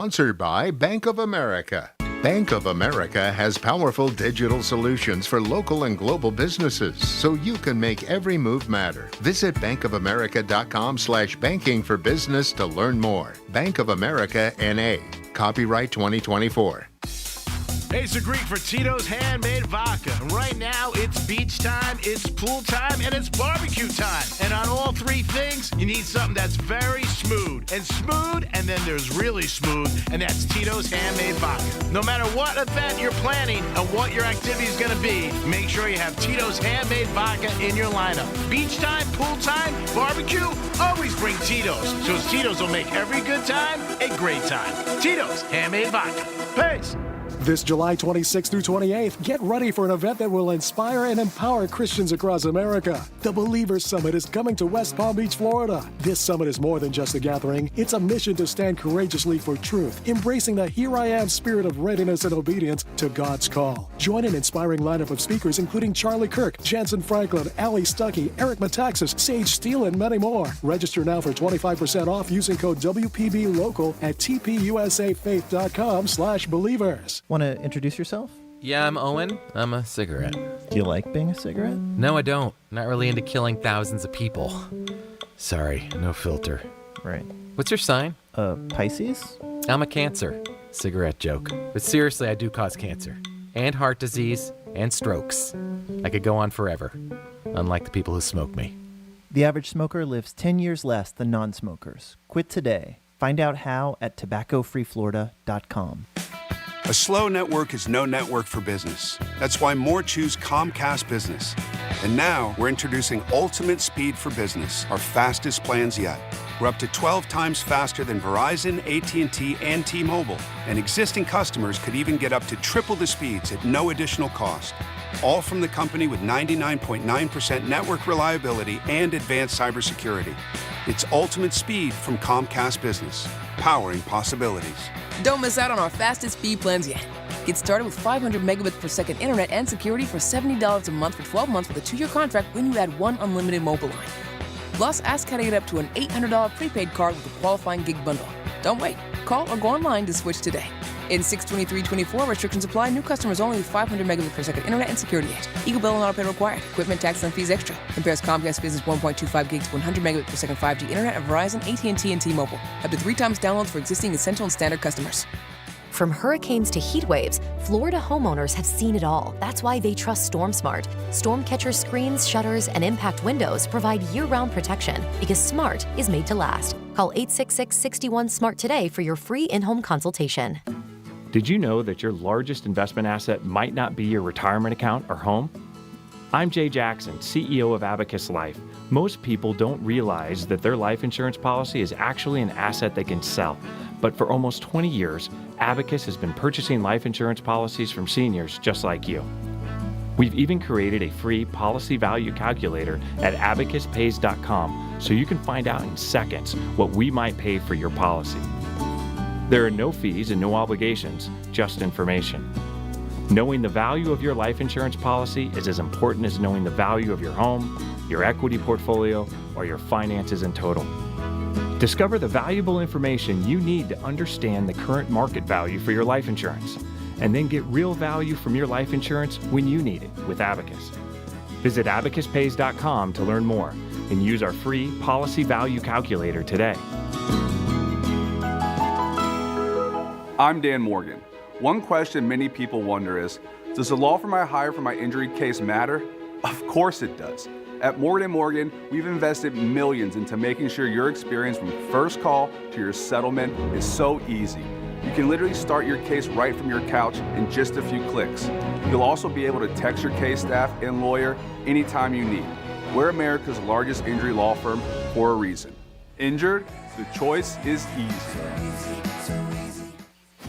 Sponsored by Bank of America. Bank of America has powerful digital solutions for local and global businesses, so you can make every move matter. Visit bankofamerica.com/banking for business to learn more. Bank of America N.A. Copyright 2024. Hey, it's the Greek for Tito's Handmade Vodka. And right now, it's beach time, it's pool time, and it's barbecue time. And on all three things, you need something that's very smooth. And then there's really smooth, and that's Tito's Handmade Vodka. No matter what event you're planning and what your activity is going to be, make sure you have Tito's Handmade Vodka in your lineup. Beach time, pool time, barbecue, always bring Tito's. So Tito's will make every good time a great time. Tito's Handmade Vodka. Peace. This July 26th through 28th, get ready for an event that will inspire and empower Christians across America. The Believers Summit is coming to West Palm Beach, Florida. This summit is more than just a gathering. It's a mission to stand courageously for truth, embracing the Here I Am spirit of readiness and obedience to God's call. Join an inspiring lineup of speakers including Charlie Kirk, Jensen Franklin, Ali Stuckey, Eric Metaxas, Sage Steele, and many more. Register now for 25% off using code WPBLOCAL at tpusafaith.com/believers. Want to introduce yourself? Yeah, I'm Owen. I'm a cigarette. Do you like being a cigarette? No, I don't. Not really into killing thousands of people. Sorry, no filter. Right. What's your sign? Pisces? I'm a Cancer. Cigarette joke. But seriously, I do cause cancer. And heart disease. And strokes. I could go on forever. Unlike the people who smoke me. The average smoker lives 10 years less than non-smokers. Quit today. Find out how at tobaccofreeflorida.com. A slow network is no network for business. That's why more choose Comcast Business. And now we're introducing Ultimate Speed for Business, our fastest plans yet. We're up to 12 times faster than Verizon, AT&T, and T-Mobile. And existing customers could even get up to triple the speeds at no additional cost. All from the company with 99.9% network reliability and advanced cybersecurity. It's Ultimate Speed from Comcast Business, powering possibilities. Don't miss out on our fastest speed plans yet. Get started with 500 megabits per second internet and security for $70 a month for 12 months with a 2-year contract when you add one unlimited mobile line. Plus, ask how to get up to an $800 prepaid card with a qualifying gig bundle. Don't wait. Call or go online to switch today. In 62324, restrictions apply. New customers only with 500 megabits per second internet and security yet. Eagle bill and auto pay required. Equipment, tax, and fees extra. Compares Comcast Business 1.25 gigs to 100 megabits per second 5G internet of Verizon, AT&T, and T-Mobile. Up to 3 times downloads for existing essential and standard customers. From hurricanes to heat waves, Florida homeowners have seen it all. That's why they trust StormSmart. Stormcatcher screens, shutters, and impact windows provide year-round protection because smart is made to last. Call 866-61-SMART today for your free in-home consultation. Did you know that your largest investment asset might not be your retirement account or home? I'm Jay Jackson, CEO of Abacus Life. Most people don't realize that their life insurance policy is actually an asset they can sell. But for almost 20 years, Abacus has been purchasing life insurance policies from seniors just like you. We've even created a free policy value calculator at abacuspays.com so you can find out in seconds what we might pay for your policy. There are no fees and no obligations, just information. Knowing the value of your life insurance policy is as important as knowing the value of your home, your equity portfolio, or your finances in total. Discover the valuable information you need to understand the current market value for your life insurance, and then get real value from your life insurance when you need it with Abacus. Visit abacuspays.com to learn more and use our free policy value calculator today. I'm Dan Morgan. One question many people wonder is, does the law firm I hire for my injury case matter? Of course it does. At Morgan & Morgan, we've invested millions into making sure your experience from first call to your settlement is so easy. You can literally start your case right from your couch in just a few clicks. You'll also be able to text your case staff and lawyer anytime you need. We're America's largest injury law firm for a reason. Injured? The choice is easy.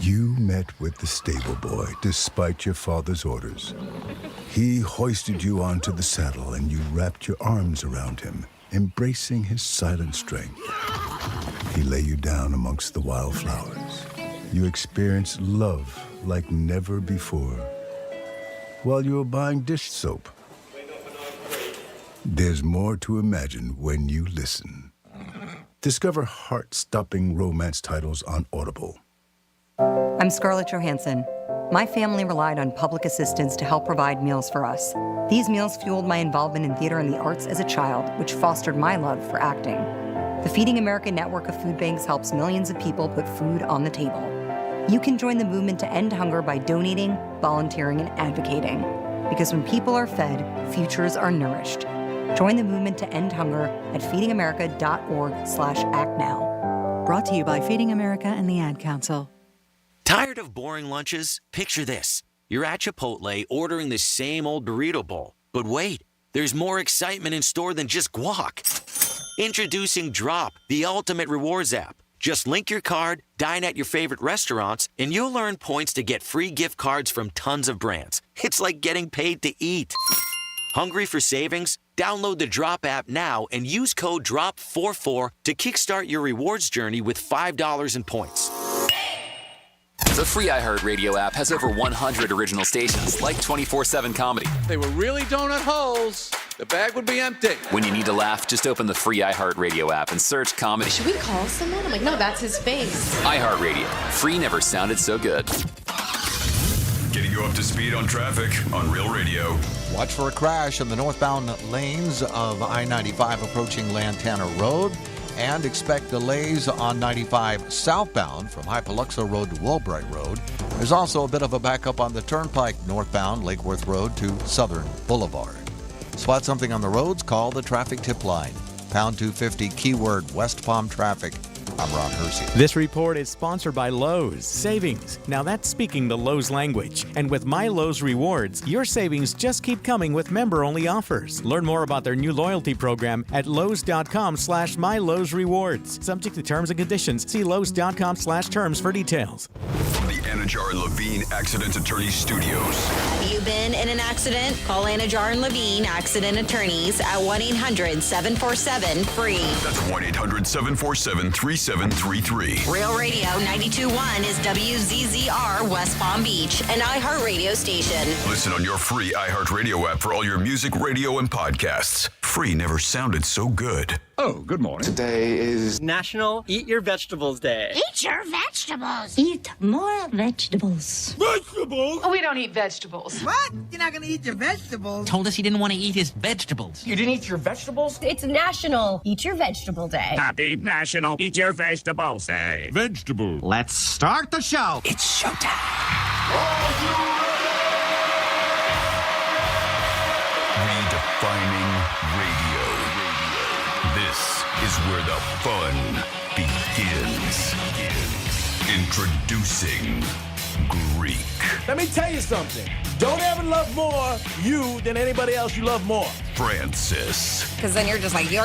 You met with the stable boy despite your father's orders. He hoisted you onto the saddle and you wrapped your arms around him, embracing his silent strength. He lay you down amongst the wildflowers. You experienced love like never before while you were buying dish soap. There's more to imagine when you listen. Discover heart-stopping romance titles on Audible. I'm Scarlett Johansson. My family relied on public assistance to help provide meals for us. These meals fueled my involvement in theater and the arts as a child, which fostered my love for acting. The Feeding America network of food banks helps millions of people put food on the table. You can join the movement to end hunger by donating, volunteering, and advocating. Because when people are fed, futures are nourished. Join the movement to end hunger at feedingamerica.org/actnow. Brought to you by Feeding America and the Ad Council. Tired of boring lunches? Picture this. You're at Chipotle ordering the same old burrito bowl. But wait, there's more excitement in store than just guac. Introducing Drop, the ultimate rewards app. Just link your card, dine at your favorite restaurants, and you'll earn points to get free gift cards from tons of brands. It's like getting paid to eat. Hungry for savings? Download the Drop app now and use code DROP44 to kickstart your rewards journey with $5 in points. The free iHeartRadio app has over 100 original stations, like 24/7 comedy. They were really donut holes. The bag would be empty. When you need to laugh, just open the free iHeartRadio app and search comedy. Should we call someone? I'm like, no, that's his face. iHeartRadio. Free never sounded so good. Getting you up to speed on traffic on Real Radio. Watch for a crash in the northbound lanes of I-95 approaching Lantana Road. And expect delays on 95 southbound from Hypoluxo Road to Woolbright Road. There's also a bit of a backup on the turnpike northbound Lake Worth Road to Southern Boulevard. Spot something on the roads? Call the traffic tip line. Pound 250 keyword West Palm traffic. I'm Ron Hersey. This report is sponsored by Lowe's Savings. Now that's speaking the Lowe's language. And with My Lowe's Rewards, your savings just keep coming with member-only offers. Learn more about their new loyalty program at Lowe's.com/MyLowe'sRewards. Subject to terms and conditions. See Lowe's.com/terms for details. From the Anajar and Levine Accident Attorneys Studios. Have you been in an accident? Call Anajar and Levine Accident Attorneys at 1-800-747-FREE. That's 1-800-747-3733. Real Radio 92.1 is WZZR West Palm Beach, an iHeartRadio station. Listen on your free iHeartRadio app for all your music, radio, and podcasts. Free never sounded so good. Oh, good morning. Today is National Eat Your Vegetables Day. Eat your vegetables. Eat more vegetables. Vegetables? Oh, we don't eat vegetables. What? You're not going to eat your vegetables? Told us he didn't want to eat his vegetables. You didn't eat your vegetables? It's National Eat Your Vegetable Day. Happy National Eat Your Vegetables Day. Vegetables. Let's start the show. It's showtime. Redefining radio. This is where the fun begins. Introducing Greek. Let me tell you something. Don't ever love more you than anybody else you love more. Francis. Because then you're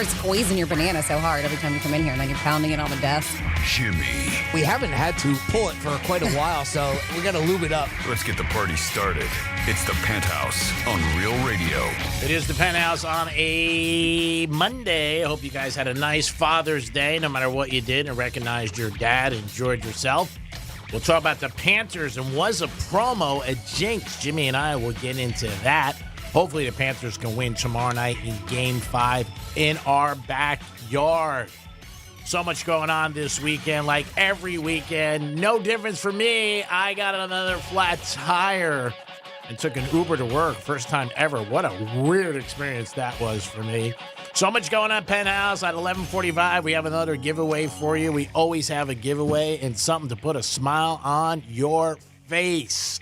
squeezing your banana so hard every time you come in here, and then you're pounding it on the desk. Jimmy. We haven't had to pull it for quite a while, so we got to lube it up. Let's get the party started. It's the Penthouse on Real Radio. It is the Penthouse on a Monday. I hope you guys had a nice Father's Day, no matter what you did, and recognized your dad, enjoyed yourself. We'll talk about the Panthers and was a promo a jinx. Jimmy and I will get into that. Hopefully the Panthers can win tomorrow night in Game 5 in our backyard. So much going on this weekend, like every weekend. No difference for me. I got another flat tire and took an Uber to work. First time ever. What a weird experience that was for me. So much going on, Penthouse. At 11:45, we have another giveaway for you. We always have a giveaway and something to put a smile on your face.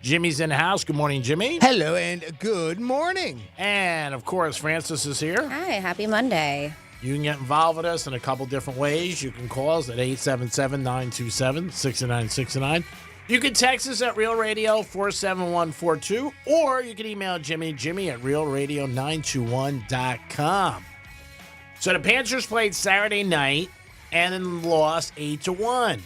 Jimmy's in the house. Good morning, Jimmy. Hello and good morning. And, of course, Francis is here. Hi, happy Monday. You can get involved with us in a couple different ways. You can call us at 877-927-6969. You can text us at Real Radio 47142, or you can email Jimmy at realradio921.com. So the Panthers played Saturday night and then lost 8-1.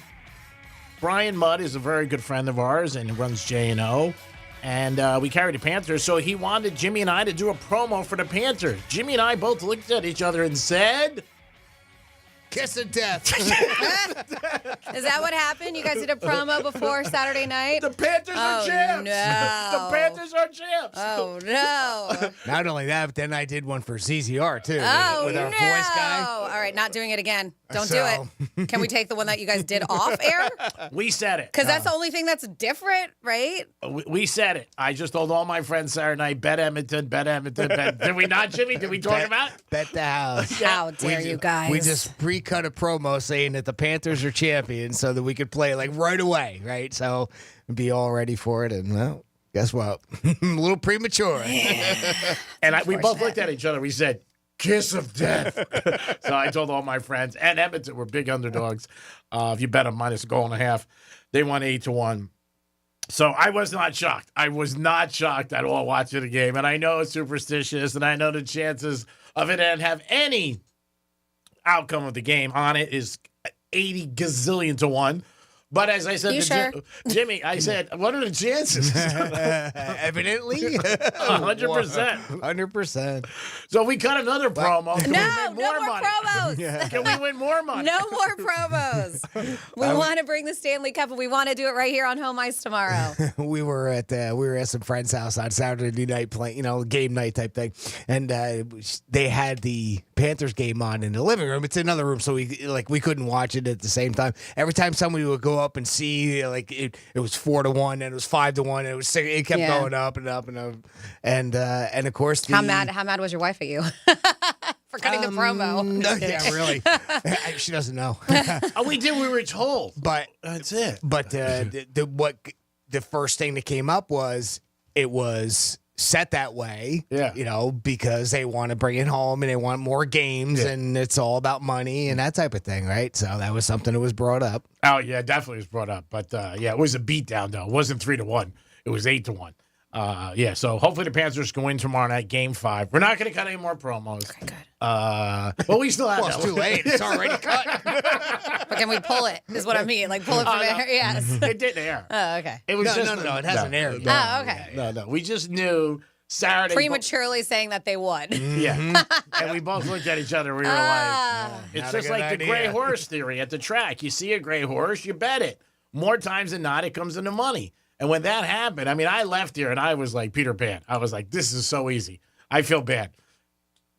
Brian Mudd is a very good friend of ours and runs J&O. And we carried the Panthers, so he wanted Jimmy and I to do a promo for the Panthers. Jimmy and I both looked at each other and said, Kiss of death. Is that what happened? You guys did a promo before Saturday night? The Panthers are champs. No. The Panthers are champs. Oh, no. Not only that, but then I did one for ZZR, too. Oh, with our no. voice guy. All right, not doing it again. Don't So- do it. Can we take the one that you guys did off air? We said it. Because that's the only thing that's different, right? We said it. I just told all my friends Saturday night, bet Edmonton, bet Edmonton, bet. Did we not, Jimmy? Did we talk about it? Bet the house. How dare you guys? We just pre-cut a promo saying that the Panthers are champions so that we could play like right away, right? So be all ready for it. And well, guess what? A little premature. And we both looked at each other. We said, kiss of death. So I told all my friends, and Edmonton were big underdogs. If you bet them minus a goal and a half, they won 8-1. So I was not shocked. I was not shocked at all watching the game. And I know it's superstitious, and I know the chances of it and have any outcome of the game on it is 80 gazillion to 1. But as I said You to sure? Jimmy, I said, what are the chances? Evidently. 100%. 100%. So we cut another promo. Can we No, make no more money? promos. Can we win more money? No more promos. We want to bring the Stanley Cup, and we want to do it right here on Home Ice tomorrow. we were at some friend's house on Saturday night playing, game night type thing, and they had the Panthers game on in the living room. It's another room, so we couldn't watch it at the same time. Every time somebody would go up and see, it was 4-1, and it was 5-1, and it was 6, it kept going up and up and up, and of course How mad was your wife at you for cutting the promo? Yeah, really. She doesn't know. We were told. But that's it. But the first thing that came up was it was set that way, because they want to bring it home and they want more games, and it's all about money and that type of thing, right? So that was something that was brought up. Oh, yeah, definitely was brought up. But, it was a beatdown, though. It wasn't 3-1. It was 8-1. So hopefully the Panthers can win tomorrow night, Game 5. We're not going to cut any more promos. Okay, good. Well, we still have Well, it's too late. It's already cut. But can we pull it, is what I mean. Like, pull it from there? Yes. It didn't air. Oh, okay. It was No, it hasn't aired. Oh, okay. No. We just knew Saturday. Prematurely saying that they won. Yeah. And we both looked at each other. We were like, it's just like the gray horse theory at the track. You see a gray horse, you bet it. More times than not, it comes into money. And when that happened, I mean, I left here and I was like Peter Pan. I was like, this is so easy. I feel bad.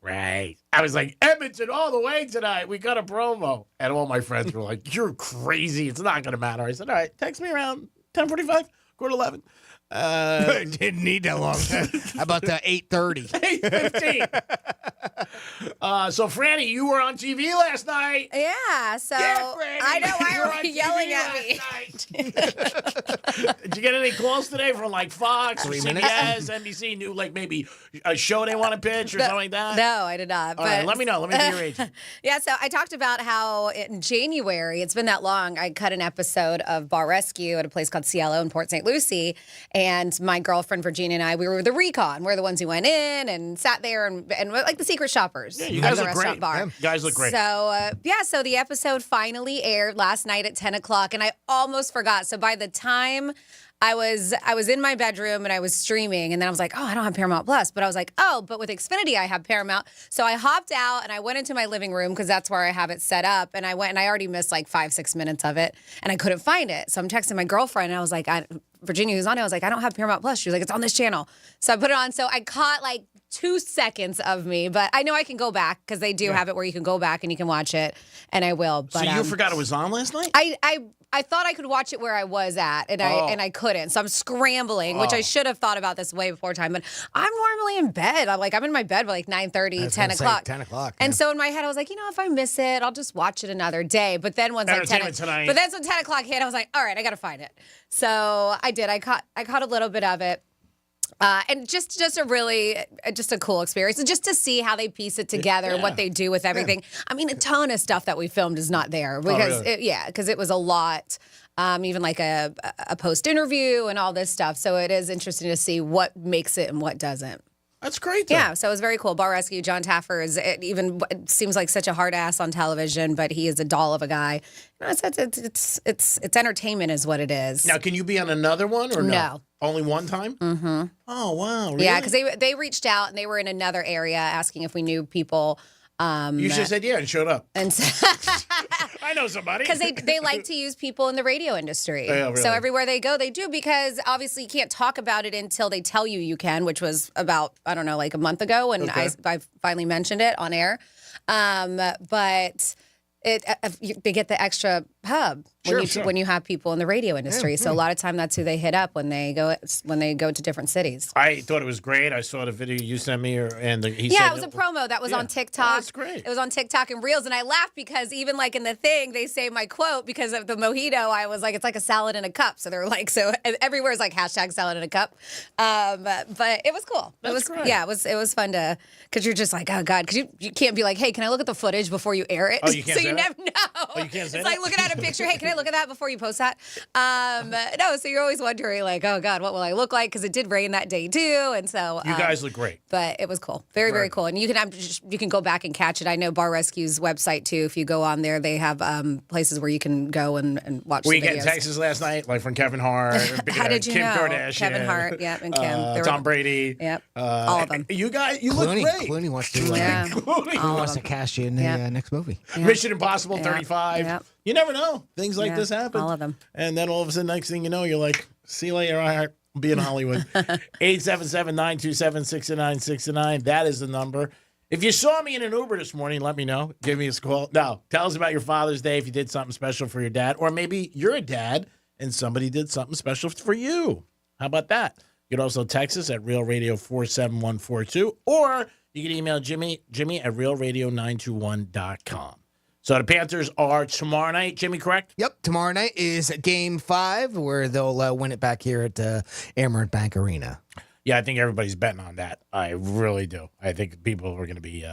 Right. I was like, Edmonton all the way tonight. We got a promo. And all my friends were like, you're crazy. It's not going to matter. I said, all right, text me around 10:45, 11:15. Didn't need that long. How about 8:30? 8:15. So, Franny, you were on TV last night. Yeah, so Franny, I know why you are were on you yelling TV at me? Did you get any calls today from like Fox or 3 CBS, NBC, new like maybe a show they want to pitch or something like that? No, I did not. All right, let me know. Let me be your agent. Yeah, so I talked about how in January, it's been that long, I cut an episode of Bar Rescue at a place called Cielo in Port St. Lucie. And my girlfriend Virginia and I, we were the recon. We're the ones who went in and sat there and like the secret shoppers. Yeah, you guys at the look restaurant great. bar. Yeah, you guys look great. So, so the episode finally aired last night at 10 o'clock, and I almost forgot. So by the time I was in my bedroom and I was streaming, and then I was like, oh, I don't have Paramount Plus. But I was like, oh, but with Xfinity, I have Paramount. So I hopped out and I went into my living room because that's where I have it set up. And I went and I already missed like 5-6 minutes of it, and I couldn't find it. So I'm texting my girlfriend, and I was like, Virginia, who's on it, I was like, I don't have Paramount Plus. She was like, it's on this channel. So I put it on. So I caught like 2 seconds of me, but I know I can go back because they do have it where you can go back and you can watch it, and I will. But, so you forgot it was on last night? I thought I could watch it where I was at, and I couldn't. So I'm scrambling, which I should have thought about this way before time. But I'm normally in bed. I'm in my bed by like 9:30, 10 o'clock. 10 o'clock. And so in my head, I was like, if I miss it, I'll just watch it another day. But then once like 10, tonight. but then when 10 o'clock hit, I was like, all right, I got to find it. So I did. I caught a little bit of it. And just a cool experience, and just to see how they piece it together and what they do with everything. I mean, a ton of stuff that we filmed is not there because because it was a lot, even like a post interview and all this stuff. So it is interesting to see what makes it and what doesn't. That's great, though. Yeah, so it was very cool. Bar Rescue, John Taffer it seems like such a hard ass on television, but he is a doll of a guy. It's entertainment is what it is. Now, can you be on another one or no? Only one time? Mm-hmm. Oh, wow. Really? Yeah, because they reached out and they were in another area asking if we knew people You just said yeah and showed up. And I know somebody. Because they like to use people in the radio industry. Oh, really? So everywhere they go, they do, because obviously you can't talk about it until they tell you can, which was about, I don't know, like a month ago when I finally mentioned it on air. But they get the extra pub when you have people in the radio industry. Yeah, so a lot of time that's who they hit up when they go to different cities. I thought it was great. I saw the video you sent me, he Yeah, said it was a promo that was on TikTok. Oh, that's great. It was on TikTok and Reels, and I laughed because even like in the thing, they say my quote because of the mojito. I was like, it's like a salad in a cup. So they're like, so everywhere is like hashtag salad in a cup. But it was cool. That's great. Yeah, it was fun to, because you're just like, oh God, because you can't be like, hey, can I look at the footage before you air it? Oh, you can't so say you that? never know. Oh, you can't say it's that? like looking at a picture. Hey, can I look at that before you post that? No, so you're always wondering like, oh God, what will I look like? Because it did rain that day too, and so You guys look great. But it was cool, very cool, and you can go back and catch it. I know Bar Rescue's website too. If you go on there, they have places where you can go and watch. Were the you getting videos. texts last night, like from Kevin Hart? How did you Kim know? Kardashian, Kevin Hart, yep, and Kim. Tom Brady. Yep, all of them. You guys, you Clooney, look great. Clooney wants to. Clooney wants to cast you in the next movie. Mission Impossible 35. Yep. You never know. Things like this happen. All of them. And then all of a sudden, next thing you know, you're like, see you later. I'll be in Hollywood. 877-927-6969. That is the number. If you saw me in an Uber this morning, let me know. Give me a call. No, tell us about your Father's Day if you did something special for your dad. Or maybe you're a dad and somebody did something special for you. How about that? You can also text us at Real Radio 47142. Or you can email Jimmy at realradio921.com. So the Panthers are tomorrow night, Jimmy, correct? Yep, tomorrow night is Game 5 where they'll win it back here at Amerant Bank Arena. Yeah, I think everybody's betting on that. I really do. I think people are going to be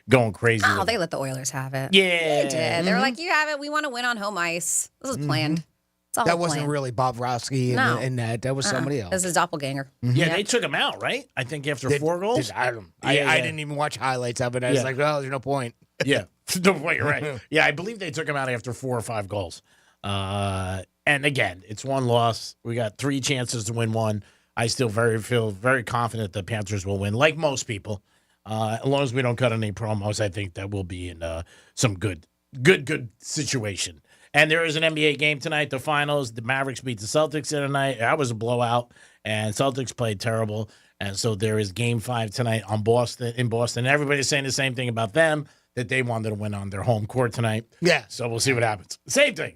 going crazy. Oh, they let the Oilers have it. Yeah. They did. They were like, you have it. We want to win on home ice. This was planned. It's all That wasn't planned. really Bob Rowski and that. That was somebody else. This is doppelganger. Yeah, they took him out, right? I think after 4 goals. I didn't even watch highlights of it. I was like, well, there's no point. Yeah, no point. You're right. Yeah, I believe they took him out after 4 or 5 goals. And again, it's one loss. We got 3 chances to win one. I still feel very confident the Panthers will win, like most people. As long as we don't cut any promos, I think that we'll be in some good situation. And there is an NBA game tonight, the finals. The Mavericks beat the Celtics tonight. That was a blowout, and Celtics played terrible. And so there is Game 5 tonight in Boston. Everybody's saying the same thing about them, that they wanted to win on their home court tonight. Yeah. So we'll see what happens. Same thing.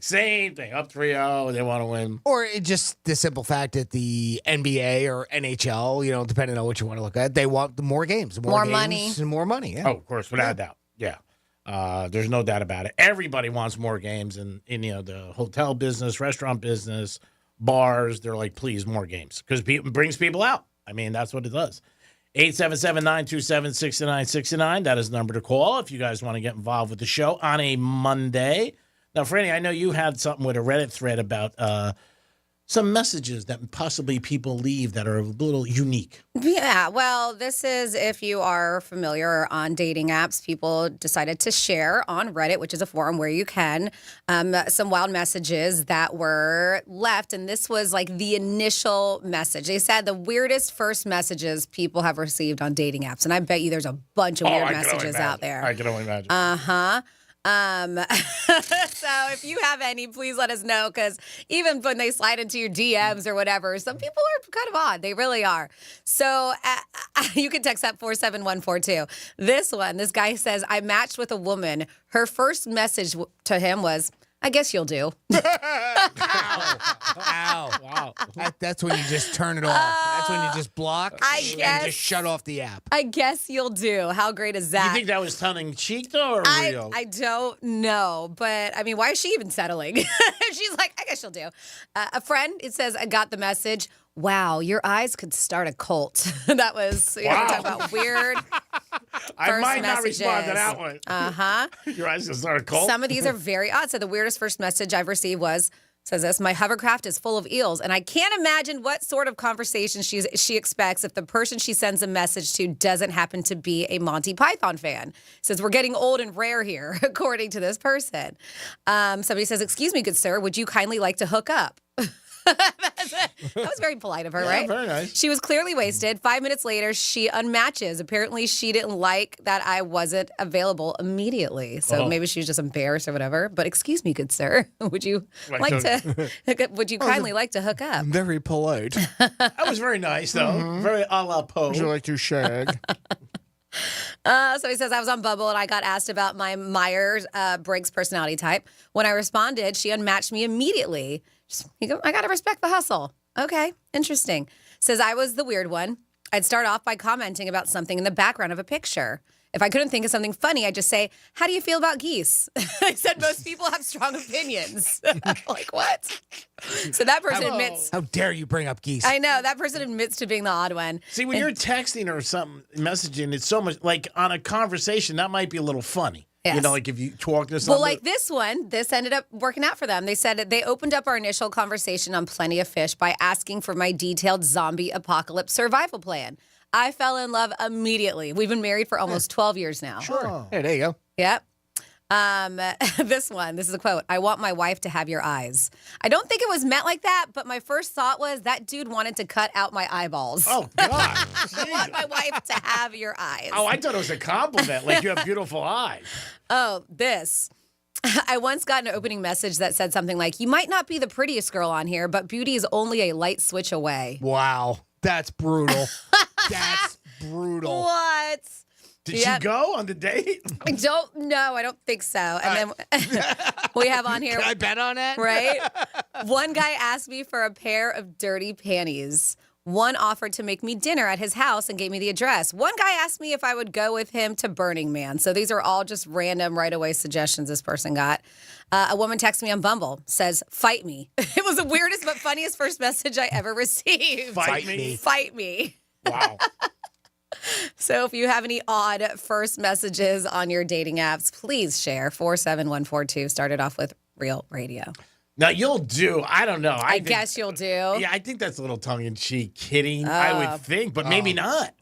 Up 3-0. They want to win. Or just the simple fact that the NBA or NHL, depending on what you want to look at, they want more games. More money. And more money. Yeah. Oh, of course, without a doubt. Yeah. There's no doubt about it. Everybody wants more games in the hotel business, restaurant business, bars. They're like, please, more games. Because it brings people out. I mean, that's what it does. 877-927-6969. That is the number to call if you guys want to get involved with the show on a Monday. Now, Franny, I know you had something with a Reddit thread about some messages that possibly people leave that are a little unique. Yeah, well, this is if you are familiar on dating apps, people decided to share on Reddit, which is a forum where you can, some wild messages that were left. And this was like the initial message. They said the weirdest first messages people have received on dating apps. And I bet you there's a bunch of weird messages out there. I can only imagine. So if you have any, please let us know, because even when they slide into your DMs or whatever, some people are kind of odd. They really are. So you can text that 47142. This guy says, I matched with a woman. Her first message to him was, I guess you'll do. Ow. Wow. That's when you just turn it off. That's when you just block and just shut off the app. I guess you'll do. How great is that? You think that was tongue-in-cheek, though, or real? I don't know. But, I mean, why is she even settling? She's like, I guess she'll do. A friend, it says, I got the message. Wow, your eyes could start a cult. That was, we're talking about weird I might not messages. respond to that one. Uh-huh. Your eyes could start a cult? Some of these are very odd. So the weirdest first message I've received says this, my hovercraft is full of eels, and I can't imagine what sort of conversation she expects if the person she sends a message to doesn't happen to be a Monty Python fan. Says, we're getting old and rare here, according to this person. Somebody says, excuse me, good sir, would you kindly like to hook up? was very polite of her, Yeah, right? very nice. She was clearly wasted. 5 minutes later, she unmatches. Apparently, she didn't like that I wasn't available immediately. So maybe she was just embarrassed or whatever. But excuse me, good sir, would you like to? Would you kindly like to hook up? Very polite. That was very nice, though. Very a la Poe. Would you like to shag? So he says, I was on Bumble and I got asked about my Myers-Briggs personality type. When I responded, she unmatched me immediately. I got to respect the hustle. Okay, interesting. Says I was the weird one. I'd start off by commenting about something in the background of a picture. If I couldn't think of something funny, I'd just say, how do you feel about geese? I said most people have strong opinions. Like, what? So that person admits. How dare you bring up geese? I know. That person admits to being the odd one. See, when you're texting or something, messaging, it's so much, like on a conversation, that might be a little funny. Yes. You know, like if you talk to someone. Well, like this ended up working out for them. They said they opened up our initial conversation on Plenty of Fish by asking for my detailed zombie apocalypse survival plan. I fell in love immediately. We've been married for almost 12 years now. Sure. Hey, there you go. Yep. This is a quote. I want my wife to have your eyes. I don't think it was meant like that, but my first thought was that dude wanted to cut out my eyeballs. Oh, God. I want my wife to have your eyes. Oh, I thought it was a compliment. Like you have beautiful eyes. Oh, this. I once got an opening message that said something like, you might not be the prettiest girl on here, but beauty is only a light switch away. Wow. That's brutal. That's brutal. What? Did she go on the date? I don't know. I don't think so. And then we have on here. Can I bet on that? Right? One guy asked me for a pair of dirty panties. One offered to make me dinner at his house and gave me the address. One guy asked me if I would go with him to Burning Man. So these are all just random right away suggestions this person got. A woman texted me on Bumble, says, fight me. It was the weirdest but funniest first message I ever received. Fight me. Fight me. Wow. So if you have any odd first messages on your dating apps, please share. 47142 started off with Real Radio. Now, you'll do. I don't know. I guess you'll do. Yeah, I think that's a little tongue-in-cheek kidding, I would think, but maybe not.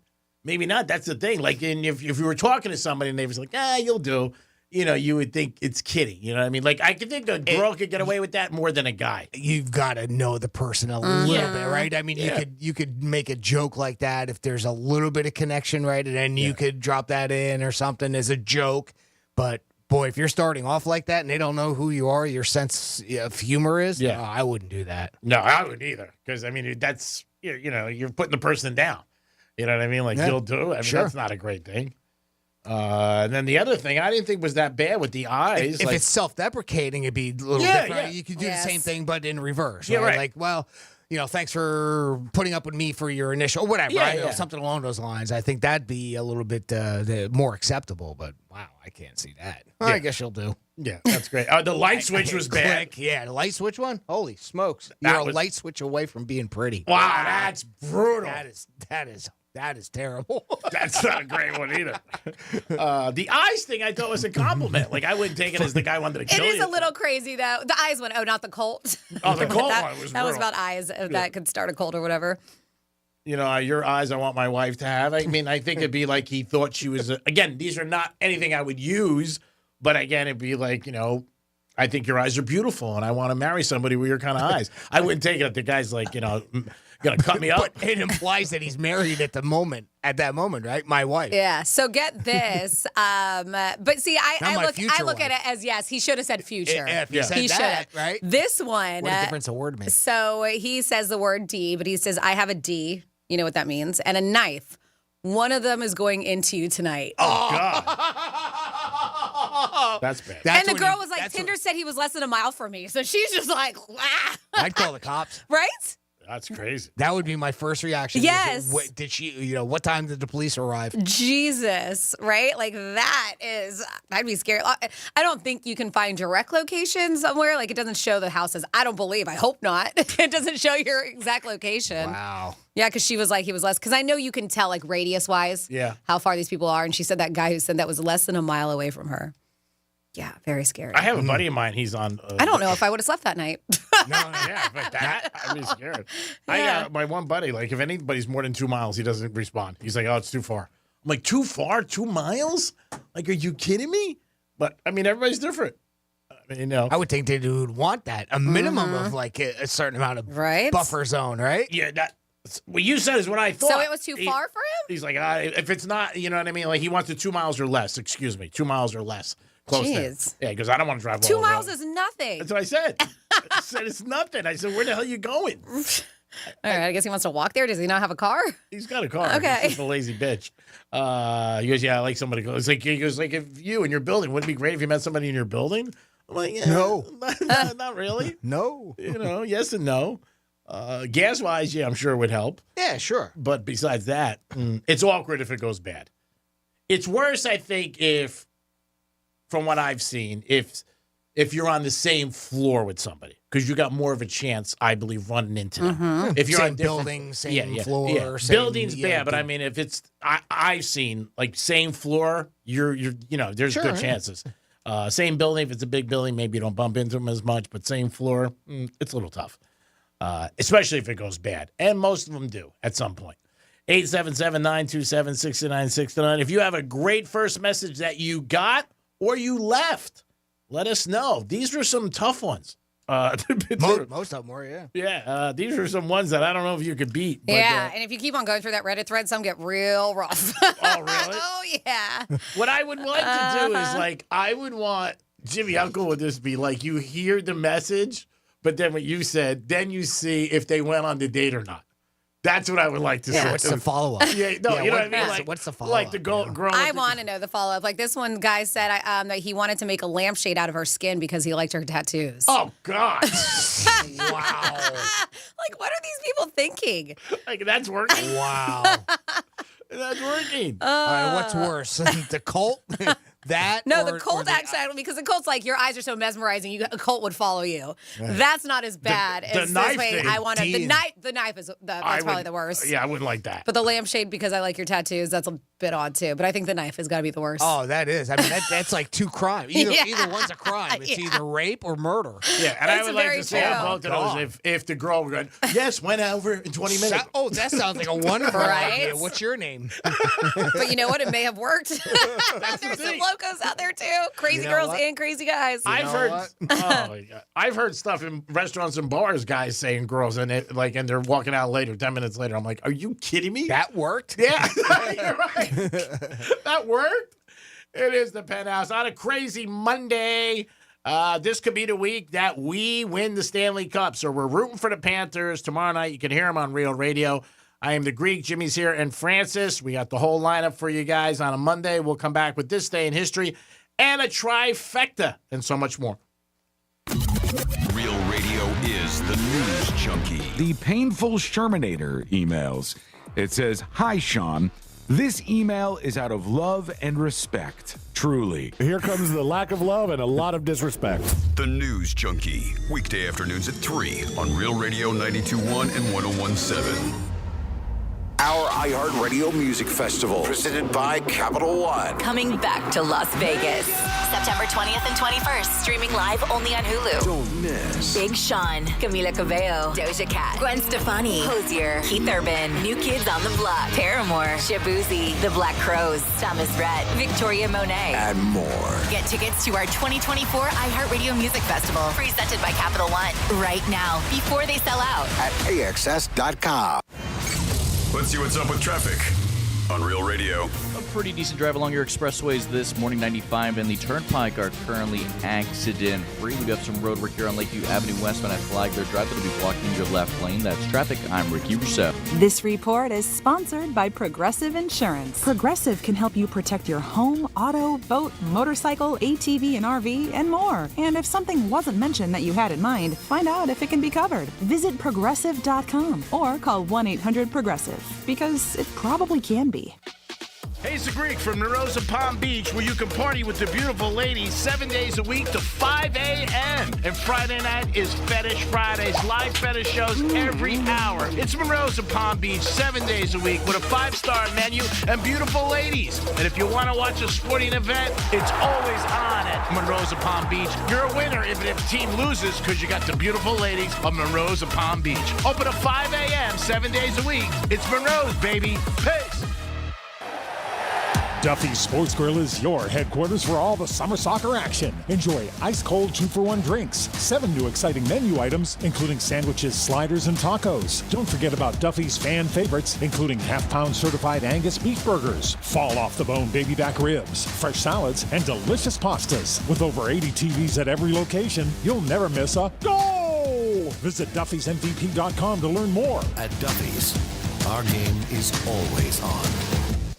Maybe not. That's the thing. Like, if you were talking to somebody and they was like, you'll do, you know, you would think it's kidding. You know what I mean? Like, I could think a girl could get away with that more than a guy. You've got to know the person a little bit, right? I mean, you could make a joke like that if there's a little bit of connection, right? And then you could drop that in or something as a joke. But, boy, if you're starting off like that and they don't know who you are, your sense of humor is, I wouldn't do that. No, I wouldn't either. Because, I mean, that's, you know, you're putting the person down. You know what I mean? Like, you'll do. I mean, that's not a great thing. And then the other thing I didn't think was that bad with the eyes. If it's self-deprecating, it'd be a little different. Yeah. You could do the same thing, but in reverse. Yeah, right. Like, well, you know, thanks for putting up with me for your initial, whatever, right? You know, something along those lines. I think that'd be a little bit more acceptable, but wow, I can't see that. I guess you'll do. Yeah, that's great. The light switch was bad. Yeah, the light switch one? Holy smokes. You're a light switch away from being pretty. Wow, that's brutal. That is terrible. That's not a great one either. The eyes thing I thought was a compliment. Like, I wouldn't take it as the guy wanted to kill you. It is a little crazy, though. The eyes one. Oh, not the Colt. Oh, the Colt one was That was about eyes that could start a cold or whatever. You know, your eyes I want my wife to have. I mean, I think it'd be like he thought she was, again, these are not anything I would use, but again, it'd be like, you know, I think your eyes are beautiful and I want to marry somebody with your kind of eyes. I wouldn't take it if the guy's like, you know, going to cut me up. But it implies that he's married at that moment, right? My wife. Yeah. So get this. But see, I look at it as, yes, he should have said future. If he said that, right? This one. What a difference a word makes. So he says the word D, but he says, I have a D. You know what that means? And a knife. One of them is going into you tonight. Oh, God. That's bad. And the girl was like, Tinder said he was less than a mile from me. So she's just like, ah. I'd call the cops. Right? That's crazy. That would be my first reaction. Yes. Did she, you know, what time did the police arrive? Jesus, right? Like that'd be scary. I don't think you can find direct location somewhere. Like it doesn't show the houses. I don't believe. I hope not. It doesn't show your exact location. Wow. Yeah, because she was like, he was less. Because I know you can tell like radius wise how far these people are. And she said that guy who said that was less than a mile away from her. Yeah, very scary. I have a buddy of mine. He's on. I don't know if I would have slept that night. But that, I'd be scared. Yeah. My one buddy, like, if anybody's more than 2 miles, he doesn't respond. He's like, oh, it's too far. I'm like, too far? 2 miles? Like, are you kidding me? But, I mean, everybody's different. You know, I would think they would want that. A minimum of like a certain amount of buffer zone, right? Yeah, what you said is what I thought. So it was too far for him? He's like, if it's not, you know what I mean? Like, he wants it 2 miles or less. Excuse me, 2 miles or less. Close Jeez. there. Yeah, because I don't want to drive 2 all miles around. is nothing. That's what I said. I said it's nothing. I said, where the hell are you going? All right, I guess he wants to walk there. Does he not have a car? He's got a car. Okay. He's just a lazy bitch. He goes, yeah, I like somebody. He goes, like, if you in your building, wouldn't it be great if you met somebody in your building? I'm like, yeah, No. not really. No. You know, yes and no. Gas-wise, yeah, I'm sure it would help. Yeah, sure. But besides that, it's awkward if it goes bad. It's worse, I think, if, from what I've seen, if you're on the same floor with somebody, because you got more of a chance, I believe, running into them. If you're Same on different- building, same floor, same- building's bad, but I mean, if it's I've seen like same floor, you're there's Sure, good yeah. chances. Same building, if it's a big building, maybe you don't bump into them as much, but same floor, it's a little tough, especially if it goes bad, and most of them do at some point. 877-927-6969. If you have a great first message that you got or you left, let us know. These are some tough ones. Most of them were, yeah. Yeah, these are some ones that I don't know if you could beat. But, Yeah, and if you keep on going through that Reddit thread, some get real rough. Oh, really? Oh, yeah. What I would like to do is, like, I would want Jimmy, how cool would this be? Like, you hear the message, but then what you said, then you see if they went on the date or not. That's what I would like to see. What's the follow-up? Yeah, no, you know what I mean? Like, what's the follow-up? Like the girl. I want to know the follow-up. Like this one guy said that he wanted to make a lampshade out of her skin because he liked her tattoos. Oh, God. Wow. Like, what are these people thinking? Like, that's working. Wow. That's working. All right, what's worse? The cult? That? No, or, the cult actually, because the cult's like, your eyes are so mesmerizing, a cult would follow you. Right. That's not as bad The as knife this way. thing. I want to. The knife is that's probably the worst. Yeah, I wouldn't like that. But the lampshade because I like your tattoos, that's a bit odd too. But I think the knife has got to be the worst. Oh, that is. I mean, that's like two crimes. Either one's a crime. It's either rape or murder. Yeah, and I It's would like very Oh, to say true. on both of those if the girl were going, yes, went over in 20 minutes. Oh, that sounds like a wonderful Right? idea. What's your name? But you know what? It may have worked. There's some locos out there too. Crazy You know girls what? and crazy guys. I've heard stuff in restaurants and bars, guys saying girls, and they're walking out later, 10 minutes later. I'm like, are you kidding me? That worked? Yeah, you're right. That worked. It is the Penthouse on a crazy Monday. This could be the week that we win the Stanley Cup. So we're rooting for the Panthers. Tomorrow night, you can hear them on Real Radio. I am the Greek. Jimmy's here, and Francis. We got the whole lineup for you guys on a Monday. We'll come back with This Day in History and a trifecta and so much more. Real Radio is the news junkie. The painful Shermanator emails. It says, "Hi, Sean. This email is out of love and respect. Truly." Here comes the lack of love and a lot of disrespect. The News Junkie. Weekday afternoons at 3 on Real Radio 92.1 and 101.7. Our iHeartRadio Music Festival, presented by Capital One. Coming back to Las Vegas. September 20th and 21st. Streaming live only on Hulu. Don't miss. Big Sean, Camila Cabello, Doja Cat, Gwen Stefani, Hozier, Keith Urban, New Kids on the Block, Paramore, Shabuzi, The Black Crowes, Thomas Rhett, Victoria Monet, And more. Get tickets to our 2024 iHeartRadio Music Festival, presented by Capital One, right now, before they sell out. At AXS.com. Let's see what's up with traffic on Real Radio. A pretty decent drive along your expressways this morning. 95 and the Turnpike are currently accident-free. We got some road work here on Lakeview Avenue westbound at Flagler Drive that'll be blocking your left lane. That's traffic. I'm Ricky Rousseau. This report is sponsored by Progressive Insurance. Progressive can help you protect your home, auto, boat, motorcycle, ATV, and RV, and more. And if something wasn't mentioned that you had in mind, find out if it can be covered. Visit Progressive.com or call 1-800-PROGRESSIVE, because it probably can be. Hey, it's the Greek from Narosa Palm Beach, where you can party with the beautiful ladies 7 days a week to 5 a.m. And Friday night is Fetish Fridays, live fetish shows every hour. It's Narosa Palm Beach 7 days a week with a 5-star menu and beautiful ladies. And if you want to watch a sporting event, it's always on at Narosa Palm Beach. You're a winner even if the team loses because you got the beautiful ladies of Narosa Palm Beach. Open at 5 a.m. 7 days a week. It's Monroe's, baby. Peace. Duffy's Sports Grill is your headquarters for all the summer soccer action. Enjoy ice-cold 2-for-1 drinks, 7 new exciting menu items, including sandwiches, sliders, and tacos. Don't forget about Duffy's fan favorites, including half-pound certified Angus beef burgers, fall-off-the-bone baby back ribs, fresh salads, and delicious pastas. With over 80 TVs at every location, you'll never miss a goal! Visit Duffy'sMVP.com to learn more. At Duffy's, our game is always on.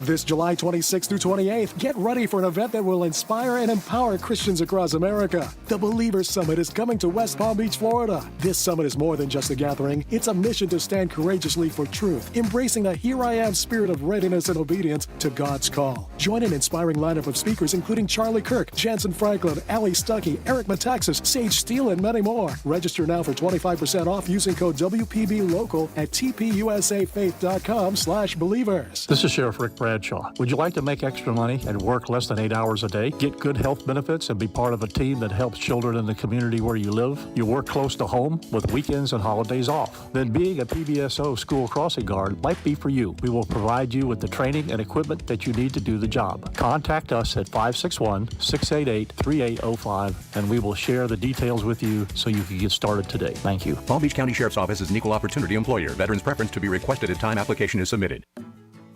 This July 26th through 28th, get ready for an event that will inspire and empower Christians across America. The Believers Summit is coming to West Palm Beach, Florida. This summit is more than just a gathering. It's a mission to stand courageously for truth, embracing a here I am spirit of readiness and obedience to God's call. Join an inspiring lineup of speakers including Charlie Kirk, Jansen Franklin, Ali Stuckey, Eric Metaxas, Sage Steele, and many more. Register now for 25% off using code WPBLOCAL at tpusafaith.com/believers. This is Sheriff Rick Bradshaw. Would you like to make extra money and work less than 8 hours a day, get good health benefits, and be part of a team that helps children in the community where you live? You work close to home with weekends and holidays off. Then being a PBSO school crossing guard might be for you. We will provide you with the training and equipment that you need to do the job. Contact us at 561-688-3805, and we will share the details with you so you can get started today. Thank you. Palm Beach County Sheriff's Office is an equal opportunity employer. Veterans preference to be requested at time application is submitted.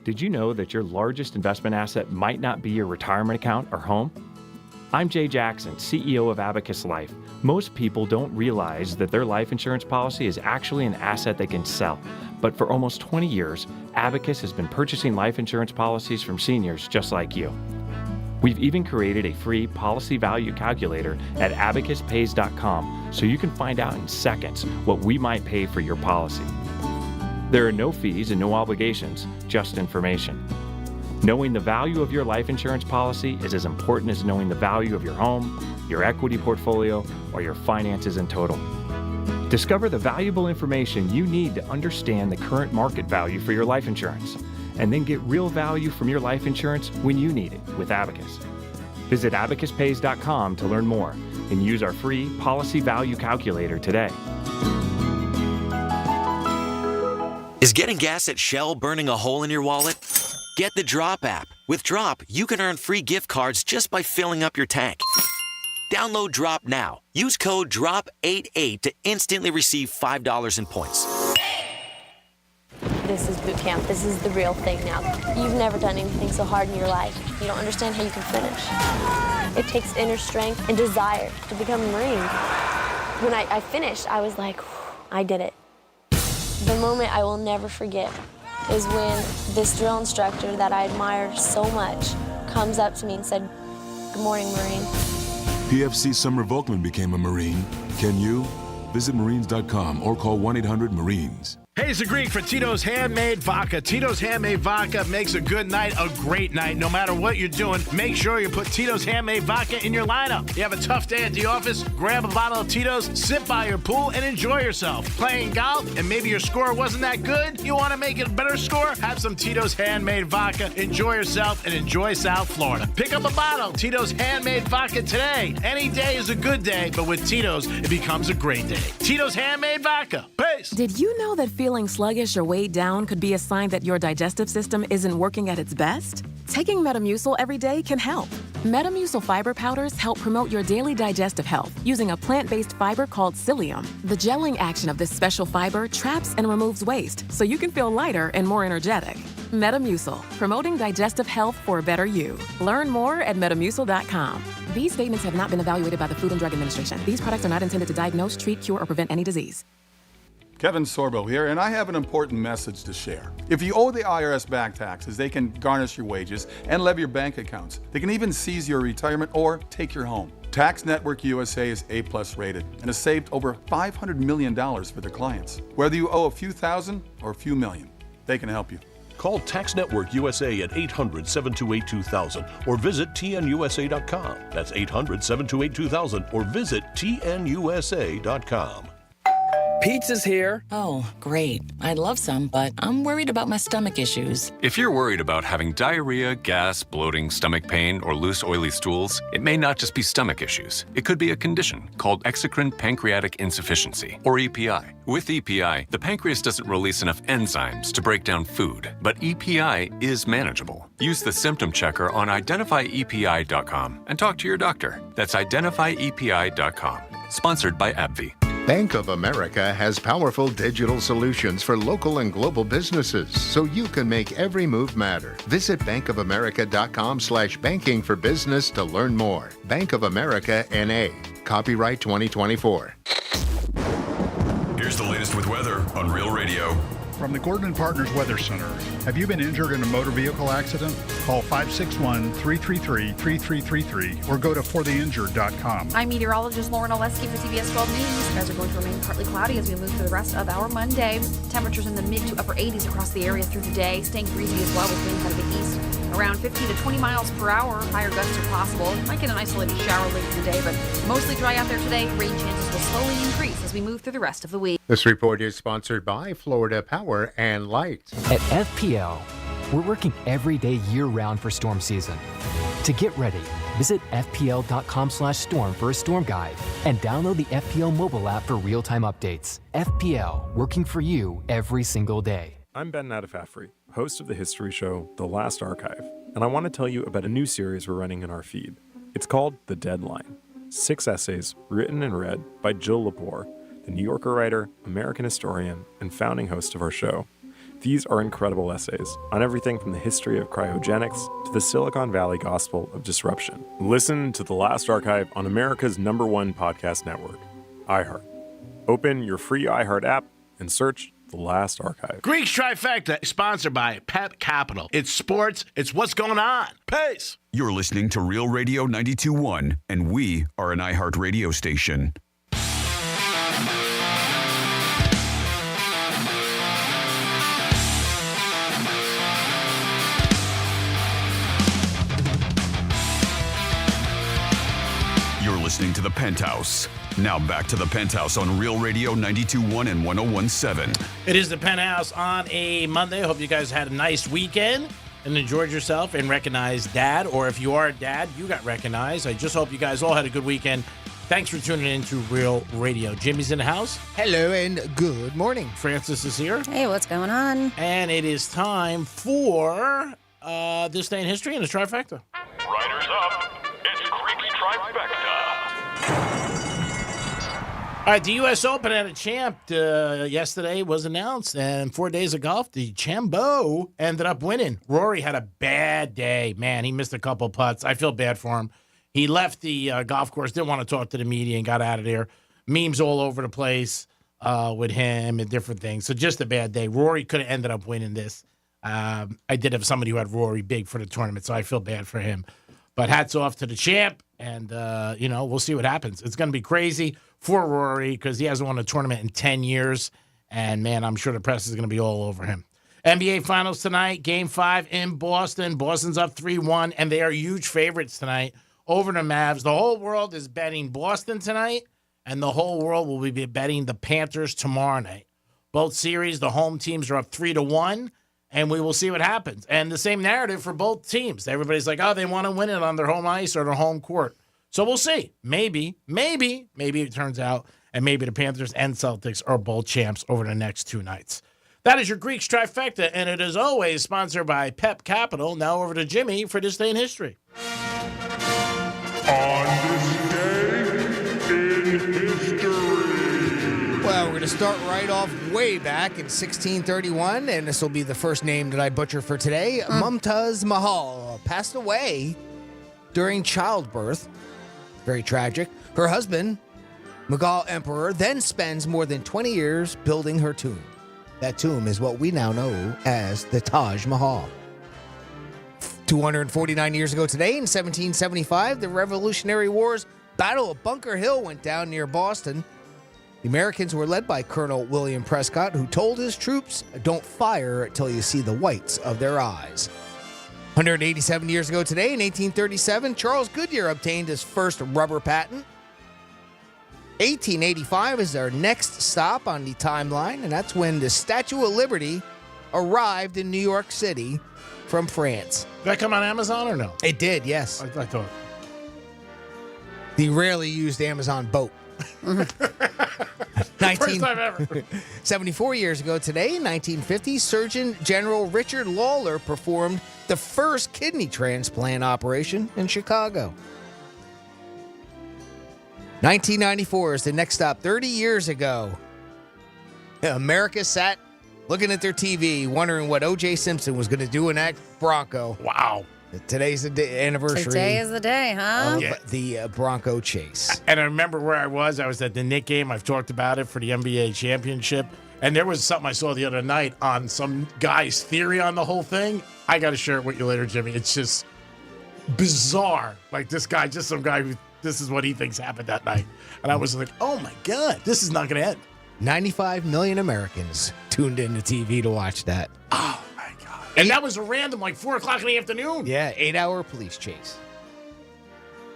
Did you know that your largest investment asset might not be your retirement account or home? I'm Jay Jackson, CEO of Abacus Life. Most people don't realize that their life insurance policy is actually an asset they can sell. But for almost 20 years, Abacus has been purchasing life insurance policies from seniors just like you. We've even created a free policy value calculator at abacuspays.com so you can find out in seconds what we might pay for your policy. There are no fees and no obligations, just information. Knowing the value of your life insurance policy is as important as knowing the value of your home, your equity portfolio, or your finances in total. Discover the valuable information you need to understand the current market value for your life insurance, and then get real value from your life insurance when you need it with Abacus. Visit abacuspays.com to learn more and use our free policy value calculator today. Is getting gas at Shell burning a hole in your wallet? Get the Drop app. With Drop, you can earn free gift cards just by filling up your tank. Download Drop now. Use code DROP88 to instantly receive $5 in points. This is boot camp. This is the real thing now. You've never done anything so hard in your life. You don't understand how you can finish. It takes inner strength and desire to become a Marine. When I finished, I was like, I did it. The moment I will never forget is when this drill instructor that I admire so much comes up to me and said, "Good morning, Marine." PFC Summer Volkman became a Marine. Can you? Visit Marines.com or call 1-800-MARINES. Hey, it's the Greek for Tito's Handmade Vodka. Tito's Handmade Vodka makes a good night a great night. No matter what you're doing, make sure you put Tito's Handmade Vodka in your lineup. You have a tough day at the office, grab a bottle of Tito's, sit by your pool, and enjoy yourself. Playing golf, and maybe your score wasn't that good? You want to make it a better score? Have some Tito's Handmade Vodka. Enjoy yourself and enjoy South Florida. Pick up a bottle of Tito's Handmade Vodka today. Any day is a good day, but with Tito's, it becomes a great day. Tito's Handmade Vodka. Peace. Did you know that feeling sluggish or weighed down could be a sign that your digestive system isn't working at its best? Taking Metamucil every day can help. Metamucil fiber powders help promote your daily digestive health using a plant-based fiber called psyllium. The gelling action of this special fiber traps and removes waste so you can feel lighter and more energetic. Metamucil, promoting digestive health for a better you. Learn more at metamucil.com. These statements have not been evaluated by the Food and Drug Administration. These products are not intended to diagnose, treat, cure, or prevent any disease. Kevin Sorbo here, and I have an important message to share. If you owe the IRS back taxes, they can garnish your wages and levy your bank accounts. They can even seize your retirement or take your home. Tax Network USA is A+ rated and has saved over $500 million for their clients. Whether you owe a few thousand or a few million, they can help you. Call Tax Network USA at 800-728-2000 or visit tnusa.com. That's 800-728-2000 or visit tnusa.com. Pizza's here. Oh, great. I'd love some, but I'm worried about my stomach issues. If you're worried about having diarrhea, gas, bloating, stomach pain, or loose, oily stools, it may not just be stomach issues. It could be a condition called exocrine pancreatic insufficiency, or EPI. With EPI, the pancreas doesn't release enough enzymes to break down food, but EPI is manageable. Use the symptom checker on identifyepi.com and talk to your doctor. That's identifyepi.com. Sponsored by AbbVie. Bank of America has powerful digital solutions for local and global businesses, so you can make every move matter. Visit bankofamerica.com/banking for business to learn more. Bank of America N.A. Copyright 2024. Here's the latest with weather on Real Radio. From the Gordon & Partners Weather Center. Have you been injured in a motor vehicle accident? Call 561-333-3333 or go to fortheinjured.com. I'm meteorologist Lauren Oleski for CBS 12 News. Skies are going to remain partly cloudy as we move through the rest of our Monday. Temperatures in the mid to upper 80s across the area through the day, staying breezy as well with winds out of the east. Around 15 to 20 miles per hour, higher gusts are possible. You might get an isolated shower late in the day, but mostly dry out there today. Rain chances will slowly increase as we move through the rest of the week. This report is sponsored by Florida Power and Light. At FPL, we're working every day year-round for storm season. To get ready, visit fpl.com/storm for a storm guide and download the FPL mobile app for real-time updates. FPL, working for you every single day. I'm Ben Nadafafri, host of the history show The Last Archive, and I want to tell you about a new series we're running in our feed. It's called The Deadline. 6 essays written and read by Jill Lepore, the New Yorker writer, American historian, and founding host of our show. These are incredible essays on everything from the history of cryogenics to the Silicon Valley gospel of disruption. Listen to The Last Archive on America's #1 podcast network, iHeart. Open your free iHeart app and search The Last Archive. Greeks Trifecta is sponsored by Pep Capital. It's sports. It's what's going on. Pace. You're listening to Real Radio 92.1, and we are an iHeart radio station. You're listening to The Penthouse. Now back to The Penthouse on Real Radio 92.1 and 101.7. It is The Penthouse on a Monday. I hope you guys had a nice weekend and enjoyed yourself and recognized Dad. Or if you are a dad, you got recognized. I just hope you guys all had a good weekend. Thanks for tuning in to Real Radio. Jimmy's in the house. Hello and good morning. Francis is here. Hey, what's going on? And it is time for This Day in History and the Trifecta. Riders up. It's Creek's Trifecta. All right, the U.S. Open at a champ yesterday was announced, and 4 days of golf, the Chambeau ended up winning. Rory had a bad day. Man, he missed a couple putts. I feel bad for him. He left the golf course, didn't want to talk to the media, and got out of there. Memes all over the place with him and different things. So just a bad day. Rory could have ended up winning this. I did have somebody who had Rory big for the tournament, so I feel bad for him. But hats off to the champ, and, we'll see what happens. It's going to be crazy for Rory because he hasn't won a tournament in 10 years. And, man, I'm sure the press is going to be all over him. NBA Finals tonight, Game 5 in Boston. Boston's up 3-1, and they are huge favorites tonight over the Mavs. The whole world is betting Boston tonight, and the whole world will be betting the Panthers tomorrow night. Both series, the home teams are up 3-1. And we will see what happens. And the same narrative for both teams. Everybody's like, oh, they want to win it on their home ice or their home court. So we'll see. Maybe it turns out, and maybe the Panthers and Celtics are both champs over the next 2 nights. That is your Greeks Trifecta, and it is always sponsored by Pep Capital. Now over to Jimmy for This Day in History. On this day in history. Well, we're going to start right off way back in 1631, and this will be the first name that I butcher for today. Mumtaz Mahal passed away during childbirth. Very tragic. Her husband, Mughal Emperor, then spends more than 20 years building her tomb. That tomb is what we now know as the Taj Mahal. 249 years ago today, in 1775, the Revolutionary War's Battle of Bunker Hill went down near Boston. The Americans were led by Colonel William Prescott, who told his troops, "Don't fire until you see the whites of their eyes." 187 years ago today, in 1837, Charles Goodyear obtained his first rubber patent. 1885 is our next stop on the timeline, and that's when the Statue of Liberty arrived in New York City from France. Did that come on Amazon or no? It did, yes. I thought. The rarely used Amazon boat. First time ever. 74 years ago today, 1950, Surgeon General Richard Lawler performed the first kidney transplant operation in Chicago. 1994 is the next stop. 30 years ago, America sat looking at their TV, wondering what O.J. Simpson was going to do in that Bronco. Wow. Today's the anniversary. Today is the day, huh? Of the Bronco chase. And I remember where I was. I was at the Knick game. I've talked about it for the NBA championship. And there was something I saw the other night on some guy's theory on the whole thing. I got to share it with you later, Jimmy. It's just bizarre. Like this guy, just some guy who, this is what he thinks happened that night. And I was like, oh my God, this is not going to end. 95 million Americans tuned into TV to watch that. Oh my God. And that was a random, like 4 o'clock in the afternoon. Yeah, 8-hour police chase.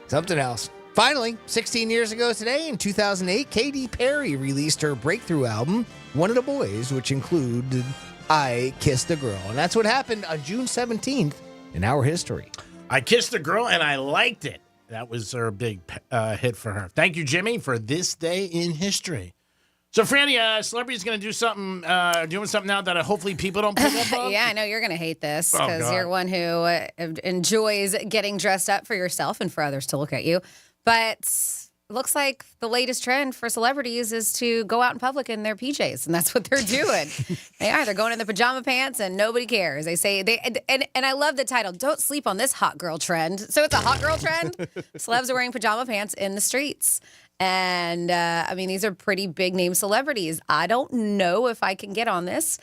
Something else. Finally, 16 years ago today, in 2008, Katy Perry released her breakthrough album, One of the Boys, which included I Kissed a Girl. And that's what happened on June 17th in our history. I Kissed a Girl, and I liked it. That was her big hit for her. Thank you, Jimmy, for this day in history. So, Franny, celebrity's going to do something, doing something now that hopefully people don't pick up on? Yeah, I know you're going to hate this because God. you're one who enjoys getting dressed up for yourself and for others to look at you. But it looks like the latest trend for celebrities is to go out in public in their PJs, and that's what they're doing. They're going in the pajama pants, and nobody cares. They say and I love the title. Don't sleep on this hot girl trend. So it's a hot girl trend. Celebs are wearing pajama pants in the streets. And, I mean, these are pretty big-name celebrities. I don't know if I can get on this.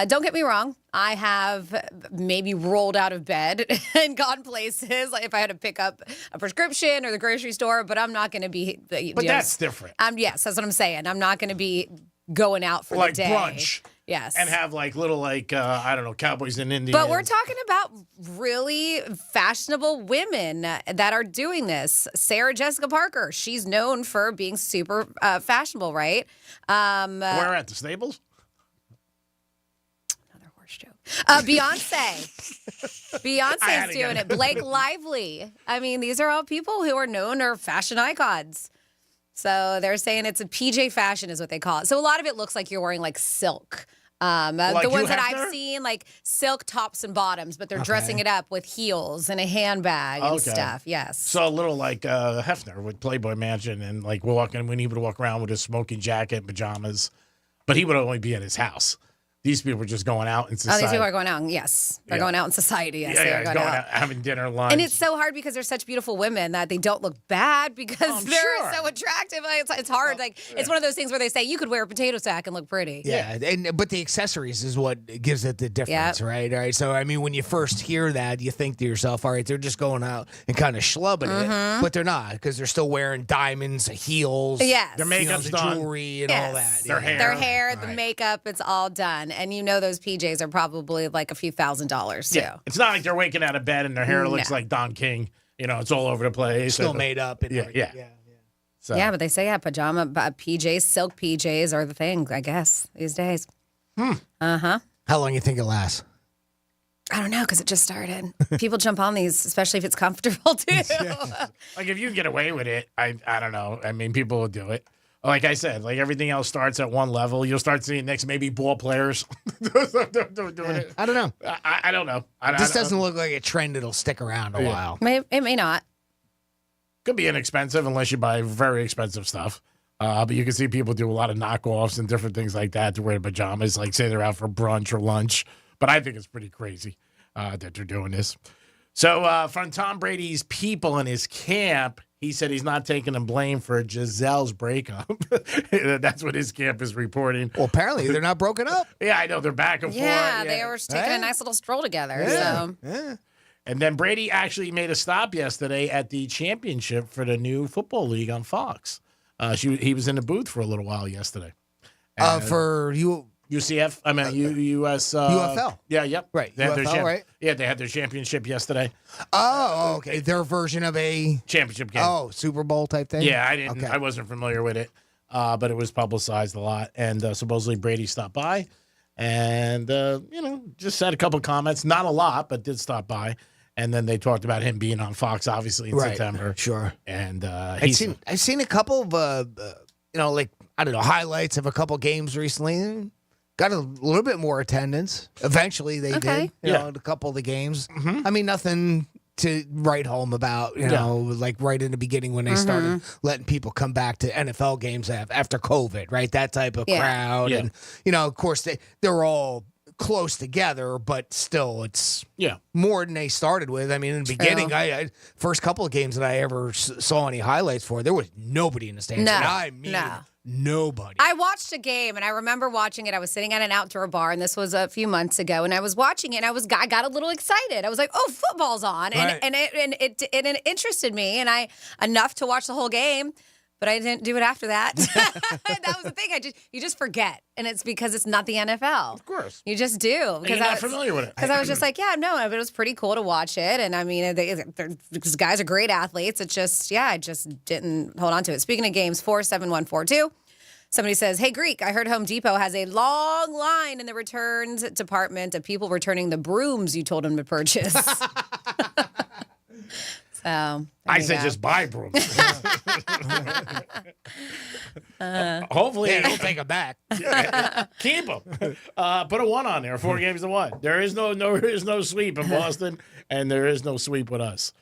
Don't get me wrong. I have maybe rolled out of bed and gone places, like if I had to pick up a prescription or the grocery store, but I'm not going to be... But that's different. Yes, that's what I'm saying. I'm not going to be going out for like the day. Brunch. Yes. And have like little I don't know, cowboys in India. But we're talking about really fashionable women that are doing this. Sarah Jessica Parker, she's known for being super fashionable, right? Where at the Stables? Another horse joke. Beyonce. Beyonce's doing it. Blake Lively. I mean, these are all people who are known or fashion icons. So they're saying it's a PJ fashion is what they call it. So a lot of it looks like you're wearing like silk. Like the ones that Hefner? I've seen, like silk tops and bottoms, but they're dressing it up with heels and a handbag and stuff. Yes. So a little like Hefner with Playboy Mansion, and like when he would walk around with his smoking jacket and pajamas, but he would only be at his house. These people are just going out in society. Oh, these people are going out. Yes. They're going out in society. Yes, They're going going out. out having dinner, lunch. And it's so hard because they're such beautiful women that they don't look bad because they're so attractive. It's hard. It's one of those things where they say you could wear a potato sack and look pretty. Yeah, but the accessories is what gives it the difference, right? All right. So, I mean, when you first hear that, you think to yourself, all right, they're just going out and kind of schlubbing it. But they're not because they're still wearing diamonds, heels, their makeup's the done. jewelry, and all that. Their hair. Their hair, the makeup, it's all done. And you know those PJs are probably like a few $1,000s too. Yeah. It's not like they're waking out of bed and their hair looks like Don King. You know, it's all over the place. Still made up. And yeah. So. Yeah, but they say pajama PJs, silk PJs are the thing, I guess, these days. How long you think it lasts? I don't know, because it just started. People jump on these, especially if it's comfortable too. Like if you can get away with it, I don't know. I mean, people will do it. Like I said, like everything else starts at one level. You'll start seeing next maybe ball players doing it. I don't know. I don't know. This doesn't look like a trend that'll stick around a while. It may not. Could be inexpensive unless you buy very expensive stuff. But you can see people do a lot of knockoffs and different things like that to wear pajamas, like say they're out for brunch or lunch. But I think it's pretty crazy that they're doing this. So from Tom Brady's people in his camp, he said he's not taking the blame for Gisele's breakup. That's what his camp is reporting. Well, apparently they're not broken up. Yeah, I know. They're back and forth. Yeah, they were taking a nice little stroll together. Yeah. And then Brady actually made a stop yesterday at the championship for the new football league on Fox. He was in the booth for a little while yesterday. For you. UCF, I mean US UFL. Yeah, yep. Right. They had UFL, right? Yeah, they had their championship yesterday. Oh, okay. Their version of a championship game. Oh, Super Bowl type thing? Yeah, I wasn't familiar with it. but it was publicized a lot. And supposedly Brady stopped by and, just said a couple comments. Not a lot, but did stop by. And then they talked about him being on Fox, obviously, in September. Sure. And I've seen a couple of, highlights of a couple games recently. Got a little bit more attendance. Eventually, they did. A couple of the games. I mean, nothing to write home about, like right in the beginning when they started letting people come back to NFL games after COVID, right? That type of crowd. Yeah. And, of course, they're all close together, but still, it's more than they started with. I mean, in the beginning, I first couple of games that I ever saw any highlights for, there was nobody in the stands. Nobody. I watched a game, and I remember watching it. I was sitting at an outdoor bar, and this was a few months ago, and I was watching it, and I got a little excited. I was like, "Oh, football's on!" And it interested me, and enough to watch the whole game. But I didn't do it after that. That was the thing. You just forget, and it's because it's not the NFL. Of course, you just do. Because you're not familiar with it. Because I was just like, but it was pretty cool to watch it, and I mean, these guys are great athletes. It's just, I just didn't hold on to it. Speaking of games, 47142. Somebody says, "Hey, Greek, I heard Home Depot has a long line in the returns department of people returning the brooms you told them to purchase." So I said just buy brooms. Hopefully, don't take them back. Keep them. Put a 1 on there. 4 games to 1. There is no sweep in Boston, and there is no sweep with us.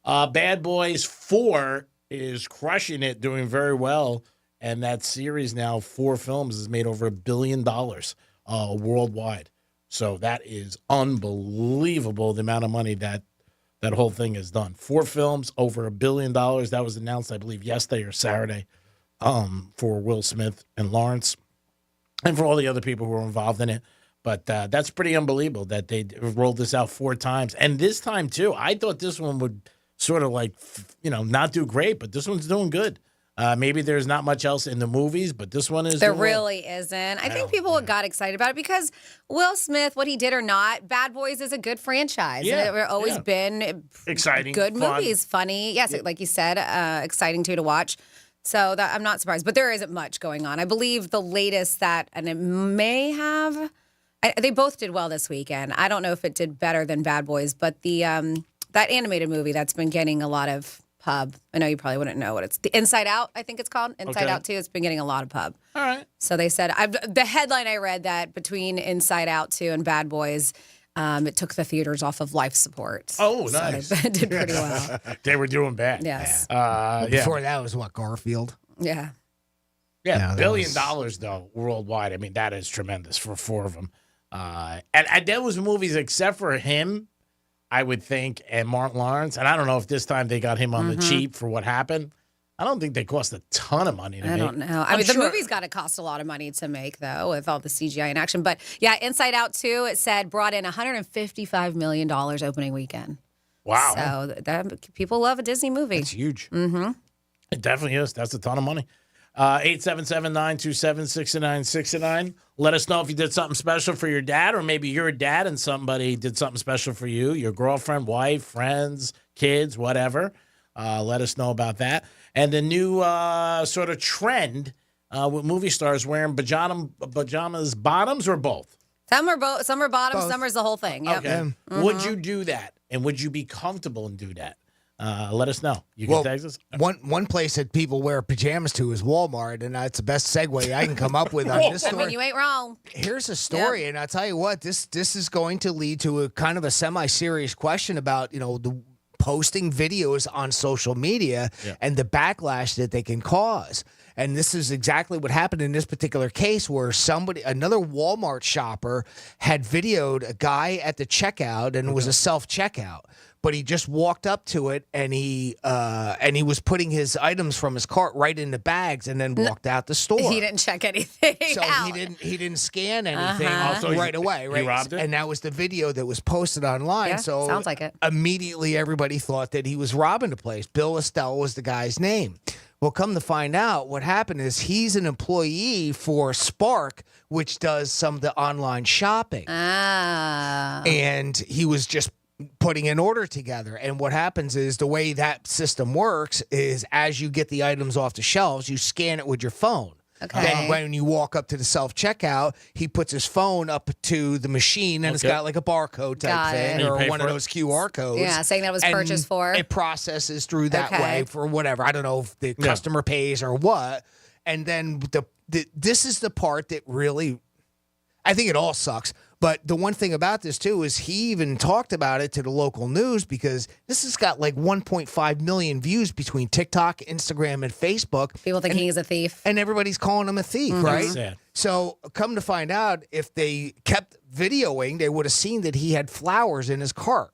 Bad Boys 4 is crushing it, doing very well, and that series now, 4 films, has made over $1 billion worldwide. So that is unbelievable, the amount of money that whole thing has done. 4 films, over $1 billion. That was announced, I believe, yesterday or Saturday for Will Smith and Lawrence and for all the other people who were involved in it. But that's pretty unbelievable that they rolled this out 4 times. And this time, too, I thought this one would sort of like, not do great, but this one's doing good. Maybe there's not much else in the movies, but this one is. There really isn't. I think people got excited about it because Will Smith, what he did or not, Bad Boys is a good franchise. Yeah, and it's always been exciting, good fun. Movies, funny. Yes, like you said, exciting too to watch. So I'm not surprised, but there isn't much going on. I believe the latest and it may have. They both did well this weekend. I don't know if it did better than Bad Boys, but the that animated movie that's been getting a lot of pub. I know you probably wouldn't know what it's. The Inside Out, I think it's called. Inside Out 2. It's been getting a lot of pub. All right. So they said, the headline I read that between Inside Out 2 and Bad Boys, it took the theaters off of life support. Oh, nice. So they did pretty well. They were doing bad. Yes. Before that was Garfield? Yeah. Yeah, $1 billion, though, worldwide. I mean, that is tremendous for 4 of them. And those movies, except for him, I would think, and Martin Lawrence, and I don't know if this time they got him on the cheap for what happened. I don't think they cost a ton of money to make. I don't know. I mean, the movie's got to cost a lot of money to make, though, with all the CGI in action. But, yeah, Inside Out 2, it said, brought in $155 million opening weekend. Wow. So people love a Disney movie. It's huge. Mm-hmm. It definitely is. That's a ton of money. 877-927-6969. Let us know if you did something special for your dad, or maybe your dad and somebody did something special for you, your girlfriend, wife, friends, kids, whatever. Let us know about that. And the new sort of trend with movie stars wearing pajamas, bottoms, or both? Some are bottoms, some are the whole thing. Yep. Okay. Mm-hmm. Would you do that? And would you be comfortable and do that? Let us know. You can text us. One place that people wear pajamas to is Walmart, and that's the best segue I can come up with on this story. I mean, you ain't wrong. Here's a story, and I'll tell you what, this is going to lead to a kind of a semi-serious question about, the posting videos on social media and the backlash that they can cause. And this is exactly what happened in this particular case, where another Walmart shopper had videoed a guy at the checkout, and it was a self-checkout. But he just walked up to it, and he was putting his items from his cart right in the bags, and then walked out the store. He didn't check anything. So out. he didn't scan anything right away, right? He robbed it? And that was the video that was posted online. Yeah, so sounds like it. Immediately, everybody thought that he was robbing the place. Bill Estelle was the guy's name. Well, come to find out, what happened is he's an employee for Spark, which does some of the online shopping. Ah. And he was just putting an order together. And what happens is the way that system works is as you get the items off the shelves, you scan it with your phone. Okay. Then when you walk up to the self-checkout, he puts his phone up to the machine, and it's got like a barcode type thing or one of those QR codes. Yeah, saying that it was purchased for. It processes through that way for whatever. I don't know if the customer pays or what. And then this is the part that really, I think it all sucks. But the one thing about this, too, is he even talked about it to the local news because this has got like 1.5 million views between TikTok, Instagram, and Facebook. People think he's a thief. And everybody's calling him a thief, right? Sad. So come to find out, if they kept videoing, they would have seen that he had flowers in his cart.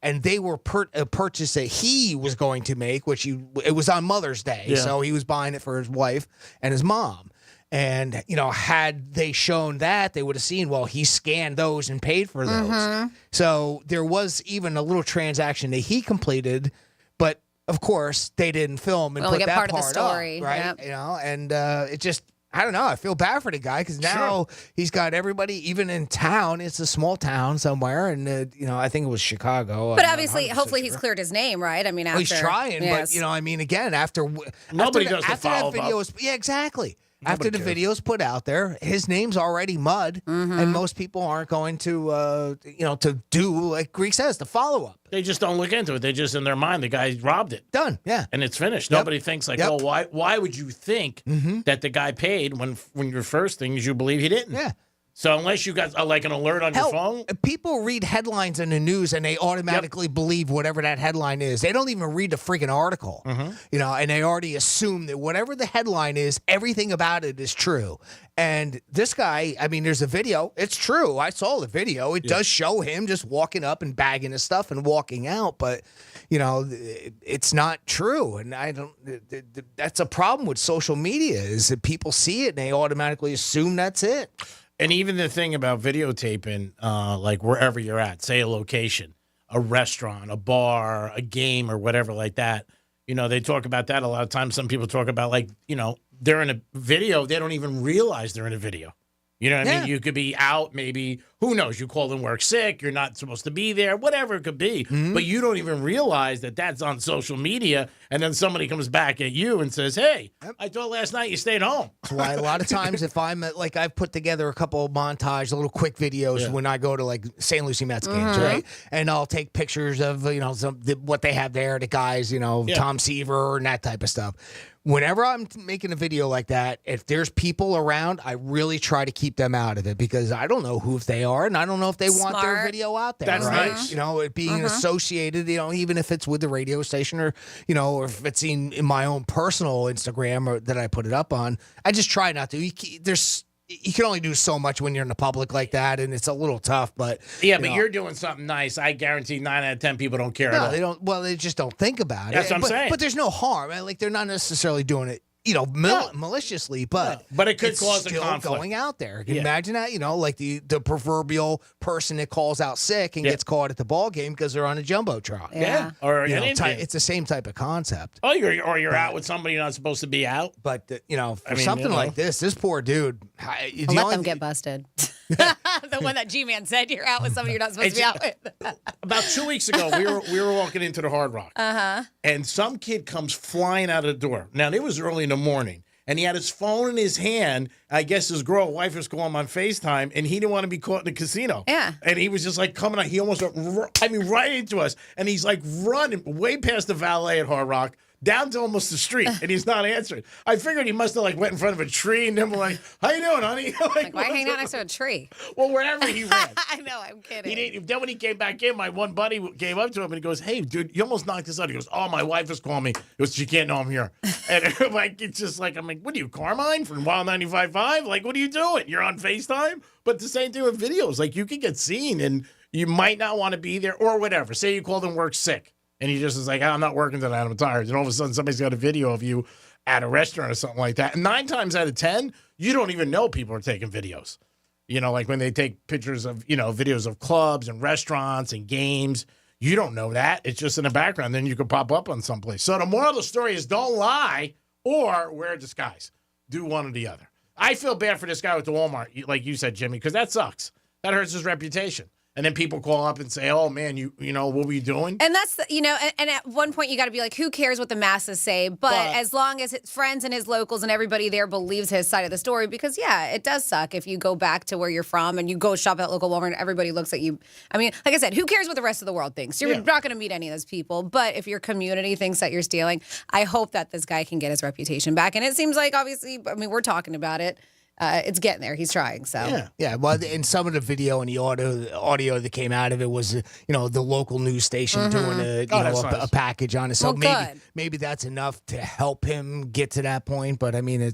And they were a purchase that he was going to make, which it was on Mother's Day. Yeah. So he was buying it for his wife and his mom. And, had they shown that, they would have seen, well, he scanned those and paid for those. Mm-hmm. So there was even a little transaction that he completed, but of course they didn't film and Only put get that part of the story, up, right? yep. And it just, I don't know. I feel bad for the guy because now he's got everybody, even in town. It's a small town somewhere, and I think it was Chicago. But obviously, hopefully, he's cleared his name, right? I mean, after he's trying, yes. but again, after Nobody after does the after that follow-up. video is, yeah, exactly. Nobody After the cares. video's put out there, his name's already mud, and most people aren't going to, to do like Greek says, the follow up. They just don't look into it. They just in their mind, the guy robbed it. Done, yeah, and it's finished. Yep. Nobody thinks like, Yep. oh, why would you think that the guy paid when your first thing is you believe he didn't? Yeah. So unless you got like an alert on your phone, people read headlines in the news and they automatically believe whatever that headline is. They don't even read the freaking article, and they already assume that whatever the headline is, everything about it is true. And this guy, I mean, there's a video. It's true. I saw the video. It does show him just walking up and bagging his stuff and walking out, but it's not true. And I don't. That's a problem with social media is that people see it and they automatically assume that's it. and even the thing about videotaping, like wherever you're at, say a location, a restaurant, a bar, a game, or whatever like that. They talk about that a lot of times. Some people talk about they're in a video. They don't even realize they're in a video. You know what I mean? You could be out, maybe, who knows, you called in work sick, you're not supposed to be there, whatever it could be. But you don't even realize that that's on social media, and then somebody comes back at you and says, hey, I thought last night you stayed home. That's why a lot of times if I'm I've put together a couple of montage, little quick videos when I go to like St. Lucie Mets games, right? And I'll take pictures of, what they have there, the guys, Tom Seaver and that type of stuff. Whenever I'm making a video like that, if there's people around, I really try to keep them out of it because I don't know who they are and I don't know if they want their video out there. That's right? nice. It being associated, even if it's with the radio station or, or if it's in my own personal Instagram or that I put it up on, I just try not to. You can only do so much when you're in the public like that, and it's a little tough. But but you're doing something nice. I guarantee 9 out of 10 people don't care at all. They don't. Well, they just don't think about it. That's what I'm saying. But there's no harm. Like they're not necessarily doing it, maliciously. But it could it's cause a still conflict. going out there. Can you imagine that? Like the proverbial person that calls out sick and gets caught at the ball game because they're on a jumbotron. Yeah. Or it's the same type of concept. Oh, you're out with somebody you're not supposed to be out. But for something like this poor dude, Let them get busted. The one that G-Man said you're out with somebody you're not supposed to be out with. About 2 weeks ago, we were walking into the Hard Rock, and some kid comes flying out of the door. Now it was early in the morning, and he had his phone in his hand. I guess his wife was calling him on FaceTime, and he didn't want to be caught in the casino. Yeah, and he was just like coming out. He almost went, right into us, and he's like running way past the valet at Hard Rock, down to almost the street, and he's not answering. I figured he must have went in front of a tree, and then we're like, "How you doing, honey?" Why hang out next to a tree? Well, wherever he ran. I know, I'm kidding. Then when he came back in, my one buddy came up to him and he goes, "Hey, dude, you almost knocked us out." He goes, "Oh, my wife is calling me." He goes, "She can't know I'm here." And it's just like, I'm like, "What are you, Carmine from Wild 95.5? Like, what are you doing? You're on FaceTime?" But the same thing with videos. Like, you can get seen, and you might not want to be there or whatever. Say you called in work sick. And he just is like, I'm not working tonight, I'm tired. And all of a sudden, somebody's got a video of you at a restaurant or something like that. And 9 times out of 10, you don't even know people are taking videos. Like when they take pictures of, videos of clubs and restaurants and games. You don't know that. It's just in the background. Then you could pop up on someplace. So the moral of the story is don't lie or wear a disguise. Do one or the other. I feel bad for this guy with the Walmart, like you said, Jimmy, because that sucks. That hurts his reputation. And then people call up and say, "Oh man, you know what were you doing?" And that's and at one point you got to be like, who cares what the masses say? But as long as his friends and his locals and everybody there believes his side of the story, because it does suck if you go back to where you're from and you go shop at local Walmart and everybody looks at you. I mean, like I said, who cares what the rest of the world thinks? You're not going to meet any of those people. But if your community thinks that you're stealing, I hope that this guy can get his reputation back. And it seems like obviously, I mean, we're talking about it. It's getting there. He's trying. So yeah. Well, in some of the video and the audio that came out of it was, the local news station doing a package on it. So maybe that's enough to help him get to that point. But I mean,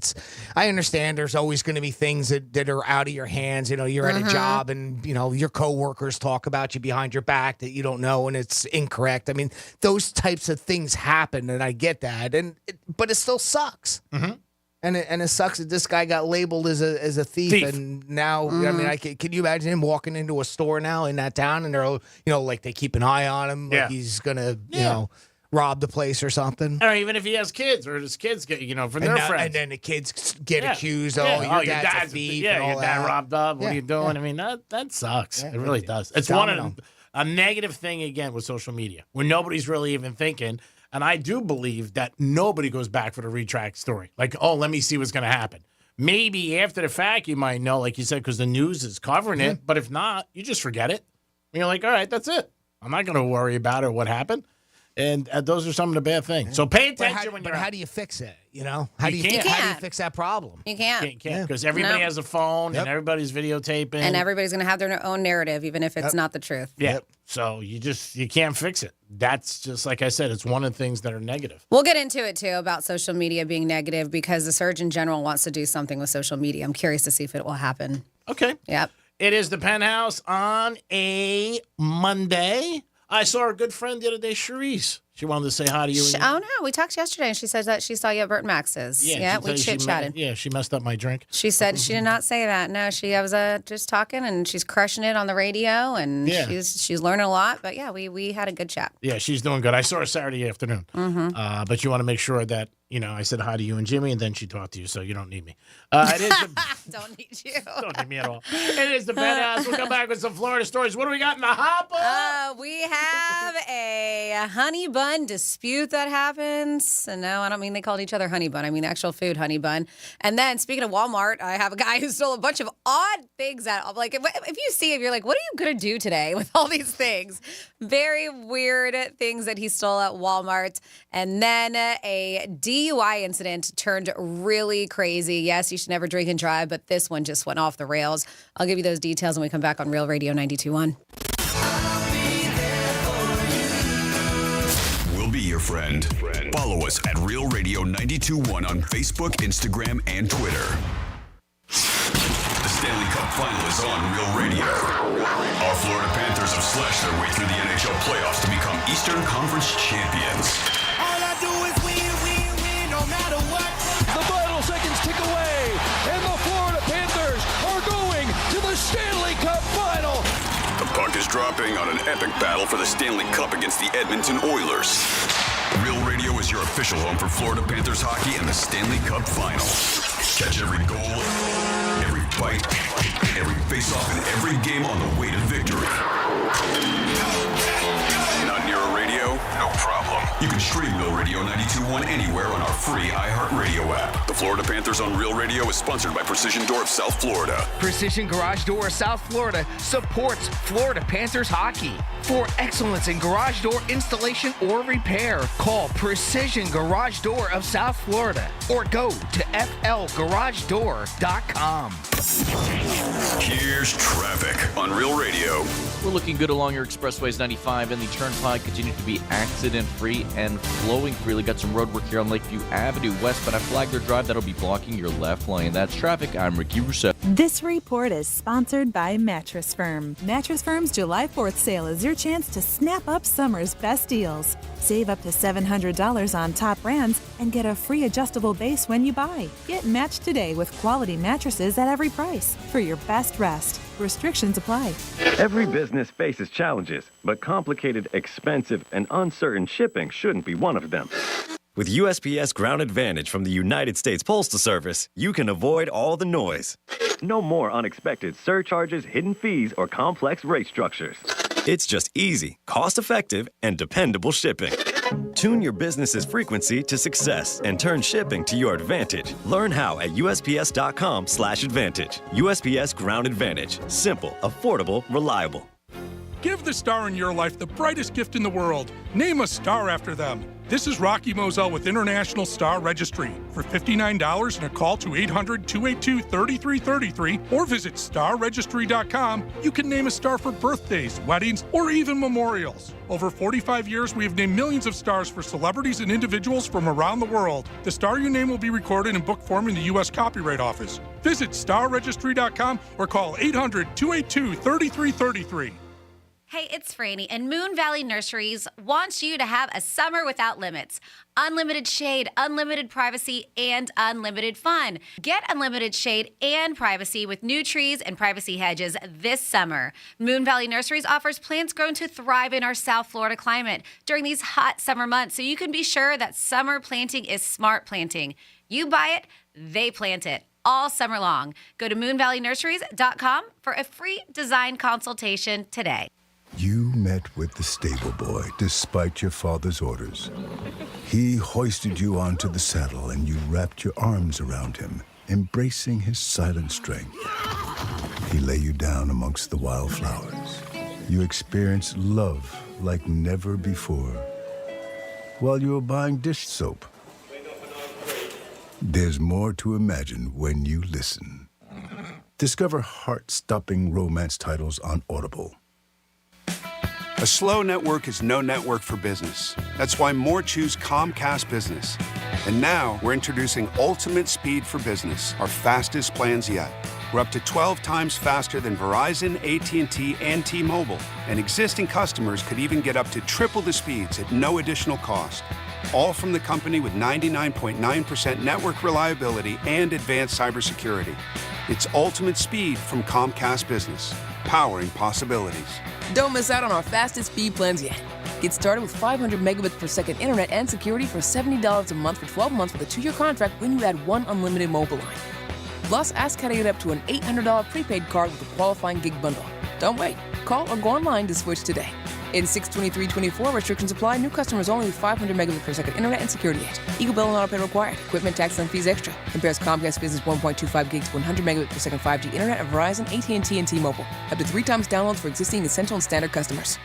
I understand there's always going to be things that are out of your hands. You're at a job and your coworkers talk about you behind your back that you don't know and it's incorrect. I mean, those types of things happen, and I get that. But it still sucks. Mm-hmm. And it sucks that this guy got labeled as a thief, and now I mean, can you imagine him walking into a store now in that town, and they're like they keep an eye on him, like he's gonna rob the place or something, or even if he has kids or his kids get from their friends, and then the kids get accused. Your dad's a thief. Yeah, your dad robbed up. What are you doing? I mean, that sucks. It really does. It's a negative thing again with social media where nobody's really even thinking. And I do believe that nobody goes back for the retract story. Like, oh, let me see what's going to happen. Maybe after the fact, you might know, like you said, because the news is covering it. But if not, you just forget it. And you're like, all right, that's it. I'm not going to worry about it or what happened. And those are some of the bad things. So pay attention when you're how do you fix it? How do you fix that problem? You can't. Because everybody has a phone and everybody's videotaping. And everybody's going to have their own narrative, even if it's not the truth. Yeah. So you can't fix it. That's just, like I said, it's one of the things that are negative. We'll get into it, too, about social media being negative because the Surgeon General wants to do something with social media. I'm curious to see if it will happen. Okay. Yep. It is the Penthouse on a Monday. I saw our good friend the other day, Cherise. She wanted to say hi to you. Oh, no. We talked yesterday, and she said that she saw you at Burt Max's. Yeah, we chit-chatted. She messed up my drink. She said she did not say that. No, I was just talking, and she's crushing it on the radio, and she's learning a lot. But, yeah, we had a good chat. Yeah, she's doing good. I saw her Saturday afternoon. Mm-hmm. But you want to make sure that, I said hi to you and Jimmy, and then she talked to you, so you don't need me. Don't need you. Don't need me at all. It is the Penthouse. We'll come back with some Florida stories. What do we got in the hopper? We have a honey bun dispute that happens. And no, I don't mean they called each other honey bun. I mean actual food honey bun. And then speaking of Walmart, I have a guy who stole a bunch of odd things if you see him, you're like, what are you going to do today with all these things? Very weird things that he stole at Walmart. And then a DUI incident turned really crazy. Yes, you should never drink and drive, but this one just went off the rails. I'll give you those details when we come back on Real Radio 92.1. We'll be your friend. Follow us at Real Radio 92.1 on Facebook, Instagram, and Twitter. The Stanley Cup Final is on Real Radio. Our Florida Panthers have slashed their way through the NHL playoffs to become Eastern Conference champions. All I do is win, no matter what. The final seconds tick away, and the Florida Panthers are going to the Stanley Cup Final. The puck is dropping on an epic battle for the Stanley Cup against the Edmonton Oilers. Real Radio is your official home for Florida Panthers hockey and the Stanley Cup Final. Catch every goal, every fight, every face-off, and every game on the way to victory. Not near a radio? No problem. You can stream Real Radio 92.1 anywhere on our free iHeartRadio app. The Florida Panthers on Real Radio is sponsored by Precision Door of South Florida. Precision Garage Door of South Florida supports Florida Panthers hockey. For excellence in garage door installation or repair, call Precision Garage Door of South Florida or go to flgaragedoor.com. Here's traffic on Real Radio. We're looking good along your expressways 95 and the Turnpike continue to be accident-free and flowing freely. Got some road work here on Lakeview Avenue westbound at Flagler Drive that'll be blocking your left lane. That's traffic. I'm Ricky Rousseau. This report is sponsored by Mattress Firm. Mattress Firm's July 4th sale is your chance to snap up summer's best deals. Save up to $700 on top brands and get a free adjustable base when you buy. Get matched today with quality mattresses at every price for your best rest. Restrictions apply. Every business faces challenges, but complicated, expensive, and uncertain shipping shouldn't be one of them. With USPS Ground Advantage from the United States Postal Service, you can avoid all the noise No more unexpected surcharges, hidden fees, or complex rate structures. It's just easy, cost-effective, and dependable shipping. Tune your business's frequency to success and turn shipping to your advantage. Learn how at USPS.com/advantage. USPS Ground Advantage. Simple, affordable, reliable. Give the star in your life the brightest gift in the world. Name a star after them. This is Rocky Moselle with International Star Registry. For $59 and a call to 800-282-3333 or visit starregistry.com, you can name a star for birthdays, weddings, or even memorials. Over 45 years, we have named millions of stars for celebrities and individuals from around the world. The star you name will be recorded in book form in the U.S. Copyright Office. Visit starregistry.com or call 800-282-3333. Hey, it's Franny, and Moon Valley Nurseries wants you to have a summer without limits. Unlimited shade, unlimited privacy, and unlimited fun. Get unlimited shade and privacy with new trees and privacy hedges this summer. Moon Valley Nurseries offers plants grown to thrive in our South Florida climate during these hot summer months, so you can be sure that summer planting is smart planting. You buy it, they plant it. All summer long. Go to moonvalleynurseries.com for a free design consultation today. You met with the stable boy despite your father's orders. He hoisted you onto the saddle and you wrapped your arms around him, embracing his silent strength. He lay you down amongst the wildflowers. You experienced love like never before while you were buying dish soap. There's more to imagine when you listen. Discover heart-stopping romance titles on Audible. A slow network is no network for business. That's why more choose Comcast Business. And now we're introducing Ultimate Speed for Business, our fastest plans yet. We're up to 12 times faster than Verizon, AT&T, and T-Mobile. And existing customers could even get up to triple the speeds at no additional cost. All from the company with 99.9% network reliability and advanced cybersecurity. It's Ultimate Speed from Comcast Business, powering possibilities. Don't miss out on our fastest speed plans yet. Get started with 500 megabits per second internet and security for $70 a month for 12 months with a 2-year contract when you add one unlimited mobile line. Plus, ask how to get up to an $800 prepaid card with a qualifying gig bundle. Don't wait. Call or go online to switch today. In 62324, restrictions apply. New customers only with 500 megabits per second internet and security edge. Eagle bill and auto pay required. Equipment, tax, and fees extra. Compares Comcast Business 1.25 gigs to 100 megabits per second 5G internet at Verizon, AT&T, and T-Mobile. Up to 3 times downloads for existing essential and standard customers.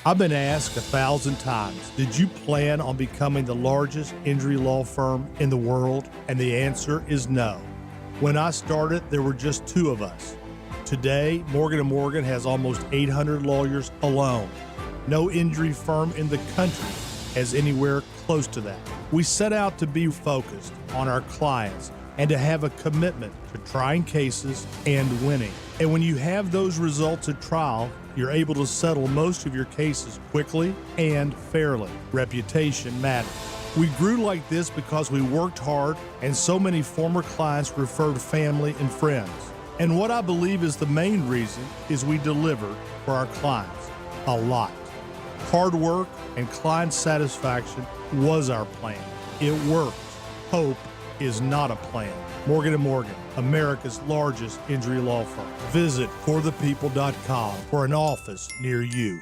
I've been asked 1,000 times, did you plan on becoming the largest injury law firm in the world? And the answer is no. When I started, there were just 2 of us. Today, Morgan & Morgan has almost 800 lawyers alone. No injury firm in the country has anywhere close to that. We set out to be focused on our clients and to have a commitment to trying cases and winning. And when you have those results at trial, you're able to settle most of your cases quickly and fairly. Reputation matters. We grew like this because we worked hard and so many former clients referred family and friends. And what I believe is the main reason is we delivered for our clients a lot. Hard work and client satisfaction was our plan. It worked. Hope is not a plan. Morgan & Morgan, America's largest injury law firm. Visit forthepeople.com for an office near you.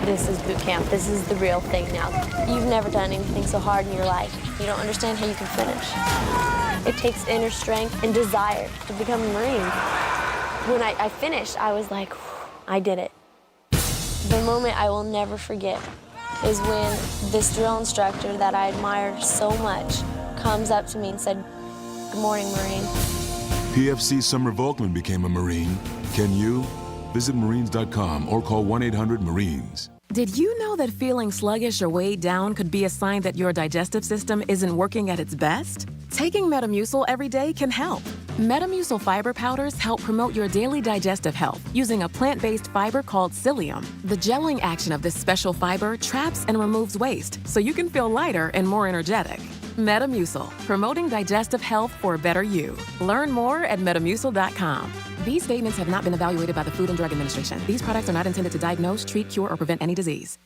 This is boot camp. This is the real thing now. You've never done anything so hard in your life. You don't understand how you can finish. It takes inner strength and desire to become a Marine. When I finished, I was like, I did it. The moment I will never forget is when this drill instructor that I admired so much comes up to me and said, "Good morning, Marine." PFC Summer Volkman became a Marine. Can you? Visit Marines.com or call 1-800-MARINES. Did you know that feeling sluggish or weighed down could be a sign that your digestive system isn't working at its best? Taking Metamucil every day can help. Metamucil fiber powders help promote your daily digestive health using a plant-based fiber called psyllium. The gelling action of this special fiber traps and removes waste so you can feel lighter and more energetic. Metamucil, promoting digestive health for a better you. Learn more at Metamucil.com. These statements have not been evaluated by the Food and Drug Administration. These products are not intended to diagnose, treat, cure, or prevent any disease.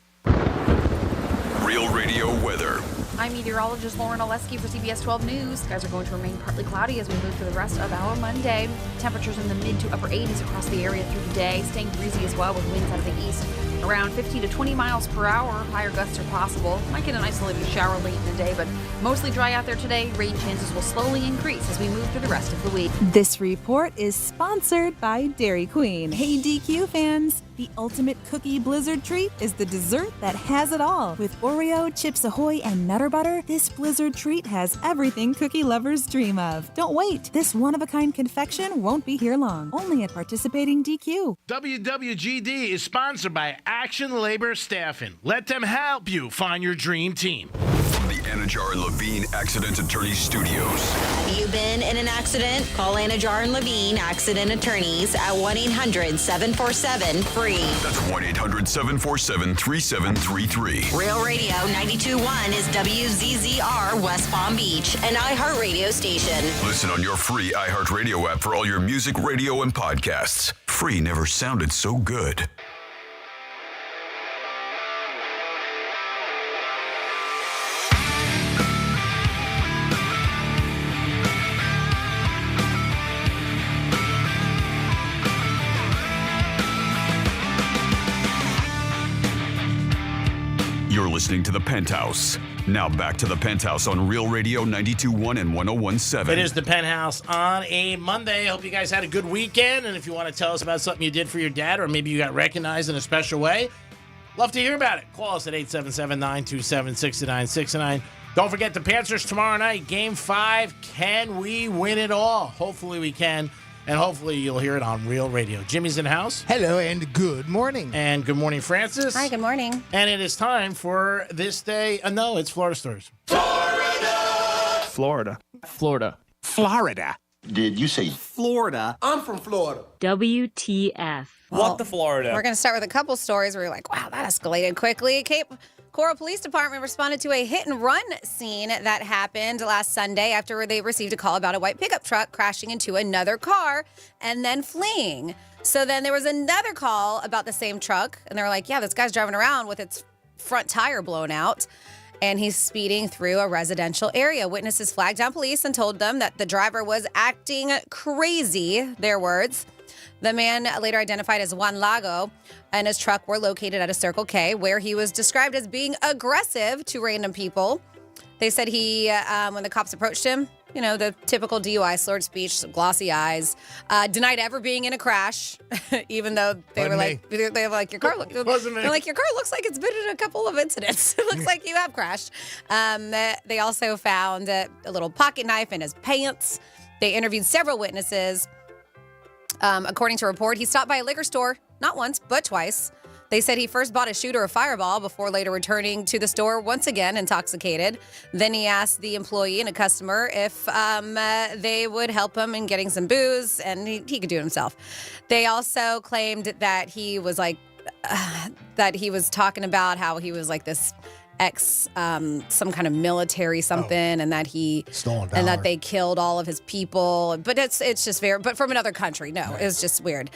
Real Radio weather. I'm meteorologist Lauren Oleski for CBS 12 News. Skies are going to remain partly cloudy as we move through the rest of our Monday. Temperatures in the mid to upper 80s across the area through the day, staying breezy as well with winds out of the east around 15 to 20 miles per hour. Higher gusts are possible. Might get an isolated shower late in the day, but mostly dry out there today. Rain chances will slowly increase as we move through the rest of the week. This report is sponsored by Dairy Queen. Hey, DQ fans! The ultimate cookie blizzard treat is the dessert that has it all. With Oreo, Chips Ahoy, and Nutter Butter, this blizzard treat has everything cookie lovers dream of. Don't wait. This one-of-a-kind confection won't be here long. Only at participating DQ. WWGD is sponsored by Action Labor Staffing. Let them help you find your dream team. From the Anajar and Levine Accident Attorney Studios. Have you been in an accident? Call Anajar and Levine Accident Attorneys at 1-800-747-FREE. That's 1-800-747-3733. Real Radio 92.1 is WZZR West Palm Beach, an iHeartRadio station. Listen on your free iHeartRadio app for all your music, radio, and podcasts. Free never sounded so good. You're listening to The Penthouse. Now back to The Penthouse on Real Radio 92.1 and 101.7. It is The Penthouse on a Monday. Hope you guys had a good weekend. And if you want to tell us about something you did for your dad, or maybe you got recognized in a special way, love to hear about it. Call us at 877-927-6969. Don't forget the Panthers tomorrow night, Game 5. Can we win it all? Hopefully we can. And hopefully you'll hear it on Real Radio. Jimmy's in the house. Hello and good morning. And good morning, Francis. Hi, good morning. And it is time for this day. No, it's Florida Stories. Florida. Florida. Did you say Florida? I'm from Florida. WTF. What the Florida? We're going to start with a couple stories where you're like, wow, that escalated quickly. Cape Coral Police Department responded to a hit-and-run scene that happened last Sunday after they received a call about a white pickup truck crashing into another car and then fleeing. So then there was another call about the same truck, and they were like, yeah, this guy's driving around with its front tire blown out, and he's speeding through a residential area. Witnesses flagged down police and told them that the driver was acting crazy, their words. The man, later identified as Juan Lago, and his truck were located at a Circle K, where he was described as being aggressive to random people. They said he, when the cops approached him, you know, the typical DUI, slurred speech, glossy eyes, denied ever being in a crash, even though they were like, your car looks like it's been in a couple of incidents. It looks like you have crashed. They also found a little pocket knife in his pants. They interviewed several witnesses. According to a report, he stopped by a liquor store, not once, but twice. They said he first bought a shooter a fireball before later returning to the store once again intoxicated. Then he asked the employee and a customer if they would help him in getting some booze, and he could do it himself. They also claimed that he was talking about how he was like this some kind of military something, and that he stolen power, and that they killed all of his people. But it's just very, but from another country. No, It was just weird.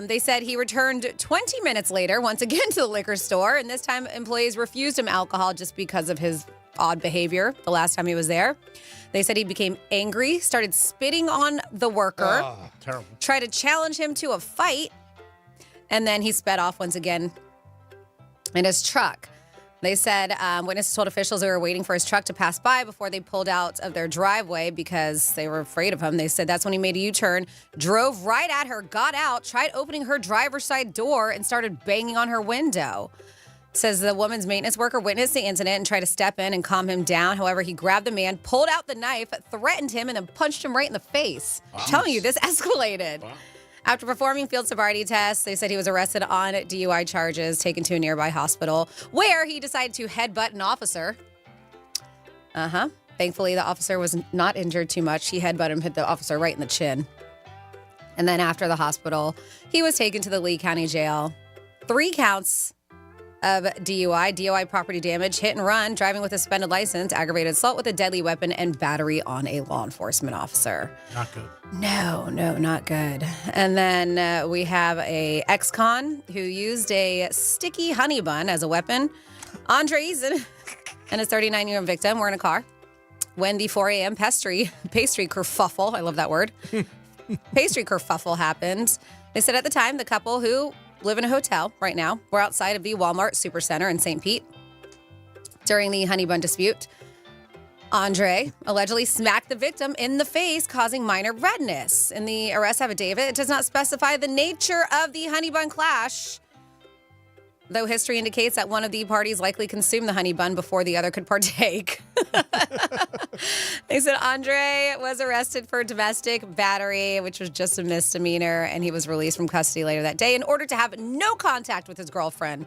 They said he returned 20 minutes later, once again to the liquor store, and this time employees refused him alcohol just because of his odd behavior the last time he was there. They said he became angry, started spitting on the worker, terrible. Tried to challenge him to a fight, and then he sped off once again in his truck. They said witnesses told officials they were waiting for his truck to pass by before they pulled out of their driveway because they were afraid of him. They said that's when he made a U-turn, drove right at her, got out, tried opening her driver's side door, and started banging on her window. Says the woman's maintenance worker witnessed the incident and tried to step in and calm him down. However, he grabbed the man, pulled out the knife, threatened him, and then punched him right in the face. Wow. I'm telling you, this escalated. Wow. After performing field sobriety tests, they said he was arrested on DUI charges, taken to a nearby hospital, where he decided to headbutt an officer. Thankfully, the officer was not injured too much. He headbutted him, hit the officer right in the chin. And then after the hospital, he was taken to the Lee County Jail. 3 counts of DUI property damage, hit and run, driving with a suspended license, aggravated assault with a deadly weapon, and battery on a law enforcement officer. Not good. No, not good. And then we have a ex-con who used a sticky honey bun as a weapon. Andre Eason and his 39-year-old victim were in a car when the 4 a.m. pastry kerfuffle, I love that word, pastry kerfuffle happened. They said at the time the couple, who live in a hotel right now, were outside of the Walmart Supercenter in St. Pete during the honey bun dispute. Andre allegedly smacked the victim in the face, causing minor redness. In the arrest affidavit, it does not specify the nature of the honey bun clash, though history indicates that one of the parties likely consumed the honey bun before the other could partake. They said Andre was arrested for domestic battery, which was just a misdemeanor, and he was released from custody later that day in order to have no contact with his girlfriend.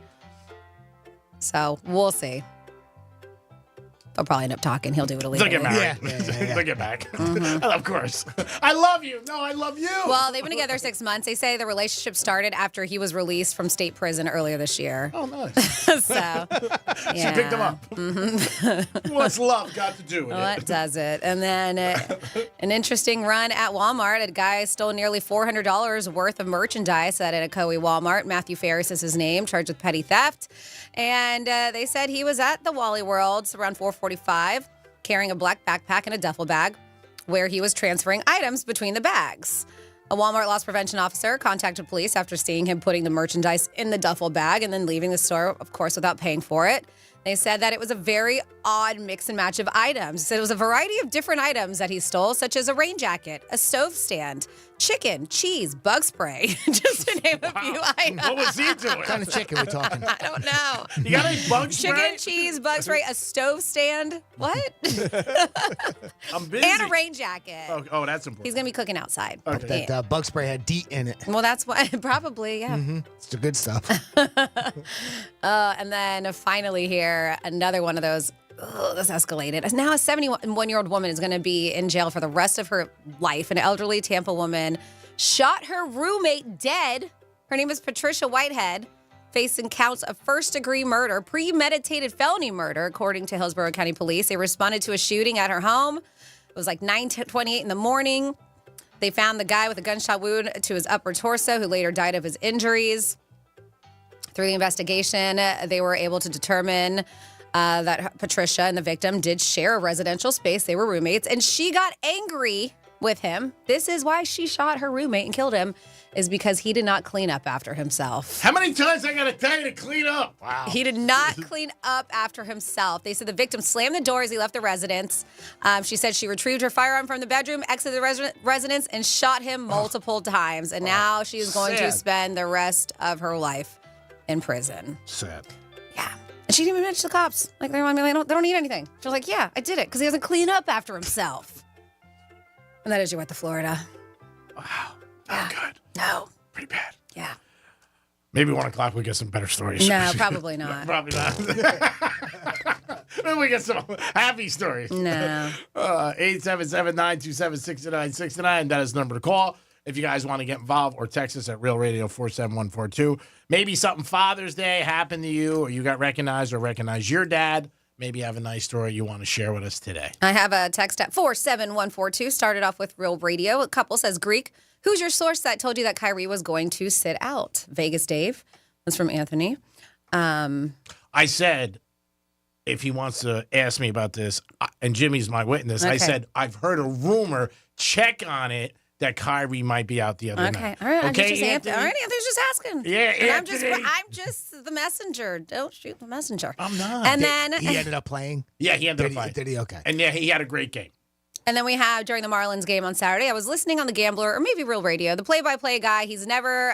So we'll see. They'll probably end up talking. He'll do it illegally. They'll get married. Yeah. They'll get back. Of course. I love you. No, I love you. Well, they've been together 6 months. They say the relationship started after he was released from state prison earlier this year. Oh, nice. So, yeah. She picked him up. Mm-hmm. What's love got to do with What does it? And then an interesting run at Walmart. A guy stole nearly $400 worth of merchandise at an Ocoee Walmart. Matthew Ferris is his name, charged with petty theft. And they said he was at the Wally Worlds around 4:45, carrying a black backpack and a duffel bag, where he was transferring items between the bags. A Walmart loss prevention officer contacted police after seeing him putting the merchandise in the duffel bag and then leaving the store, of course, without paying for it. They said that it was a very odd mix and match of items. They said it was a variety of different items that he stole, such as a rain jacket, a stove stand, chicken, cheese, bug spray, just to name a few items. What was he doing? What kind of chicken we talking? I don't know. You got any bug spray? Chicken, cheese, bug spray, a stove stand. What? I'm busy. And a rain jacket. Oh, that's important. He's going to be cooking outside. Okay. That bug spray had DEET in it. Well, that's why, probably, yeah. Mm-hmm. It's the good stuff. And then finally here, another one of those, this escalated. Now a 71-year-old woman is going to be in jail for the rest of her life. An elderly Tampa woman shot her roommate dead. Her name is Patricia Whitehead, facing counts of first-degree murder, premeditated felony murder, according to Hillsborough County Police. They responded to a shooting at her home. It was like 9:28 in the morning. They found the guy with a gunshot wound to his upper torso, who later died of his injuries. Through the investigation, they were able to determine that Patricia and the victim did share a residential space. They were roommates, and she got angry with him. This is why she shot her roommate and killed him, is because he did not clean up after himself. How many times I got to tell you to clean up? Wow. He did not clean up after himself. They said the victim slammed the door as he left the residence. She said she retrieved her firearm from the bedroom, exited the residence, and shot him multiple times. And now she is going to spend the rest of her life in prison. Sad. Yeah. And she didn't even mention the cops. Like, they don't need anything. She was like, yeah, I did it because he doesn't clean up after himself. And that is your Wet to Florida. Wow. Oh, good. No. Pretty bad. Yeah. Maybe 1 o'clock we get some better stories. No, probably not. Probably not. Maybe we get some happy stories. No. 877-927-6969. That is the number to call. If you guys want to get involved, or text us at Real Radio 47142. Maybe something Father's Day happened to you, or you got recognized or recognized your dad. Maybe you have a nice story you want to share with us today. I have a text at 47142. Started off with Real Radio. A couple says, Greek, who's your source that told you that Kyrie was going to sit out? Vegas Dave. That's from Anthony. I said, if he wants to ask me about this, and Jimmy's my witness, I said, I've heard a rumor, check on it, that Kyrie might be out the other night. All right. Okay, Anthony. All right, Anthony's just asking. Yeah, and Anthony. I'm just the messenger. Don't shoot the messenger. I'm not. And then he ended up playing? Yeah, he ended up playing. Did he? Okay. And yeah, he had a great game. And then we have, during the Marlins game on Saturday, I was listening on the Gambler, or maybe Real Radio, the play-by-play guy, he's never,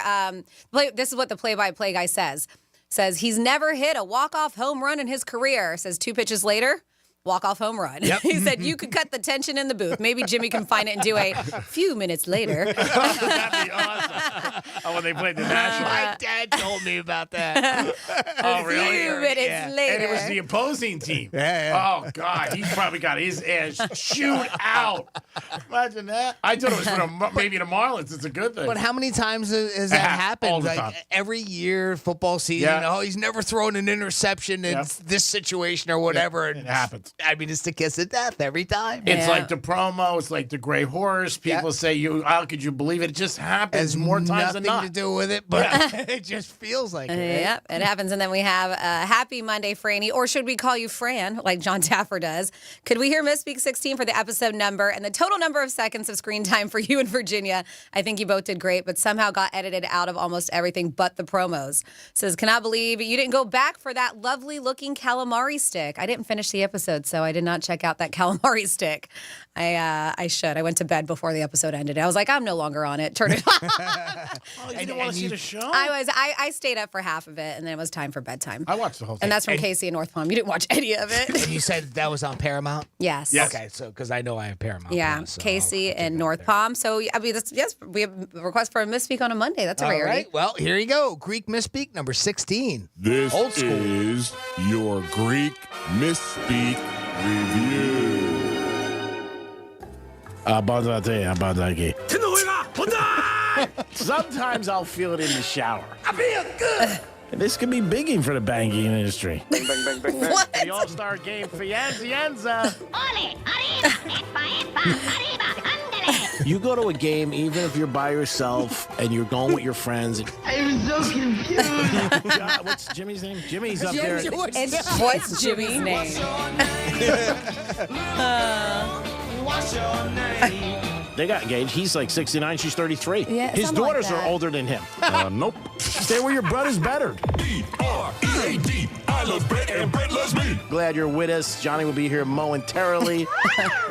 this is what the play-by-play guy says. Says he's never hit a walk-off home run in his career. Says 2 pitches later, walk-off home run. Yep. He said you could cut the tension in the booth. Maybe Jimmy can find it and do a few minutes later. That'd be awesome. When they played the National. My dad told me about that. Oh, really? A few minutes later. And it was the opposing team. Yeah. Oh, God. He probably got his ass chewed out. Imagine that. I thought it was for maybe the Marlins. It's a good thing. But how many times has that happened? All the like time. every year, football season. Yeah. Oh, he's never thrown an interception in this situation or whatever. It happens. I mean, it's the kiss of death every time. It's like the promo. It's like the gray horse. People say, how could you believe it? It just happens more times than not. Nothing to do with it, but it just feels feels like it. Right? Yep, it happens. And then we have Happy Monday, Franny, or should we call you Fran, like John Taffer does? Could we hear Misspeak 16 for the episode number and the total number of seconds of screen time for you in Virginia? I think you both did great, but somehow got edited out of almost everything but the promos. Says, cannot believe you didn't go back for that lovely looking calamari stick. I didn't finish the episode, so I did not check out that calamari stick. I should. I went to bed before the episode ended. I was like, I'm no longer on it. Turn it off. Oh, you didn't want to see the show? I stayed up for half of it, and then it was time for bedtime. I watched the whole thing. And that's from Casey in North Palm. You didn't watch any of it. And you said that was on Paramount? Yes. Okay, so because I know I have Paramount. Yeah, Plus, so Casey in North Palm. So, I mean, yes, we have a request for a Misspeak on a Monday. That's a All rarity. right, well, here you go. Greek Misspeak number 16. This Old school. is your Greek Misspeak Review. Sometimes I'll feel it in the shower. I feel good. This could be bigging for the banking industry. What? The All-Star Game Fianza. You go to a game, even if you're by yourself and you're going with your friends. I'm so confused. What's Jimmy's name? Jimmy's up there. What's Jimmy's name? They got engaged. He's like 69. She's 33. Yeah, His something like daughters are that. older than him. Nope. Stay where your brother's better. B-R-E-A-D. I love bread and bread loves me. Glad you're with us. Johnny will be here momentarily.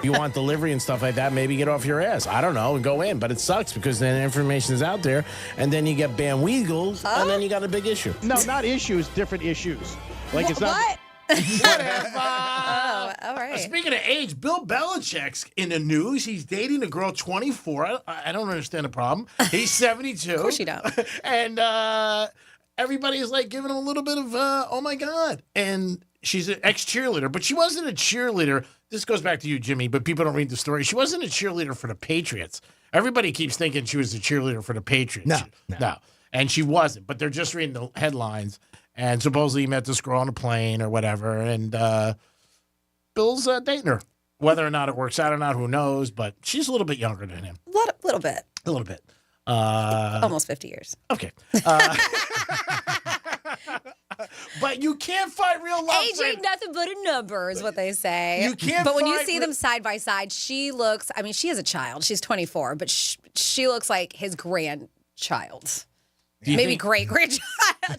You want delivery and stuff like that, maybe get off your ass. I don't know, and go in. But it sucks because then information is out there, and then you get bandweagles, and then you got a big issue. No, not issues, different issues. Like it's not. What? Whatever. Oh, all right. Speaking of age, Bill Belichick's in the news. He's dating a girl 24. I don't understand the problem. He's 72. Of course you don't. And everybody is like giving him a little bit of, oh my God. And she's an ex-cheerleader, but she wasn't a cheerleader. This goes back to you, Jimmy, but people don't read the story. She wasn't a cheerleader for the Patriots. Everybody keeps thinking she was a cheerleader for the Patriots. No. And she wasn't, but they're just reading the headlines. And supposedly he met this girl on a plane or whatever. And Bill's dating her. Whether or not it works out or not, who knows? But she's a little bit younger than him. Little bit. A little bit. Almost 50 years. Okay. But you can't find real love. Age ain't nothing but a number, is what they say. You can't But when you find see them side by side, she looks, I mean, she is a child. She's 24, but she looks like his grandchild. Maybe great-grandchild.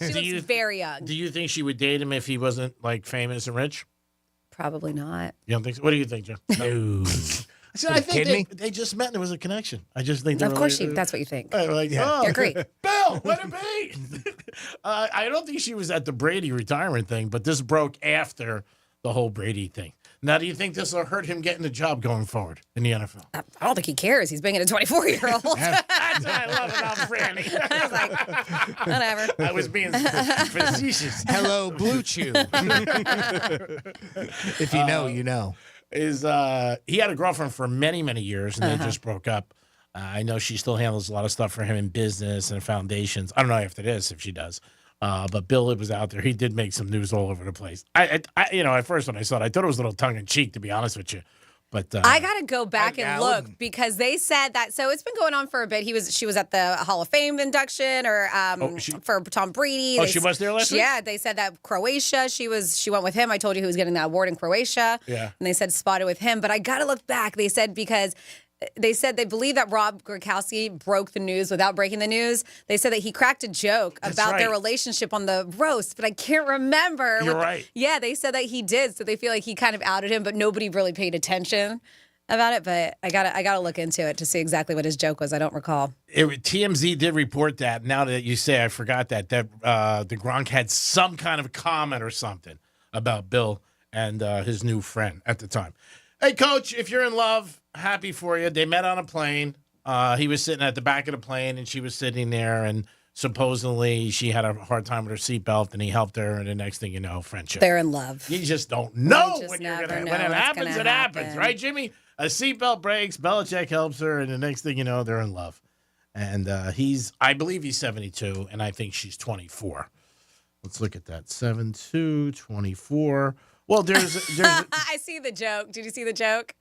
She looks very young. Do you think she would date him if he wasn't, like, famous and rich? Probably not. You don't think so? What do you think, Joe? No. See, I think they just met and there was a connection. I just think Of course that's what you think. Like, You're Greek. Bill, let it be. I don't think she was at the Brady retirement thing, but this broke after the whole Brady thing. Now, do you think this will hurt him getting a job going forward in the NFL? I don't think he cares. He's banging a 24-year-old. That's what I love about Franny. I was like, whatever. I was being facetious. Hello, Blue Chew. If you know, you know. He had a girlfriend for many, many years, and they just broke up. I know she still handles a lot of stuff for him in business and foundations. I don't know after this if she does. But Bill was out there. He did make some news all over the place. At first when I saw it, I thought it was a little tongue in cheek, to be honest with you. But I got to go back and look because they said that. So it's been going on for a bit. She was at the Hall of Fame induction or for Tom Brady. Oh, she was there last week? Yeah, they said that Croatia. She went with him. I told you who was getting that award in Croatia. Yeah, and they said spotted with him. But I got to look back. They said because. They said they believe that Rob Gronkowski broke the news without breaking the news. They said that he cracked a joke about their relationship on the roast, but I can't remember. You're right. Yeah, they said that he did, so they feel like he kind of outed him, but nobody really paid attention about it. But I gotta look into it to see exactly what his joke was. I don't recall. TMZ did report that. Now that you say, I forgot that the Gronk had some kind of comment or something about Bill and his new friend at the time. Hey, Coach, if you're in love, happy for you. They met on a plane. He was sitting at the back of the plane, and she was sitting there, and supposedly she had a hard time with her seatbelt, and he helped her, and the next thing you know, friendship. They're in love. You just don't know when it happens, right, Jimmy? A seatbelt breaks, Belichick helps her, and the next thing you know, they're in love. And I believe he's 72, and I think she's 24. Let's look at that. 7'2", 24. Well, there's I see the joke. Did you see the joke?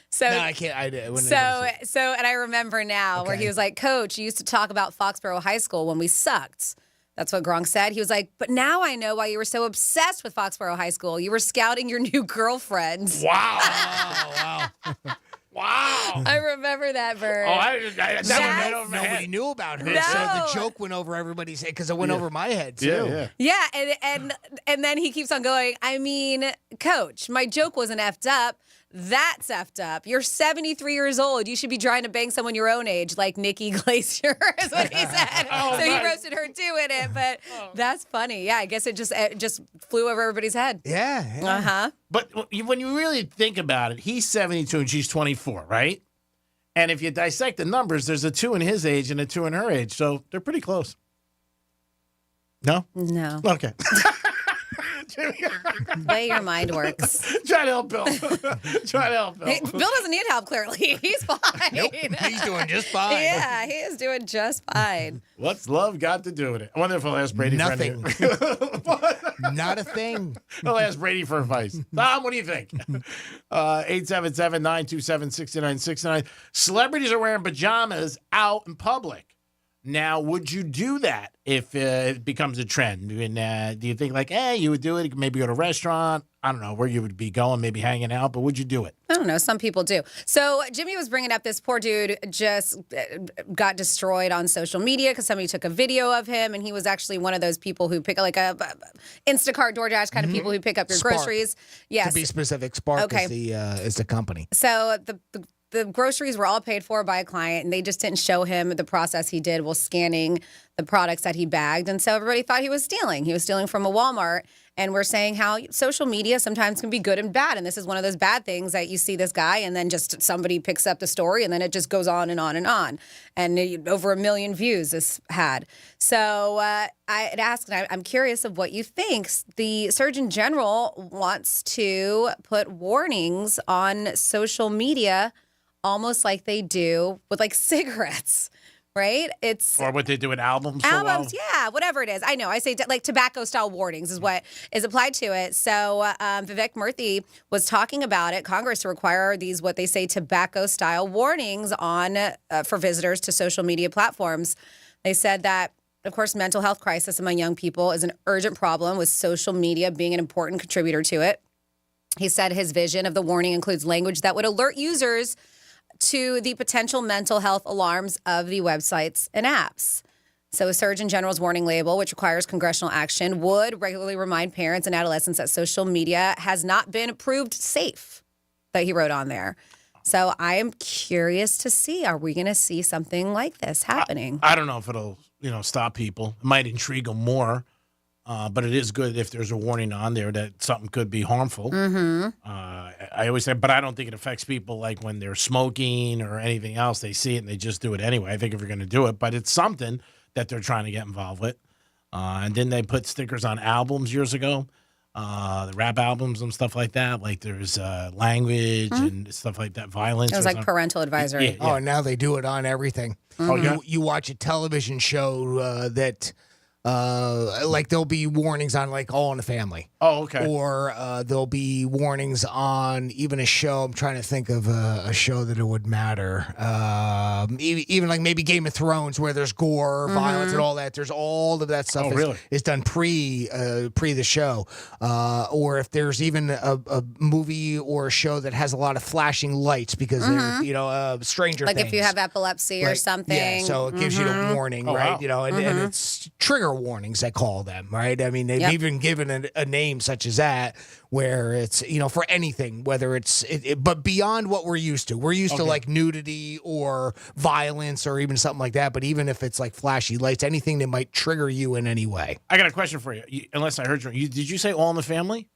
So no, I can't. And I remember now where he was like, "Coach, you used to talk about Foxborough High School when we sucked." That's what Gronk said. He was like, but now I know why you were so obsessed with Foxborough High School. You were scouting your new girlfriend. Wow. Wow. Wow. I remember that, Bert. Oh, that went over my Nobody head. knew about her. No. So the joke went over everybody's head because it went over my head, too. Yeah, and then he keeps on going, I mean, Coach, my joke wasn't effed up. That's effed up. You're 73 years old. You should be trying to bang someone your own age, like Nikki Glacier, is what he said. So he roasted her too in it, but that's funny. Yeah, I guess it just flew over everybody's head. Yeah. Uh-huh. But when you really think about it, he's 72 and she's 24, right? And if you dissect the numbers, there's a 2 in his age and a 2 in her age, so they're pretty close. No? No. Okay. The way your mind works. Try to help Bill. Try to help Bill. Hey, Bill doesn't need help, clearly. He's fine. Nope. He's doing just fine. Yeah, he is doing just fine. What's love got to do with it? I wonder if I'll ask Brady Nothing. for any. Not a thing. I'll ask Brady for advice. Tom, what do you think? 877-927-6969. Celebrities are wearing pajamas out in public. Now, would you do that if it becomes a trend? And do you think you would do it? Maybe go to a restaurant. I don't know where you would be going, maybe hanging out, but would you do it? I don't know. Some people do. So Jimmy was bringing up this poor dude just got destroyed on social media because somebody took a video of him, and he was actually one of those people who pick like a Instacart, DoorDash kind of people who pick up your Spark. groceries. Yes. To be specific, Spark Okay. is the company. So the groceries were all paid for by a client, and they just didn't show him the process he did while scanning the products that he bagged. And so everybody thought he was stealing. He was stealing from a Walmart. And we're saying how social media sometimes can be good and bad. And this is one of those bad things that you see this guy and then just somebody picks up the story and then it just goes on and on and on. And over 1 million views this had. So I had asked, and I'm curious of what you think. The Surgeon General wants to put warnings on social media almost like they do with like cigarettes. Right? Or what they do with albums. Albums, yeah, whatever it is. I know. I say like tobacco-style warnings is what is applied to it. So Vivek Murthy was talking about it. Congress to require these what they say tobacco-style warnings on for visitors to social media platforms. They said that, of course, mental health crisis among young people is an urgent problem, with social media being an important contributor to it. He said his vision of the warning includes language that would alert users to the potential mental health alarms of the websites and apps. So a Surgeon General's warning label, which requires congressional action, would regularly remind parents and adolescents that social media has not been proved safe, that he wrote on there. So I am curious to see, are we going to see something like this happening? I don't know if it'll, stop people. It might intrigue them more. But it is good if there's a warning on there that something could be harmful. Mm-hmm. I always say, but I don't think it affects people like when they're smoking or anything else. They see it and they just do it anyway. I think if you're going to do it, but it's something that they're trying to get involved with. And then they put stickers on albums years ago, the rap albums and stuff like that. Like there's language and stuff like that, violence. It was like parental advisory. Yeah. Oh, and now they do it on everything. Mm-hmm. Oh, yeah? You watch a television show that... like there'll be warnings on like All in the Family. Oh, okay. Or there'll be warnings on even a show. I'm trying to think of a show that it would matter. Even like maybe Game of Thrones, where there's gore, violence, and all that. There's all of that stuff. Oh, really? Is done pre the show. Or if there's even a movie or a show that has a lot of flashing lights because they're Stranger like Things. if you have epilepsy or something. Yeah, so it gives you the warning, right? Wow. And it's trigger warnings, I call them, right? I mean, they've even given a name such as that, where it's, for anything, whether it's, but beyond what we're used to. We're used to like nudity or violence or even something like that. But even if it's like flashy lights, anything that might trigger you in any way. I got a question for you. Unless I heard you. Did you say All in the Family?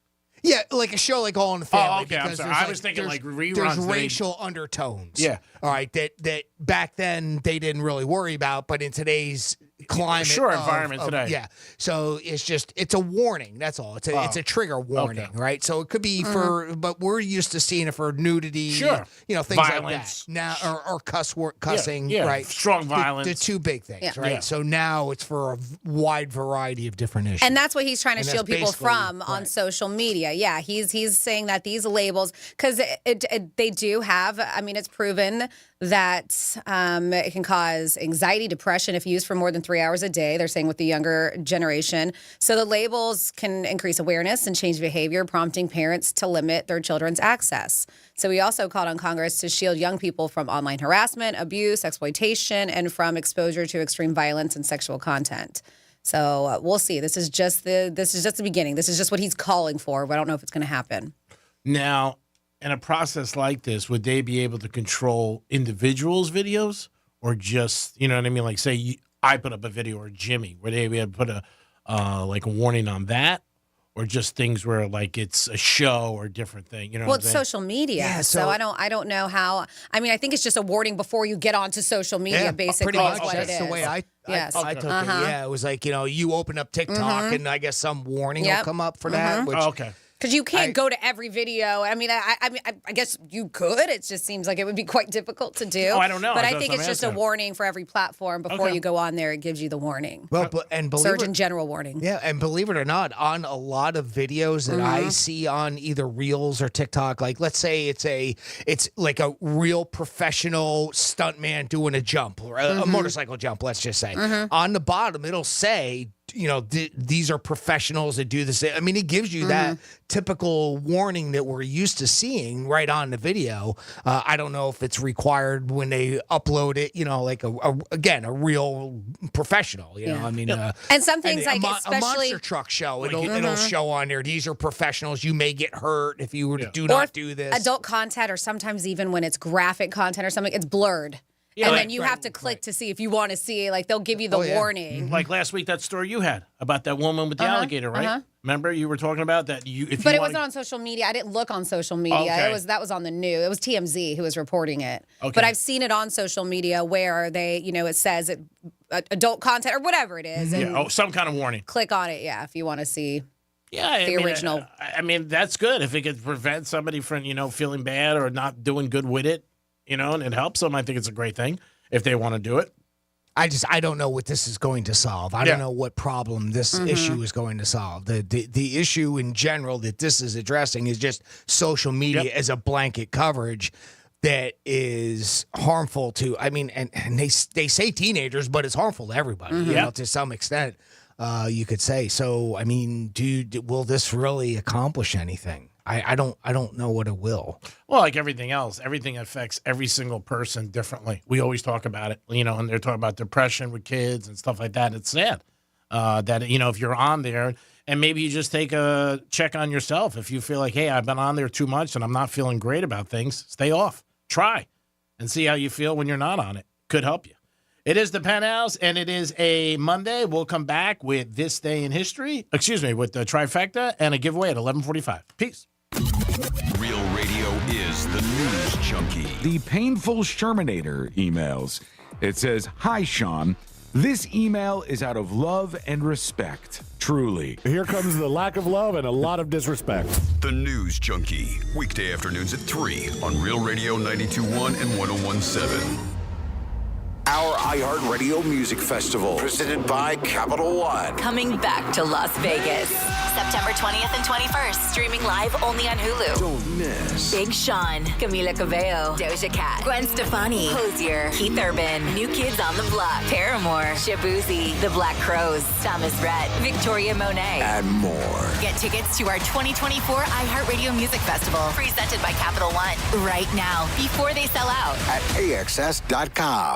Yeah, like a show like All in the Family. Oh, okay. I'm sorry. I was thinking like reruns. There's racial undertones. Yeah. All right. That back then they didn't really worry about, but in today's climate, environment today. Yeah. So it's a warning. That's all. It's a trigger warning, right? So it could be but we're used to seeing it for nudity, things violence. like that. Now or cussing, yeah, right? Strong violence. The two big things, right? Yeah. So now it's for a wide variety of different issues. And that's what he's trying to And shield that's people basically- from on social media. Yeah, he's saying that these labels, because they do have, I mean, it's proven that it can cause anxiety, depression if used for more than 3 hours a day. They're saying with the younger generation. So the labels can increase awareness and change behavior, prompting parents to limit their children's access. So we also called on Congress to shield young people from online harassment, abuse, exploitation, and from exposure to extreme violence and sexual content. So we'll see. This is just the beginning. This is just what he's calling for. But I don't know if it's going to happen. Now, in a process like this, would they be able to control individuals' videos, or just, you know what I mean? Like, say I put up a video, or Jimmy, would they be able to put a warning on that, or just things where like it's a show or a different thing? You know, well, it's social media, Yeah, so I don't know how. I mean, I think it's just a warning before you get onto social media. Basically, pretty much. is what That's it is. the way I took it. Yeah, it was like, you open up TikTok and I guess some warning will come up for that. Which, okay. Because you can't go to every video. I mean, I guess you could. It just seems like it would be quite difficult to do. Oh, I don't know. But I That's think what it's I'm just a asking. warning for every platform before Okay. you go on there. It gives you the warning. Well, and Surgeon General warning. Yeah, and believe it or not, on a lot of videos that I see on either Reels or TikTok, like let's say it's like a real professional stuntman doing a jump, or a motorcycle jump, let's just say. On the bottom, it'll say, these are professionals that do this. I mean, it gives you that typical warning that we're used to seeing right on the video. I don't know if it's required when they upload it, like a real professional, I mean, And some things a especially monster truck show, it'll show on there, these are professionals. You may get hurt if you were to not do this. Adult content, or sometimes even when it's graphic content or something, it's blurred. Yeah, and right, then you have to click to see if you want to see. Like they'll give you the warning. Like last week, that story you had about that woman with the alligator, right? Remember you were talking about that? But it wasn't on social media. I didn't look on social media. Okay. That was on the news. It was TMZ who was reporting it. Okay. But I've seen it on social media where they, it says adult content or whatever it is. And some kind of warning. click on it, if you want to see. Yeah, the original. I mean, that's good if it could prevent somebody from feeling bad or not doing good with it, and it helps them. I think it's a great thing if they want to do it. I don't know what this is going to solve. I don't know what problem this issue is going to solve. The issue in general that this is addressing is just social media as a blanket coverage that is harmful to, and they say teenagers, but it's harmful to everybody, to some extent, you could say. So, I mean, will this really accomplish anything? I don't know what it will. Well, like everything else, everything affects every single person differently. We always talk about it, and they're talking about depression with kids and stuff like that. It's sad that, if you're on there and maybe you just take a check on yourself. If you feel like, hey, I've been on there too much and I'm not feeling great about things, stay off. Try and see how you feel when you're not on it. Could help you. It is the Penthouse, and it is a Monday. We'll come back with This Day in History, with the trifecta and a giveaway at 11:45. Peace. Real Radio is the news junkie. The painful Shermanator emails. It says, "Hi, Sean. This email is out of love and respect. Truly." Here comes the lack of love and a lot of disrespect. The News Junkie. Weekday afternoons at 3 on Real Radio 92.1 and 101.7. Our iHeartRadio Music Festival, presented by Capital One. Coming back to Las Vegas. September 20th and 21st. Streaming live only on Hulu. Don't miss. Big Sean, Camila Cabello, Doja Cat, Gwen Stefani, Hozier, Keith Urban, New Kids on the Block, Paramore, Shabuzi, The Black Crowes, Thomas Rhett, Victoria Monet, And more. Get tickets to our 2024 iHeartRadio Music Festival, presented by Capital One, right now, before they sell out. At AXS.com.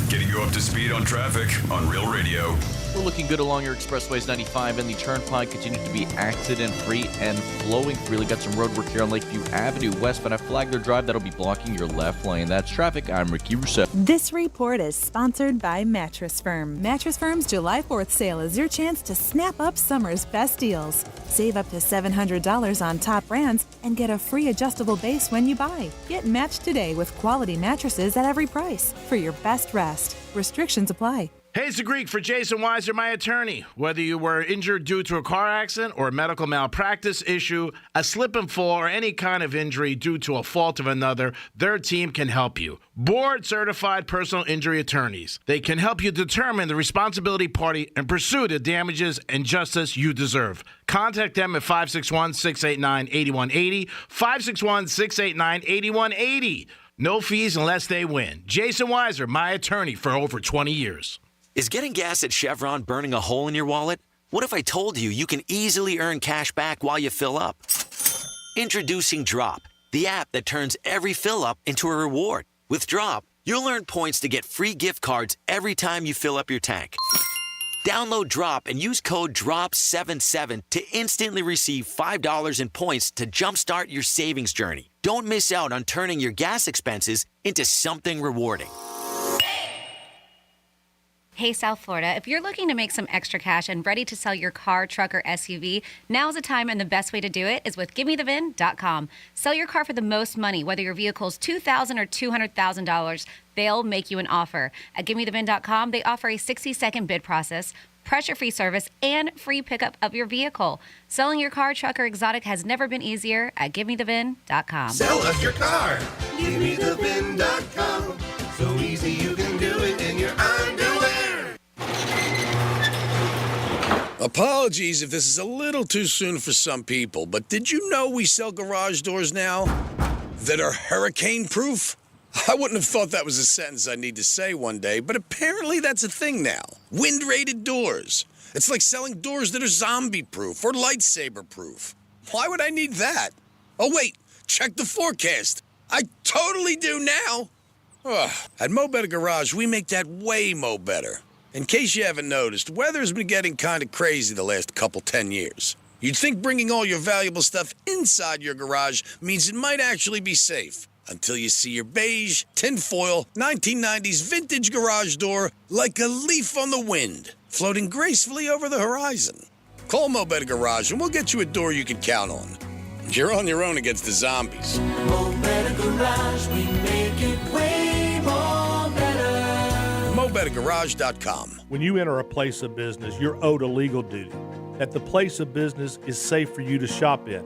Getting you up to speed on traffic on Real Radio. We're looking good along your expressways 95 and the Turnpike continues to be accident-free and flowing freely. Got some road work here on Lakeview Avenue westbound at Flagler Drive. That'll be blocking your left lane. That's traffic. I'm Ricky Rousseau. This report is sponsored by Mattress Firm. Mattress Firm's July 4th sale is your chance to snap up summer's best deals. Save up to $700 on top brands and get a free adjustable base when you buy. Get matched today with quality mattresses at every price for your best rest. Restrictions apply. Hey, it's the Greek for Jason Weiser, my attorney. Whether you were injured due to a car accident or a medical malpractice issue, a slip and fall, or any kind of injury due to a fault of another, their team can help you. Board-certified personal injury attorneys. They can help you determine the responsibility party and pursue the damages and justice you deserve. Contact them at 561-689-8180, 561-689-8180. No fees unless they win. Jason Weiser, my attorney for over 20 years. Is getting gas at Chevron burning a hole in your wallet? What if I told you can easily earn cash back while you fill up? Introducing Drop, the app that turns every fill up into a reward. With Drop, you'll earn points to get free gift cards every time you fill up your tank. Download Drop and use code DROP77 to instantly receive $5 in points to jumpstart your savings journey. Don't miss out on turning your gas expenses into something rewarding. Hey, South Florida, if you're looking to make some extra cash and ready to sell your car, truck, or SUV, now's the time, and the best way to do it is with GiveMeTheVin.com. Sell your car for the most money, whether your vehicle's $2,000 or $200,000. They'll make you an offer. At GiveMeTheVin.com, they offer a 60-second bid process, pressure-free service, and free pickup of your vehicle. Selling your car, truck, or exotic has never been easier at GiveMeTheVin.com. Sell us your car. GiveMeTheVin.com. So easy you can do it in your underwear. Apologies if this is a little too soon for some people, but did you know we sell garage doors now that are hurricane-proof? I wouldn't have thought that was a sentence I'd need to say one day, but apparently that's a thing now. Wind-rated doors. It's like selling doors that are zombie-proof or lightsaber-proof. Why would I need that? Oh, wait, check the forecast. I totally do now. Ugh. At Mo Better Garage, we make that way mo better. In case you haven't noticed, weather's been getting kind of crazy the last 10 years. You'd think bringing all your valuable stuff inside your garage means it might actually be safe. Until you see your beige, tinfoil, 1990s vintage garage door like a leaf on the wind, floating gracefully over the horizon. Call Mo Better Garage and we'll get you a door you can count on. You're on your own against the zombies. Mo Better Garage, we make it way more better. MoBetterGarage.com. When you enter a place of business, you're owed a legal duty that the place of business is safe for you to shop in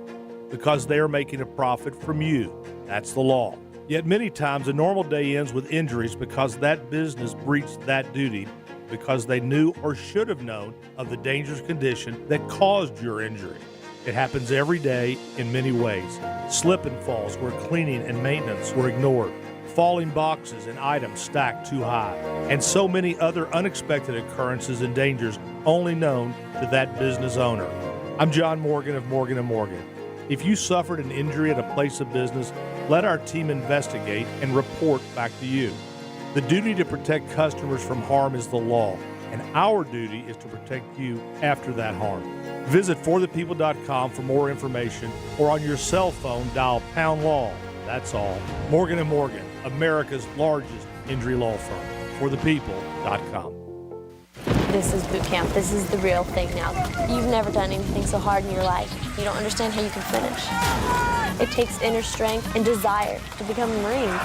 because they are making a profit from you. That's the law. Yet many times a normal day ends with injuries because that business breached that duty because they knew or should have known of the dangerous condition that caused your injury. It happens every day in many ways. Slip and falls where cleaning and maintenance were ignored. Falling boxes and items stacked too high, and so many other unexpected occurrences and dangers only known to that business owner. I'm John Morgan of Morgan & Morgan. If you suffered an injury at a place of business, let our team investigate and report back to you. The duty to protect customers from harm is the law, and our duty is to protect you after that harm. Visit forthepeople.com for more information, or on your cell phone, dial #law. That's all. Morgan & Morgan, America's largest injury law firm. ForThePeople.com. This is boot camp. This is the real thing now. You've never done anything so hard in your life. You don't understand how you can finish. It takes inner strength and desire to become a Marine.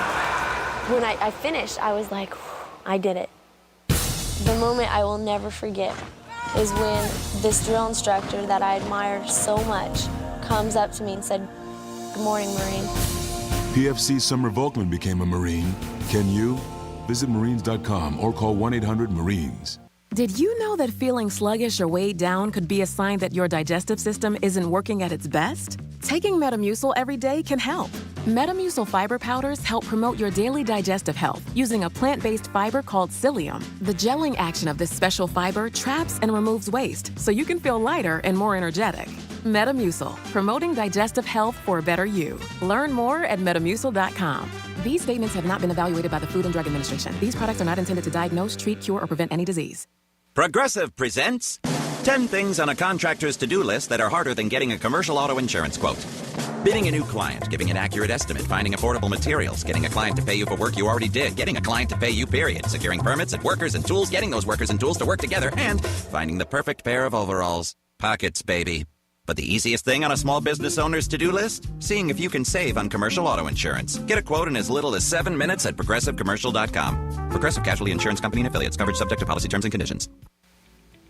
When I finished, I was like, I did it. The moment I will never forget is when this drill instructor that I admired so much comes up to me and said, "Good morning, Marine." PFC Summer Volkman became a Marine. Can you? Visit Marines.com or call 1-800-MARINES. Did you know that feeling sluggish or weighed down could be a sign that your digestive system isn't working at its best? Taking Metamucil every day can help. Metamucil fiber powders help promote your daily digestive health using a plant-based fiber called psyllium. The gelling action of this special fiber traps and removes waste so you can feel lighter and more energetic. Metamucil, promoting digestive health for a better you. Learn more at Metamucil.com. These statements have not been evaluated by the Food and Drug Administration. These products are not intended to diagnose, treat, cure, or prevent any disease. Progressive presents 10 things on a contractor's to-do list that are harder than getting a commercial auto insurance quote. Bidding a new client, giving an accurate estimate, finding affordable materials, getting a client to pay you for work you already did, getting a client to pay you, period, securing permits and workers and tools, getting those workers and tools to work together, and finding the perfect pair of overalls. Pockets, baby. But the easiest thing on a small business owner's to-do list? Seeing if you can save on commercial auto insurance. Get a quote in as little as 7 minutes at ProgressiveCommercial.com. Progressive Casualty Insurance Company and Affiliates. Coverage subject to policy terms and conditions.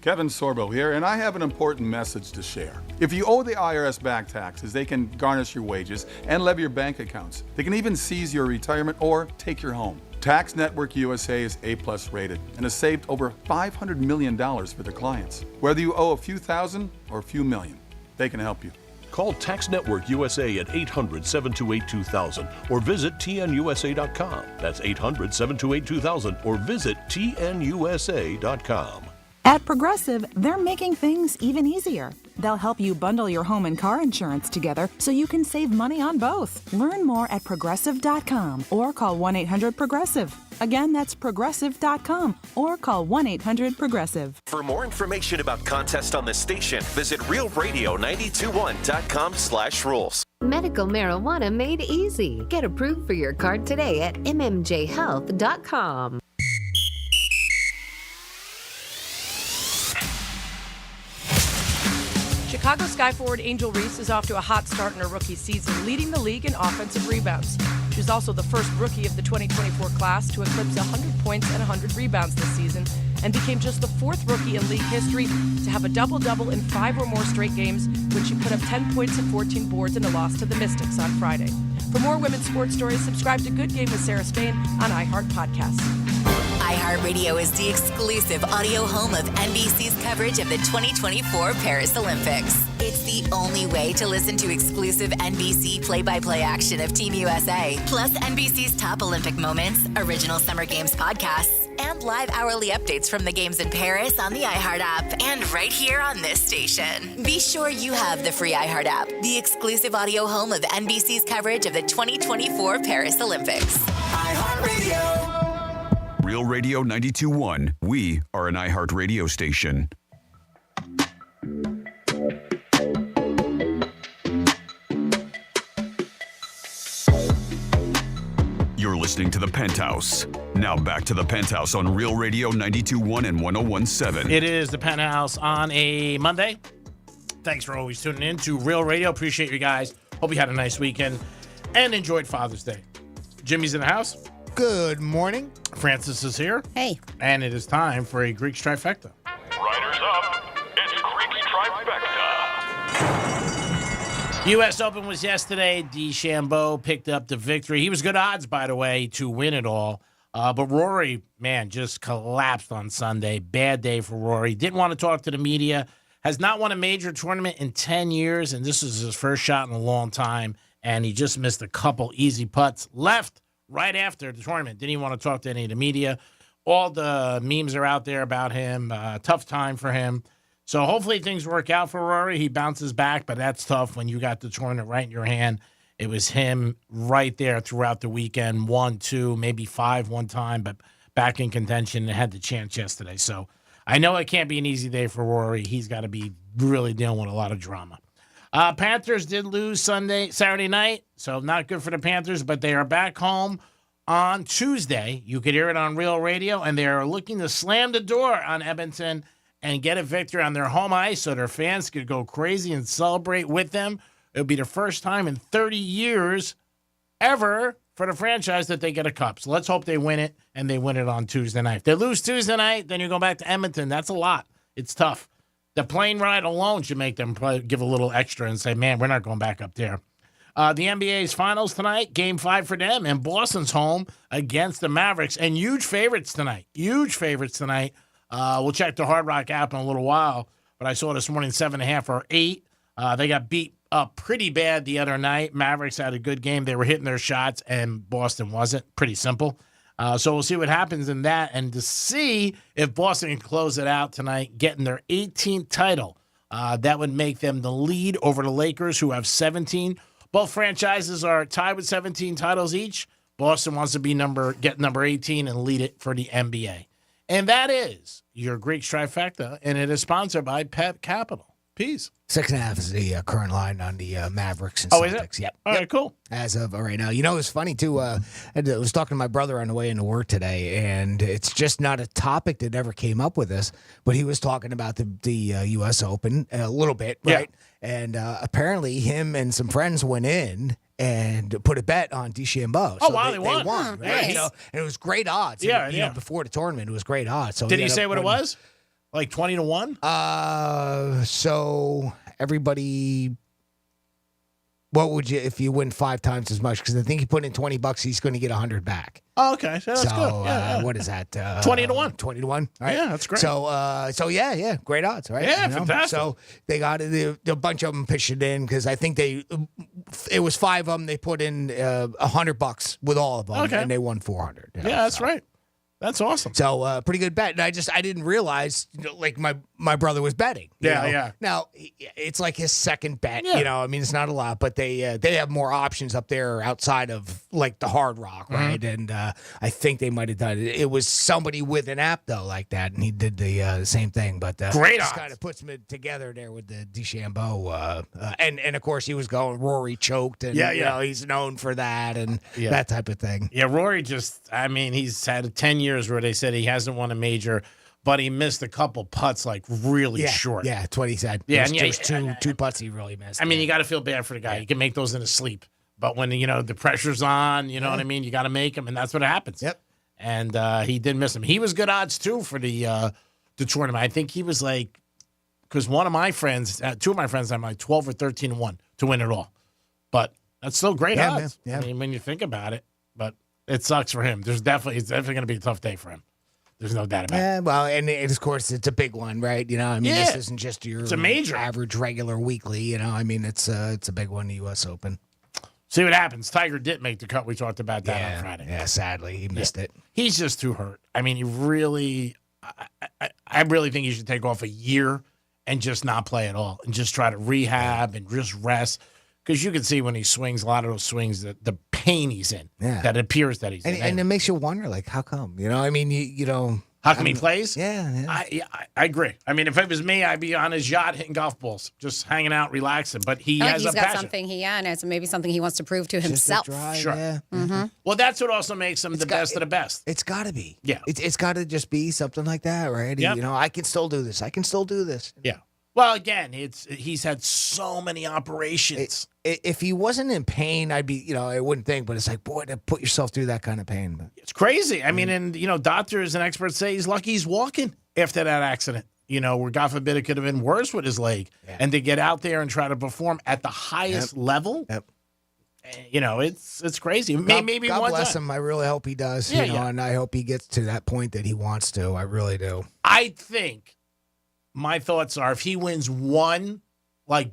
Kevin Sorbo here, and I have an important message to share. If you owe the IRS back taxes, they can garnish your wages and levy your bank accounts. They can even seize your retirement or take your home. Tax Network USA is A+ rated and has saved over $500 million for their clients. Whether you owe a few thousand or a few million, they can help you. Call Tax Network USA at 800-728-2000 or visit tnusa.com. That's 800-728-2000 or visit tnusa.com. At Progressive, they're making things even easier. They'll help you bundle your home and car insurance together so you can save money on both. Learn more at progressive.com or call 1-800-PROGRESSIVE. Again, that's progressive.com or call 1-800-PROGRESSIVE. For more information about contests on this station, visit realradio921.com/rules. Medical marijuana made easy. Get approved for your card today at mmjhealth.com. Chicago Skyforward Angel Reese is off to a hot start in her rookie season, leading the league in offensive rebounds. She was also the first rookie of the 2024 class to eclipse 100 points and 100 rebounds this season, and became just the fourth rookie in league history to have a double-double in 5 or more straight games when she put up 10 points and 14 boards in a loss to the Mystics on Friday. For more women's sports stories, subscribe to Good Game with Sarah Spain on iHeart Podcasts. iHeartRadio is the exclusive audio home of NBC's coverage of the 2024 Paris Olympics. It's the only way to listen to exclusive NBC play-by-play action of Team USA, plus NBC's top Olympic moments, original Summer Games podcasts, and live hourly updates from the games in Paris on the iHeart app and right here on this station. Be sure you have the free iHeart app, the exclusive audio home of NBC's coverage of the 2024 Paris Olympics. iHeartRadio. Real Radio 92.1. We are an iHeart radio station. You're listening to The Penthouse. Now back to The Penthouse on Real Radio 92.1 and 101.7. It is The Penthouse on a Monday. Thanks for always tuning in to Real Radio. Appreciate you guys. Hope you had a nice weekend and enjoyed Father's Day. Jimmy's in the house. Good morning. Francis is here. Hey. And it is time for a Greek's Trifecta. Riders up. It's Greek's Trifecta. U.S. Open was yesterday. DeChambeau picked up the victory. He was good odds, by the way, to win it all. But Rory, man, just collapsed on Sunday. Bad day for Rory. Didn't want to talk to the media. Has not won a major tournament in 10 years, and this is his first shot in a long time. And he just missed a couple easy putts. Left right after the tournament. Didn't even want to talk to any of the media. All the memes are out there about him. Tough time for him. So hopefully things work out for Rory. He bounces back, but that's tough when you got the tournament right in your hand. It was him right there throughout the weekend. 1, 2, maybe 5 one time, but back in contention and had the chance yesterday. So I know it can't be an easy day for Rory. He's got to be really dealing with a lot of drama. Panthers did lose Saturday night, so not good for the Panthers, but they are back home on Tuesday. You could hear it on Real Radio, and they are looking to slam the door on Edmonton and get a victory on their home ice so their fans could go crazy and celebrate with them. It'll be the first time in 30 years ever for the franchise that they get a cup. So let's hope they win it, and they win it on Tuesday night. If they lose Tuesday night, then you go back to Edmonton. That's a lot. It's tough. The plane ride alone should make them probably give a little extra and say, man, we're not going back up there. The NBA's finals tonight, Game 5 for them, and Boston's home against the Mavericks. And huge favorites tonight. We'll check the Hard Rock app in a little while, but I saw this morning 7.5 or 8. They got beat up pretty bad the other night. Mavericks had a good game. They were hitting their shots, and Boston wasn't. Pretty simple. So we'll see what happens in that, and to see if Boston can close it out tonight, getting their 18th title. That would make them the lead over the Lakers, who have 17. Both franchises are tied with 17 titles each. Boston wants to be get number 18 and lead it for the NBA. And that is your Greek's Trifecta, and it is sponsored by Pep Capital. Peace. 6.5 is the current line on the Mavericks and Celtics. Oh, is it? Yep. All right, cool. As of right now. You know, it's funny, too. I was talking to my brother on the way into work today, and it's just not a topic that ever came up with us, but he was talking about the U.S. Open a little bit, right? Yeah. And apparently him and some friends went in and put a bet on DeChambeau. Oh, wow, they won. Right? Nice. You know, and it was great odds. Yeah, and, you know, before the tournament, it was great odds. So did he say what it was? Like 20-1? So everybody What would you if you win 5 times as much? Because I think he put in $20, he's going to get 100 back. Oh, okay. So that's good. Yeah. What is that? 20 to 1. 20 to 1. All right. Yeah, that's great. So yeah, great odds, right? Yeah, fantastic. So they got a bunch of them pitched it in because I think it was 5 of them. They put in $100 with all of them, and they won 400. Yeah, that's right. That's awesome. So pretty good bet. And I didn't realize like my brother was betting. you know? Yeah. Now it's like his second bet. You know, I mean it's not a lot, but they have more options up there outside of like the Hard Rock, right? And I think they might have done it. It was somebody with an app though like that, and he did the same thing. But great just odds. kind of puts them together there with the DeChambeau, and of course he was going. Rory choked, and you know, he's known for that and that type of thing. Yeah, Rory he's had 10 years where they said he hasn't won a major, but he missed a couple putts like really short. Yeah, that's what he said. Yeah, there's two putts he really missed. I mean, you got to feel bad for the guy. You can make those in his sleep, but when the pressure's on, you know what I mean. You got to make them, and that's what happens. Yep. And he did miss them. He was good odds too for the tournament. I think he was like, because one of my friends, 2 of my friends, I'm like 12 or 13-1 to win it all, but that's still great odds. Man. Yeah. I mean, when you think about it, but it sucks for him. It's definitely going to be a tough day for him. There's no doubt about it. Yeah, well, and of course it's a big one, right? You know, I mean, this isn't just your it's a major average regular weekly. You know, I mean, it's a big one, the U.S. Open. See what happens. Tiger didn't make the cut. We talked about that on Friday. Yeah, sadly, he missed it. He's just too hurt. I mean, I really think he should take off a year and just not play at all and just try to rehab and just rest. Because you can see when he swings, a lot of those swings, the pain he's in, that appears that he's in. And it makes you wonder, like, how come? You know, I mean, you know. How come he plays? Yeah. I agree. I mean, if it was me, I'd be on his yacht hitting golf balls, just hanging out, relaxing. But he has he's a got passion. something and it's maybe something he wants to prove to himself. Sure. Yeah. Well, that's what also makes him the best of the best. It's got to be. Yeah. It's got to just be something like that, right? Yep. You know, I can still do this. I can still do this. Yeah. Well, again, he's had so many operations. If he wasn't in pain, I'd be, you know, I wouldn't think, but it's like, boy, to put yourself through that kind of pain. But. It's crazy. I mean, and, doctors and experts say he's lucky he's walking after that accident, where God forbid it could have been worse with his leg. Yeah. And to get out there and try to perform at the highest level, it's crazy. Maybe God one bless time. him. I really hope he does, and I hope he gets to that point that he wants to. I really do. I think my thoughts are if he wins one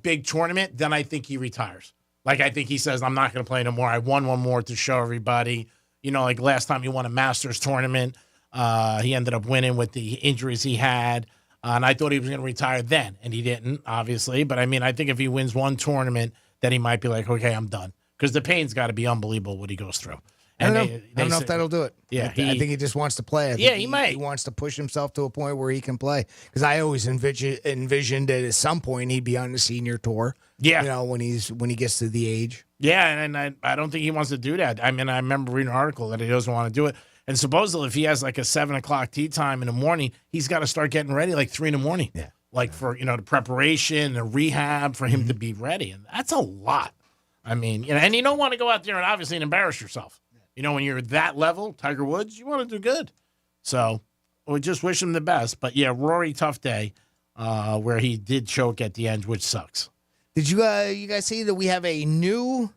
big tournament, then I think he retires. I think he says, I'm not going to play no more. I won one more to show everybody. Like last time he won a Masters tournament, he ended up winning with the injuries he had. And I thought he was going to retire then, and he didn't, obviously. But, I think if he wins one tournament, then he might be like, okay, I'm done. Because the pain's got to be unbelievable what he goes through. I don't know if that'll do it. Yeah, I think he just wants to play. He might. He wants to push himself to a point where he can play. Because I always envisioned that at some point he'd be on the senior tour. Yeah, when he gets to the age. Yeah, and I don't think he wants to do that. I remember reading an article that he doesn't want to do it. And supposedly, if he has a 7:00 tee time in the morning, he's got to start getting ready 3 in the morning. Yeah, for the preparation, the rehab for him to be ready, and that's a lot. And you don't want to go out there and obviously embarrass yourself. When you're at that level, Tiger Woods, you want to do good. So we just wish him the best. But, yeah, Rory, tough day where he did choke at the end, which sucks. Did you guys see that we have a new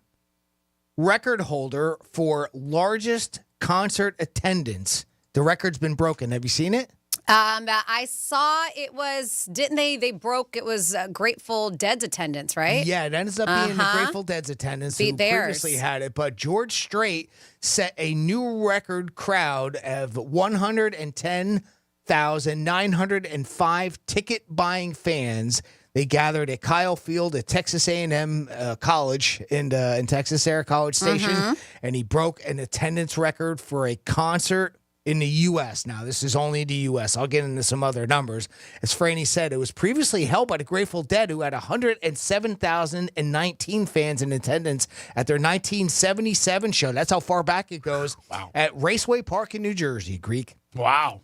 record holder for largest concert attendance? The record's been broken. Have you seen it? I saw it was, didn't they? They broke, it was Grateful Dead's attendance, right? Yeah, it ends up being the Grateful Dead's attendance who previously had it. But George Strait set a new record crowd of 110,905 ticket-buying fans. They gathered at Kyle Field at Texas A&M College in Texas there, College Station. And he broke an attendance record for a concert in the U.S. Now, this is only the U.S. I'll get into some other numbers. As Franny said, it was previously held by the Grateful Dead, who had 107,019 fans in attendance at their 1977 show. That's how far back it goes. Wow. At Raceway Park in New Jersey, Greek. Wow.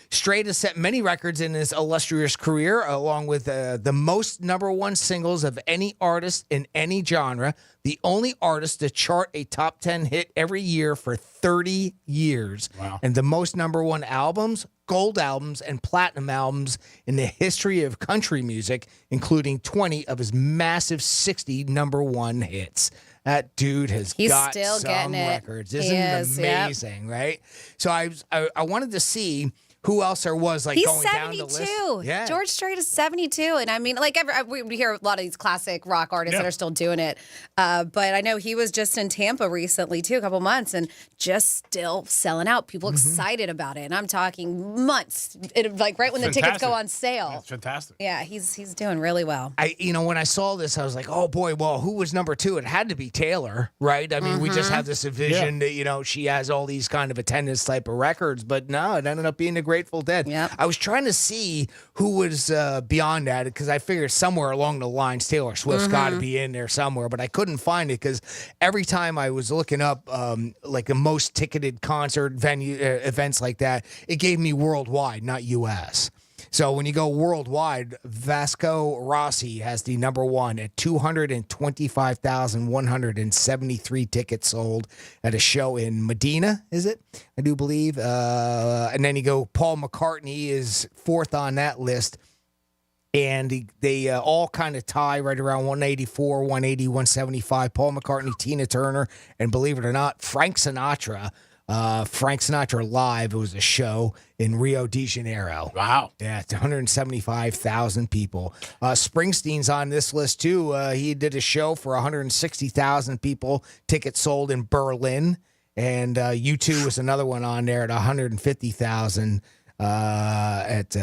Strait has set many records in his illustrious career, along with the most #1 singles of any artist in any genre. The only artist to chart a top 10 hit every year for 30 years. Wow. And the most #1 albums, gold albums, and platinum albums in the history of country music, including 20 of his massive 60 #1 hits. That dude has got still some getting it. records. Isn't it amazing, right? So I wanted to see who else there was He's going down 72. the list. Yeah. George Strait is 72. And I mean, like, we hear a lot of these classic rock artists that are still doing it. But I know he was just in Tampa recently, too, a couple months, and just still selling out. People excited about it. And I'm talking months, like right when the tickets go on sale. That's fantastic. Yeah, he's doing really well. When I saw this, I was like, oh boy, well, who was #2? It had to be Taylor, right? I mean, we just have this vision that, she has all these kind of attendance type of records, but no, it ended up being the Grateful Dead. Yep. I was trying to see who was beyond that because I figured somewhere along the lines Taylor Swift's got to be in there somewhere, but I couldn't find it because every time I was looking up like the most ticketed concert venue events like that, it gave me worldwide, not U.S. So when you go worldwide, Vasco Rossi has the #1 at 225,173 tickets sold at a show in Medina, is it? I do believe. And then you go, Paul McCartney is 4th on that list. And they all kind of tie right around 184, 180, 175. Paul McCartney, Tina Turner, and believe it or not, Frank Sinatra. Frank Sinatra Live. It was a show in Rio de Janeiro. Wow. Yeah, it's 175,000 people. Springsteen's on this list, too. He did a show for 160,000 people. Tickets sold in Berlin. And U2 was another one on there at 150,000 at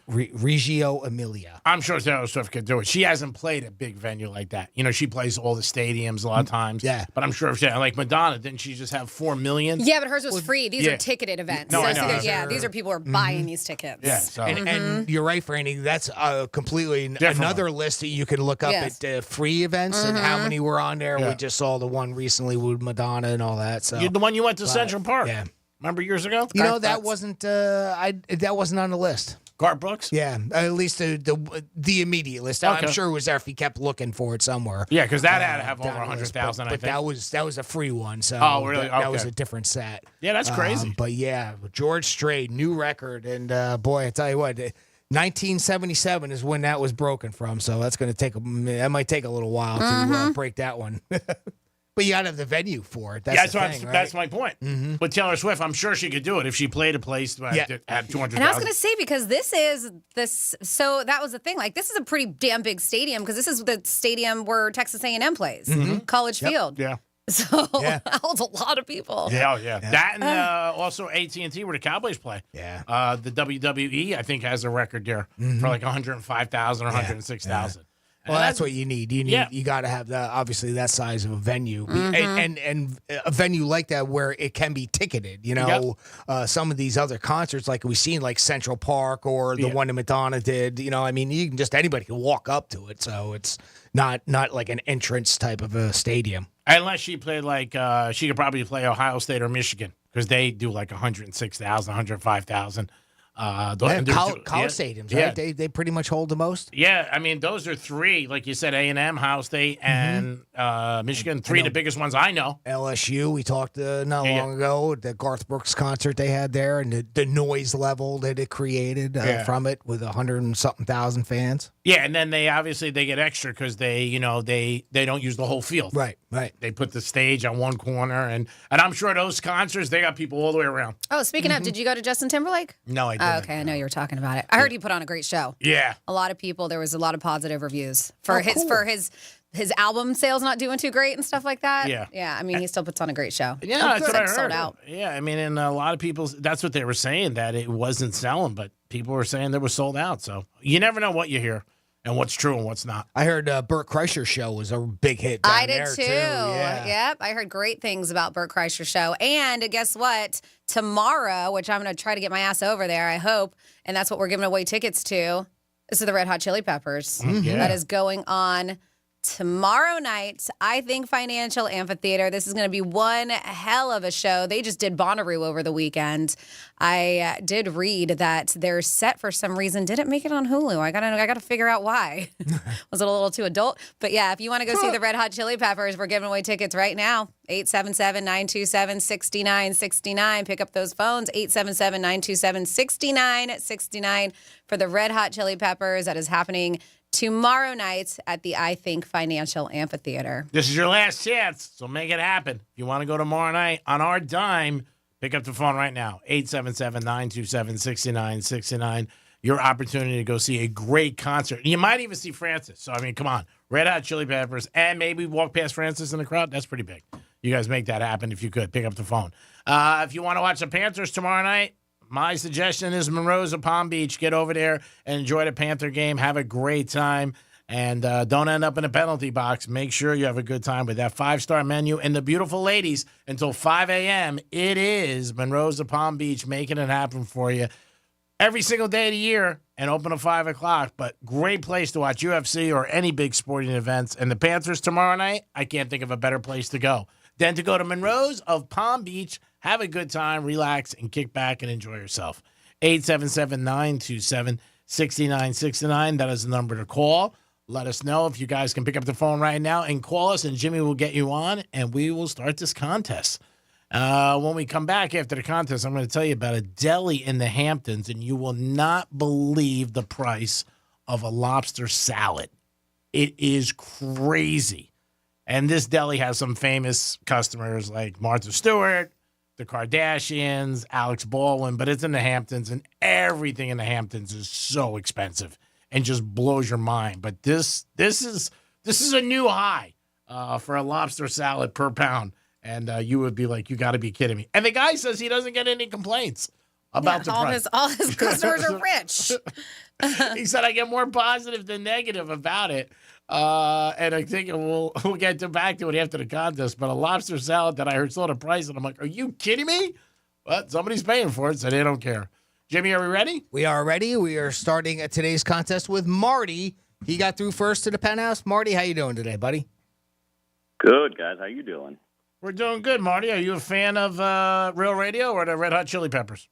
Reggio Emilia. I'm sure Taylor Swift could do it. She hasn't played a big venue like that. She plays all the stadiums a lot of times. Yeah. But I'm sure if she, like Madonna, didn't she just have 4 million? Yeah, but hers was free. These are ticketed events. No, I know. These are people who are buying these tickets. Yeah, so. And you're right, Franny. That's completely another list that you can look up at free events and how many were on there. Yeah. We just saw the one recently with Madonna and all that. So The one you went to Central Park. Yeah. Remember years ago? That wasn't that wasn't on the list. Garth Brooks? Yeah, at least the immediate list. Okay. I'm sure it was there if he kept looking for it somewhere. Yeah, because that had to have over 100,000, I But think. that was a free one. So Oh, really? that was Okay. a different set. Yeah, that's crazy. But yeah, George Strait, new record, and boy, I tell you what. 1977 is when that was broken from, so that's going to might take a little while to break that one. But you got to have the venue for it. That's That's my point. With Taylor Swift, I'm sure she could do it if she played a place that had 200,000. And I was going to say, because so that was the thing. Like, this is a pretty damn big stadium because this is the stadium where Texas A&M plays, College Field. Yeah. So that holds a lot of people. Yeah. That and also AT&T where the Cowboys play. Yeah. The WWE, I think, has a record there for like 105,000 or 106,000. Well, that's what you need. You got to have obviously that size of a venue, and a venue like that where it can be ticketed. Some of these other concerts, like we've seen, like Central Park or the one that Madonna did. Anybody can walk up to it, so it's not like an entrance type of a stadium. Unless she played like she could probably play Ohio State or Michigan because they do like 106,000, 105,000. College stadiums, right? They pretty much hold the most. Yeah, I mean, those are three, like you said, A&M, Ohio State, and Michigan, three of the biggest ones I know. LSU, we talked not long ago, the Garth Brooks concert they had there, and the noise level that it created from it with 100-something thousand fans. Yeah, and then they get extra because they don't use the whole field. Right. They put the stage on one corner, and I'm sure those concerts, they got people all the way around. Oh, speaking of, did you go to Justin Timberlake? No, I didn't. Oh, okay, I know you were talking about it. I heard he put on a great show. Yeah. A lot of people, there was a lot of positive reviews for his album sales not doing too great and stuff like that. Yeah. Yeah, I mean, he still puts on a great show. Yeah, that's what I heard. Sold out. Yeah, I mean, and a lot of people, that's what they were saying, that it wasn't selling, but people were saying they were sold out. So you never know what you hear and what's true and what's not. I heard Bert Kreischer's show was a big hit down I did there, too. Yeah. Yep, I heard great things about Bert Kreischer's show. And guess what? Tomorrow, which I'm going to try to get my ass over there, I hope, and that's what we're giving away tickets to. This is the Red Hot Chili Peppers. Yeah. That is going on tomorrow night, I think Financial Amphitheater. This is going to be one hell of a show. They just did Bonnaroo over the weekend. I did read that their set for some reason didn't make it on Hulu. I gotta figure out why. Was it a little too adult? But yeah, if you want to go see the Red Hot Chili Peppers, we're giving away tickets right now. 877-927-6969. Pick up those phones. 877-927-6969 for the Red Hot Chili Peppers. That is happening tomorrow night at the I Think Financial Amphitheater. This is your last chance, so make it happen. If you want to go tomorrow night on our dime, pick up the phone right now, 877-927-6969. Your opportunity to go see a great concert. You might even see Francis. So, I mean, come on. Red Hot Chili Peppers, and maybe walk past Francis in the crowd. That's pretty big. You guys make that happen if you could. Pick up the phone. If you want to watch the Panthers tomorrow night, my suggestion is Monroe's of Palm Beach. Get over there and enjoy the Panther game. Have a great time. And don't end up in a penalty box. Make sure you have a good time with that 5-star menu and the beautiful ladies until 5 a.m. It is Monroe's of Palm Beach making it happen for you every single day of the year and open at 5 o'clock. But great place to watch UFC or any big sporting events. And the Panthers tomorrow night, I can't think of a better place to go than to go to Monroe's of Palm Beach. Have a good time, relax, and kick back and enjoy yourself. 877-927-6969. That is the number to call. Let us know if you guys can pick up the phone right now and call us, and Jimmy will get you on, and we will start this contest. When we come back after the contest, I'm going to tell you about a deli in the Hamptons, and you will not believe the price of a lobster salad. It is crazy. And this deli has some famous customers like Martha Stewart, the Kardashians, Alex Baldwin, but it's in the Hamptons, and everything in the Hamptons is so expensive and just blows your mind. But this is a new high for a lobster salad per pound, and you would be like, you got to be kidding me. And the guy says he doesn't get any complaints about the price. All his customers are rich. He said, I get more positive than negative about it. And I think we'll get back to it after the contest. But a lobster salad that I heard saw the price, and I'm like, are you kidding me? But somebody's paying for it, so they don't care. Jimmy, are we ready? We are ready. We are starting today's contest with Marty. He got through first to the Penthouse. Marty, how you doing today, buddy? Good, guys. How you doing? We're doing good, Marty. Are you a fan of Real Radio or the Red Hot Chili Peppers?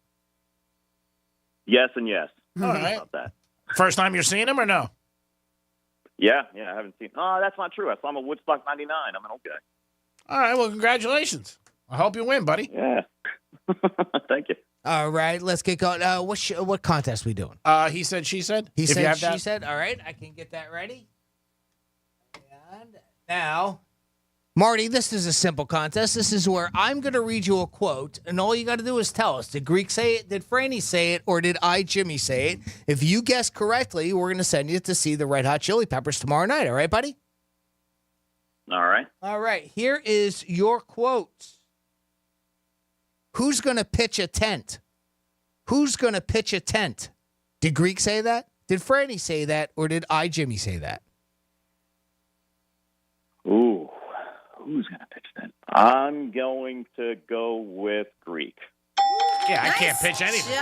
Yes and yes. All right. About that. First time you're seeing them or no? Yeah, I haven't seen. Oh, that's not true. I saw him at Woodstock '99. I'm an old guy. All right. Well, congratulations. I hope you win, buddy. Yeah. Thank you. All right, let's get going. What contest we doing? He said, she said. He If you said, have she that. said. All right, I can get that ready. And now, Marty, this is a simple contest. This is where I'm going to read you a quote, and all you got to do is tell us, did Greek say it, did Franny say it, or did I, Jimmy, say it? If you guess correctly, we're going to send you to see the Red Hot Chili Peppers tomorrow night. All right, buddy? All right. All right, here is your quote. Who's going to pitch a tent? Who's going to pitch a tent? Did Greek say that? Did Franny say that? Or did I, Jimmy, say that? Ooh, who's going to pitch that? I'm going to go with Greek. Yeah, I can't pitch anything.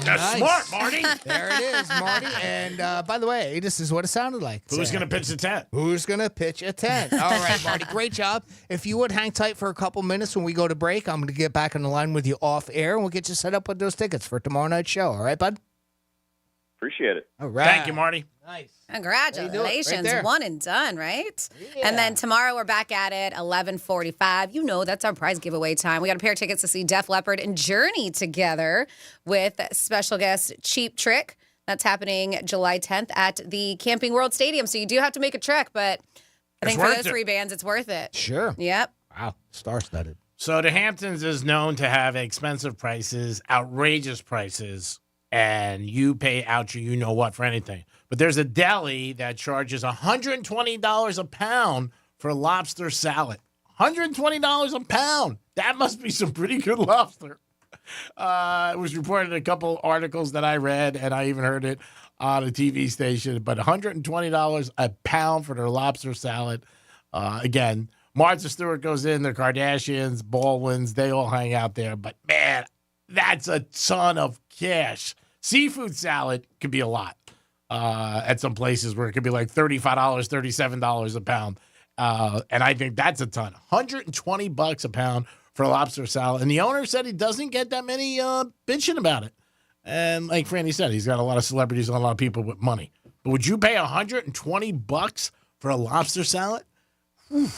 That's smart, Marty. There it is, Marty. And by the way, this is what it sounded like. Who's going to pitch the tent? Who's going to pitch a tent? All right, Marty, great job. If you would hang tight for a couple minutes when we go to break, I'm going to get back on the line with you off air, and we'll get you set up with those tickets for tomorrow night's show. All right, bud? Appreciate it. All right. Thank you, Marty. Nice. Congratulations. Right there. One and done, right? And then tomorrow we're back at it, 11:45. You know, that's our prize giveaway time. We got a pair of tickets to see Def Leppard and Journey together with special guest Cheap Trick. That's happening July 10th at the Camping World Stadium. So you do have to make a trek, but I think for those three bands, it's worth it. Sure. Yep. Wow. Star-studded. So the Hamptons is known to have expensive prices, outrageous prices, and you pay out you know what for anything. But there's a deli that charges $120 a pound for lobster salad. $120 a pound. That must be some pretty good lobster. It was reported in a couple articles that I read, and I even heard it on a TV station. But $120 a pound for their lobster salad. Again, Martha Stewart goes in, the Kardashians, Baldwins, they all hang out there. But, man, that's a ton of cash. Seafood salad could be a lot. at some places where it could be like $35, $37 a pound. And I think that's a ton. $120 a pound for a lobster salad. And the owner said he doesn't get that many bitching about it. And like Franny said, he's got a lot of celebrities and a lot of people with money. But would you pay $120 for a lobster salad? Whew.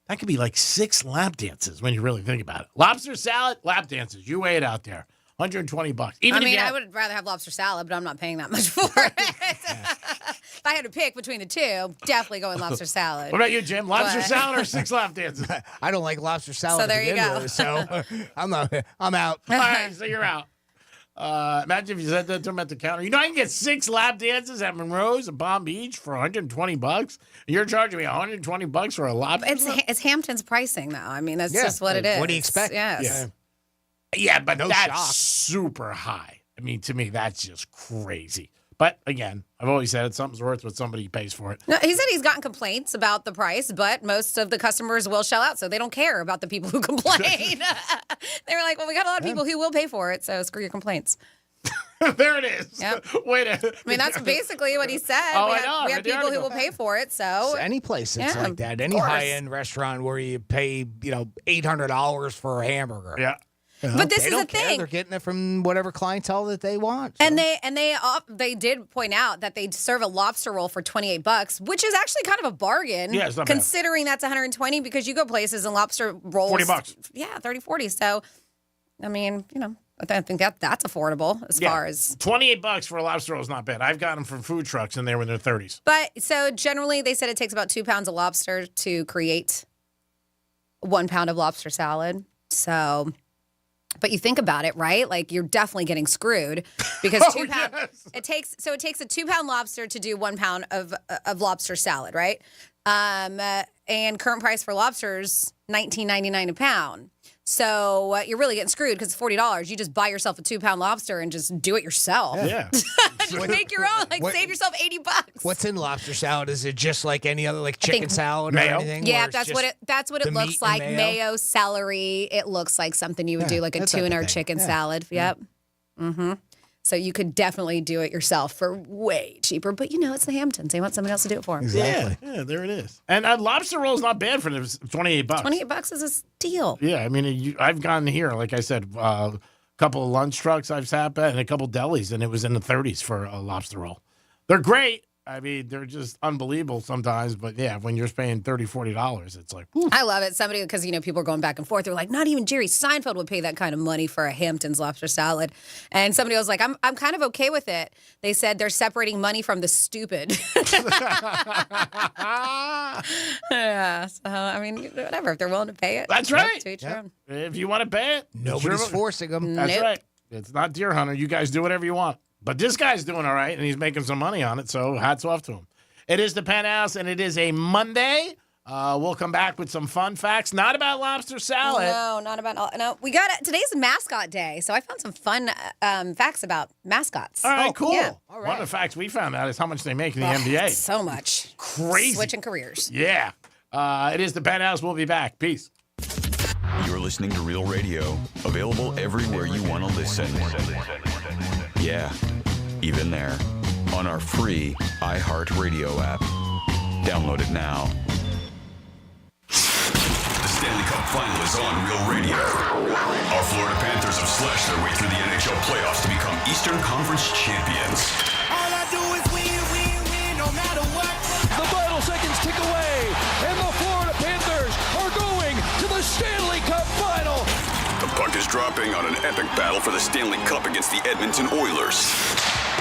That could be like 6 lap dances when you really think about it. Lobster salad, lap dances. You weigh it out there. $120. I would rather have lobster salad, but I'm not paying that much for it. If I had to pick between the two, definitely going lobster salad. What about you, Jim? Lobster salad or 6 lap dances? I don't like lobster salad. So there you go. With, so I'm out. All right, so you're out. Imagine if you said that to him at the counter. You know, I can get 6 lap dances at Monroe's and Palm Beach for $120. You're charging me $120 for a lobster. It's Hampton's pricing, though. I mean, that's just what it is. What do you expect? Yes. Yeah, but No that's shock. super high. I mean, to me, that's just crazy. But again, I've always said it, something's worth what somebody pays for it. No, he said he's gotten complaints about the price, but most of the customers will shell out, so they don't care about the people who complain. They were like, well, we got a lot of people who will pay for it, so screw your complaints. There it is. Yep. Wait a I mean, that's basically what he said. Oh, we have people who will pay for it, so. Any place that's like that, any high-end restaurant where you pay, $800 for a hamburger. Yeah. But this they is don't the care. thing. They're getting it from whatever clientele that they want. And they did point out that they serve a lobster roll for $28, which is actually kind of a bargain. Yeah, it's not bad. Considering that's $120 because you go places and lobster rolls $40. Yeah, $30-40. So, I mean, I think that's affordable as far as $28 for a lobster roll is not bad. I've gotten them from food trucks and they were in their 30s. But so generally they said it takes about 2 pounds of lobster to create 1 pound of lobster salad. So, but you think about it, right? Like you're definitely getting screwed because 2 pounds. Yes. It takes a 2 pound lobster to do 1 pound of lobster salad, right? And current price for lobsters $19.99 a pound. So you're really getting screwed because it's $40. You just buy yourself a 2 pound lobster and just do it yourself. Yeah. Just make your own. Save yourself $80. What's in lobster salad? Is it just like any other, like chicken salad or mayo. anything? Yeah, where it's that's what it the looks meat like. and Mayo, celery. It looks like something you would do, like a that type of tuna or thing. chicken Yeah. salad. Yep. Mm-hmm. So you could definitely do it yourself for way cheaper. But it's the Hamptons. They want somebody else to do it for them. Yeah, there it is. And a lobster roll is not bad for $28. $28 is a steal. Yeah, I mean, I've gone here, like I said, a couple of lunch trucks I've sat at and a couple delis, and it was in the 30s for a lobster roll. They're great. I mean, they're just unbelievable sometimes. But, yeah, when you're paying $30, $40, it's like, whew. I love it. Somebody, because, people are going back and forth. They're like, not even Jerry Seinfeld would pay that kind of money for a Hampton's lobster salad. And somebody was like, I'm kind of okay with it. They said they're separating money from the stupid. Yeah. So, I mean, whatever. If they're willing to pay it. That's right. To each their own. If you want to pay it, Nobody's forcing them. That's Nope. right. It's not Deer Hunter. You guys do whatever you want. But this guy's doing all right, and he's making some money on it, so hats off to him. It is the Penthouse, and it is a Monday. We'll come back with some fun facts, not about lobster salad. No, not about all. No, we got it. Today's mascot day, so I found some fun facts about mascots. All right, cool. Yeah. One of the facts we found out is how much they make in the NBA. So much. Crazy. Switching careers. Yeah. It is the Penthouse. We'll be back. Peace. You're listening to Real Radio, available everywhere you want to listen. Yeah, even there. On our free iHeartRadio app. Download it now. The Stanley Cup Final is on Real Radio. Our Florida Panthers have slashed their way through the NHL playoffs to become Eastern Conference champions. All I do is win, no matter what. The final seconds tick away, and the Florida Panthers are going to the Stanley Cup Final. The puck is dropping on an epic battle for the Stanley Cup against the Edmonton Oilers.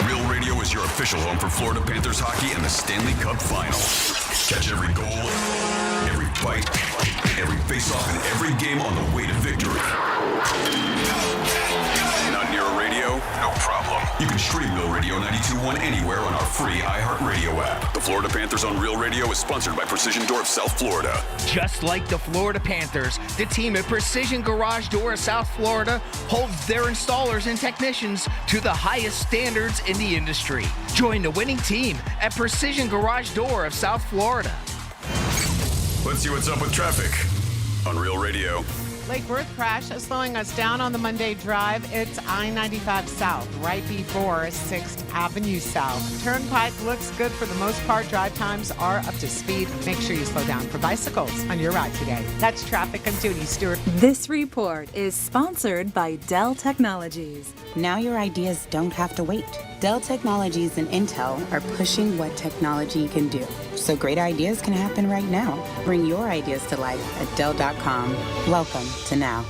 Real Radio is your official home for Florida Panthers hockey and the Stanley Cup Final. Catch every goal, every fight, every face-off, and every game on the way to victory. Not near a radio? No problem. You can stream Real Radio 92.1 anywhere on our free iHeartRadio app. The Florida Panthers on Real Radio is sponsored by Precision Door of South Florida. Just like the Florida Panthers, the team at Precision Garage Door of South Florida holds their installers and technicians to the highest standards in the industry. Join the winning team at Precision Garage Door of South Florida. Let's see what's up with traffic on Real Radio. Lake Worth crash is slowing us down on the Monday drive. It's I-95 South, right before 6th Avenue South. Turnpike looks good for the most part. Drive times are up to speed. Make sure you slow down for bicycles on your ride today. That's traffic and duty, Stuart. This report is sponsored by Dell Technologies. Now your ideas don't have to wait. Dell Technologies and Intel are pushing what technology can do, so great ideas can happen right now. Bring your ideas to life at Dell.com. Welcome to now.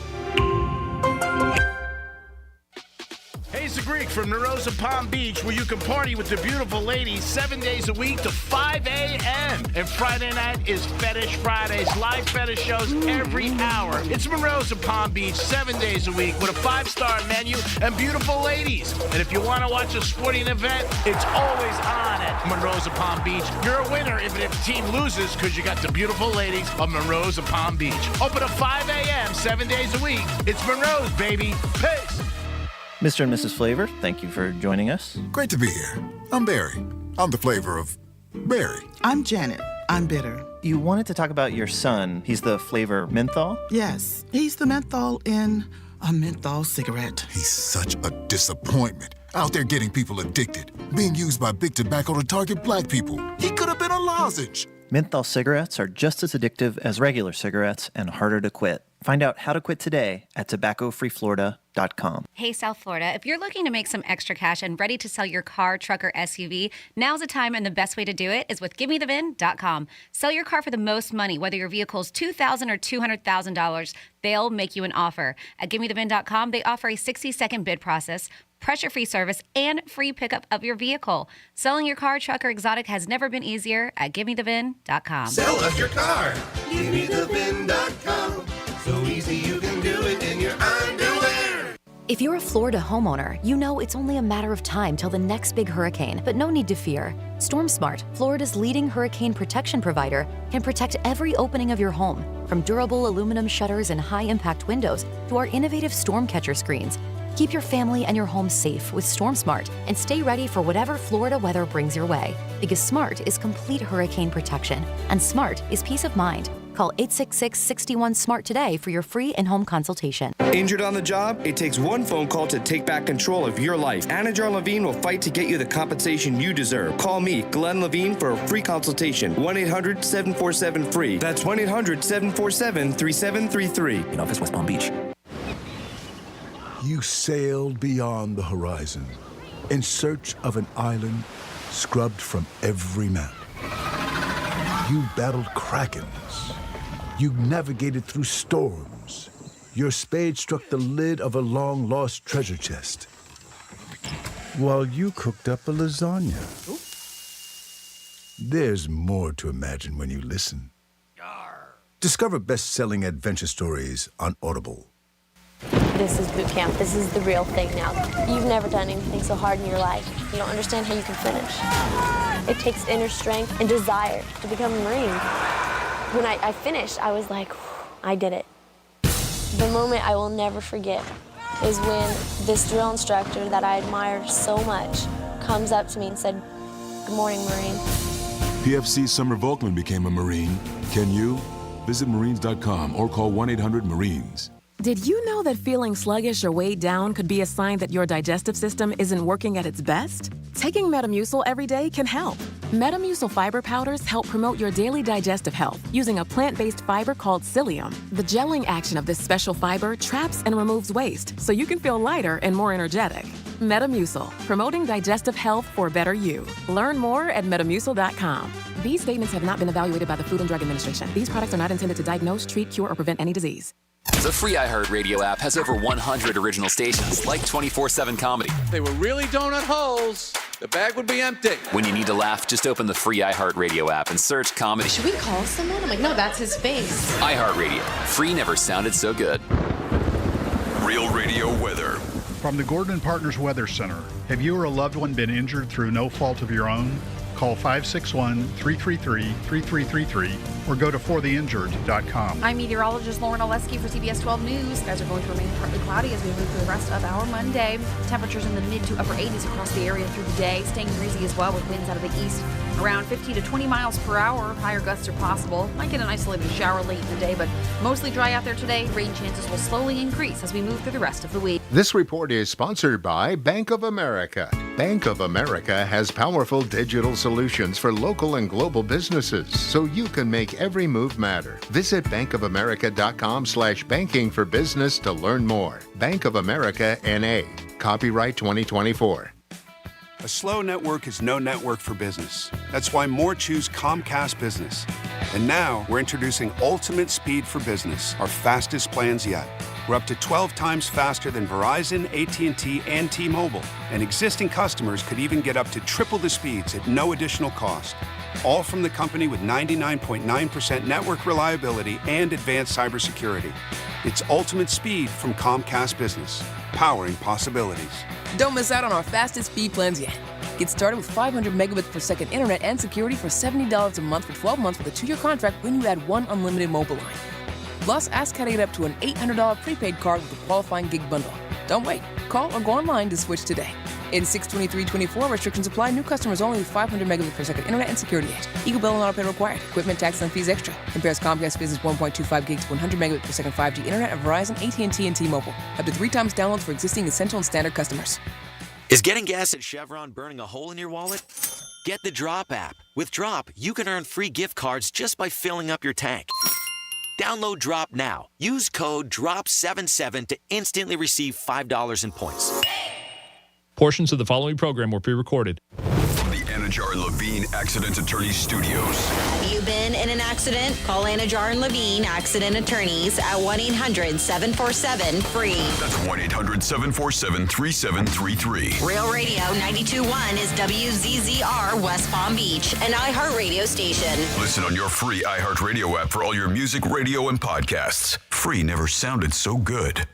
Hey, it's the Greek from Narosa Palm Beach, where you can party with the beautiful ladies 7 days a week to 5 a.m. And Friday night is Fetish Fridays, live fetish shows every hour. It's Narosa Palm Beach 7 days a week with a 5-star menu and beautiful ladies. And if you want to watch a sporting event, it's always on at Monroe's of Palm Beach. You're a winner even if the team loses because you got the beautiful ladies of Monroe's of Palm Beach. Open at 5 a.m. 7 days a week. It's Monroe's, baby. Peace. Mr. and Mrs. Flavor, thank you for joining us. Great to be here. I'm Barry. I'm the flavor of Barry. I'm Janet. I'm bitter. You wanted to talk about your son. He's the flavor menthol? Yes, he's the menthol in a menthol cigarette. He's such a disappointment. Out there getting people addicted. Being used by big tobacco to target black people. He could have been a lozenge. Menthol cigarettes are just as addictive as regular cigarettes and harder to quit. Find out how to quit today at tobaccofreeflorida.com. Hey, South Florida, if you're looking to make some extra cash and ready to sell your car, truck, or SUV, now's the time, and the best way to do it is with GiveMeTheVin.com. Sell your car for the most money, whether your vehicle's $2,000 or $200,000. They'll make you an offer. At GiveMeTheVin.com, they offer a 60-second bid process, pressure-free service, and free pickup of your vehicle. Selling your car, truck, or exotic has never been easier at GiveMeTheVin.com. Sell us your car. GiveMeTheVin.com. So easy you can do it in your underwear. If you're a Florida homeowner, you know it's only a matter of time till the next big hurricane, but no need to fear. StormSmart, Florida's leading hurricane protection provider, can protect every opening of your home, from durable aluminum shutters and high-impact windows to our innovative storm catcher screens. Keep your family and your home safe with StormSmart and stay ready for whatever Florida weather brings your way. Because smart is complete hurricane protection, and smart is peace of mind. Call 866-61-SMART today for your free in-home consultation. Injured on the job? It takes one phone call to take back control of your life. Anajar Levine will fight to get you the compensation you deserve. Call me, Glenn Levine, for a free consultation. 1-800-747-FREE. That's 1-800-747-3733. In office, West Palm Beach. You sailed beyond the horizon in search of an island scrubbed from every map. You battled krakens. You navigated through storms. Your spade struck the lid of a long-lost treasure chest, while you cooked up a lasagna. Ooh. There's more to imagine when you listen. Discover best-selling adventure stories on Audible. This is boot camp. This is the real thing now. You've never done anything so hard in your life. You don't understand how you can finish. It takes inner strength and desire to become a Marine. When I finished, I was like, I did it. The moment I will never forget is when this drill instructor that I admired so much comes up to me and said, "Good morning, Marine." PFC Summer Volkman became a Marine. Can you? Visit Marines.com or call 1-800-MARINES. Did you know that feeling sluggish or weighed down could be a sign that your digestive system isn't working at its best? Taking Metamucil every day can help. Metamucil fiber powders help promote your daily digestive health using a plant-based fiber called psyllium. The gelling action of this special fiber traps and removes waste so you can feel lighter and more energetic. Metamucil, promoting digestive health for better you. Learn more at metamucil.com. These statements have not been evaluated by the Food and Drug Administration. These products are not intended to diagnose, treat, cure, or prevent any disease. The free iHeartRadio app has over 100 original stations, like 24/7 comedy. If they were really donut holes, the bag would be empty. When you need to laugh, just open the free iHeartRadio app and search comedy. Should we call someone? I'm like, no, that's his face. iHeartRadio. Free never sounded so good. Real Radio weather. From the Gordon & Partners Weather Center, have you or a loved one been injured through no fault of your own? Call 561-333-3333 or go to fortheinjured.com. I'm meteorologist Lauren Oleski for CBS 12 News. Skies are going to remain partly cloudy as we move through the rest of our Monday. Temperatures in the mid to upper 80s across the area through the day, staying breezy as well with winds out of the east around 15 to 20 miles per hour. Higher gusts are possible. Might get an isolated shower late in the day, but mostly dry out there today. Rain chances will slowly increase as we move through the rest of the week. This report is sponsored by Bank of America. Bank of America has powerful digital solutions for local and global businesses, so you can make every move matter. Visit bankofamerica.com/banking for business to learn more. Bank of America N.A. Copyright 2024. A slow network is no network for business. That's why more choose Comcast Business. And now we're introducing Ultimate Speed for Business, our fastest plans yet. We're up to 12 times faster than Verizon, AT&T, and T-Mobile. And existing customers could even get up to triple the speeds at no additional cost. All from the company with 99.9% network reliability and advanced cybersecurity. It's Ultimate Speed from Comcast Business, powering possibilities. Don't miss out on our fastest speed plans yet. Get started with 500 megabits per second internet and security for $70 a month for 12 months with a 2-year contract when you add one unlimited mobile line. Plus, ask how to get up to an $800 prepaid card with a qualifying gig bundle. Don't wait. Call or go online to switch today. In 62324, restrictions apply. New customers only with 500 megabits per second internet and security edge. Eagle bill and auto pay required. Equipment, tax, and fees extra. Compares Comcast Business 1.25 gigs to 100 megabits per second 5G internet at Verizon, AT&T, and T-Mobile. Up to 3 times downloads for existing essential and standard customers. Is getting gas at Chevron burning a hole in your wallet? Get the Drop app. With Drop, you can earn free gift cards just by filling up your tank. Download Drop now. Use code DROP77 to instantly receive $5 in points. Portions of the following program were pre-recorded. From the Anajar and Levine Accident Attorneys Studios. You been in an accident? Call Anajar and Levine Accident Attorneys at 1-800-747-FREE. That's 1-800-747-3733. Real Radio 92.1 is WZZR West Palm Beach, an iHeartRadio station. Listen on your free iHeartRadio app for all your music, radio, and podcasts. Free never sounded so good.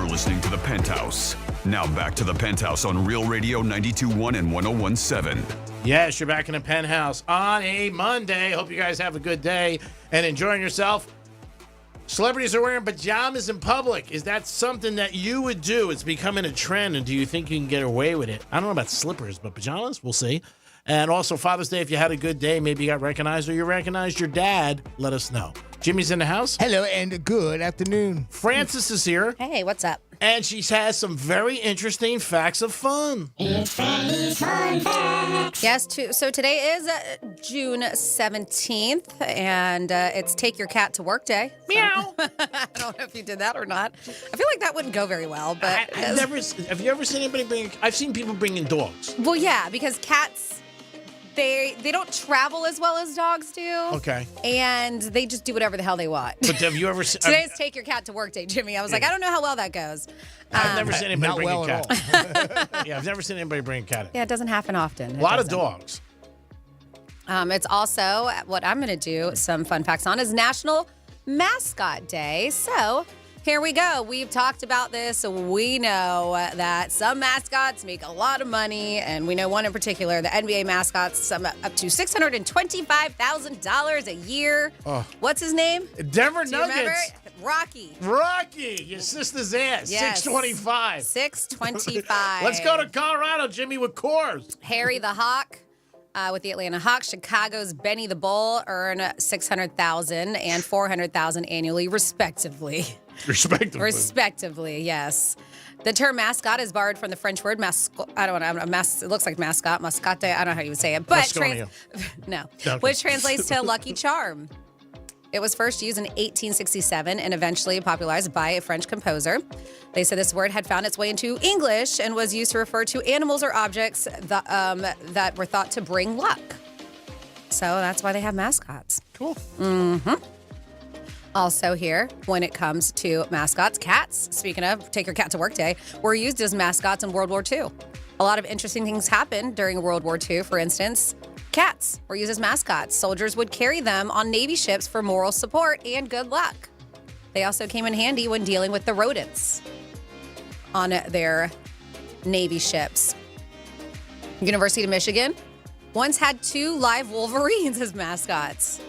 Listening to the Penthouse. Now back to the Penthouse on Real Radio 92.1 and 101.7. Yes, you're back in the Penthouse on a Monday. Hope you guys have a good day and enjoying yourself. Celebrities are wearing pajamas in public. Is that something that you would do? It's becoming a trend, and do you think you can get away with it? I don't know about slippers, but pajamas, we'll see. And also Father's Day, if you had a good day, maybe you got recognized or you recognized your dad, let us know. Jimmy's in the house. Hello and good afternoon. Francis is here. Hey, what's up? And she has some very interesting facts of fun. It's Fanny's Fun Facts. Yes, so today is June 17th, and it's Take Your Cat to Work Day. Meow. I don't know if you did that or not. I feel like that wouldn't go very well, but... Have you ever seen anybody bring... I've seen people bringing dogs. Well, yeah, because cats... They don't travel as well as dogs do. Okay. And they just do whatever the hell they want. But have you ever seen... Today's Take Your Cat to Work Day, Jimmy. I was like, I don't know how well that goes. I've never seen anybody bring a cat. Yeah, I've never seen anybody bring a cat in. Yeah, it doesn't happen often. A lot of dogs. It's also, what I'm going to do some fun facts on is National Mascot Day. So... here we go. We've talked about this. We know that some mascots make a lot of money, and we know one in particular, the NBA mascots, some up to $625,000 a year. Oh. What's his name? Denver Do you remember? Nuggets. Rocky. Rocky, your sister's ass. Yes. 625. 625. Let's go to Colorado, Jimmy, with Coors. Harry the Hawk. With the Atlanta Hawks, Chicago's Benny the Bull earn $600,000 and $400,000 annually, respectively. Respectively, yes. The term mascot is borrowed from the French word mascot. I don't know. It looks like mascot, mascotte. I don't know how you would say it, but which translates to lucky charm. It was first used in 1867 and eventually popularized by a French composer. They said this word had found its way into English and was used to refer to animals or objects that were thought to bring luck. So that's why they have mascots. Cool. Mm-hmm. Also here, when it comes to mascots, cats, speaking of Take Your Cat to Work Day, were used as mascots in World War II. A lot of interesting things happened during World War II. For instance, cats were used as mascots. Soldiers would carry them on Navy ships for moral support and good luck. They also came in handy when dealing with the rodents on their Navy ships. University of Michigan once had 2 live Wolverines as mascots.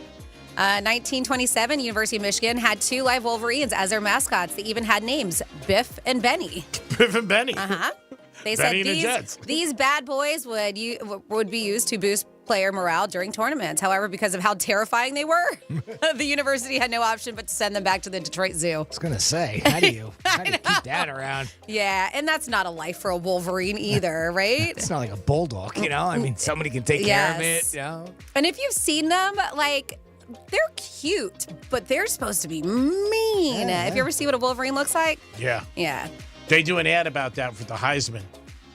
1927, University of Michigan had 2 live Wolverines as their mascots. They even had names, Biff and Benny. Biff and Benny. Uh-huh. They Benny said and the Jets. these bad boys would be used to boost player morale during tournaments. However, because of how terrifying they were, the university had no option but to send them back to the Detroit Zoo. I was going to say, how do you keep that around? Yeah, and that's not a life for a Wolverine either, right? It's not like a bulldog, you know? I mean, somebody can take care of it, you know? And if you've seen them, like, they're cute, but they're supposed to be mean. Yeah. If you ever see what a Wolverine looks like? Yeah. Yeah. They do an ad about that for the Heisman.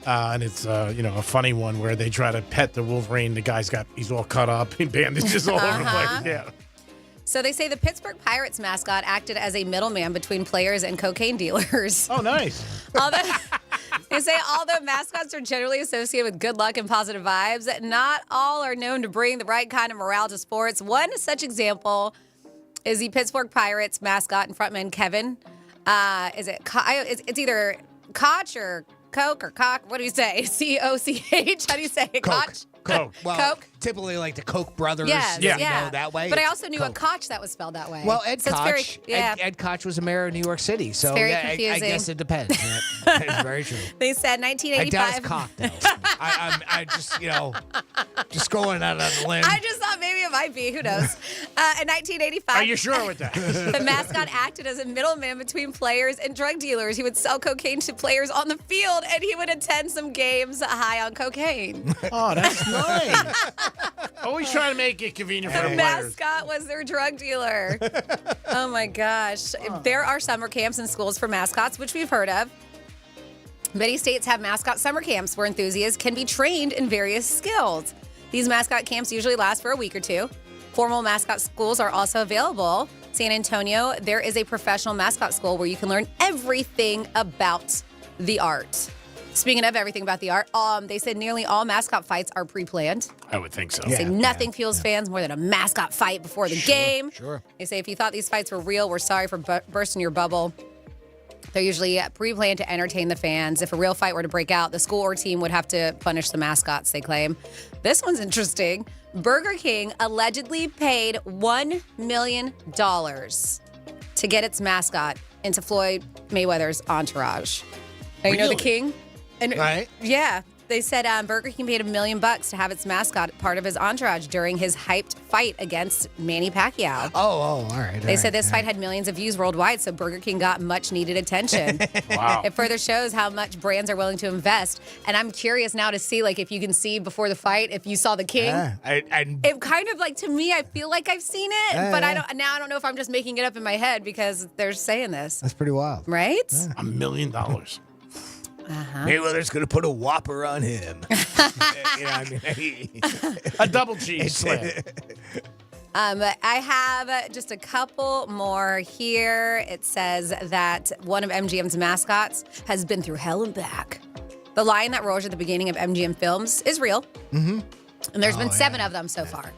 And it's, a funny one where they try to pet the Wolverine. The he's all cut up and bandages all over the place. Yeah. So they say the Pittsburgh Pirates mascot acted as a middleman between players and cocaine dealers. Oh, nice. They say although mascots are generally associated with good luck and positive vibes, not all are known to bring the right kind of morale to sports. One such example is the Pittsburgh Pirates mascot and frontman Kevin. It's either Koch or Coke or Cock. What do you say? C-O-C-H. How do you say it? Koch? Coke. Well, Coke? Typically like the Koch brothers, Yes, you know, that way. But I also knew Coke. a Koch that was spelled that way. Well, Ed So it's Koch, very- yeah. Ed Koch was a mayor of New York City, so very yeah, I confusing. guess it depends. Yeah, it's very true. They said I doubt 1985. it's cock, though. I just, just going out on a limb. I just thought maybe it might be. Who knows? In 1985. Are you sure with that? The mascot acted as a middleman between players and drug dealers. He would sell cocaine to players on the field, and he would attend some games high on cocaine. Oh, that's nice. Always trying to make it convenient for the The players. mascot was their drug dealer. Oh, my gosh. There are summer camps and schools for mascots, which we've heard of. Many states have mascot summer camps where enthusiasts can be trained in various skills. These mascot camps usually last for a week or 2. Formal mascot schools are also available. San Antonio, there is a professional mascot school where you can learn everything about the art. Speaking of everything about the art, they said nearly all mascot fights are pre-planned. I would think so. They say nothing fuels fans more than a mascot fight before the game. Sure. They say if you thought these fights were real, we're sorry for bursting your bubble. They're usually pre-planned to entertain the fans. If a real fight were to break out, the school or team would have to punish the mascots, they claim. This one's interesting. Burger King allegedly paid $1 million to get its mascot into Floyd Mayweather's entourage. Now, you know the King? And, right. Yeah. They said Burger King paid $1 million to have its mascot part of his entourage during his hyped fight against Manny Pacquiao. Oh, all right. They said this fight had millions of views worldwide, so Burger King got much needed attention. Wow. It further shows how much brands are willing to invest. And I'm curious now to see, if you can see before the fight, if you saw the King. It kind of to me, I feel like I've seen it, but I don't know if I'm just making it up in my head because they're saying this. That's pretty wild. Right? $1 million. Mayweather's going to put a whopper on him. A double cheese slam. I have just a couple more here. It says that one of MGM's mascots has been through hell and back. The lion that roars at the beginning of MGM films is real. Mm-hmm. And there's been 7 of them so far.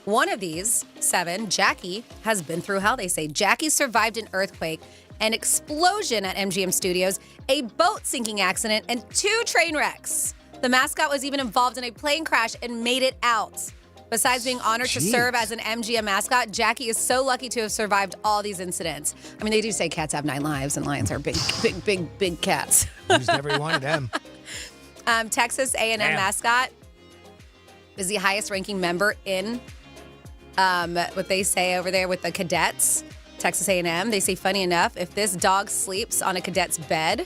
One of these 7, Jackie, has been through hell, they say. Jackie survived an earthquake, an explosion at MGM Studios, a boat sinking accident, and 2 train wrecks. The mascot was even involved in a plane crash and made it out. Besides being honored to serve as an MGM mascot, Jackie is so lucky to have survived all these incidents. I mean, they do say cats have 9 lives, and lions are big cats. Used every one of them. Texas A&M mascot is the highest-ranking member in what they say over there with the cadets. Texas A&M, they say, funny enough, if this dog sleeps on a cadet's bed,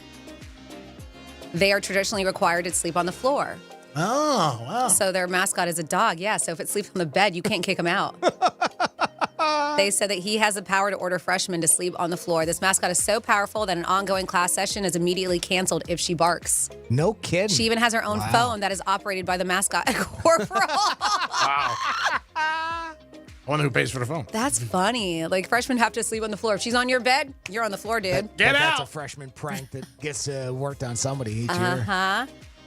they are traditionally required to sleep on the floor. Oh, wow. So their mascot is a dog, yeah. So if it sleeps on the bed, you can't kick him out. They said that he has the power to order freshmen to sleep on the floor. This mascot is so powerful that an ongoing class session is immediately canceled if she barks. No kidding. She even has her own phone that is operated by the mascot corporal. Wow. I wonder who pays for the phone. That's funny. Freshmen have to sleep on the floor. If she's on your bed, you're on the floor, dude. Get That's out. a freshman prank that gets worked on somebody each year. Uh-huh.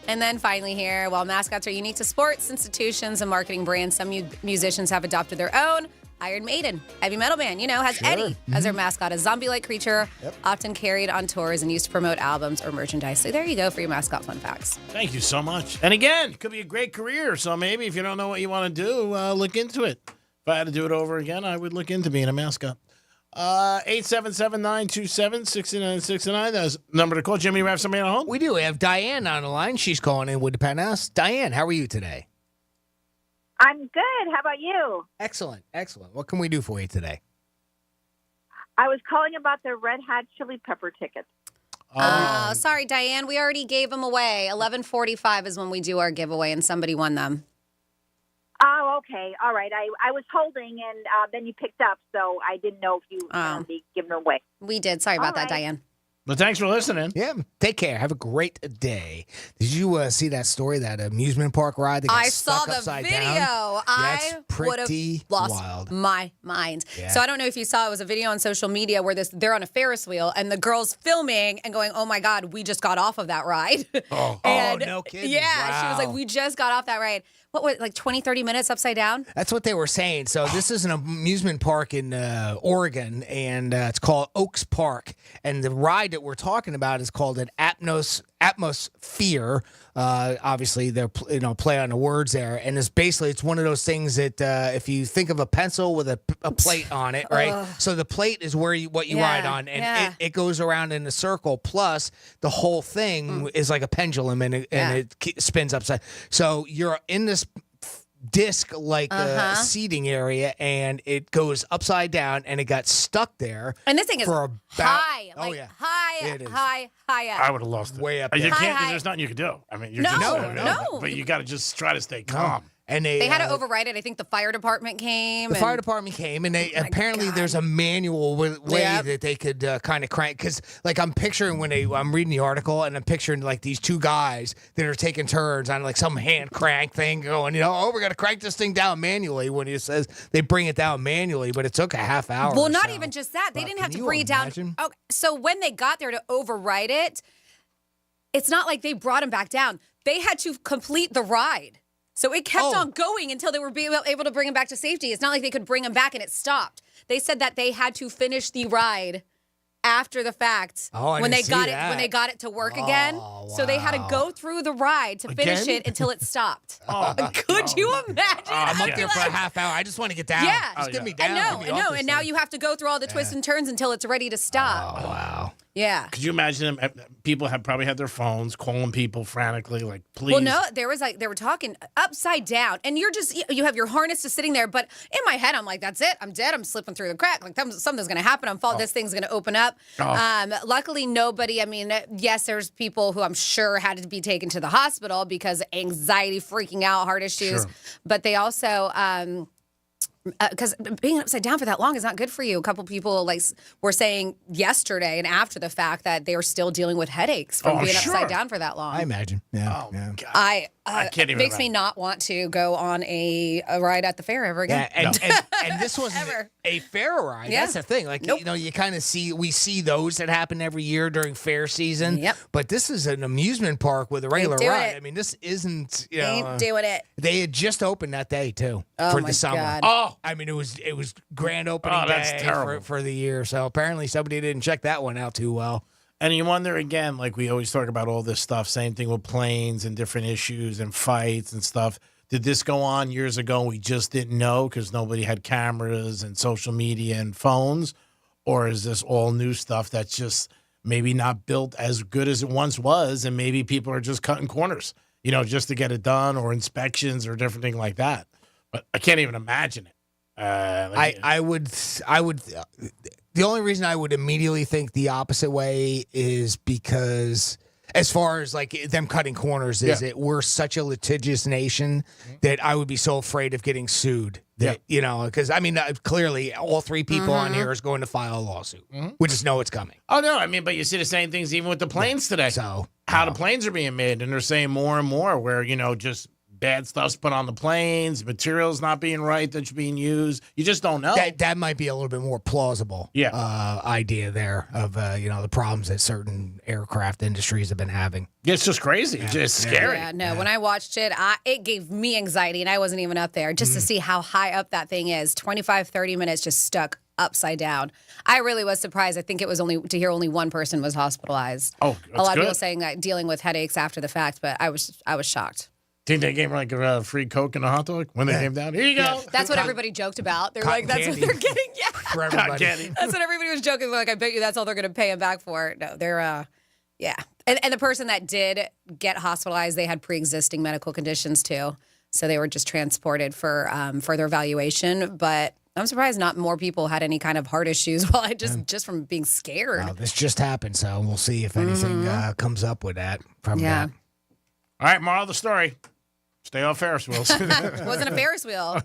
And then finally here, while mascots are unique to sports, institutions, and marketing brands, some musicians have adopted their own. Iron Maiden, heavy metal band, has Eddie as their mascot, a zombie-like creature, often carried on tours and used to promote albums or merchandise. So there you go for your mascot fun facts. Thank you so much. And again, it could be a great career. So maybe if you don't know what you want to do, look into it. If I had to do it over again, I would look into being a mascot. 877-927-6969. That's the number to call. Jimmy, you have somebody on hold? We do. We have Diane on the line. She's calling in with the Penthouse. Diane, how are you today? I'm good. How about you? Excellent. What can we do for you today? I was calling about the Red Hot Chili Pepper tickets. Sorry, Diane. We already gave them away. 11:45 is when we do our giveaway, and somebody won them. Oh, okay. All right. I was holding, and then you picked up, so I didn't know if you wanted to give them away. We did. Sorry about that, Diane. But thanks for listening. Yeah, take care. Have a great day. Did you see that story, that amusement park ride that got I stuck saw the upside video. down? I would have pretty lost wild. my mind. Yeah. So I don't know if you saw, it was a video on social media where they're on a Ferris wheel and the girl's filming and going, "Oh my God, we just got off of that ride." Oh, no kidding. Yeah, she was like, Wow. "We just got off that ride." What was it, like 20, 30 minutes upside down? That's what they were saying. So this is an amusement park in Oregon, and it's called Oaks Park. And the ride that we're talking about is called an atmosphere. Obviously, they're play on the words there, and it's one of those things that if you think of a pencil with a plate on it, right? So the plate is what you ride on, and it goes around in a circle. Plus, the whole thing is like a pendulum, and it spins upside. So you're in this disc like seating area, and it goes upside down, and it got stuck there. And this thing is for high, oh yeah, high up. I would have lost it. Way up You there. can't. High. There's nothing you can do. I mean, you're No, just no. But you got to just try to stay calm. And They had to override it. I think the fire department came. The fire department came, and they apparently there's a manual way that they could kind of crank. Because like I'm picturing I'm reading the article, and I'm picturing like these two guys that are taking turns on like some hand crank thing, going, we got to crank this thing down manually. When it says they bring it down manually, but it took a half hour. Well, or not so. even just that. They didn't have to you bring it down. imagine? Oh, so when they got there to override it, it's not like they brought him back down. They had to complete the ride. So it kept on going until they were able to bring him back to safety. It's not like they could bring him back and it stopped. They said that they had to finish the ride after the fact when they got it to work again. So they had to go through the ride to finish it until it stopped. Could you imagine? I'm up there for a half hour. I just want to get down. Yeah. Just get me down. I know. And now you have to go through all the twists and turns until it's ready to stop. Oh, wow. Yeah. Could you imagine them? People have probably had their phones calling people frantically, like, please. Well, no, they were talking upside down, and you have your harness just sitting there. But in my head, I'm like, that's it. I'm dead. I'm slipping through the crack. Like something's going to happen. This thing's going to open up. Luckily, nobody. I mean, yes, there's people who I'm sure had to be taken to the hospital because anxiety, freaking out, heart issues. Sure. But they also. Because being upside down for that long is not good for you. A couple people were saying yesterday and after the fact that they are still dealing with headaches from being upside down for that long. I imagine. Yeah. God. I can't even. Makes me not want to go on a ride at the fair ever again. Yeah, and this wasn't a fair ride. Yeah. That's the thing. Like you kind of we see those that happen every year during fair season. Yep. But this is an amusement park with a regular doing ride. it. I mean, this isn't. Ain't doing it. They had just opened that day too Oh for my the summer. God. Oh, I mean, it was grand opening that's day terrible. for the year. So apparently somebody didn't check that one out too well. And you wonder again, like we always talk about all this stuff, same thing with planes and different issues and fights and stuff. Did this go on years ago and we just didn't know because nobody had cameras and social media and phones? Or is this all new stuff that's just maybe not built as good as it once was, and maybe people are just cutting corners, just to get it done, or inspections or different thing like that? But I can't even imagine it. I would. The only reason I would immediately think the opposite way is because, as far as like them cutting corners, we're such a litigious nation that I would be so afraid of getting sued. That because I mean, clearly all three people on here is going to file a lawsuit. We just know it's coming. Oh no, I mean, but you see the same things even with the planes today. So how the planes are being made, and they're saying more and more where just bad stuff's put on the planes, materials not being right that's being used. You just don't know. That might be a little bit more plausible idea there of, the problems that certain aircraft industries have been having. It's just crazy. It's just scary. Yeah, no, when I watched it, it gave me anxiety, and I wasn't even up there, just to see how high up that thing is. 25, 30 minutes just stuck upside down. I really was surprised. I think it was only one person was hospitalized. Oh, that's a lot good. of people saying that dealing with headaches after the fact, but I was shocked. Think they gave like a free Coke and a hot dog when they came down? Here you go. That's what everybody joked about. They're Cotton like, that's candy. what they're getting. Yeah. For everybody. That's what everybody was joking. Like, I bet you that's all they're going to pay him back for. No, they're, yeah. And the person that did get hospitalized, they had pre-existing medical conditions too. So they were just transported for further evaluation. But I'm surprised not more people had any kind of heart issues while just from being scared. This just happened, so we'll see if anything comes up with that from that. All right, moral of the story. Stay off Ferris wheels. Wasn't a Ferris wheel.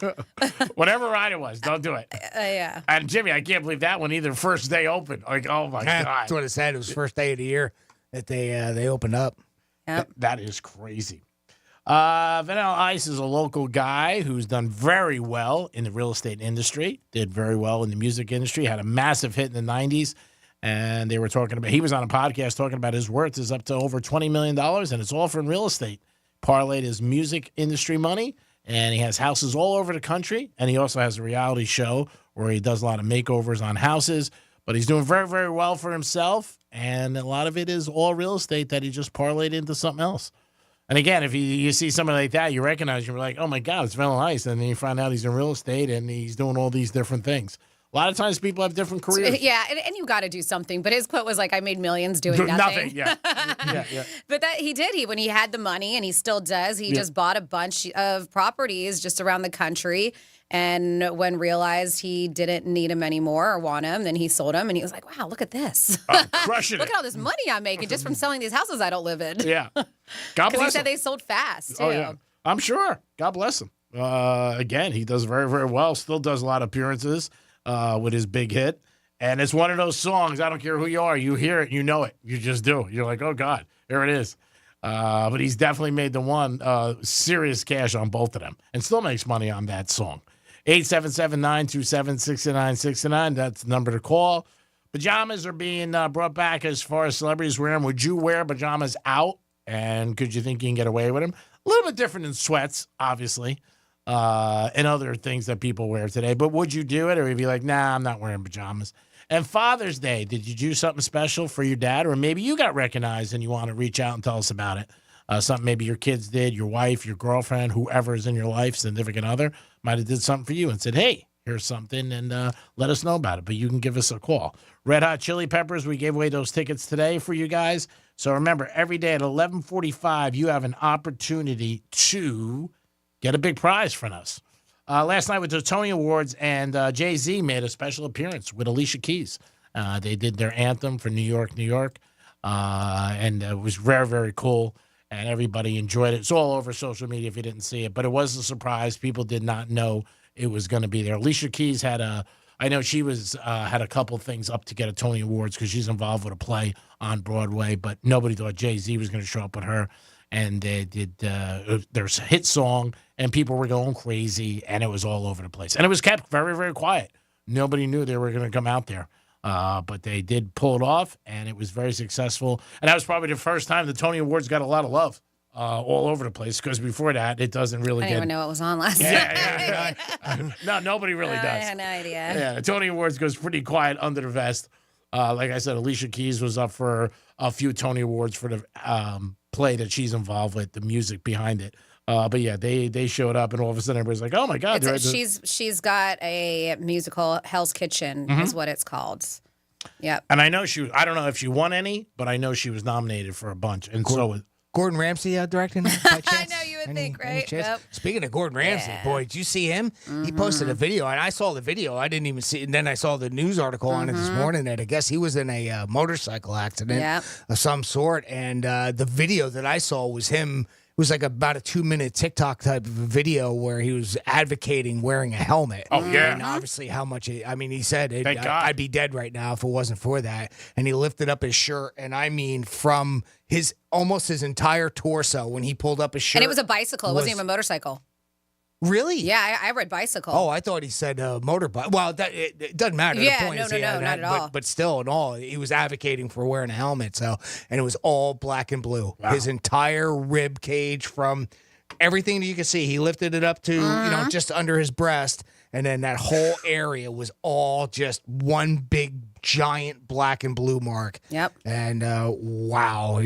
Whatever ride it was, don't do it. Yeah. And Jimmy, I can't believe that one either. First day open. Like, oh my God. That's what it said. It was the first day of the year that they opened up. Yep. That is crazy. Vanilla Ice is a local guy who's done very well in the real estate industry, did very well in the music industry, had a massive hit in the 90s. And they were talking about, he was on a podcast talking about his worth is up to over $20 million, and it's all from real estate. Parlayed his music industry money, and he has houses all over the country. And he also has a reality show where he does a lot of makeovers on houses. But he's doing very, very well for himself. And a lot of it is all real estate that he just parlayed into something else. And again, if you see somebody like that, you recognize, you're like, oh my God, it's Vanilla Ice. And then you find out he's in real estate and he's doing all these different things. A lot of times people have different careers. Yeah, and you got to do something. But his quote was like, I made millions doing nothing. Yeah. But that he did. When he had the money, and he still does, he just bought a bunch of properties just around the country. And when realized he didn't need them anymore or want them, then he sold them. And he was like, wow, look at this. Crushing Look it. at all this money I'm making just from selling these houses I don't live in. Yeah. God Because bless he said him. they sold fast, too. Oh, yeah. I'm sure. God bless him. Again, he does very, very well. Still does a lot of appearances with his big hit. And it's one of those songs, I don't care who you are, you hear it, you know it. You just do. You're like, oh, God, here it is. But he's definitely made the one serious cash on both of them and still makes money on that song. 877-927-6969. That's the number to call. Pajamas are being brought back as far as celebrities wear them. Would you wear pajamas out? And could you think you can get away with them? A little bit different than sweats, obviously, and other things that people wear today. But would you do it? Or would you be like, nah, I'm not wearing pajamas? And Father's Day, did you do something special for your dad? Or maybe you got recognized and you want to reach out and tell us about it. Something maybe your kids did, your wife, your girlfriend, whoever is in your life, significant other, might have did something for you and said, hey, here's something, and let us know about it. But you can give us a call. Red Hot Chili Peppers, we gave away those tickets today for you guys. So remember, every day at 11:45, you have an opportunity to get a big prize from us. Last night with the Tony Awards, and Jay-Z made a special appearance with Alicia Keys. They did their anthem for New York, New York, and it was very, very cool. And everybody enjoyed it. It's all over social media if you didn't see it. But it was a surprise. People did not know it was going to be there. Alicia Keys had I know she was had a couple things up to get a Tony Awards because she's involved with a play on Broadway. But nobody thought Jay-Z was going to show up with her. And they did there's a hit song, and people were going crazy, and it was all over the place. And it was kept very, very quiet. Nobody knew they were going to come out there. But they did pull it off, and it was very successful. And that was probably the first time the Tony Awards got a lot of love all over the place, because before that, it doesn't really I didn't even know it was on last night. Yeah. No, nobody really does. I had no idea. Yeah, the Tony Awards goes pretty quiet under the vest. Like I said, Alicia Keys was up for a few Tony Awards for the play that she's involved with, the music behind it. But yeah, they showed up, and all of a sudden everybody's like, "Oh my God!" She's got a musical, Hell's Kitchen is what it's called. Yep. And I know I don't know if she won any, but I know she was nominated for a bunch, and so was Gordon Ramsay directing that by chance? I know, you would think, right? Yep. Speaking of Gordon Ramsay, boy, did you see him? He posted a video, and I saw the video. I didn't even see it. And then I saw the news article on it this morning that I guess he was in a motorcycle accident of some sort. And the video that I saw was him. It was like about a 2-minute TikTok type of a video where he was advocating wearing a helmet. Oh, yeah. And obviously how much he said Thank God. I'd be dead right now if it wasn't for that. And he lifted up his shirt, and I mean from almost his entire torso when he pulled up his shirt. And it was a bicycle. It wasn't even a motorcycle. Really? Yeah, I read bicycle. Oh, I thought he said motorbike. Well, it doesn't matter. Yeah, the point is, not at all. But still, in all, he was advocating for wearing a helmet. So, and it was all black and blue. Wow. His entire rib cage, from everything that you can see, he lifted it up to just under his breast, and then that whole area was all just one big giant black and blue mark. Yep. And wow,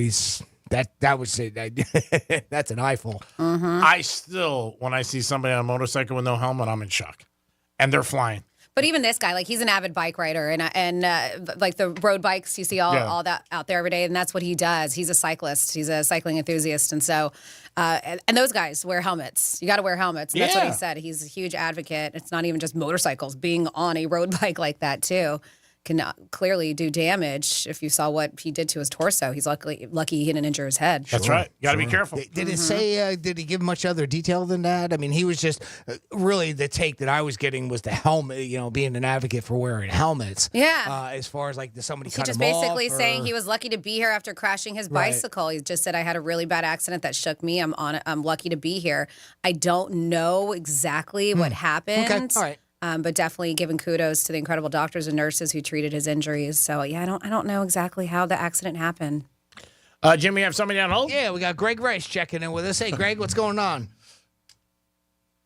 that was it. That's an eyeful. I still, when I see somebody on a motorcycle with no helmet, I'm in shock. And they're flying. But even this guy, like, he's an avid bike rider, and like the road bikes, you see all that out there every day, and that's what he does. He's a cyclist. He's a cycling enthusiast, and so and those guys wear helmets. You got to wear helmets. And that's what he said. He's a huge advocate. It's not even just motorcycles. Being on a road bike like that too can clearly do damage. If you saw what he did to his torso, he's lucky he didn't injure his head. That's right. You got to be careful. Did it say, did he give much other detail than that? I mean, he was just, really the take that I was getting was the helmet, being an advocate for wearing helmets. Yeah. As far as like, did somebody He cut just him basically off, saying he was lucky to be here after crashing his bicycle. He just said, I had a really bad accident that shook me. I'm lucky to be here. I don't know exactly what happened. Okay. All right. But definitely giving kudos to the incredible doctors and nurses who treated his injuries. So yeah, I don't know exactly how the accident happened. Jim, we have somebody on hold? Yeah, we got Greg Rice checking in with us. Hey, Greg, what's going on?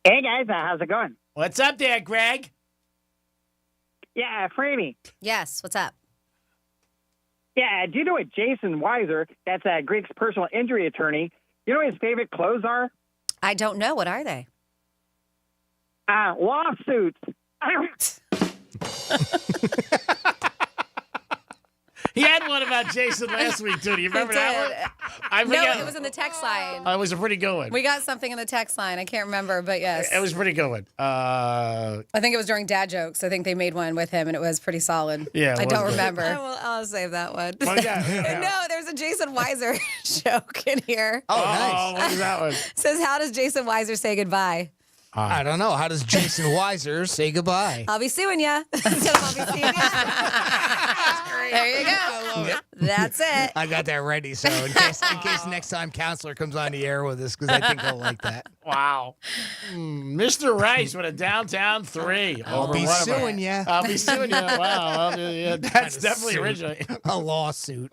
Hey, guys. How's it going? What's up there, Greg? Yeah, Franny. Yes, what's up? Yeah, do you know what Jason Weiser, that's Greg's personal injury attorney, you know what his favorite clothes are? I don't know. What are they? Lawsuits. He had one about Jason last week, too. Do you remember that one? No, it was in the text line. It was a pretty good one. We got something in the text line. I can't remember, but yes. It was pretty good one. I think it was during Dad Jokes. I think they made one with him, and it was pretty solid. Yeah, I don't good. remember. I'll save that one. Well, yeah. No, there's a Jason Weiser joke in here. Oh, nice. What was that one? Says, how does Jason Weiser say goodbye? I don't know. How does Jason Weiser say goodbye? I'll be suing you. Instead of I'll be seeing you. There you go. I love it. That's it. I got that ready, so in case next time Counselor comes on the air with us, because I think he'll like that. Wow. Mr. Rice with a downtown 3. I'll be suing you. I'll be suing you. Wow. That's definitely original. A lawsuit.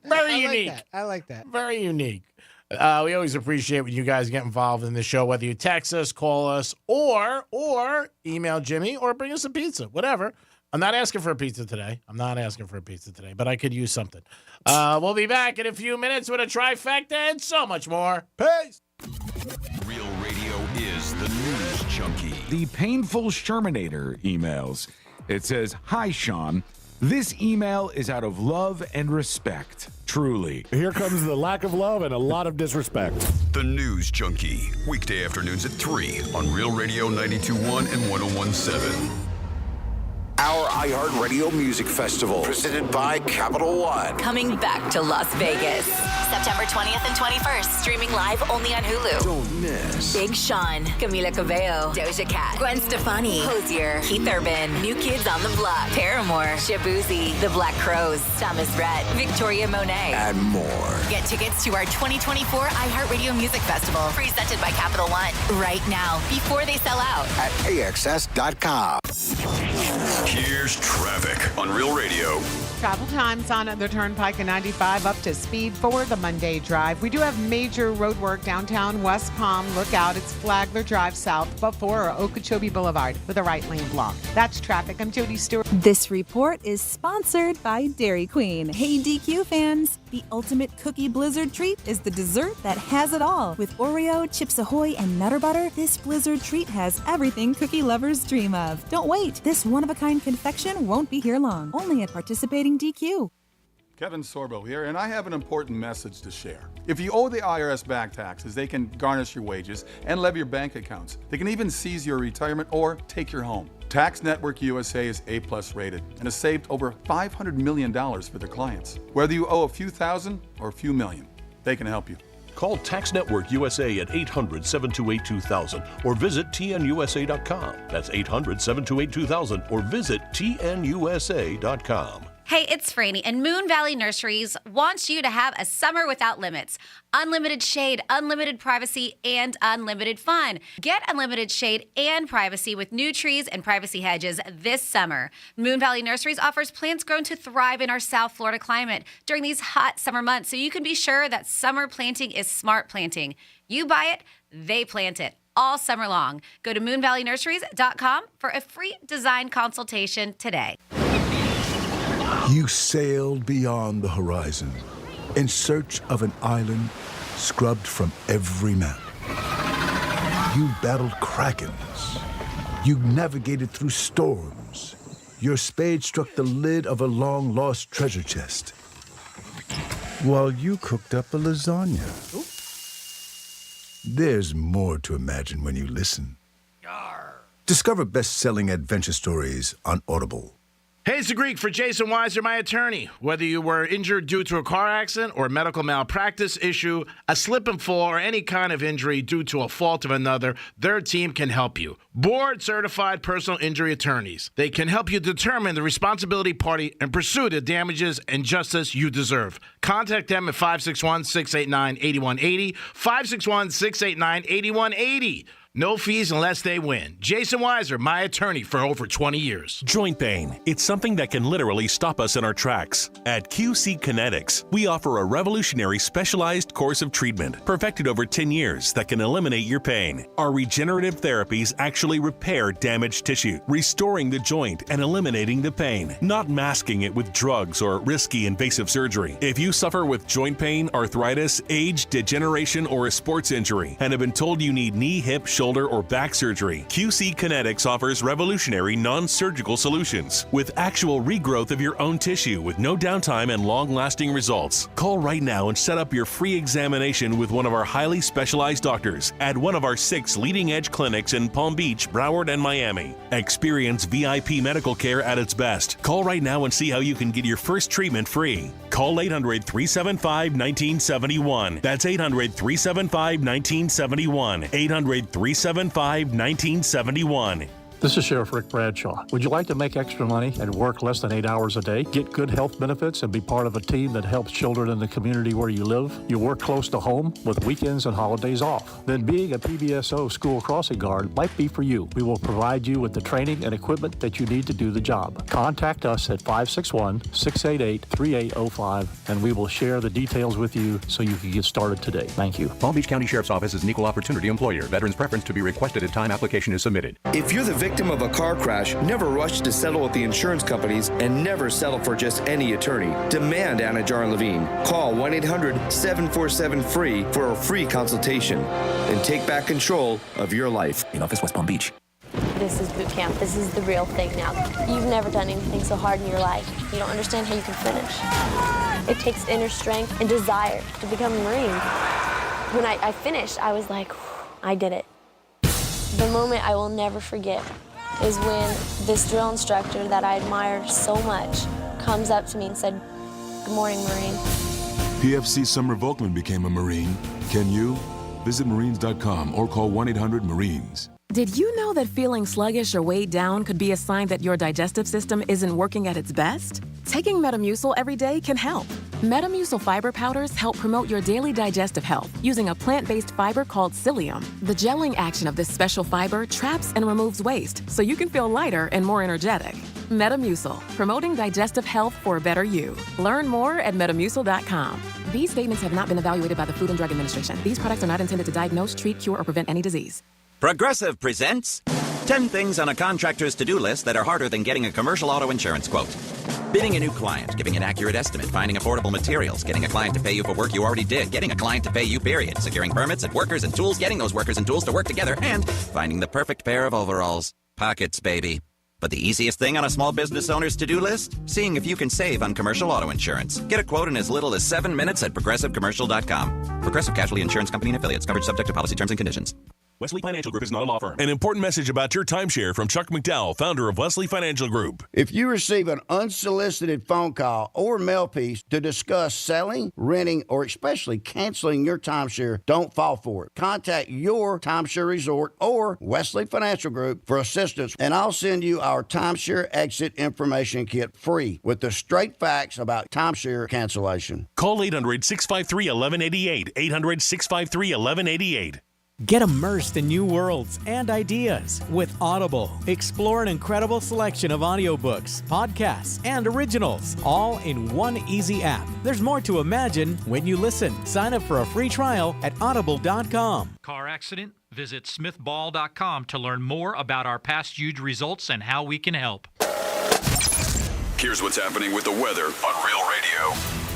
Very unique. I like that. Very unique. We always appreciate when you guys get involved in the show, whether you text us, call us, or email Jimmy, or bring us a pizza, whatever. I'm not asking for a pizza today. But I could use something. We'll be back in a few minutes with a trifecta and so much more. Peace. Real Radio is the news junkie. The painful Shermanator emails. It says, "Hi, Sean. This email is out of love and respect. Truly." Here comes the lack of love and a lot of disrespect. The News Junkie. Weekday afternoons at 3 on Real Radio 92.1 and 101.7. Our iHeartRadio Music Festival, presented by Capital One. Coming back to Las Vegas. September 20th and 21st. Streaming live only on Hulu. Don't miss. Big Sean, Camila Cabello, Doja Cat, Gwen Stefani, Hozier, Keith Urban, New Kids on the Block, Paramore, Shabuzi, The Black Crowes, Thomas Rhett, Victoria Monet, And more. Get tickets to our 2024 iHeartRadio Music Festival, presented by Capital One, right now, before they sell out. At AXS.com. Here's traffic on Real Radio. Travel times on the Turnpike and 95 up to speed for the Monday drive. We do have major road work downtown West Palm. Look out, it's Flagler Drive south before Okeechobee Boulevard with a right lane block. That's traffic. I'm Jody Stewart. This report is sponsored by Dairy Queen. Hey, DQ fans, the ultimate cookie blizzard treat is the dessert that has it all. With Oreo, Chips Ahoy, and Nutter Butter, this blizzard treat has everything cookie lovers dream of. Don't wait. This one-of-a-kind confection won't be here long. Only at participating DQ. Kevin Sorbo here, and I have an important message to share. If you owe the IRS back taxes, they can garnish your wages and levy your bank accounts. They can even seize your retirement or take your home. Tax Network USA is A+ rated and has saved over $500 million for their clients. Whether you owe a few thousand or a few million, they can help you. Call Tax Network USA at 800-728-2000 or visit tnusa.com. That's 800-728-2000 or visit tnusa.com. Hey, it's Franny, and Moon Valley Nurseries wants you to have a summer without limits. Unlimited shade, unlimited privacy, and unlimited fun. Get unlimited shade and privacy with new trees and privacy hedges this summer. Moon Valley Nurseries offers plants grown to thrive in our South Florida climate during these hot summer months, so you can be sure that summer planting is smart planting. You buy it, they plant it. All summer long. Go to moonvalleynurseries.com for a free design consultation today. You sailed beyond the horizon in search of an island scrubbed from every map. You battled krakens. You navigated through storms. Your spade struck the lid of a long-lost treasure chest, while you cooked up a lasagna. There's more to imagine when you listen. Discover best-selling adventure stories on Audible. Hey, it's the Greek for Jason Weiser, my attorney. Whether you were injured due to a car accident or a medical malpractice issue, a slip and fall, or any kind of injury due to a fault of another, their team can help you. Board-certified personal injury attorneys. They can help you determine the responsibility party and pursue the damages and justice you deserve. Contact them at 561-689-8180, 561-689-8180. No fees unless they win. Jason Weiser, my attorney for over 20 years. Joint pain. It's something that can literally stop us in our tracks. At QC Kinetics, we offer a revolutionary specialized course of treatment perfected over 10 years that can eliminate your pain. Our regenerative therapies actually repair damaged tissue, restoring the joint and eliminating the pain, not masking it with drugs or risky invasive surgery. If you suffer with joint pain, arthritis, age, degeneration, or a sports injury and have been told you need knee, hip, shoulder, or back surgery, QC Kinetics offers revolutionary non-surgical solutions with actual regrowth of your own tissue with no downtime and long-lasting results. Call right now and set up your free examination with one of our highly specialized doctors at one of our 6 leading-edge clinics in Palm Beach, Broward, and Miami. Experience VIP medical care at its best. Call right now and see how you can get your first treatment free. Call 800-375-1971. That's 800-375-1971. 800-375-1971. This is Sheriff Rick Bradshaw. Would you like to make extra money and work less than 8 hours a day, get good health benefits, and be part of a team that helps children in the community where you live? You work close to home with weekends and holidays off. Then being a PBSO school crossing guard might be for you. We will provide you with the training and equipment that you need to do the job. Contact us at 561-688-3805, and we will share the details with you so you can get started today. Thank you. Palm Beach County Sheriff's Office is an equal opportunity employer. Veterans preference to be requested at time application is submitted. If you're the victim of a car crash, never rush to settle with the insurance companies and never settle for just any attorney. Demand Anna Jar and Levine. Call 1-800-747-FREE for a free consultation and take back control of your life. In office, West Palm Beach. This is boot camp. This is the real thing now. You've never done anything so hard in your life. You don't understand how you can finish. It takes inner strength and desire to become a Marine. When I finished, I was like, I did it. The moment I will never forget is when this drill instructor that I admired so much comes up to me and said, "Good morning, Marine." PFC Summer Volkman became a Marine. Can you? Visit Marines.com or call 1-800-MARINES. Did you know that feeling sluggish or weighed down could be a sign that your digestive system isn't working at its best? Taking Metamucil every day can help. Metamucil fiber powders help promote your daily digestive health using a plant-based fiber called psyllium. The gelling action of this special fiber traps and removes waste so you can feel lighter and more energetic. Metamucil, promoting digestive health for a better you. Learn more at metamucil.com. These statements have not been evaluated by the Food and Drug Administration. These products are not intended to diagnose, treat, cure, or prevent any disease. Progressive presents 10 things on a contractor's to-do list that are harder than getting a commercial auto insurance quote. Bidding a new client, giving an accurate estimate, finding affordable materials, getting a client to pay you for work you already did, getting a client to pay you, period, securing permits and workers and tools, getting those workers and tools to work together, and finding the perfect pair of overalls. Pockets, baby. But the easiest thing on a small business owner's to-do list? Seeing if you can save on commercial auto insurance. Get a quote in as little as 7 minutes at ProgressiveCommercial.com. Progressive Casualty Insurance Company and Affiliates. Coverage subject to policy terms and conditions. Wesley Financial Group is not a law firm. An important message about your timeshare from Chuck McDowell, founder of Wesley Financial Group. If you receive an unsolicited phone call or mail piece to discuss selling, renting, or especially canceling your timeshare, don't fall for it. Contact your timeshare resort or Wesley Financial Group for assistance, and I'll send you our timeshare exit information kit free with the straight facts about timeshare cancellation. Call 800-653-1188. 800-653-1188. Get immersed in new worlds and ideas with Audible. Explore an incredible selection of audiobooks, podcasts, and originals, all in one easy app. There's more to imagine when you listen. Sign up for a free trial at audible.com. Car accident? Visit smithball.com to learn more about our past huge results and how we can help. Here's what's happening with the weather on Real Radio.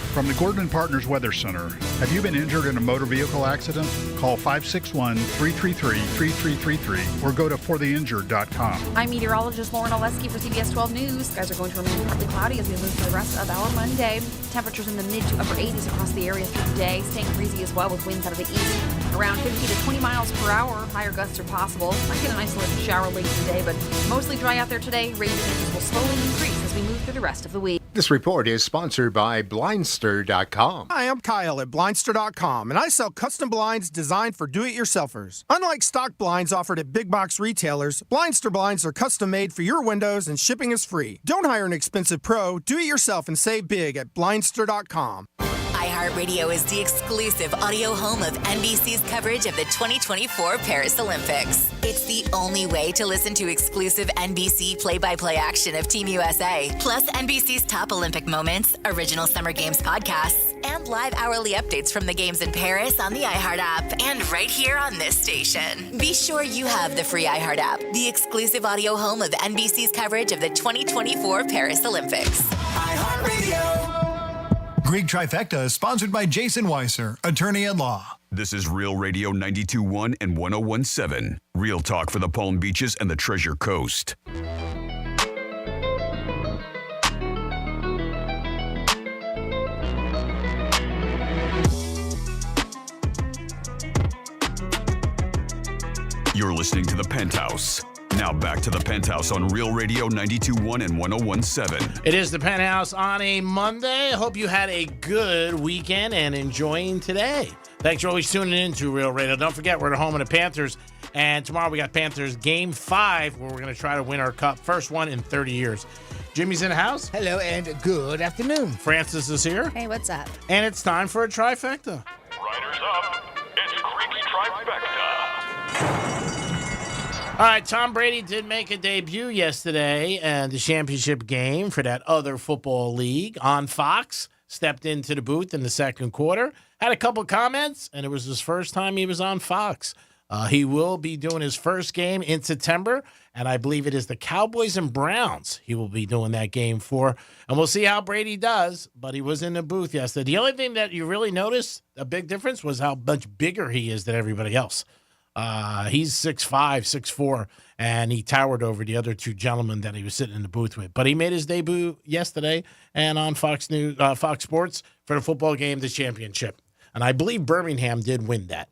From the Gordon & Partners Weather Center, have you been injured in a motor vehicle accident? Call 561-333-3333 or go to fortheinjured.com. I'm meteorologist Lauren Oleski for CBS 12 News. Skies are going to remain partly cloudy as we move through the rest of our Monday. Temperatures in the mid to upper 80s across the area through the day, staying breezy as well with winds out of the east. Around 15 to 20 miles per hour, higher gusts are possible. Might get an isolated shower late in the day, but mostly dry out there today. Rain chances will slowly increase as we move through the rest of the week. This report is sponsored by Blindster.com. Hi, I'm Kyle at Blindster.com, and I sell custom blinds designed for do-it-yourselfers. Unlike stock blinds offered at big box retailers, Blindster blinds are custom made for your windows and shipping is free. Don't hire an expensive pro. Do it yourself and save big at Blindster.com. iHeartRadio is the exclusive audio home of NBC's coverage of the 2024 Paris Olympics. It's the only way to listen to exclusive NBC play-by-play action of Team USA, plus NBC's top Olympic moments, original Summer Games podcasts, and live hourly updates from the games in Paris on the iHeart app and right here on this station. Be sure you have the free iHeart app, the exclusive audio home of NBC's coverage of the 2024 Paris Olympics. iHeartRadio. Greek Trifecta is sponsored by Jason Weiser, attorney at law. This is Real Radio 92.1 and 101.7. Real talk for the Palm Beaches and the Treasure Coast. You're listening to The Penthouse. Now back to The Penthouse on Real Radio 92.1 and 101.7. It is The Penthouse on a Monday. I hope you had a good weekend and enjoying today. Thanks for always tuning in to Real Radio. Don't forget, we're at home of the Panthers. And tomorrow we got Panthers Game 5, where we're going to try to win our cup. First one in 30 years. Jimmy's in the house. Hello and good afternoon. Francis is here. Hey, what's up? And it's time for a trifecta. Riders up. It's Greek's Trifecta. All right, Tom Brady did make a debut yesterday and the championship game for that other football league on Fox. Stepped into the booth in the second quarter, had a couple comments, and it was his first time he was on Fox. He will be doing his first game in September, and I believe it is the Cowboys and Browns he will be doing that game for. And we'll see how Brady does, but he was in the booth yesterday. The only thing that you really noticed, a big difference, was how much bigger he is than everybody else. He's 6'5", 6'4", and he towered over the other two gentlemen that he was sitting in the booth with. But he made his debut yesterday and on Fox Sports for the football game, the championship. And I believe Birmingham did win that.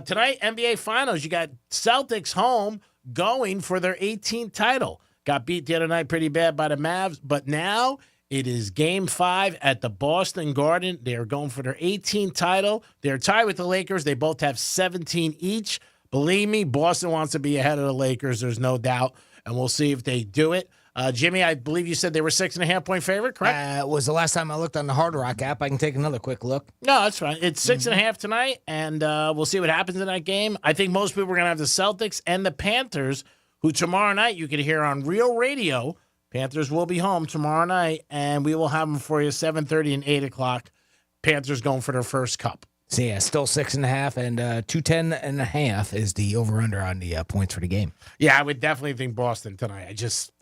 Tonight, NBA Finals, you got Celtics home going for their 18th title. Got beat the other night pretty bad by the Mavs, but now it is Game 5 at the Boston Garden. They are going for their 18th title. They're tied with the Lakers. They both have 17 each. Believe me, Boston wants to be ahead of the Lakers. There's no doubt, and we'll see if they do it. Jimmy, I believe you said they were 6.5-point favorite, correct? It was the last time I looked on the Hard Rock app. I can take another quick look. No, that's fine. It's 6.5 tonight, and we'll see what happens in that game. I think most people are going to have the Celtics and the Panthers, who tomorrow night you can hear on Real Radio. Panthers will be home tomorrow night, and we will have them for you 7:30 and 8 o'clock. Panthers going for their first cup. So, yeah, still 6.5, and 210.5 is the over-under on the points for the game. Yeah, I would definitely think Boston tonight.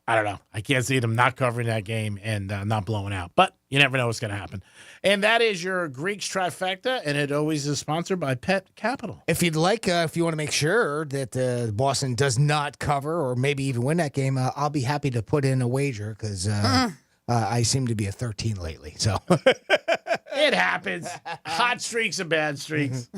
I don't know. I can't see them not covering that game and not blowing out. But you never know what's going to happen. And that is your Greeks Trifecta, and it always is sponsored by Pet Capital. If you'd like, if you want to make sure that Boston does not cover or maybe even win that game, I'll be happy to put in a wager because I seem to be a 13 lately. So it happens. Hot streaks and bad streaks.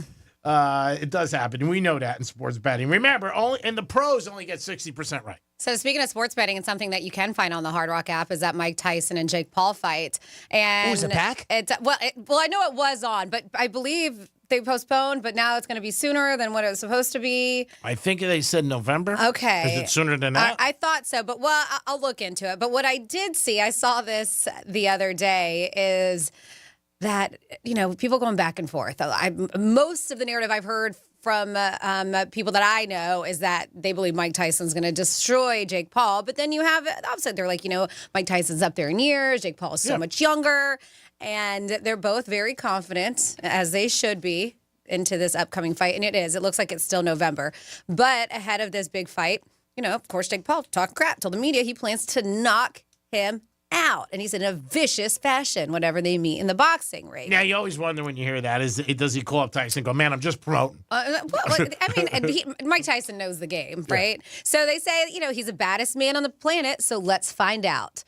It does happen. We know that in sports betting. Remember, the pros only get 60% right. So speaking of sports betting, and something that you can find on the Hard Rock app is that Mike Tyson and Jake Paul fight. And is it back? Well, I know it was on, but I believe they postponed, but now it's going to be sooner than what it was supposed to be. I think they said November. Okay. Is it sooner than that? I thought so, but I'll look into it. But what I did see, I saw this the other day, is that, people going back and forth. Most of the narrative I've heard from people that I know is that they believe Mike Tyson's going to destroy Jake Paul. But then you have the opposite. They're like, Mike Tyson's up there in years. Jake Paul is so much younger. And they're both very confident, as they should be, into this upcoming fight. And it is. It looks like it's still November. But ahead of this big fight, of course, Jake Paul talked crap, told the media he plans to knock him out. And he's in a vicious fashion whenever they meet in the boxing ring. Yeah, you always wonder when you hear that, does he call up Tyson and go, man, I'm just promoting? Mike Tyson knows the game, right? Yeah. So they say, he's the baddest man on the planet, so let's find out.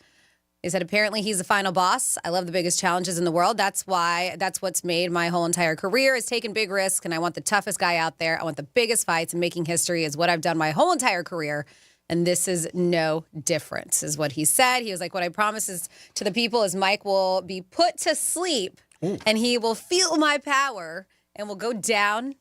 They said apparently he's the final boss. I love the biggest challenges in the world. That's what's made my whole entire career, is taking big risks, and I want the toughest guy out there. I want the biggest fights, and making history is what I've done my whole entire career. And this is no different, is what he said. He was like, what I promise is to the people is Mike will be put to sleep, and he will feel my power and will go down.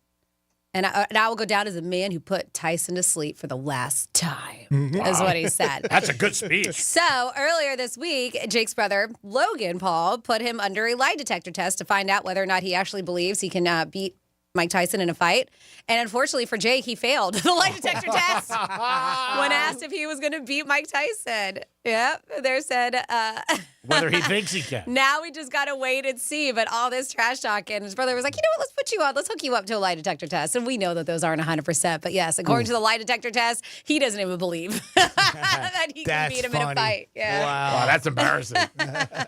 And I will go down as a man who put Tyson to sleep for the last time, is what he said. That's a good speech. So earlier this week, Jake's brother, Logan Paul, put him under a lie detector test to find out whether or not he actually believes he can beat Mike Tyson in a fight. And unfortunately for Jake, he failed the lie detector test when asked if he was going to beat Mike Tyson. Yep, they said... whether he thinks he can. Now we just got to wait and see. But all this trash talk, and his brother was like, let's put you on. Let's hook you up to a lie detector test. And we know that those aren't 100%. But yes, according to the lie detector test, he doesn't even believe that he can beat him in a fight. Yeah. Wow, that's embarrassing.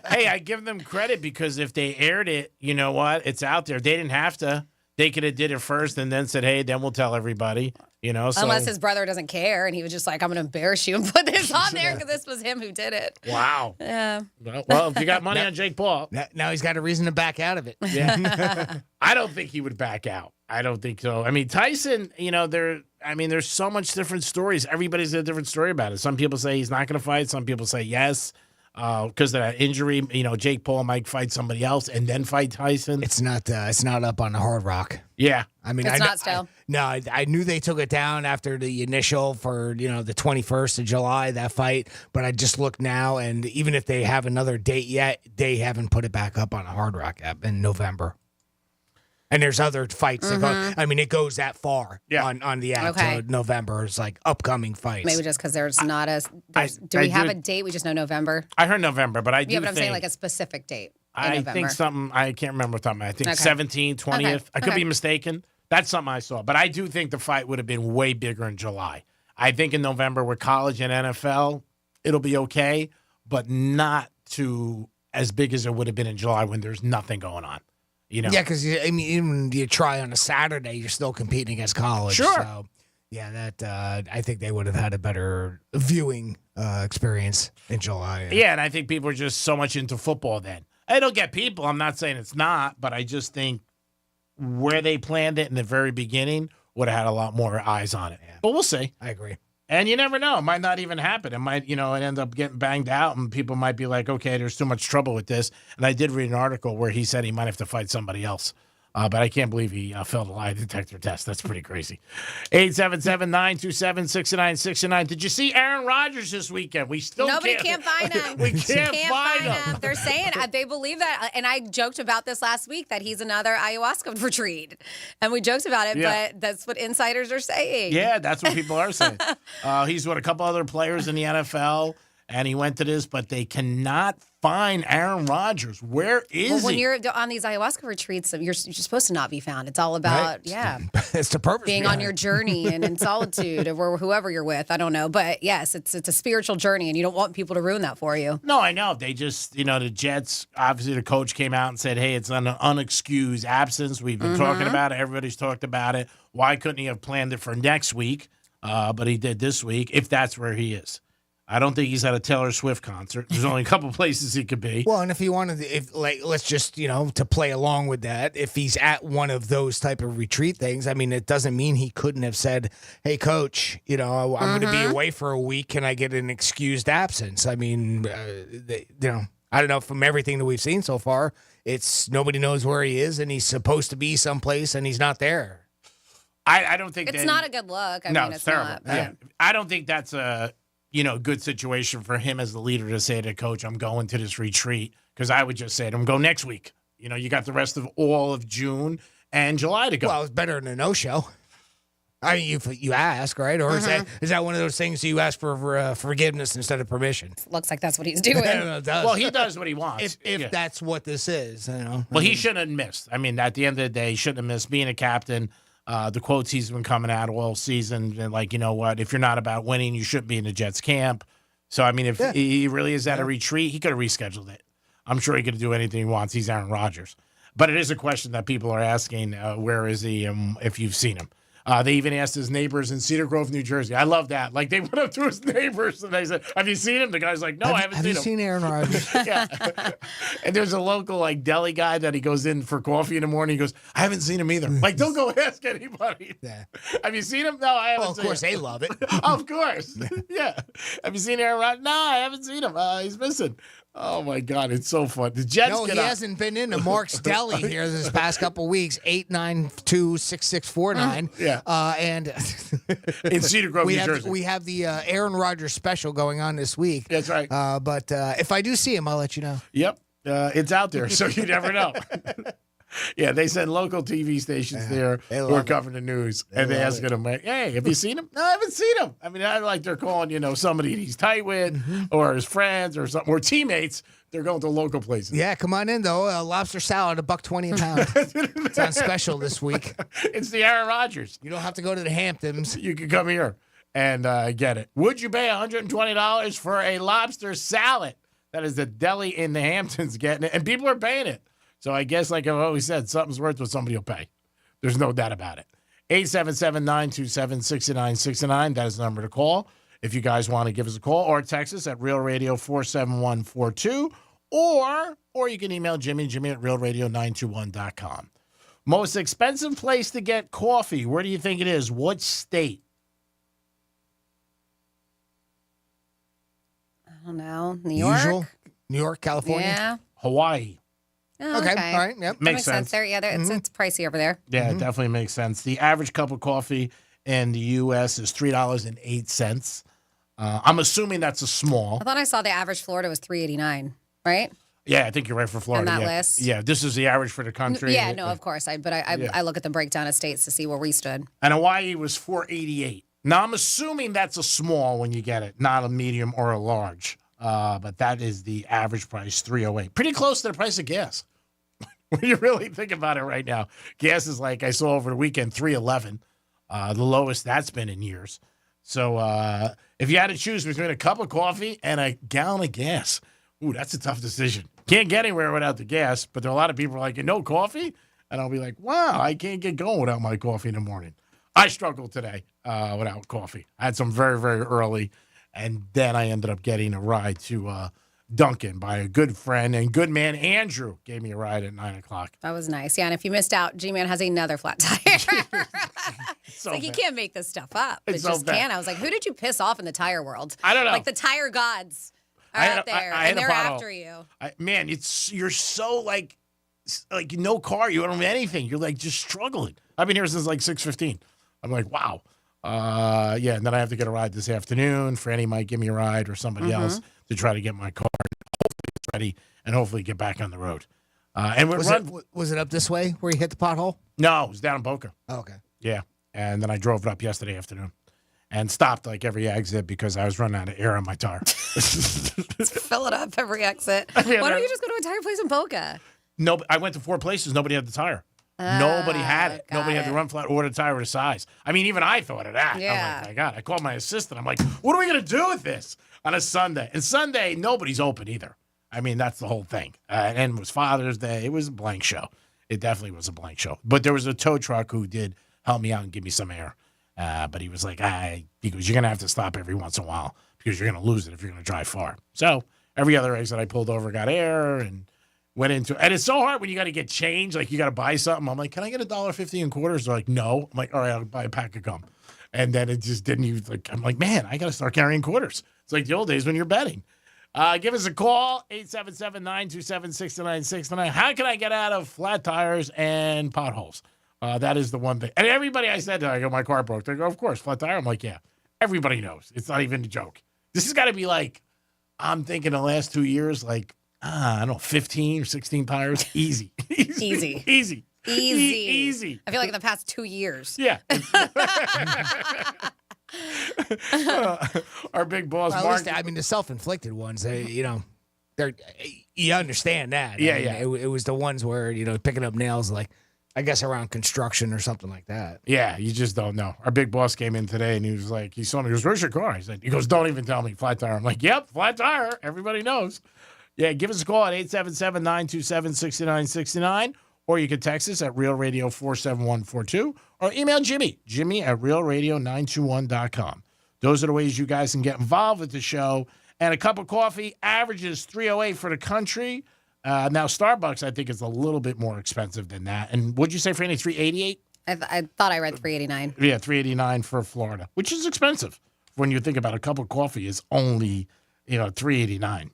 Hey, I give them credit, because if they aired it, you know what? It's out there. They didn't have to. They could have did it first and then said, hey, then we'll tell everybody. So. Unless his brother doesn't care, and he was just like, I'm going to embarrass you and put this on there because this was him who did it. Wow. Yeah. Well, if you got money on Jake Paul. Now he's got a reason to back out of it. Yeah. I don't think he would back out. I don't think so. I mean, Tyson, there's so much different stories. Everybody's got a different story about it. Some people say he's not going to fight. Some people say yes. Because of that injury, Jake Paul might fight somebody else and then fight Tyson. It's not up on the Hard Rock. Yeah. It's not still. I knew they took it down after the initial for, the 21st of July, that fight. But I just looked now, and even if they have another date yet, they haven't put it back up on the Hard Rock app in November. And there's other fights that go. I mean, it goes that far on the app to November. It's like upcoming fights. Maybe just because there's not a. Do we have a date? We just know November. I heard November, but I do. Yeah, but I'm think, saying like a specific date. I think something. I can't remember what time. I think 17th, 20th. Okay. I could be mistaken. That's something I saw, but I do think the fight would have been way bigger in July. I think in November with college and NFL, it'll be okay, but not to as big as it would have been in July when there's nothing going on. Yeah, because even you try on a Saturday, you're still competing against college. Sure. So, yeah, that I think they would have had a better viewing experience in July. Yeah, and I think people are just so much into football then. It'll get people. I'm not saying it's not, but I just think where they planned it in the very beginning would have had a lot more eyes on it. Yeah. But we'll see. I agree. And you never know. It might not even happen. It might, it end up getting banged out, and people might be like, okay, there's too much trouble with this. And I did read an article where he said he might have to fight somebody else. But I can't believe he failed a lie detector test. That's pretty crazy. 877-927-6969. Did you see Aaron Rodgers this weekend? Nobody can't find him. We can't find him. They're saying they believe that. And I joked about this last week, that he's another ayahuasca retreat. And we joked about it, but that's what insiders are saying. Yeah, that's what people are saying. He's with a couple other players in the NFL, and he went to this, but they cannot find Aaron Rodgers. Where is he? When you're on these ayahuasca retreats, you're supposed to not be found. It's all about, it's the purpose. Being on your journey and in solitude, or whoever you're with. I don't know. But yes, it's a spiritual journey, and you don't want people to ruin that for you. No, I know. They just, the Jets, obviously the coach came out and said, hey, it's an unexcused absence. We've been talking about it. Everybody's talked about it. Why couldn't he have planned it for next week? But he did this week, if that's where he is. I don't think he's at a Taylor Swift concert. There's only a couple places he could be. Well, and if he wanted, let's just, to play along with that, if he's at one of those type of retreat things, I mean, it doesn't mean he couldn't have said, hey, coach, I'm going to be away for a week. Can I get an excused absence? I mean, I don't know, from everything that we've seen so far, it's nobody knows where he is, and he's supposed to be someplace, and he's not there. I don't think it's not a good look. I mean, it's terrible. not. Yeah. I don't think that's a good situation for him as the leader to say to coach, I'm going to this retreat, because I would just say to him, go next week. You got the rest of all of June and July to go. Well, it's better than a no-show. I mean, you ask, right? Or is that one of those things you ask for forgiveness instead of permission? Looks like that's what he's doing. It does. Well, he does what he wants. If that's what this is, Well, he shouldn't have missed. I mean, at the end of the day, he shouldn't have missed being a captain. The quotes he's been coming out all season, and like, you know what? If you're not about winning, you shouldn't be in the Jets camp. So, I mean, if he really is at a retreat, he could have rescheduled it. I'm sure he could do anything he wants. He's Aaron Rodgers. But it is a question that people are asking, where is he, if you've seen him. They even asked his neighbors in Cedar Grove, New Jersey. I love that. Like, they went up to his neighbors and they said, have you seen him? The guy's like, no, I haven't seen him. Have you seen Aaron Rodgers? Yeah. And there's a local, deli guy that he goes in for coffee in the morning. He goes, I haven't seen him either. Like, don't go ask anybody. Yeah. Have you seen him? No, I haven't seen him. Of course, they love it. Of course. Yeah. Have you seen Aaron Rodgers? No, I haven't seen him. He's missing. Oh, my God. It's so fun. The Jets hasn't been into Mark's Deli here this past couple weeks, 892-6649. Yeah. And in Cedar Grove, New Jersey. We have the Aaron Rodgers special going on this week. That's right. But if I do see him, I'll let you know. Yep. It's out there, so you never know. Yeah, they send local TV stations there who are covering the news, and they ask him, hey, have you seen him? No, I haven't seen him. I mean, I like they're calling, somebody he's tight with or his friends or something, or teammates. They're going to local places. Yeah, come on in, though. Lobster salad, $1.20 a pound. It's on special this week. It's the Aaron Rodgers. You don't have to go to the Hamptons. You can come here and get it. Would you pay $120 for a lobster salad? That is the deli in the Hamptons getting it, and people are paying it. So I guess, like I've always said, something's worth what somebody will pay. There's no doubt about it. 877-927-6969. That is the number to call if you guys want to give us a call, or text us at Real Radio 47142, or you can email Jimmy at realradio921.com. Most expensive place to get coffee. Where do you think it is? What state? I don't know. New York? New York, California? Yeah. Hawaii. Oh, okay. All right. Yep. That makes sense there. Yeah, it's pricey over there. Yeah, it definitely makes sense. The average cup of coffee in the U.S. is $3.08. I'm assuming that's a small. I thought I saw the average Florida was $3.89, right? Yeah, I think you're right for Florida. On that yeah. list. Yeah, this is the average for the country. Yeah, no, of course. I look at the breakdown of states to see where we stood. And Hawaii was $4.88. Now, I'm assuming that's a small when you get it, not a medium or a large. But that is the average price, $3.08. Pretty close to the price of gas. When you really think about it right now, gas is like I saw over the weekend, $3.11, the lowest that's been in years. So if you had to choose between a cup of coffee and a gallon of gas, ooh, that's a tough decision. Can't get anywhere without the gas, but there are a lot of people like, no coffee? And I'll be like, wow, I can't get going without my coffee in the morning. I struggled today without coffee. I had some very, very early, and then I ended up getting a ride to Duncan by a good friend and good man. Andrew gave me a ride at 9 o'clock. That was nice. Yeah, and if you missed out, G-Man has another flat tire. It's like, you can't make this stuff up. It just can't. I was like, who did you piss off in the tire world? I don't know. Like the tire gods are out there, and they're after you. Man, you're so like no car. You don't have anything. You're like just struggling. I've been here since like 6:15. I'm like, wow. Yeah, and then I have to get a ride this afternoon. Franny might give me a ride or somebody else to try to get my car. Hopefully it's ready and hopefully get back on the road. And was it up this way where you hit the pothole? No, it was down in Boca. Oh, okay. Yeah, and then I drove it up yesterday afternoon and stopped like every exit because I was running out of air on my tire. Fill it up every exit. Why don't you just go to a tire place in Boca? No, I went to 4 places. Nobody had the tire. Nobody had it. Nobody had the run flat or the tire the size. I mean, even I thought of that. Yeah. I'm like, my God. I called my assistant. I'm like, what are we going to do with this on a Sunday? And Sunday, nobody's open either. I mean, that's the whole thing. And it was Father's Day. It was a blank show. It definitely was a blank show. But there was a tow truck who did help me out and give me some air. But he was like, he goes, you're going to have to stop every once in a while because you're going to lose it if you're going to drive far. So every other exit I pulled over got air and went into, and it's so hard when you got to get change, like you got to buy something. I'm like, can I get $1.50 in quarters? They're like, no. I'm like, all right, I'll buy a pack of gum. And then it just didn't even, like, I'm like, man, I got to start carrying quarters. It's like the old days when you're betting. Give us a call, 877-927-6969. How can I get out of flat tires and potholes? That is the one thing. And everybody I said to, I go, my car broke. They go, of course, flat tire. I'm like, yeah, everybody knows. It's not even a joke. This has got to be like, I'm thinking the last 2 years, like, I don't know, 15 or 16 tires. Easy. Easy. I feel like in the past 2 years. Yeah. Our big boss, Well, at Mark. least, I mean, the self-inflicted ones, they're, you understand that. Yeah, I mean, yeah. It was the ones where, picking up nails, like, I guess around construction or something like that. Yeah, you just don't know. Our big boss came in today, and he was like, he saw me, he goes, where's your car? He goes, don't even tell me, flat tire. I'm like, yep, flat tire. Everybody knows. Yeah, give us a call at 877-927-6969, or you can text us at Real Radio 47142, or email Jimmy at realradio921.com. Those are the ways you guys can get involved with the show. And a cup of coffee averages $3.08 for the country. Now, Starbucks, I think, is a little bit more expensive than that. And what'd you say, Franny, $3.88? I thought I read $3.89. Yeah, $3.89 for Florida, which is expensive. When you think about a cup of coffee is only, $3.89.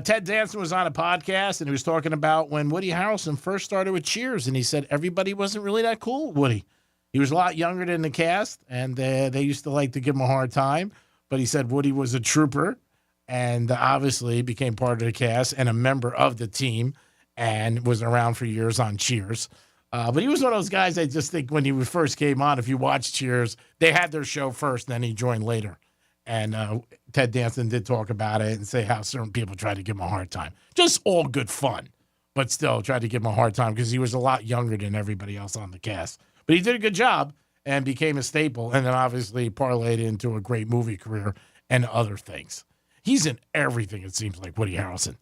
Ted Danson was on a podcast, and he was talking about when Woody Harrelson first started with Cheers, and he said everybody wasn't really that cool, Woody. He was a lot younger than the cast, and they used to like to give him a hard time. But he said Woody was a trooper, and obviously became part of the cast and a member of the team, and was around for years on Cheers. But he was one of those guys, I just think when he first came on, if you watch Cheers, they had their show first, and then he joined later. And Ted Danson did talk about it and say how certain people tried to give him a hard time. Just all good fun, but still tried to give him a hard time because he was a lot younger than everybody else on the cast. But he did a good job and became a staple, and then obviously parlayed into a great movie career and other things. He's in everything, it seems like, Woody Harrelson.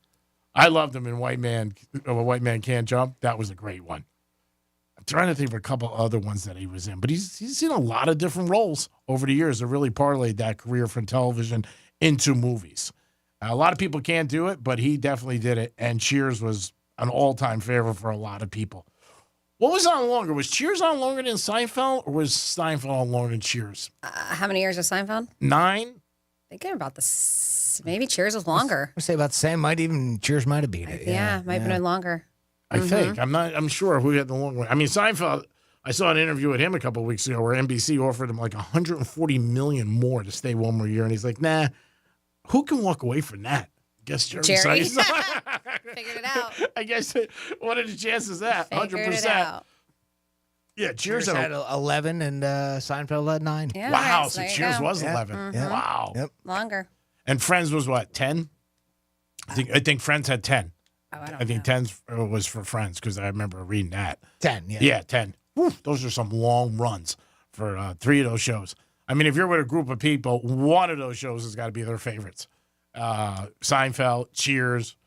I loved him in White Man Can't Jump. That was a great one. I'm trying to think of a couple other ones that he was in, but he's in a lot of different roles over the years that really parlayed that career from television into movies. A lot of people can't do it, but he definitely did it, and Cheers was an all-time favorite for a lot of people. What was on longer? Was Cheers on longer than Seinfeld, or was Seinfeld on longer than Cheers? How many years was Seinfeld? 9? I think about maybe Cheers was longer. I say about the same. Cheers might have beat it. Yeah, might have been longer. I think. I'm sure who had the long one. I mean, Seinfeld, I saw an interview with him a couple of weeks ago where NBC offered him like $140 million more to stay one more year. And he's like, nah, who can walk away from that? Guess Jerry. Figured it out. I guess, what are the chances of that? Figured 100%. it out. Yeah, Cheers had 11 and Seinfeld had 9. Yeah, wow, nice. so There you Cheers go. was Yeah. 11. Mhm. Wow. Yep. Longer. And Friends was what, 10? I think Friends had 10. Oh, I think 10 was for Friends because I remember reading that. 10, yeah. Yeah, 10. Whew, those are some long runs for 3 of those shows. I mean, if you're with a group of people, one of those shows has got to be their favorites. Seinfeld, Cheers,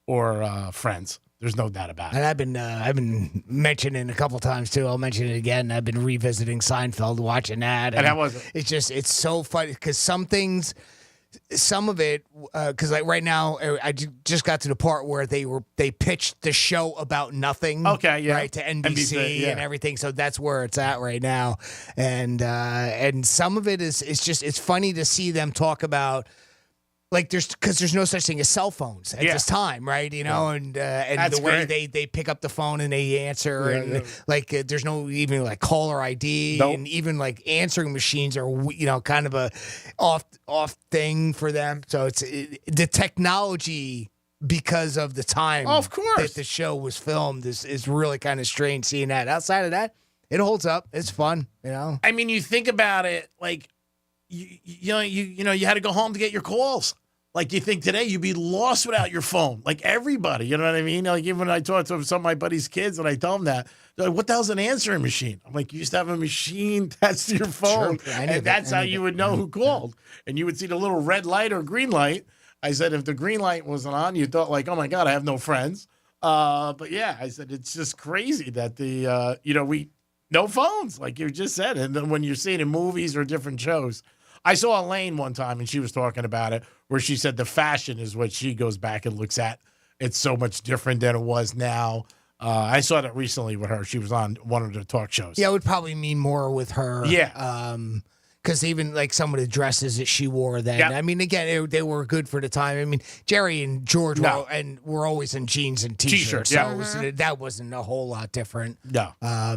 or Friends. There's no doubt about it. And I've been mentioning a couple times too. I'll mention it again. I've been revisiting Seinfeld, watching that, And how was it? It's so funny because some of it, because like right now, I just got to the part where they pitched the show about nothing. Okay, yeah, right to NBC and everything. So that's where it's at right now, and some of it is it's funny to see them talk about. Like there's no such thing as cell phones at this time, right? And the way they pick up the phone and they answer, like there's no even like caller ID, and even like answering machines are kind of a off thing for them. So it's the technology because of the time, of course, that the show was filmed is really kind of strange seeing that. Outside of that, it holds up. It's fun, I mean, you think about it, like. You had to go home to get your calls. Like, you think today you'd be lost without your phone. Like, everybody, you know what I mean? Like, even when I talk to some of my buddies' kids and I tell them that, they're like, what the hell's an answering machine? I'm like, you used to have a machine attached to your phone, and that's how you would know who called. And you would see the little red light or green light. I said, if the green light wasn't on, you thought like, oh, my God, I have no friends. But, yeah, I said, it's just crazy that no phones, like you just said. And then when you see it in movies or different shows, I saw Elaine one time, and she was talking about it, where she said the fashion is what she goes back and looks at. It's so much different than it was now. I saw that recently with her. She was on one of the talk shows. Yeah, it would probably mean more with her. Yeah. Because even like some of the dresses that she wore then, Yep. I mean, again, they were good for the time. I mean, Jerry and George were always in jeans and t-shirts. T-shirts, So that wasn't a whole lot different. No.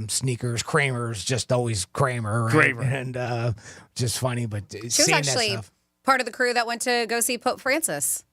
Sneakers, Kramer's, just always Kramer. Right? Kramer. And just funny, but She was seeing that actually stuff. part of the crew that went to go see Pope Francis.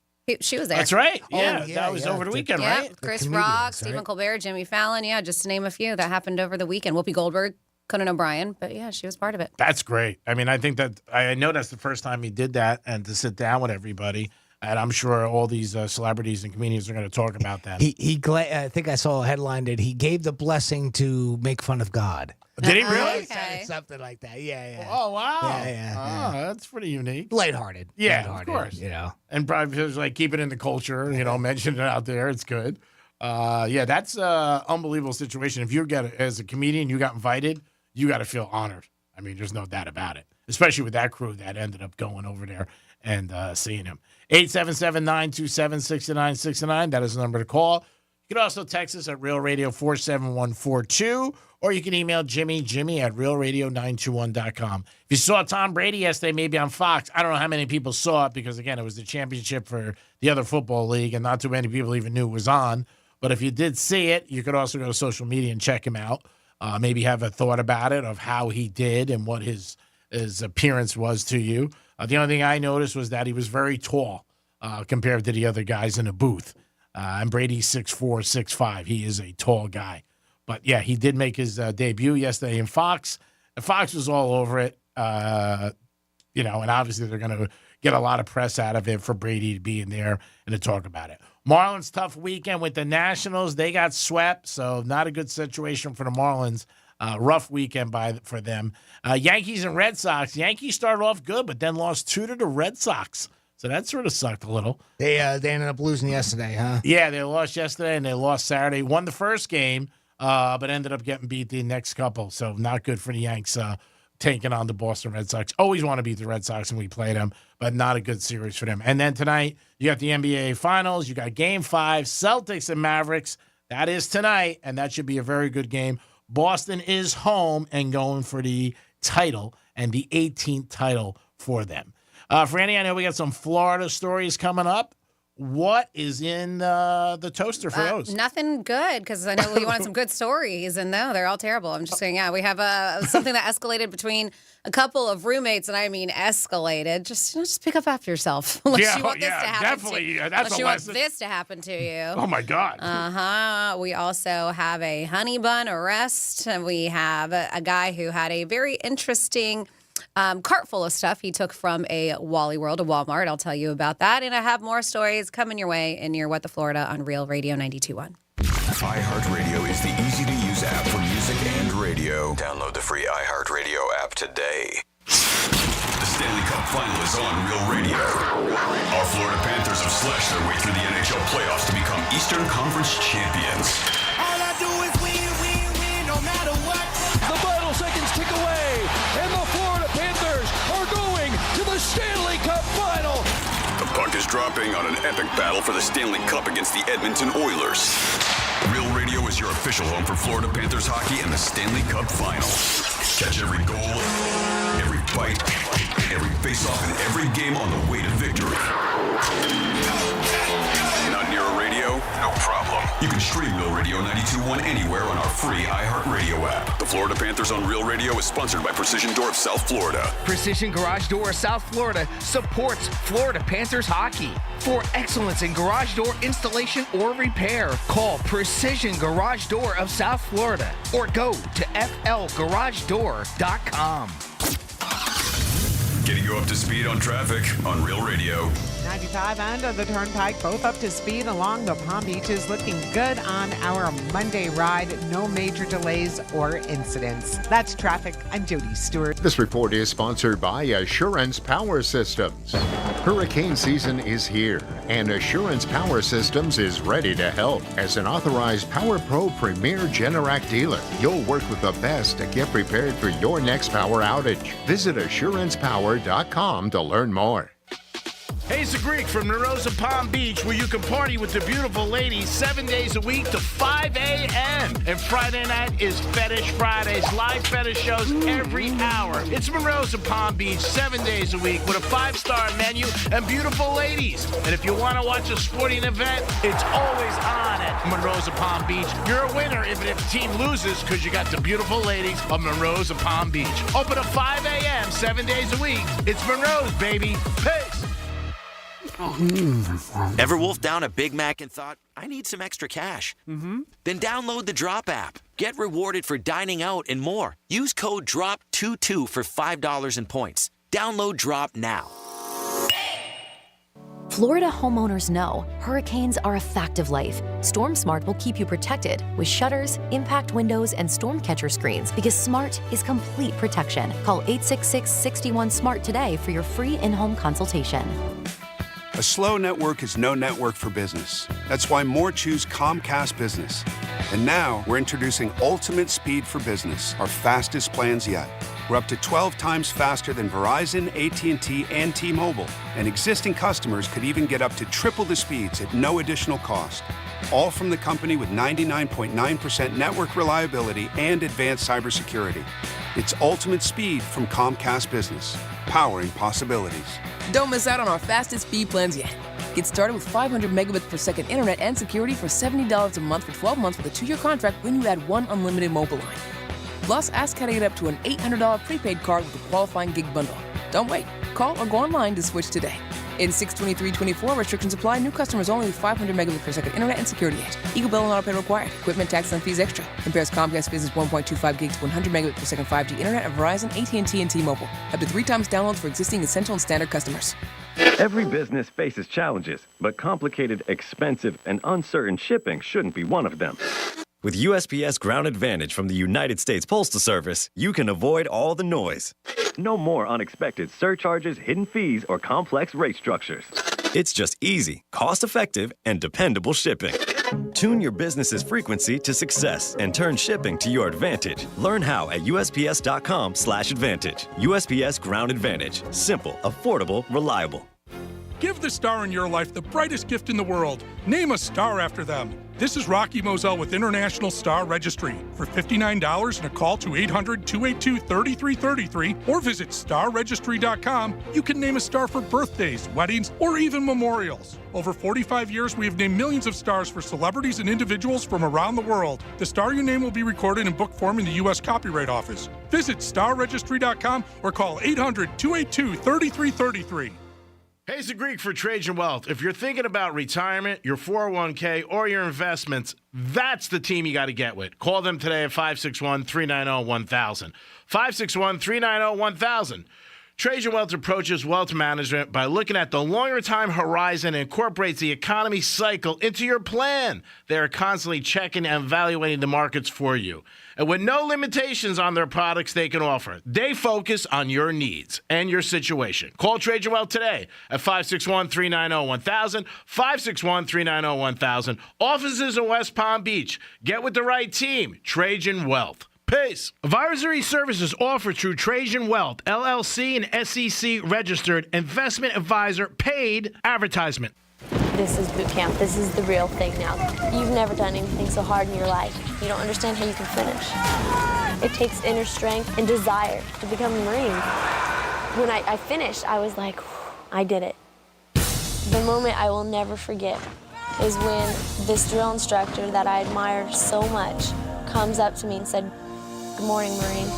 She was there. That's right. Oh, Yeah, yeah, that was yeah. over the weekend, Yeah, right? Chris comedians, Rock, right? Stephen Colbert, Jimmy Fallon. Yeah, just to name a few. That happened over the weekend. Whoopi Goldberg, Conan O'Brien. But yeah, she was part of it. That's great. I mean, I think that I know that's the first time he did that, and to sit down with everybody. And I'm sure all these celebrities and comedians are going to talk about that. I think I saw a headline that he gave the blessing to make fun of God. Did he really? Okay. Something like that. Yeah. Oh, wow. Yeah. Oh, that's pretty unique. Lighthearted. Yeah, Lighthearted, of course. You know. And probably just like keep it in the culture, mention it out there. It's good. Yeah, that's an unbelievable situation. If you as a comedian, you got invited, you got to feel honored. I mean, there's no doubt about it, especially with that crew that ended up going over there and seeing him. 877-927-6969. That is the number to call. You can also text us at Real Radio 47142, or you can email Jimmy at realradio921.com. If you saw Tom Brady yesterday, maybe on Fox, I don't know how many people saw it because, again, it was the championship for the other football league, and not too many people even knew it was on. But if you did see it, you could also go to social media and check him out. Maybe have a thought about it, of how he did and what his appearance was to you. The only thing I noticed was that he was very tall compared to the other guys in the booth. And Brady's 6'4", 6'5". He is a tall guy. But, yeah, he did make his debut yesterday in Fox. And Fox was all over it, and obviously they're going to get a lot of press out of it for Brady to be in there and to talk about it. Marlins, tough weekend with the Nationals. They got swept, so not a good situation for the Marlins. Rough weekend for them. Yankees and Red Sox. Yankees started off good, but then lost 2 to the Red Sox. So that sort of sucked a little. They ended up losing yesterday, huh? Yeah, they lost yesterday and they lost Saturday. Won the first game, but ended up getting beat the next couple. So not good for the Yanks taking on the Boston Red Sox. Always want to beat the Red Sox when we play them, but not a good series for them. And then tonight, you got the NBA Finals. You got Game 5, Celtics and Mavericks. That is tonight, and that should be a very good game. Boston is home and going for the title and the 18th title for them. Franny, I know we got some Florida stories coming up. What is in the toaster for those? Nothing good, because I know you wanted some good stories, and no, they're all terrible. I'm just saying, yeah, we have something that escalated between a couple of roommates, and I mean escalated. Just pick up after yourself. Unless you want this to happen definitely. to, That's unless a you want lesson. this to happen to you. Oh, my God. We also have a honey bun arrest, and we have a guy who had a very interesting cart full of stuff he took from a Wally World, a Walmart. I'll tell you about that. And I have more stories coming your way in your What the Florida on Real Radio 92.1. iHeartRadio is the easy-to-use app for music and radio. Download the free iHeartRadio app today. The Stanley Cup Final is on Real Radio. Our Florida Panthers have slashed their way through the NHL playoffs to become Eastern Conference champions. All I do is win, no matter what. The final seconds tick away, and the Florida Panthers are going to the Stanley Cup Final. The puck is dropping on an epic battle for the Stanley Cup against the Edmonton Oilers. Real Radio is your official home for Florida Panthers hockey and the Stanley Cup Final. Catch every goal, every fight, every face-off, and every game on the way to victory. Not near a radio? No problem. You can stream Real Radio 92.1 anywhere on our free iHeartRadio app. The Florida Panthers on Real Radio is sponsored by Precision Door of South Florida. Precision Garage Door of South Florida supports Florida Panthers hockey. For excellence in garage door installation or repair, call Precision Garage Door of South Florida or go to flgaragedoor.com. Getting you up to speed on traffic on Real Radio. 95 and the Turnpike, both up to speed along the Palm Beaches. Looking good on our Monday ride. No major delays or incidents. That's traffic. I'm Jody Stewart. This report is sponsored by Assurance Power Systems. Hurricane season is here, and Assurance Power Systems is ready to help. As an authorized Power Pro Premier Generac dealer, you'll work with the best to get prepared for your next power outage. Visit assurancepower.com to learn more. Hey, it's the Greek from Narosa Palm Beach, where you can party with the beautiful ladies 7 days a week to 5 a.m. And Friday night is Fetish Fridays, live fetish shows every hour. It's Narosa Palm Beach 7 days a week with a 5-star menu and beautiful ladies. And if you want to watch a sporting event, it's always on at Narosa Palm Beach. You're a winner even if the team loses because you got the beautiful ladies of Narosa Palm Beach. Open at 5 a.m. 7 days a week. It's Monroe's, baby. Peace. Ever wolfed down a Big Mac and thought, I need some extra cash? Mm-hmm. Then download the Drop app. Get rewarded for dining out and more. Use code DROP22 for $5 in points. Download Drop now. Florida homeowners know hurricanes are a fact of life. Storm Smart will keep you protected with shutters, impact windows, and storm catcher screens because smart is complete protection. Call 866-61-SMART today for your free in-home consultation. A slow network is no network for business. That's why more choose Comcast Business. And now we're introducing Ultimate Speed for Business, our fastest plans yet. We're up to 12 times faster than Verizon, AT&T, and T-Mobile. And existing customers could even get up to triple the speeds at no additional cost. All from the company with 99.9% network reliability and advanced cybersecurity. It's Ultimate Speed from Comcast Business, powering possibilities. Don't miss out on our fastest speed plans yet. Get started with 500 megabits per second internet and security for $70 a month for 12 months with a 2-year contract when you add one unlimited mobile line. Plus, ask how to get up to an $800 prepaid card with a qualifying gig bundle. Don't wait. Call or go online to switch today. In 62324, restrictions apply. New customers only with 500 megabits per second internet and security edge. Eagle bill and auto pay required. Equipment, tax, and fees extra. Compares Comcast Business 1.25 gig to 100 megabits per second 5G internet of Verizon, AT&T, and T-Mobile. Up to 3 times downloads for existing essential and standard customers. Every business faces challenges, but complicated, expensive, and uncertain shipping shouldn't be one of them. With USPS Ground Advantage from the United States Postal Service, you can avoid all the noise. No more unexpected surcharges, hidden fees, or complex rate structures. It's just easy, cost-effective, and dependable shipping. Tune your business's frequency to success and turn shipping to your advantage. Learn how at USPS.com/advantage. USPS Ground Advantage. Simple, affordable, reliable. Give the star in your life the brightest gift in the world. Name a star after them. This is Rocky Moselle with International Star Registry. For $59 and a call to 800-282-3333 or visit starregistry.com, you can name a star for birthdays, weddings, or even memorials. Over 45 years, we have named millions of stars for celebrities and individuals from around the world. The star you name will be recorded in book form in the U.S. Copyright Office. Visit starregistry.com or call 800-282-3333. Hey, it's the Greek for Trajan Wealth. If you're thinking about retirement, your 401k, or your investments, that's the team you got to get with. Call them today at 561-390-1000. 561-390-1000. Trajan Wealth approaches wealth management by looking at the longer time horizon and incorporates the economy cycle into your plan. They are constantly checking and evaluating the markets for you. And with no limitations on their products they can offer, they focus on your needs and your situation. Call Trajan Wealth today at 561-390-1000, 561-390-1000. Offices in West Palm Beach. Get with the right team. Trajan Wealth. Peace. Advisory services offered through Trajan Wealth, LLC, and SEC registered investment advisor, paid advertisement. This is boot camp. This is the real thing now. You've never done anything so hard in your life. You don't understand how you can finish. It takes inner strength and desire to become a Marine. When I finished, I was like, I did it. The moment I will never forget is when this drill instructor that I admired so much comes up to me and said, "Good morning, Marine."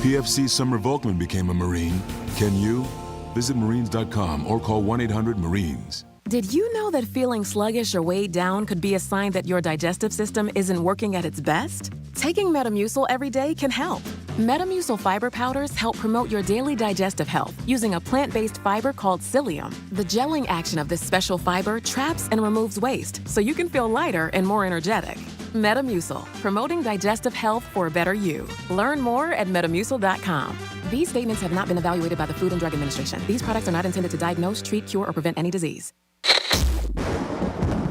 PFC Summer Volkman became a Marine. Can you? Visit Marines.com or call 1-800-MARINES. Did you know that feeling sluggish or weighed down could be a sign that your digestive system isn't working at its best? Taking Metamucil every day can help. Metamucil fiber powders help promote your daily digestive health using a plant-based fiber called psyllium. The gelling action of this special fiber traps and removes waste, so you can feel lighter and more energetic. Metamucil, promoting digestive health for a better you. Learn more at metamucil.com. These statements have not been evaluated by the Food and Drug Administration. These products are not intended to diagnose, treat, cure, or prevent any disease.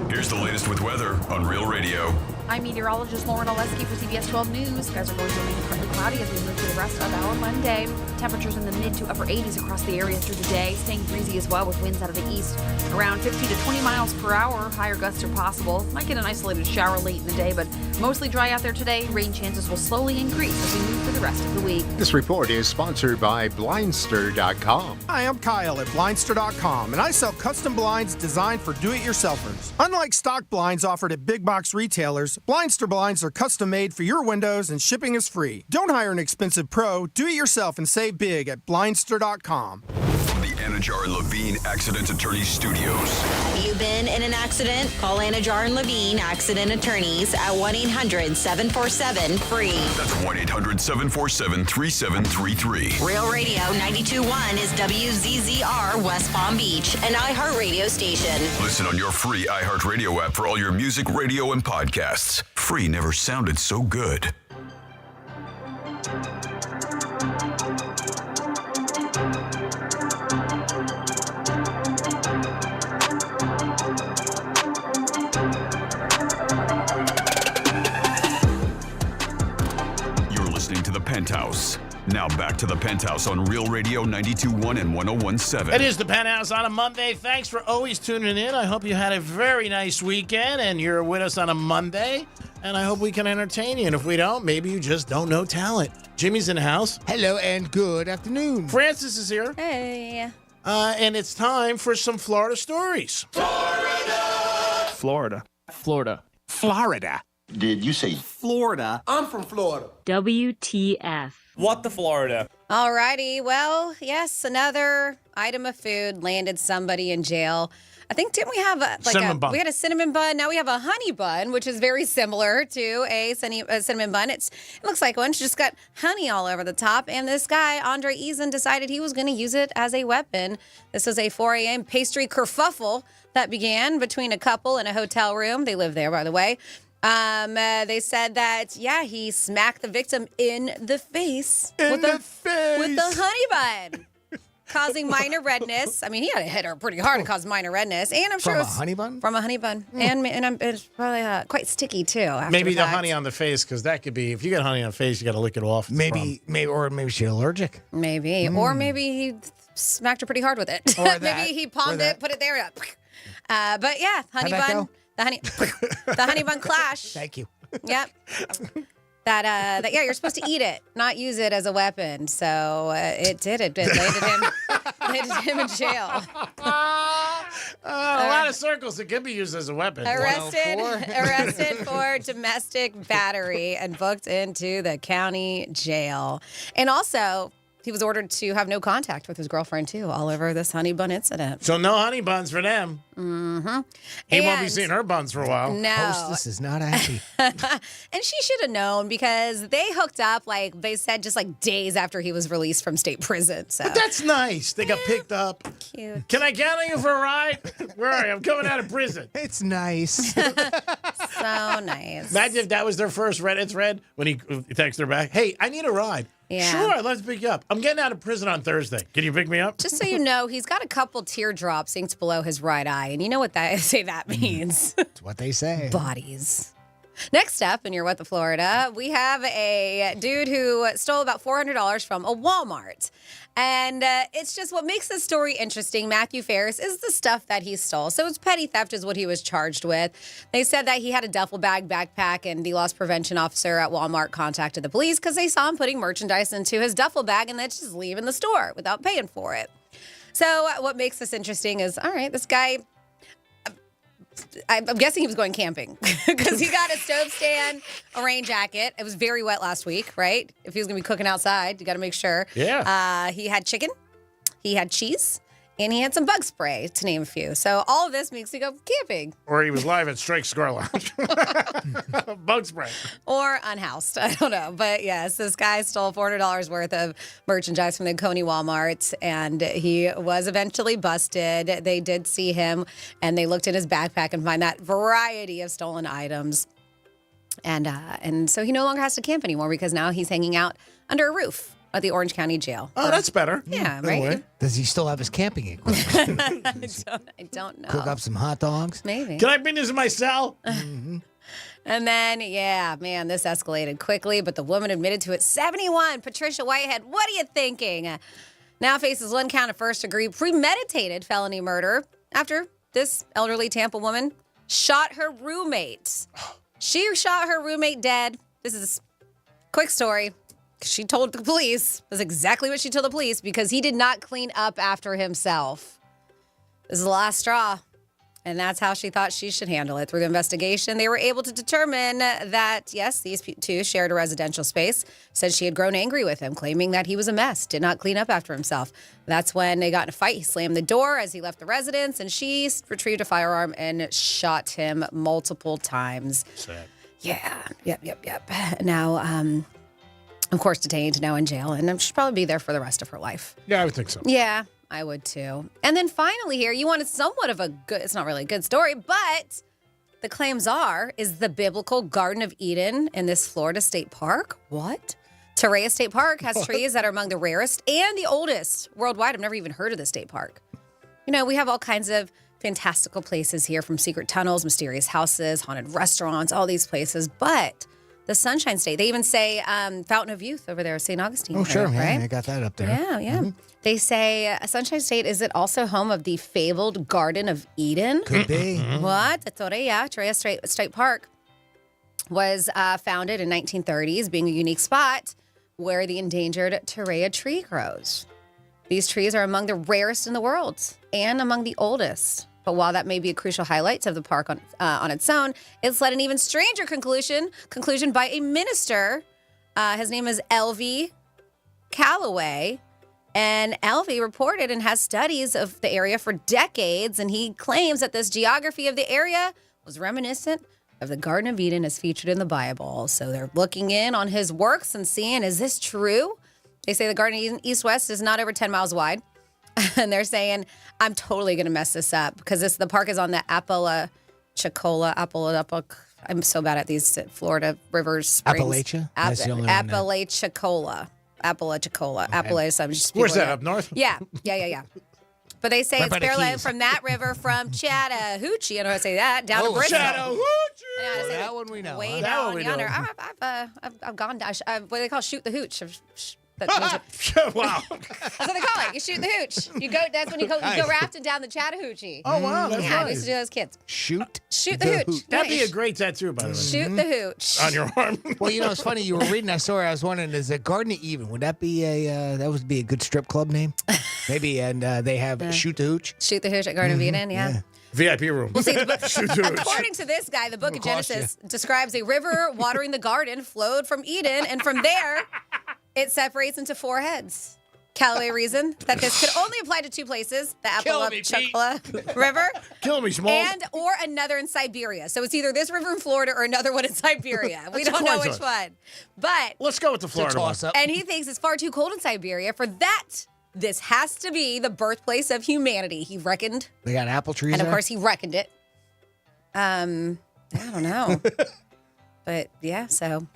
Here's the latest with weather on Real Radio. I'm meteorologist Lauren Oleski for CBS 12 News. Skies are going to remain partly cloudy as we move through the rest of our Monday. Temperatures in the mid to upper 80s across the area through the day, staying breezy as well with winds out of the east around 15 to 20 miles per hour. Higher gusts are possible. Might get an isolated shower late in the day, but mostly dry out there today. Rain chances will slowly increase as we move through the rest of the week. This report is sponsored by Blindster.com. Hi, I'm Kyle at Blindster.com, and I sell custom blinds designed for do-it-yourselfers. Unlike stock blinds offered at big box retailers, Blindster blinds are custom made for your windows and shipping is free. Don't hire an expensive pro. Do it yourself and save big at Blindster.com. From the Anajar and Levine Accident Attorneys Studios. Have you been in an accident? Call Anajar and Levine Accident Attorneys at 1-800-747-FREE. That's 1-800-747-3733. Real Radio 92.1 is WZZR West Palm Beach, an iHeartRadio station. Listen on your free iHeartRadio app for all your music, radio, and podcasts. Free never sounded so good. You're listening to The Penthouse. Now back to The Penthouse on Real Radio 92.1 and 101.7. It is The Penthouse on a Monday. Thanks for always tuning in. I hope you had a very nice weekend and you're with us on a Monday. And I hope we can entertain you. And if we don't, maybe you just don't know talent. Jimmy's in the house. Hello and good afternoon. Francis is here. Hey. And it's time for some Florida stories. Florida. Florida. Did you say Florida? I'm from Florida. WTF. What the Florida? Alrighty. Well, yes, another item of food landed somebody in jail. I think, didn't we have cinnamon bun. We had a cinnamon bun. Now we have a honey bun, which is very similar to a cinnamon bun. It looks like one. It's just got honey all over the top. And this guy, Andre Eason, decided he was going to use it as a weapon. This was a 4 a.m. pastry kerfuffle that began between a couple in a hotel room. They live there, by the way. They said that, he smacked the victim in the face with the honey bun, causing minor redness. I mean, he had to hit her pretty hard and cause minor redness. And I'm sure From a honey bun? From a honey bun. And it's probably quite sticky, too. After Maybe the fact. honey on the face, because that could be, if you get honey on the face, you got to lick it off. Maybe she's allergic. Maybe. Or maybe he smacked her pretty hard with it. Or that. Maybe he palmed it, put it there. But yeah, honey How'd that bun. go? The honey bun clash. Thank you. Yep. That you're supposed to eat it, not use it as a weapon. So it did. It landed him in jail. A lot of circles. It could be used as a weapon. Arrested for domestic battery and booked into the county jail. And also, he was ordered to have no contact with his girlfriend, too, all over this honey bun incident. So no honey buns for them. Mm-hmm. He won't be seeing her buns for a while. No. Hostess is not happy. And she should have known because they hooked up, like they said, just like days after he was released from state prison. So But that's nice. They got picked up. Cute. Can I count on you for a ride? Where are you? I'm coming out of prison. It's nice. So nice. Imagine if that was their first Reddit's read when he texted her back. Hey, I need a ride. Yeah. Sure, let's pick you up. I'm getting out of prison on Thursday. Can you pick me up? Just so you know, he's got a couple teardrops inked below his right eye. And you know what that means. That's what they say. Bodies. Next up in your What the Florida, we have a dude who stole about $400 from a Walmart. And it's just what makes this story interesting, Matthew Ferris, is the stuff that he stole. So it's petty theft is what he was charged with. They said that he had a duffel bag backpack, and the loss prevention officer at Walmart contacted the police because they saw him putting merchandise into his duffel bag and then just leaving the store without paying for it. So what makes this interesting is, all right, this guy, I'm guessing he was going camping because he got a stove stand, a rain jacket. It was very wet last week, right? If he was going to be cooking outside, you got to make sure. Yeah. He had chicken. He had cheese. and he had some bug spray, to name a few. So all of this makes me go camping. Or he was live at Strike Square Lounge. Bug spray. Or unhoused. I don't know. But yes, this guy stole $400 worth of merchandise from the Coney Walmart, and he was eventually busted. They did see him, and they looked in his backpack and find that variety of stolen items. And so he no longer has to camp anymore because now he's hanging out under a roof at the Orange County Jail. Oh, that's better. Yeah, right? Does he still have his camping equipment? I don't know. Cook up some hot dogs? Maybe. Can I bring this in my cell? And then, yeah, man, this escalated quickly, but the woman admitted to it. 71, Patricia Whitehead, what are you thinking? Now faces 1 count of first-degree premeditated felony murder after this elderly Tampa woman shot her roommate. She shot her roommate dead. This is a quick story. She told the police, that's exactly what she told the police, because he did not clean up after himself. This is the last straw. And that's how she thought she should handle it. Through the investigation, they were able to determine that, yes, these two shared a residential space. Said she had grown angry with him, claiming that he was a mess, did not clean up after himself. That's when they got in a fight. He slammed the door as he left the residence, and she retrieved a firearm and shot him multiple times. Sad. Yeah, yep. Now, of course, detained, now in jail, and she'll probably be there for the rest of her life. Yeah, I would think so. Yeah, I would too. And then finally here, you wanted somewhat of a good, it's not really a good story, but the claims is the biblical Garden of Eden in this Florida state park. What? Torreya State Park has trees that are among the rarest and the oldest worldwide. I've never even heard of the state park. You know, we have all kinds of fantastical places here, from secret tunnels, mysterious houses, haunted restaurants, all these places, but the Sunshine State. They even say Fountain of Youth over there, St. Augustine. Oh, sure. Right? Yeah, I got that up there. Yeah. Mm-hmm. They say Sunshine State, is it also home of the fabled Garden of Eden? Could be. What? Torreya State Park was founded in 1930s, being a unique spot where the endangered Torreya tree grows. These trees are among the rarest in the world and among the oldest. But while that may be a crucial highlight of the park on its own, it's led an even stranger conclusion by a minister. His name is L.V. Calloway. And L.V. reported and has studies of the area for decades. And he claims that this geography of the area was reminiscent of the Garden of Eden as featured in the Bible. So they're looking in on his works and seeing, is this true? They say the Garden of Eden east-west is not over 10 miles wide. And they're saying, I'm totally going to mess this up because the park is on the Apalachicola. I'm so bad at these Florida rivers, springs. Appalachia? That's the only one Apalachicola. Where's that, up north? Yeah. But they say it's barely from that river from Chattahoochee. I know how to say that. Down to Bristol. Chattahoochee! That one we know. Way That down one we yonder. know. I've gone down. What do they call shoot the hooch? Wow. That's what they call it. You shoot the hooch. That's when you go rafting down the Chattahoochee. Oh, wow. That's yeah, nice. we used to do those kids. Shoot the hooch. That'd be a great tattoo, by the way. Shoot the hooch. On your arm. Well, you know, it's funny. You were reading that story. I was wondering, is it Garden of Eden? Would that be that would be a good strip club name? Maybe. And they have Shoot the Hooch. Shoot the hooch at Garden of Eden, yeah. VIP room. Well, see, according to this guy, the book of Genesis describes a river watering the garden flowed from Eden, and from there, it separates into 4 heads. Callaway reasoned that this could only apply to 2 places, the Apalachicola River and or another in Siberia. So it's either this river in Florida or another one in Siberia. We don't know which one. But let's go with the Florida one. And he thinks it's far too cold in Siberia for that. This has to be the birthplace of humanity, he reckoned. They got apple trees And of there? course, he reckoned it. I don't know. But yeah, so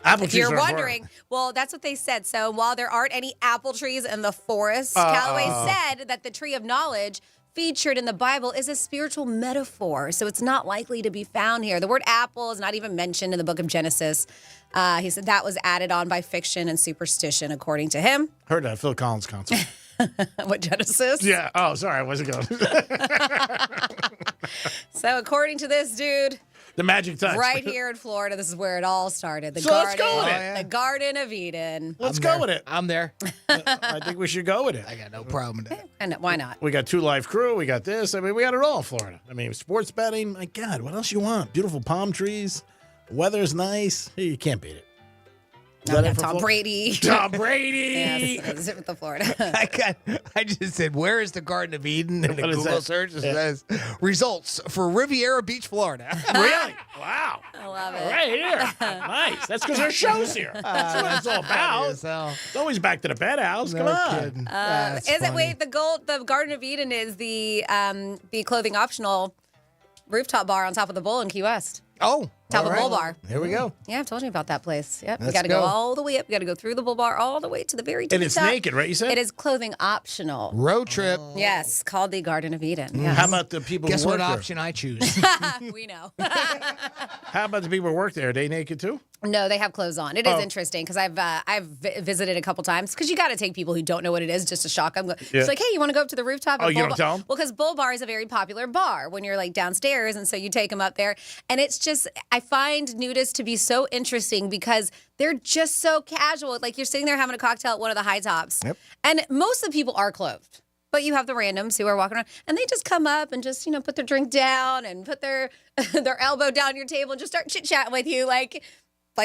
apple if trees you're are wondering, well, that's what they said. So while there aren't any apple trees in the forest, Callaway said that the tree of knowledge featured in the Bible is a spiritual metaphor. So it's not likely to be found here. The word apple is not even mentioned in the book of Genesis. He said that was added on by fiction and superstition, according to him. Heard that Phil Collins concert. What, Genesis? Yeah. Oh, sorry. I wasn't going. So according to this dude, the magic touch. right here in Florida, this is where it all started. So let's go with it. The Garden of Eden. Let's go with it. I'm there. I think we should go with it. I got no problem with that. And why not? We got 2 Live Crew. We got this. I mean, we got it all in Florida. I mean, sports betting. My God, what else you want? Beautiful palm trees. Weather's nice. You can't beat it. No, we got Tom Brady. Tom Brady. Yes, zip with the Florida. I just said, where is the Garden of Eden? And the What is Google that? search says, results for Riviera Beach, Florida. Really? Wow. I love it. Right here. Nice. That's because our show's here. That's what it's all about. It's always back to the penthouse. Come on. The Garden of Eden is the clothing optional rooftop bar on top of the bowl in Key West. Oh, top of Bull Bar. Here we go. Yeah, I've told you about that place. Yep, you Let's got to go. go all the way up. You got to go through the Bull Bar all the way to the very top. And it's naked, right? You said it is clothing optional. Road trip. Yes, called the Garden of Eden. Yes. How about the people Guess who what work option I choose? We know. How about the people who work there? Are they naked too? No, they have clothes on. It is interesting because I've visited a couple times because you got to take people who don't know what it is just to shock them. It's like, hey, you want to go up to the rooftop? Oh, you don't tell them? Well, because Bull Bar is a very popular bar when you're like downstairs, and so you take them up there, and it's just I find nudists to be so interesting because they're just so casual. Like you're sitting there having a cocktail at one of the high tops, and most of the people are clothed. But you have the randoms who are walking around, and they just come up and just, put their drink down and put their their elbow down your table and just start chit-chatting with you like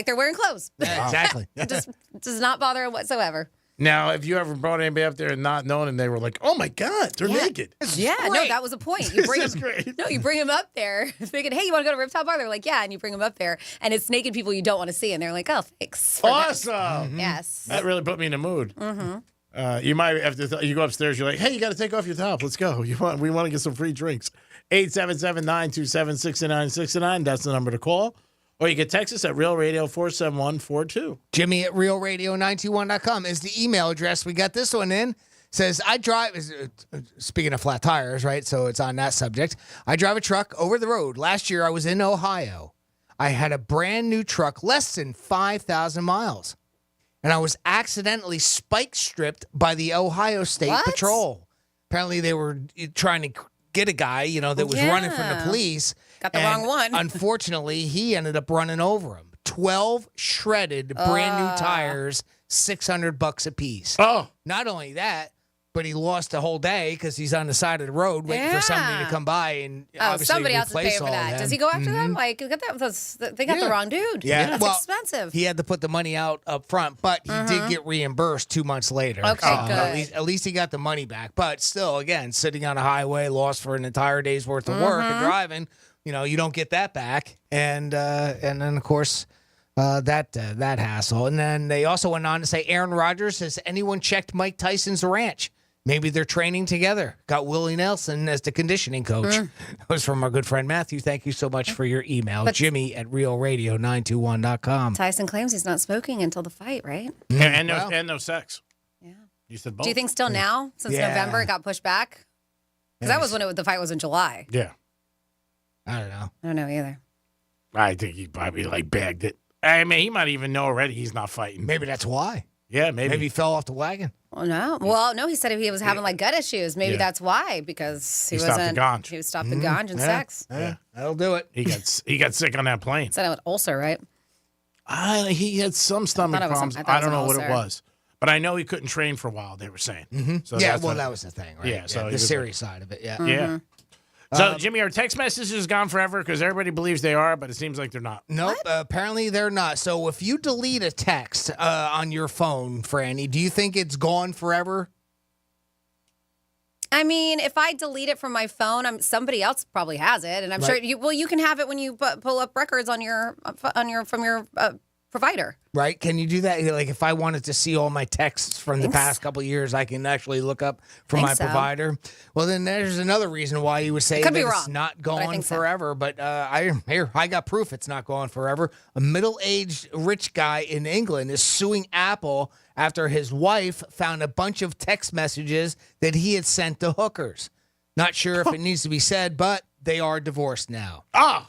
they're wearing clothes. Yeah, exactly. It just does not bother them whatsoever. Now, have you ever brought anybody up there and not knowing, and they were like, "Oh my God, they're naked"? Yeah, no, that was the point. You bring This is them, great. No, you bring them up there thinking, hey, you want to go to Rooftop Bar? They're like, yeah, and you bring them up there, and it's naked people you don't want to see, and they're like, oh, thanks. for that. Awesome. Yes. That really put me in the mood. Mm-hmm. You might have to. You go upstairs. You're like, "Hey, you got to take off your top. Let's go. We want to get some free drinks." 877-927-6969. That's the number to call. Or you can text us at Real Radio 47142. Jimmy at realradio921.com is the email address. We got this one in. Says, I drive, speaking of flat tires, right? So it's on that subject. I drive a truck over the road. Last year I was in Ohio. I had a brand new truck, less than 5,000 miles. And I was accidentally spike stripped by the Ohio State Patrol. Apparently they were trying to get a guy, that was running from the police. Got the wrong one. Unfortunately, he ended up running over him. 12 shredded brand new tires, $600 a piece. Oh. Not only that, but he lost the whole day because he's on the side of the road waiting for somebody to come by and obviously somebody else is replace paying for all that. them. Does he go after them? Like, they got the wrong dude. Yeah, That's expensive. He had to put the money out up front, but he did get reimbursed 2 months later. Okay, good. At least he got the money back. But still, again, sitting on a highway, lost for an entire day's worth of work and driving, you don't get that back. And then of course that hassle. And then they also went on to say, Aaron Rodgers, has anyone checked Mike Tyson's ranch? Maybe they're training together. Got Willie Nelson as the conditioning coach. That was from our good friend Matthew. Thank you so much for your email. Jimmy at realradio921.com. Tyson claims he's not smoking until the fight, right? And no sex. Yeah. You said both. Do you think still now, since November, it got pushed back? Because that was when the fight was in July. Yeah. I don't know. I don't know either. I think he probably bagged it. I mean, he might even know already he's not fighting. Maybe that's why. Yeah, maybe. Maybe he fell off the wagon. Well, no, he said he was having gut issues. Maybe that's why, because he stopped wasn't. the ganj. He stopped the ganj and sex. Yeah, that'll do it. He got sick on that plane. Said it was ulcer, right? He had some stomach problems. I don't know what it was. But I know he couldn't train for a while, they were saying. So that was the thing, right? Yeah, so the serious side of it, yeah. Yeah. So, Jimmy, are text messages gone forever? Because everybody believes they are, but it seems like they're not. Nope, apparently they're not. So if you delete a text on your phone, Franny, do you think it's gone forever? I mean, if I delete it from my phone, somebody else probably has it, and I'm sure you can have it when you pull up records from your provider. Right? Can you do that? Like if I wanted to see all my texts from the past couple of years, I can actually look up from my provider. Well, then there's another reason why you would say that it's not going forever. But I got proof it's not going forever. A middle-aged rich guy in England is suing Apple after his wife found a bunch of text messages that he had sent to hookers. Not sure if it needs to be said, but they are divorced now. Ah!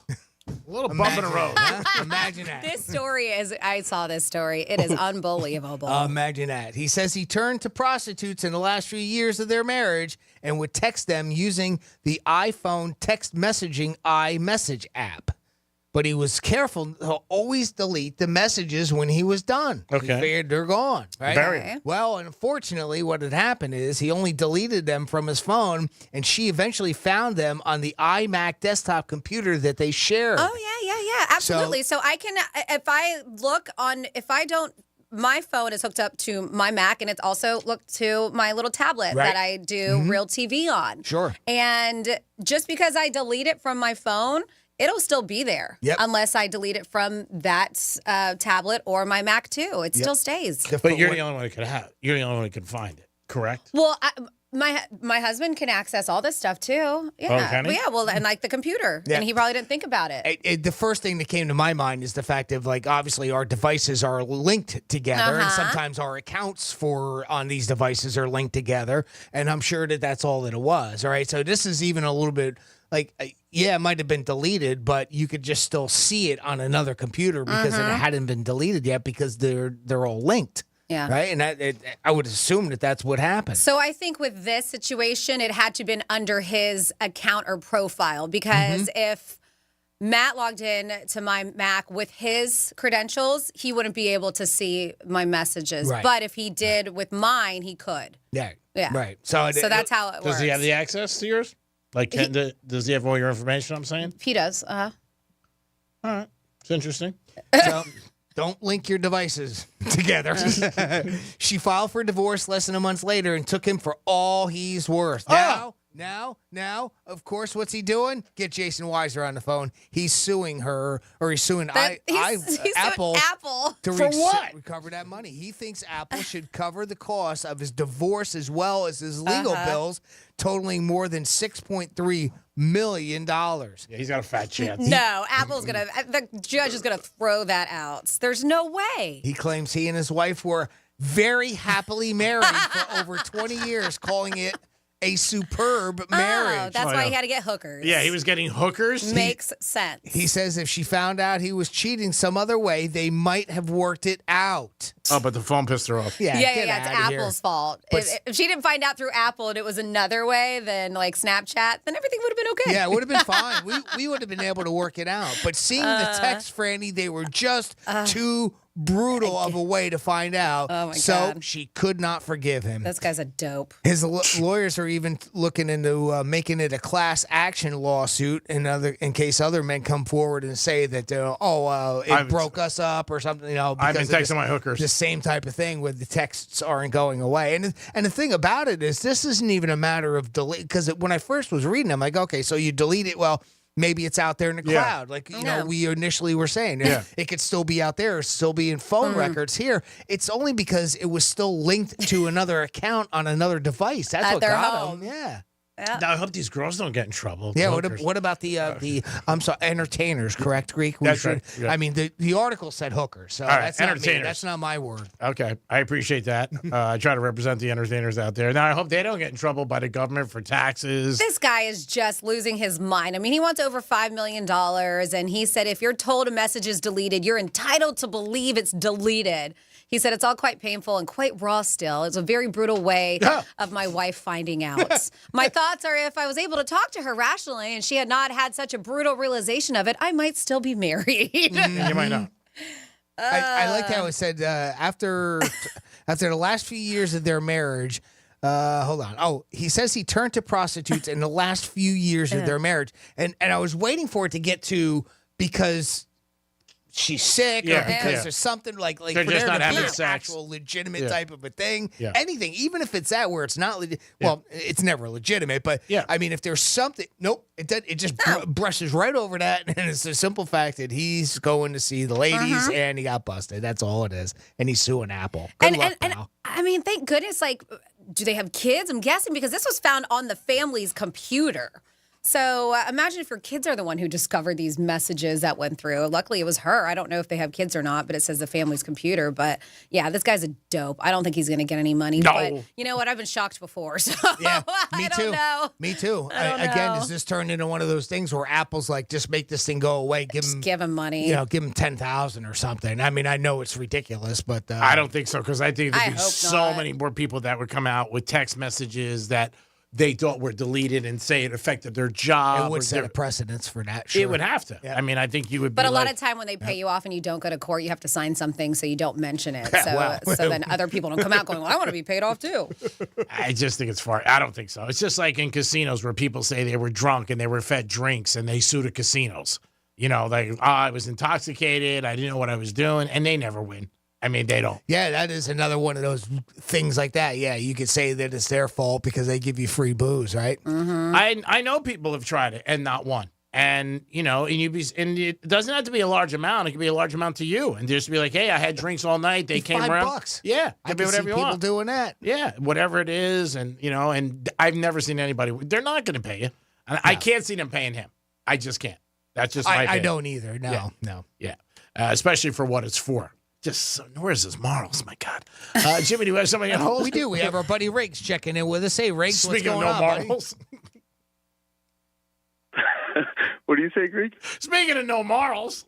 A little bump in the road. Imagine that. This story I saw this story. It is unbelievable. Imagine that. He says he turned to prostitutes in the last few years of their marriage and would text them using the iPhone text messaging iMessage app. But he was careful to always delete the messages when he was done. Okay. He figured they're gone, right? Very. Well, unfortunately, what had happened is he only deleted them from his phone, and she eventually found them on the iMac desktop computer that they shared. Oh, yeah, absolutely. So I can, if I don't my phone is hooked up to my Mac, and it's also hooked to my little tablet that I do Real TV on. Sure. And just because I delete it from my phone, it'll still be there unless I delete it from that tablet or my Mac too. It still stays. But you're the only one who could have. You're the only one who can find it. Correct. Well, my husband can access all this stuff too. Yeah. Oh, can he? Well, yeah. Well, and like the computer, and he probably didn't think about it. The first thing that came to my mind is the fact of like obviously our devices are linked together, and sometimes our accounts on these devices are linked together, and I'm sure that that's all that it was. All right, so this is even a little bit like. It might have been deleted, but you could just still see it on another computer because it hadn't been deleted yet because they're all linked. Yeah. Right. And I would assume that that's what happened. So I think with this situation, it had to have been under his account or profile because if Matt logged in to my Mac with his credentials, he wouldn't be able to see my messages. Right. But if he did with mine, he could. Yeah. Yeah. Right. So that's how it works. Does he have the access to yours? Like, does he have all your information? I'm saying he does. All right. It's interesting. So, don't link your devices together. She filed for divorce less than a month later and took him for all he's worth. Now, of course, what's he doing? Get Jason Weiser on the phone. He's suing her, or he's suing Apple. To for what? Recover that money. He thinks Apple should cover the cost of his divorce as well as his legal bills, totaling more than $6.3 million. Yeah, he's got a fat chance. No, the judge is gonna throw that out. There's no way. He claims he and his wife were very happily married for over 20 years, calling it a superb marriage. Oh, that's why he had to get hookers. Yeah, he was getting hookers. Makes sense. He says if she found out he was cheating some other way, they might have worked it out. Oh, but the phone pissed her off. Yeah, it's Apple's fault. If she didn't find out through Apple and it was another way than like Snapchat, then everything would have been okay. Yeah, it would have been fine. We would have been able to work it out. But seeing the text, Franny, they were just too brutal of a way to find out. Oh my so God. she could not forgive him. This guy's a dope. His lawyers are even looking into making it a class action lawsuit in case other men come forward and say that it broke us up or something. I've been texting my hookers. The same type of thing where the texts aren't going away. And the thing about it is this isn't even a matter of delete, because when I first was reading, I'm like, okay, so you delete it. Well, maybe it's out there in the cloud. Like, we initially were saying. Yeah. It could still be out there, still be in phone records here. It's only because it was still linked to another account on another device. That's what got him. Yeah. Now, I hope these girls don't get in trouble. Yeah, what about the entertainers, correct, Greek? That's right. Yeah. I mean, the article said hookers, so right, that's not me. entertainers. That's not my word. Okay, I appreciate that. I try to represent the entertainers out there. Now, I hope they don't get in trouble by the government for taxes. This guy is just losing his mind. I mean, he wants over $5 million, and he said if you're told a message is deleted, you're entitled to believe it's deleted. He said it's all quite painful and quite raw still. It's a very brutal way of my wife finding out. My thoughts are if I was able to talk to her rationally and she had not had such a brutal realization of it, I might still be married. You might not. I like how it said after the last few years of their marriage, hold on. Oh, he says he turned to prostitutes in the last few years of their marriage. And I was waiting for it to get to because she's sick or because there's something like they're for just there not to having be an sex. actual legitimate type of a thing. Yeah. Anything, even if it's that where it's not well, it's never legitimate, but I mean if there's something it just brushes right over that, and it's the simple fact that he's going to see the ladies and he got busted. That's all it is. And he's suing Apple. Good luck, pal. I mean, thank goodness, like, do they have kids? I'm guessing because this was found on the family's computer. So imagine if your kids are the one who discovered these messages that went through. Luckily, it was her. I don't know if they have kids or not, but it says the family's computer. But yeah, this guy's a dope. I don't think he's going to get any money. No. But you know what? I've been shocked before. So Yeah, I don't know. Me too. I don't Again, know. does this turn into one of those things where Apple's like, just make this thing go away? Give him money. Give him 10,000 or something. I mean, I know it's ridiculous, but I don't think so, because I think there'd be hope so not. many more people that would come out with text messages that they thought were deleted and say it affected their job. it would or set a their- precedence for that. Sure. It would have to. Yeah. I mean, I think you would. But be a lot like, of time when they pay you off and you don't go to court, you have to sign something so you don't mention it. So, Wow. so then other people don't come out going, well, I want to be paid off too. I just think it's far. I don't think so. It's just like in casinos where people say they were drunk and they were fed drinks and they sue the casinos. Like, I was intoxicated. I didn't know what I was doing, and they never win. I mean, they don't. Yeah, that is another one of those things like that. Yeah, you could say that it's their fault because they give you free booze, right? Mm-hmm. I know people have tried it and not won. And, you know, and it doesn't have to be a large amount. It could be a large amount to you. And just be like, hey, I had drinks all night. They came around. $5. Yeah. I Could be can see whatever you people want. doing that. Yeah. Whatever it is. And, you know, and I've never seen anybody. They're not going to pay you. And I can't see them paying him. I just can't. That's just my I opinion. don't either. No, Yeah. no. Yeah. Especially for what it's for. Just, where's his morals? My God. Jimmy, do you have somebody on hold? We do. We have our buddy Riggs checking in with us. Hey, Riggs, Speaking what's of going no on, buddy? morals. What do you say, Greek? Speaking of no morals,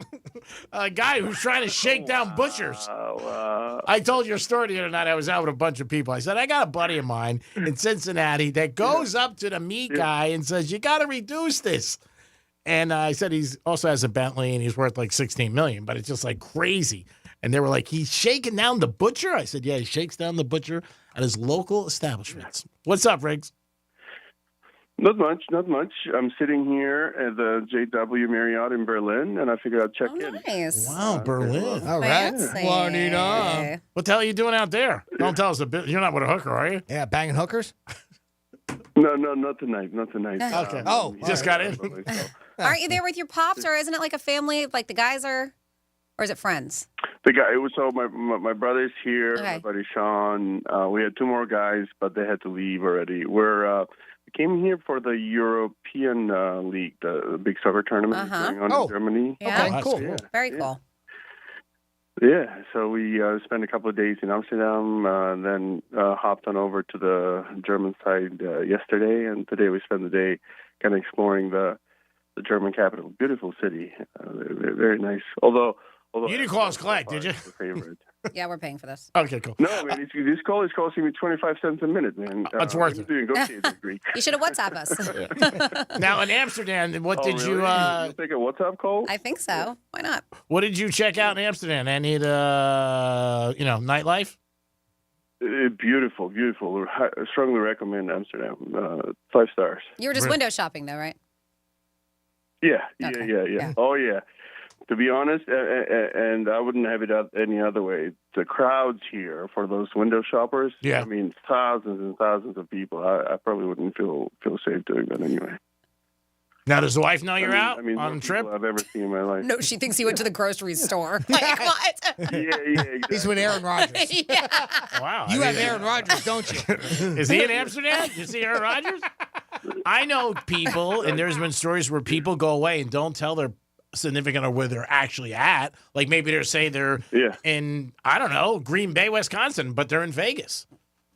a guy who's trying to shake down butchers. I told your story the other night. I was out with a bunch of people. I said, I got a buddy of mine in Cincinnati that goes up to the meat guy and says, you got to reduce this. And I said, he's also has a Bentley and he's worth like $16 million, but it's just like crazy. And they were like, he's shaking down the butcher? I said, yeah, he shakes down the butcher at his local establishments. What's up, Riggs? Not much, not much. I'm sitting here at the JW Marriott in Berlin, and I figured I'd check in. Nice. Wow, Berlin. All right. Fancy. What the hell are you doing out there? Don't tell us a bit. You're not with a hooker, are you? Yeah, banging hookers? No, not tonight, not tonight. Okay. You just got in. Aren't you there with your pops, or isn't it like a family? Like the guys are, or is it friends? The guy, it was so my brother's here, Okay. my buddy Sean. We had two more guys, but they had to leave already. We came here for the European League, the big soccer tournament going on in Germany. Yeah. Okay, cool. Yeah. Very cool. Yeah, so we spent a couple of days in Amsterdam, then hopped on over to the German side yesterday, and today we spent the day kind of exploring the German capital. Beautiful city, very, very nice. Although You didn't call us collect, did you? favorite. Yeah, we're paying for this. Okay, cool. No, man, this call is costing me 25 cents a minute, man. It's worth it. Greek. You should have WhatsApp us. Now in Amsterdam, what did really? you? You'll take a WhatsApp call? I think so. Why not? What did you check out in Amsterdam? Any of the nightlife? Beautiful, beautiful. I strongly recommend Amsterdam. 5 stars. You were just window shopping, though, right? Yeah. Yeah. Oh, yeah. To be honest, and I wouldn't have it any other way, the crowds here for those window shoppers, I mean, thousands and thousands of people. I probably wouldn't feel safe doing that anyway. Now, does the wife know you're out I mean, on most trip? people I've ever seen in my life. No, she thinks he went to the grocery store. Like, what? Yeah, exactly. He's with Aaron Rodgers. Yeah. Wow. You have Aaron Rodgers, don't you? Is he in Amsterdam? Did you see Aaron Rodgers? I know people, and there's been stories where people go away and don't tell their significant or where they're actually at. Like maybe they're saying they're in, I don't know, Green Bay, Wisconsin, but they're in Vegas.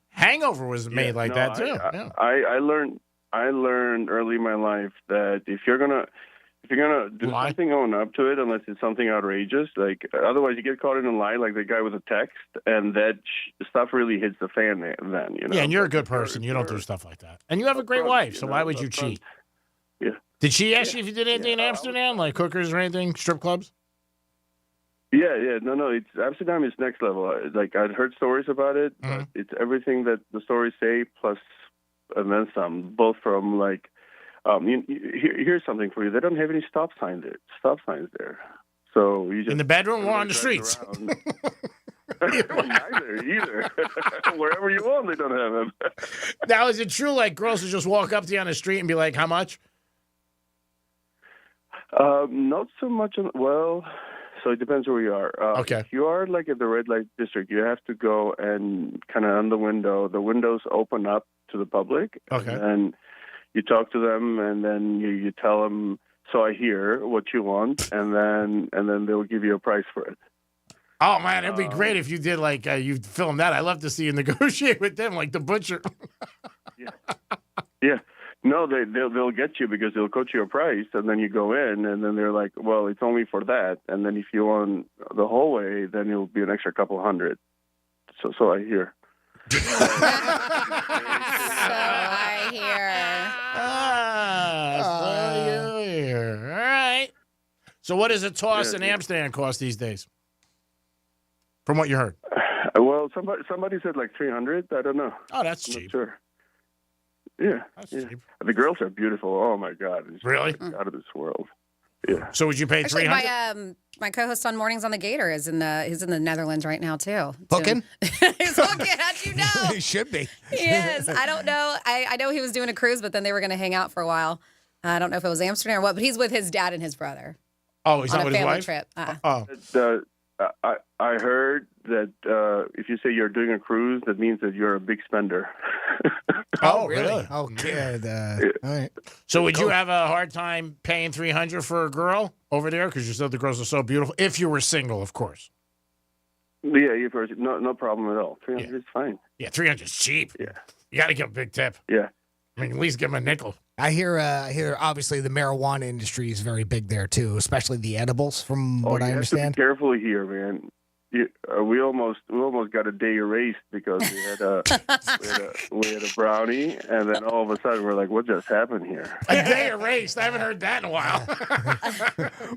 Hangover was made that too. I learned early in my life that if you're gonna do something, own up to it, unless it's something outrageous. Like otherwise, you get caught in a lie, like the guy with a text, and that stuff really hits the fan. Then you know. Yeah, and you're a good person. You don't do stuff like that, and you have a great wife. So why would you cheat? Yeah. Did she ask you if you did anything in Amsterdam, like hookers or anything, strip clubs? Yeah. No. Amsterdam is next level. Like I'd heard stories about it. But it's everything that the stories say, plus and then some. Both from like, here's something for you. They don't have any stop signs there. So you just in the bedroom or on the streets. Either. Wherever you want, they don't have them. Now, is it true? Like girls will just walk up to you on the street and be like, "How much?" Not so much. So it depends where you are. Okay. If you are like at the red light district, you have to go and kind of on the window. The windows open up to the public. Okay. And you talk to them, and then you tell them. So I hear what you want, and then they'll give you a price for it. Oh man, it'd be great if you did like you film that. I'd love to see you negotiate with them, like the butcher. Yeah. No, they'll get you because they'll quote you a price, and then you go in, and then they're like, "Well, it's only for that." And then if you want the whole way, then it'll be an extra couple hundred. So I hear. So I hear. So you hear. All right. So what does a toss in Amsterdam cost these days? From what you heard. Well, somebody said like 300. I don't know. Oh, that's I'm not cheap. sure. Yeah. That's cheap. The girls are beautiful. Oh my God. It's Really? out of this world. Yeah. So would you pay Actually, $300? my co-host on Mornings on the Gator is in the Netherlands right now too. Hooking? He's hooking. How'd you know? He should be. Yes. I don't know. I know he was doing a cruise, but then they were going to hang out for a while. I don't know if it was Amsterdam or what, but he's with his dad and his brother. Oh, he's on not a with his family wife? trip. I heard that if you say you're doing a cruise, that means that you're a big spender. Oh, really? Oh, good. All right. So would you have a hard time paying $300 for a girl over there because you said the girls are so beautiful? If you were single, of course. Yeah, no problem at all. 300 is fine. Yeah, $300 is cheap. Yeah. You got to give a big tip. Yeah. I mean, at least give them a nickel. I hear obviously the marijuana industry is very big there too, especially the edibles. From what I understand. Have to be careful here, man. We almost got a day erased because we had a brownie, and then all of a sudden we're like, "What just happened here?" A day erased. I haven't heard that in a while.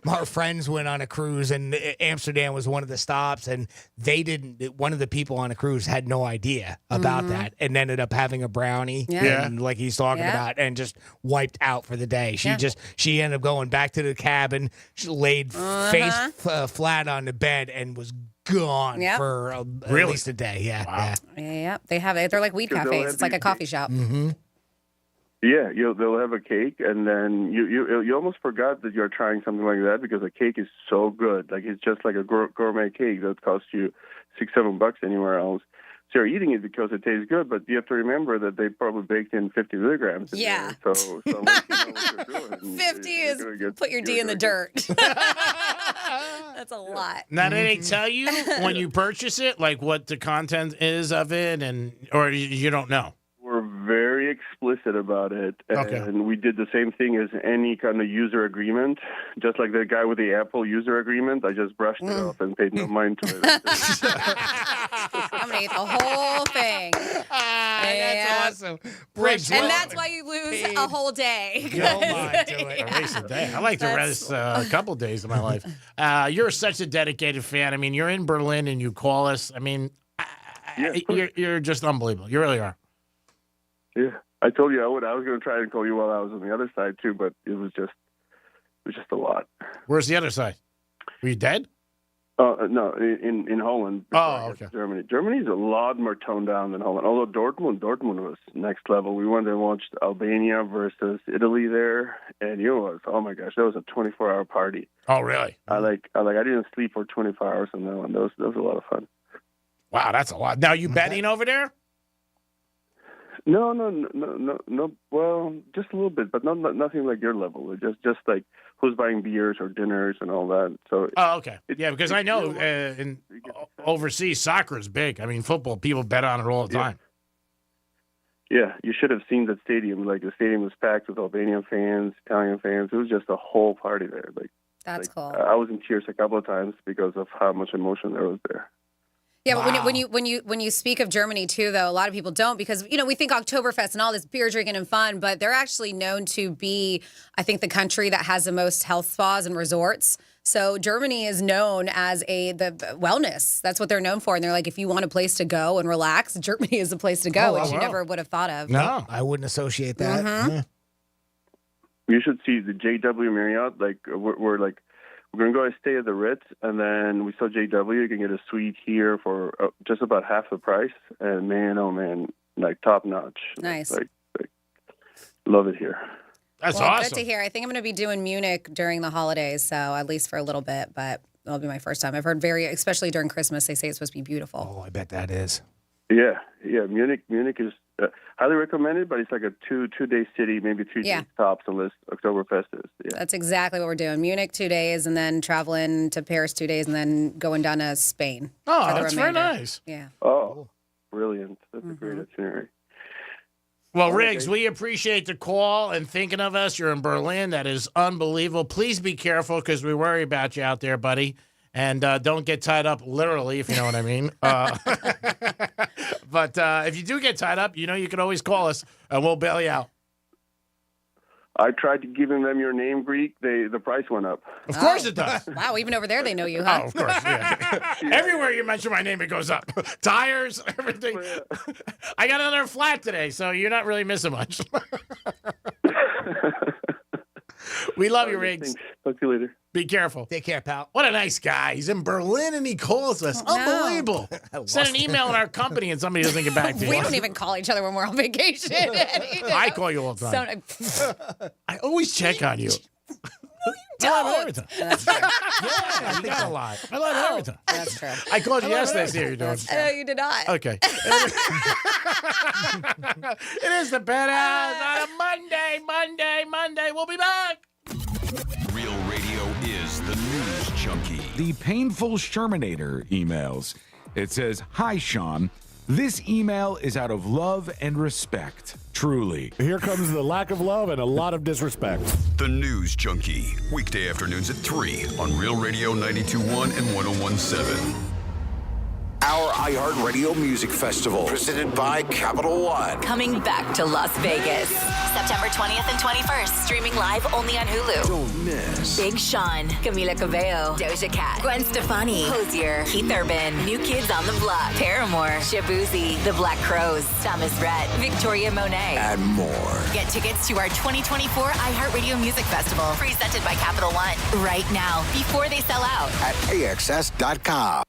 Our friends went on a cruise, and Amsterdam was one of the stops, and they didn't. One of the people on the cruise had no idea about that, and ended up having a brownie, and like he's talking about, and just wiped out for the day. She ended up going back to the cabin. She laid face flat on the bed and was gone for at least a day. Yeah. They have it. They're like weed cafes. It's like a coffee shop. Mm-hmm. Yeah, they'll have a cake, and then you almost forgot that you're trying something like that because the cake is so good. Like it's just like a gourmet cake that costs you $6-7 anywhere else. So you're eating it because it tastes good, but you have to remember that they probably baked in 50 milligrams. Yeah. There. So unless you know what you're doing, 50 is put your D in the dirt. That's a lot. Now, did they tell you when you purchase it, like what the content is of it, or you don't know? We're very explicit about it, and we did the same thing as any kind of user agreement. Just like the guy with the Apple user agreement, I just brushed it off and paid no mind to it. I'm going to eat the whole thing. That's awesome. And that's why you lose a whole day. No mind to it. Erase a day. I like to rest a couple days of my life. You're such a dedicated fan. I mean, you're in Berlin and you call us. I mean, you're just unbelievable. You really are. Yeah, I told you I would. I was going to try and call you while I was on the other side too, but it was just a lot. Where's the other side? Were you dead? No, in Holland. Oh, okay. Germany's a lot more toned down than Holland. Although Dortmund was next level. We went and watched Albania versus Italy there, and it was, oh my gosh, that was a 24-hour party. Oh, really? I didn't sleep for 24 hours on that one. That was a lot of fun. Wow, that's a lot. Now you betting over there? No. Well, just a little bit, but nothing like your level. Just like who's buying beers or dinners and all that. So. Oh, okay. Yeah, because I know in overseas soccer is big. I mean, football people bet on it all the time. Yeah, you should have seen that stadium. Like the stadium was packed with Albanian fans, Italian fans. It was just a whole party there. That's cool. I was in tears a couple of times because of how much emotion there was there. Yeah, but when you speak of Germany too, though, a lot of people don't because we think Oktoberfest and all this beer drinking and fun, but they're actually known to be, I think, the country that has the most health spas and resorts. So Germany is known as the wellness. That's what they're known for, and they're like, if you want a place to go and relax, Germany is the place to go, which you never would have thought of. No, I wouldn't associate that. Mm-hmm. Yeah. You should see the JW Marriott. Like we're going to go and stay at the Ritz, and then we saw JW. You can get a suite here for just about half the price. And man, oh man, like top notch. Nice. Like love it here. That's awesome. Good to hear. I think I'm going to be doing Munich during the holidays, so at least for a little bit, but it'll be my first time. I've heard especially during Christmas, they say it's supposed to be beautiful. Oh, I bet that is. Yeah. Munich is highly recommended, but it's like a two-day city, maybe 3 days tops, unless Oktoberfest is. Yeah. That's exactly what we're doing. Munich 2 days, and then traveling to Paris 2 days, and then going down to Spain. Oh, that's very nice. Yeah. Oh, brilliant. That's a great itinerary. Well, Riggs, we appreciate the call and thinking of us. You're in Berlin. That is unbelievable. Please be careful because we worry about you out there, buddy. And don't get tied up literally, if you know what I mean. But if you do get tied up, you can always call us, and we'll bail you out. I tried to giving them your name, Greek. The price went up. Of course it does. Wow, even over there they know you, huh? Oh, of course, yeah. Everywhere you mention my name, it goes up. Tires, everything. I got another flat today, so you're not really missing much. We love you, Riggs. Talk to you later. Be careful. Take care, pal. What a nice guy. He's in Berlin and he calls us. Unbelievable. Send an email in our company and somebody doesn't get back to you. We don't even call each other when we're on vacation. I call you all the time. I always check on you. I love it every time. That's true. Yeah, you got a lot. I love it every time. That's true. I called you yesterday. See how you're doing. No, you did not. Okay. It is the Penthouse on a Monday. We'll be back. Real Radio is the news junkie. The painful Shermanator emails. It says, "Hi, Sean. This email is out of love and respect. Truly." Here comes the lack of love and a lot of disrespect. The News Junkie. Weekday afternoons at 3 on Real Radio 92.1 and 101.7. Our iHeartRadio Music Festival, presented by Capital One. Coming back to Las Vegas. September 20th and 21st. Streaming live only on Hulu. Don't miss. Big Sean, Camila Cabello, Doja Cat, Gwen Stefani, Hozier, Keith Urban, New Kids on the Block, Paramore, Shabuzi, The Black Crowes, Thomas Rhett, Victoria Monet, And more. Get tickets to our 2024 iHeartRadio Music Festival, presented by Capital One, right now, before they sell out. At AXS.com.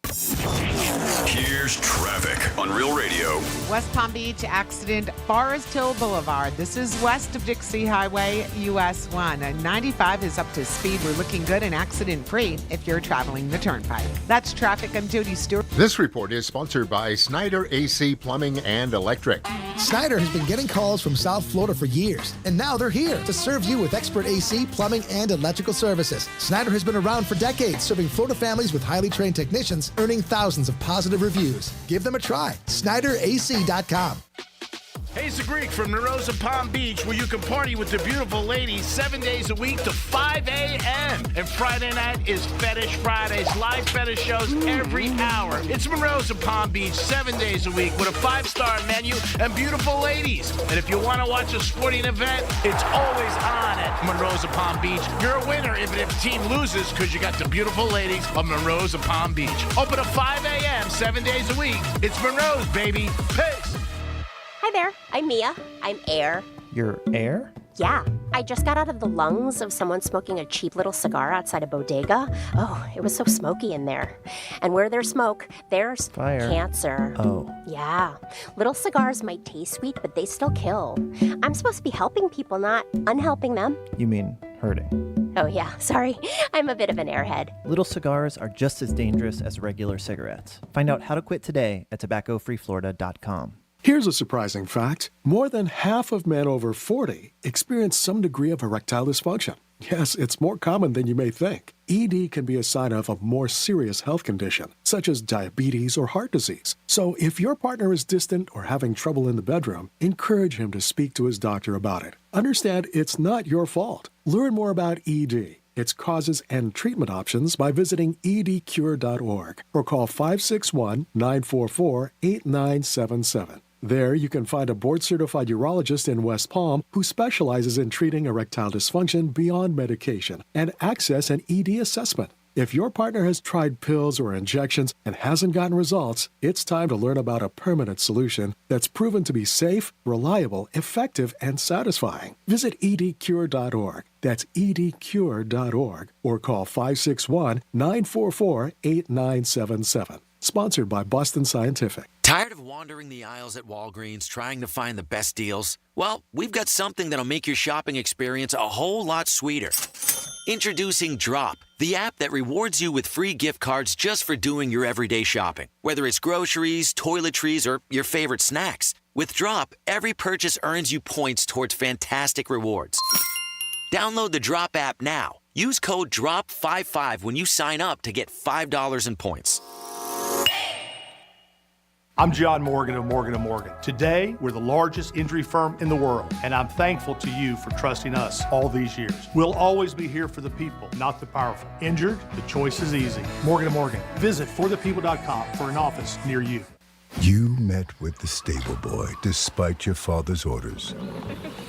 Here's traffic on Real Radio. West Palm Beach accident, Forest Hill Boulevard. This is west of Dixie Highway, US 1. And 95 is up to speed. We're looking good and accident-free if you're traveling the Turnpike. That's traffic. I'm Jody Stewart. This report is sponsored by Snyder AC Plumbing and Electric. Snyder has been getting calls from South Florida for years, and now they're here to serve you with expert AC, plumbing, and electrical services. Snyder has been around for decades, serving Florida families with highly trained technicians, earning thousands of positive reviews. Give them a try. SnyderAC.com. Hey, it's the Greek from Narosa Palm Beach, where you can party with the beautiful ladies 7 days a week to 5 a.m. And Friday night is Fetish Fridays, live fetish shows every hour. It's Narosa Palm Beach 7 days a week with a 5-star menu and beautiful ladies. And if you want to watch a sporting event, it's always on at Monroe's Palm Beach. You're a winner even if the team loses because you got the beautiful ladies of Monroe's Palm Beach. Open at 5 a.m. 7 days a week. It's Monroe's, baby. Peace. Hi there, I'm Mia. I'm Air. You're Air? Yeah, I just got out of the lungs of someone smoking a cheap little cigar outside a bodega. Oh, it was so smoky in there. And where there's smoke, there's fire. Cancer. Oh. Yeah, little cigars might taste sweet, but they still kill. I'm supposed to be helping people, not unhelping them. You mean hurting? Oh yeah, sorry. I'm a bit of an airhead. Little cigars are just as dangerous as regular cigarettes. Find out how to quit today at tobaccofreeflorida.com. Here's a surprising fact. More than half of men over 40 experience some degree of erectile dysfunction. Yes, it's more common than you may think. ED can be a sign of a more serious health condition, such as diabetes or heart disease. So if your partner is distant or having trouble in the bedroom, encourage him to speak to his doctor about it. Understand it's not your fault. Learn more about ED, its causes and treatment options by visiting edcure.org or call 561-944-8977. There, you can find a board-certified urologist in West Palm who specializes in treating erectile dysfunction beyond medication and access an ED assessment. If your partner has tried pills or injections and hasn't gotten results, it's time to learn about a permanent solution that's proven to be safe, reliable, effective, and satisfying. Visit edcure.org. That's edcure.org or call 561-944-8977. Sponsored by Boston Scientific. Tired of wandering the aisles at Walgreens trying to find the best deals? Well, we've got something that'll make your shopping experience a whole lot sweeter. Introducing Drop, the app that rewards you with free gift cards just for doing your everyday shopping. Whether it's groceries, toiletries, or your favorite snacks. With Drop, every purchase earns you points towards fantastic rewards. Download the Drop app now. Use code DROP55 when you sign up to get $5 in points. I'm John Morgan of Morgan & Morgan. Today, we're the largest injury firm in the world, and I'm thankful to you for trusting us all these years. We'll always be here for the people, not the powerful. Injured? The choice is easy. Morgan & Morgan. Visit forthepeople.com for an office near you. You met with the stable boy despite your father's orders.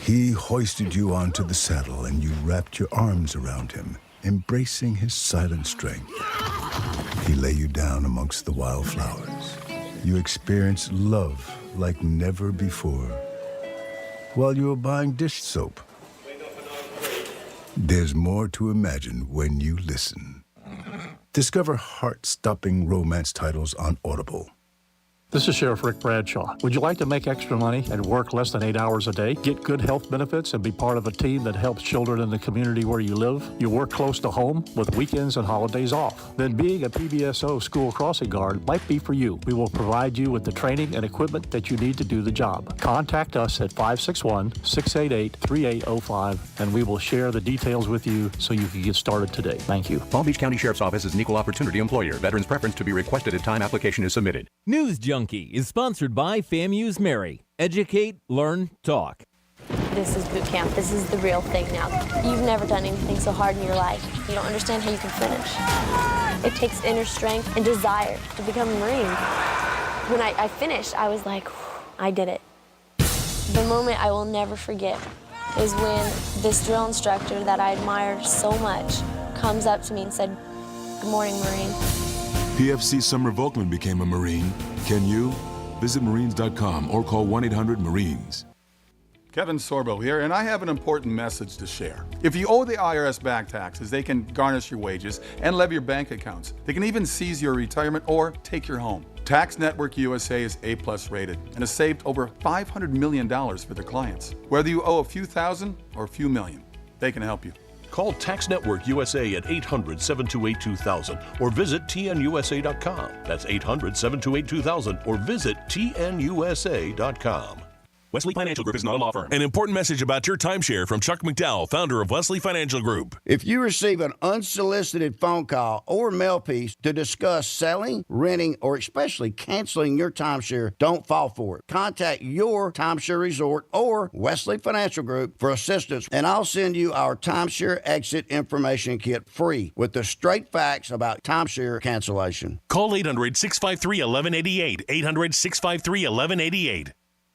He hoisted you onto the saddle and you wrapped your arms around him, embracing his silent strength. He lay you down amongst the wildflowers. You experienced love like never before while you were buying dish soap. There's more to imagine when you listen. Discover heart-stopping romance titles on Audible. This is Sheriff Rick Bradshaw. Would you like to make extra money and work less than 8 hours a day, get good health benefits, and be part of a team that helps children in the community where you live? You work close to home with weekends and holidays off. Then being a PBSO school crossing guard might be for you. We will provide you with the training and equipment that you need to do the job. Contact us at 561-688-3805, and we will share the details with you so you can get started today. Thank you. Palm Beach County Sheriff's Office is an equal opportunity employer. Veterans preference to be requested at time application is submitted. News Junkie is sponsored by FAMU's Mary. Educate, learn, talk. This is boot camp. This is the real thing now. You've never done anything so hard in your life. You don't understand how you can finish. It takes inner strength and desire to become a Marine. When I finished, I was like, I did it. The moment I will never forget is when this drill instructor that I admired so much comes up to me and said, "Good morning, Marine." PFC Summer Volkman became a Marine. Can you? Visit Marines.com or call 1-800-MARINES. Kevin Sorbo here, and I have an important message to share. If you owe the IRS back taxes, they can garnish your wages and levy your bank accounts. They can even seize your retirement or take your home. Tax Network USA is A+ rated and has saved over $500 million for their clients. Whether you owe a few thousand or a few million, they can help you. Call Tax Network USA at 800-728-2000 or visit tnusa.com. That's 800-728-2000 or visit tnusa.com. Wesley Financial Group is not a law firm. An important message about your timeshare from Chuck McDowell, founder of Wesley Financial Group. If you receive an unsolicited phone call or mail piece to discuss selling, renting, or especially canceling your timeshare, don't fall for it. Contact your timeshare resort or Wesley Financial Group for assistance, and I'll send you our timeshare exit information kit free with the straight facts about timeshare cancellation. Call 800-653-1188. 800-653-1188.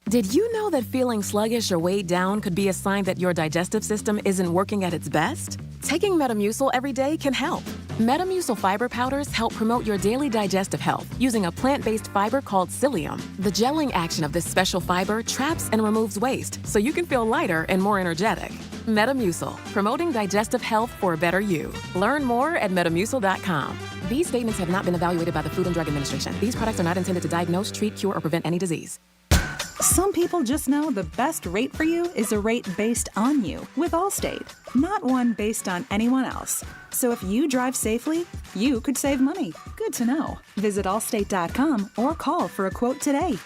Did you know that feeling sluggish or weighed down could be a sign that your digestive system isn't working at its best? Taking Metamucil every day can help. Metamucil fiber powders help promote your daily digestive health using a plant-based fiber called psyllium. The gelling action of this special fiber traps and removes waste so you can feel lighter and more energetic. Metamucil, promoting digestive health for a better you. Learn more at metamucil.com. These statements have not been evaluated by the Food and Drug Administration. These products are not intended to diagnose, treat, cure, or prevent any disease. Some people just know the best rate for you is a rate based on you with Allstate, not one based on anyone else. So if you drive safely, you could save money. Good to know. Visit allstate.com or call for a quote today.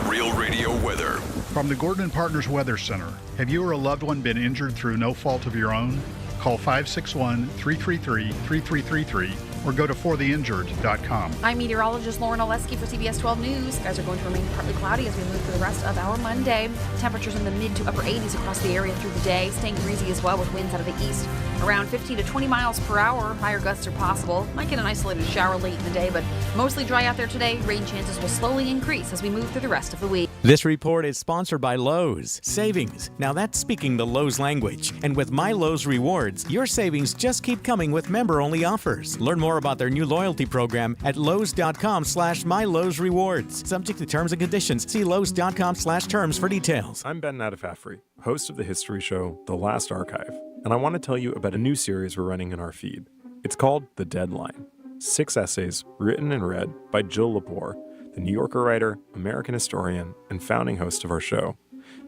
Real Radio weather. From the Gordon & Partners Weather Center, have you or a loved one been injured through no fault of your own? Call 561-333-3333 or go to fortheinjured.com. I'm meteorologist Lauren Oleski for CBS 12 News. Skies are going to remain partly cloudy as we move through the rest of our Monday. Temperatures in the mid to upper 80s across the area through the day, staying breezy as well with winds out of the east around 15 to 20 miles per hour. Higher gusts are possible. Might get an isolated shower late in the day, but mostly dry out there today. Rain chances will slowly increase as we move through the rest of the week. This report is sponsored by Lowe's. Savings. Now that's speaking the Lowe's language. And with My Lowe's Rewards, your savings just keep coming with member-only offers. Learn more about their new loyalty program at lowes.com/MyLowe'sRewards. Subject to terms and conditions. See lowes.com/terms for details. I'm Ben Nadafafri, host of the history show The Last Archive, and I want to tell you about a new series we're running in our feed. It's called The Deadline. 6 essays written and read by Jill Lepore, the New Yorker writer, American historian, and founding host of our show.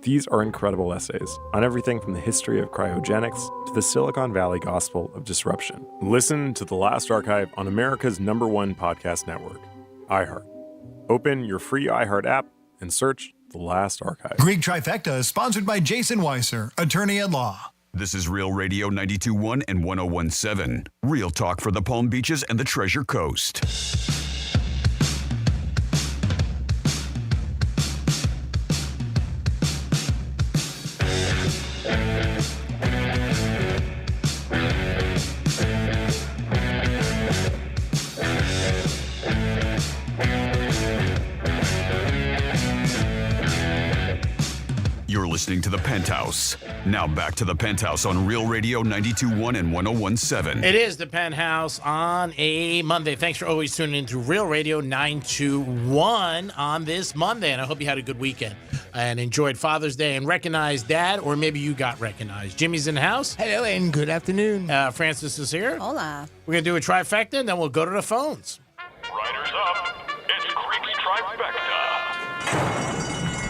These are incredible essays on everything from the history of cryogenics to the Silicon Valley gospel of disruption. Listen to The Last Archive on America's #1 podcast network, iHeart. Open your free iHeart app and search The Last Archive. Greek Trifecta is sponsored by Jason Weiser, attorney at law. This is Real Radio 92.1 and 101.7. Real talk for the Palm Beaches and the Treasure Coast. listening to The Penthouse. Now back to The Penthouse on Real Radio 92.1 and 101.7. It is The Penthouse on a Monday. Thanks for always tuning in to Real Radio 921 on this Monday, and I hope you had a good weekend and enjoyed Father's Day and recognized Dad, or maybe you got recognized. Jimmy's in the house. Hello, and good afternoon. Francis is here. Hola. We're going to do a trifecta, and then we'll go to the phones. Riders up. It's Creek's Trifecta.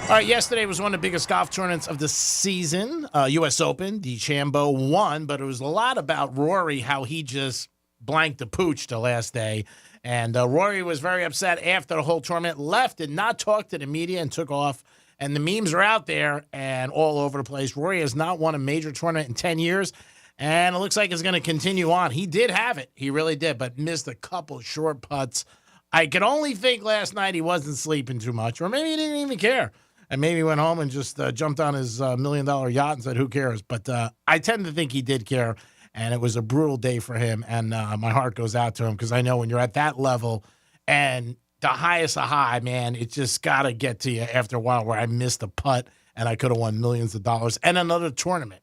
All right, yesterday was one of the biggest golf tournaments of the season. U.S. Open, DeChambeau won, but it was a lot about Rory, how he just blanked the pooch the last day. And Rory was very upset after the whole tournament, left, did not talk to the media, and took off. And the memes are out there and all over the place. Rory has not won a major tournament in 10 years, and it looks like it's going to continue on. He did have it. He really did, but missed a couple short putts. I could only think last night he wasn't sleeping too much, or maybe he didn't even care. And maybe he went home and just jumped on his $1 million yacht and said, who cares? But I tend to think he did care, and it was a brutal day for him. And my heart goes out to him because I know when you're at that level and the highest of high, man, it just got to get to you after a while where I missed a putt and I could have won millions of dollars and another tournament.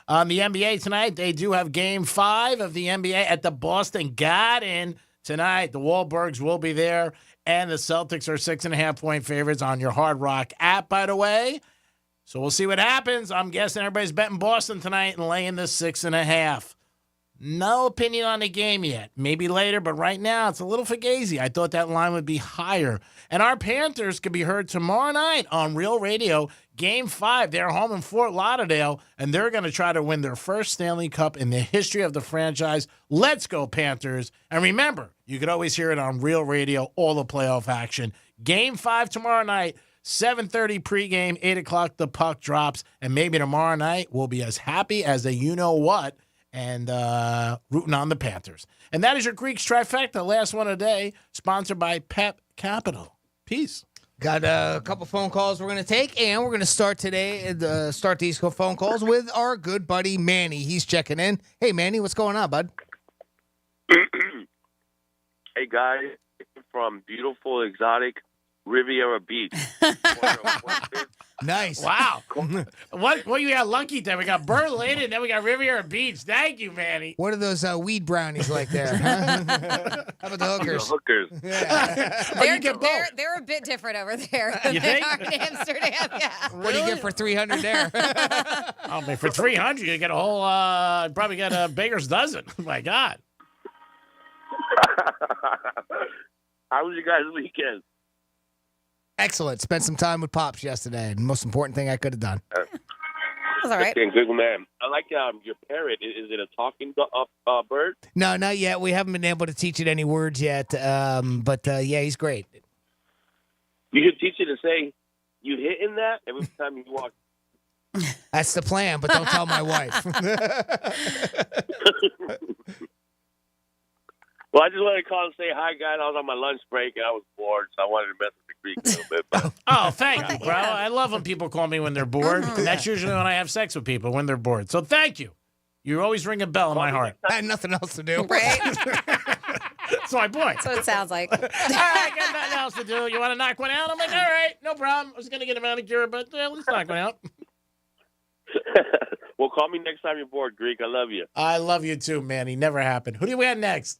On the NBA tonight, they do have Game 5 of the NBA at the Boston Garden tonight. The Wahlbergs will be there. And the Celtics are 6.5-point favorites on your Hard Rock app, by the way. So we'll see what happens. I'm guessing everybody's betting Boston tonight and laying the 6.5. No opinion on the game yet. Maybe later, but right now it's a little fugazi. I thought that line would be higher. And our Panthers could be heard tomorrow night on Real Radio. Game 5, they're home in Fort Lauderdale, and they're going to try to win their first Stanley Cup in the history of the franchise. Let's go, Panthers. And remember, you could always hear it on Real Radio, all the playoff action. Game 5 tomorrow night, 7:30 pregame, 8 o'clock the puck drops, and maybe tomorrow night we'll be as happy as a you-know-what and rooting on the Panthers. And that is your Greeks Trifecta, last one of the day, sponsored by Pep Capital. Peace. Got a couple phone calls we're going to take, and we're going to start today, start these phone calls with our good buddy Manny. He's checking in. Hey, Manny, what's going on, bud? Hey, guys, from beautiful, exotic Riviera Beach. Nice. Wow. What you got lucky there? We got Berlin, and then we got Riviera Beach. Thank you, Manny. What are those weed brownies like there? Huh? How about the hookers? The hookers. Yeah. They're a bit different over there You than think? they are in Amsterdam. Yeah. What do you get for $300 there? Oh, man, for $300, you get a whole, probably get a baker's dozen. My God. How was your guys' weekend? Excellent. Spent some time with Pops yesterday. The most important thing I could have done. That's all right. Good man. I like your parrot. Is it a talking bird? No, not yet. We haven't been able to teach it any words yet. But yeah, he's great. You should teach it to say, you hitting that every time you walk. That's the plan, but don't tell my wife. Well, I just wanted to call and say hi, guys. I was on my lunch break, and I was bored, so I wanted to mess with the Greek a little bit. But Oh, thank you, bro. I love when people call me when they're bored. And that's usually when I have sex with people, when they're bored. So thank you. You always ring a bell in my heart. I had nothing else to do. Right? That's my point. That's what it sounds like. All right, I got nothing else to do. You want to knock one out? I'm like, all right, no problem. I was going to get a manicure, but let's knock one out. Well, call me next time you're bored, Greek. I love you. I love you too, Manny. Never happened. Who do we have next?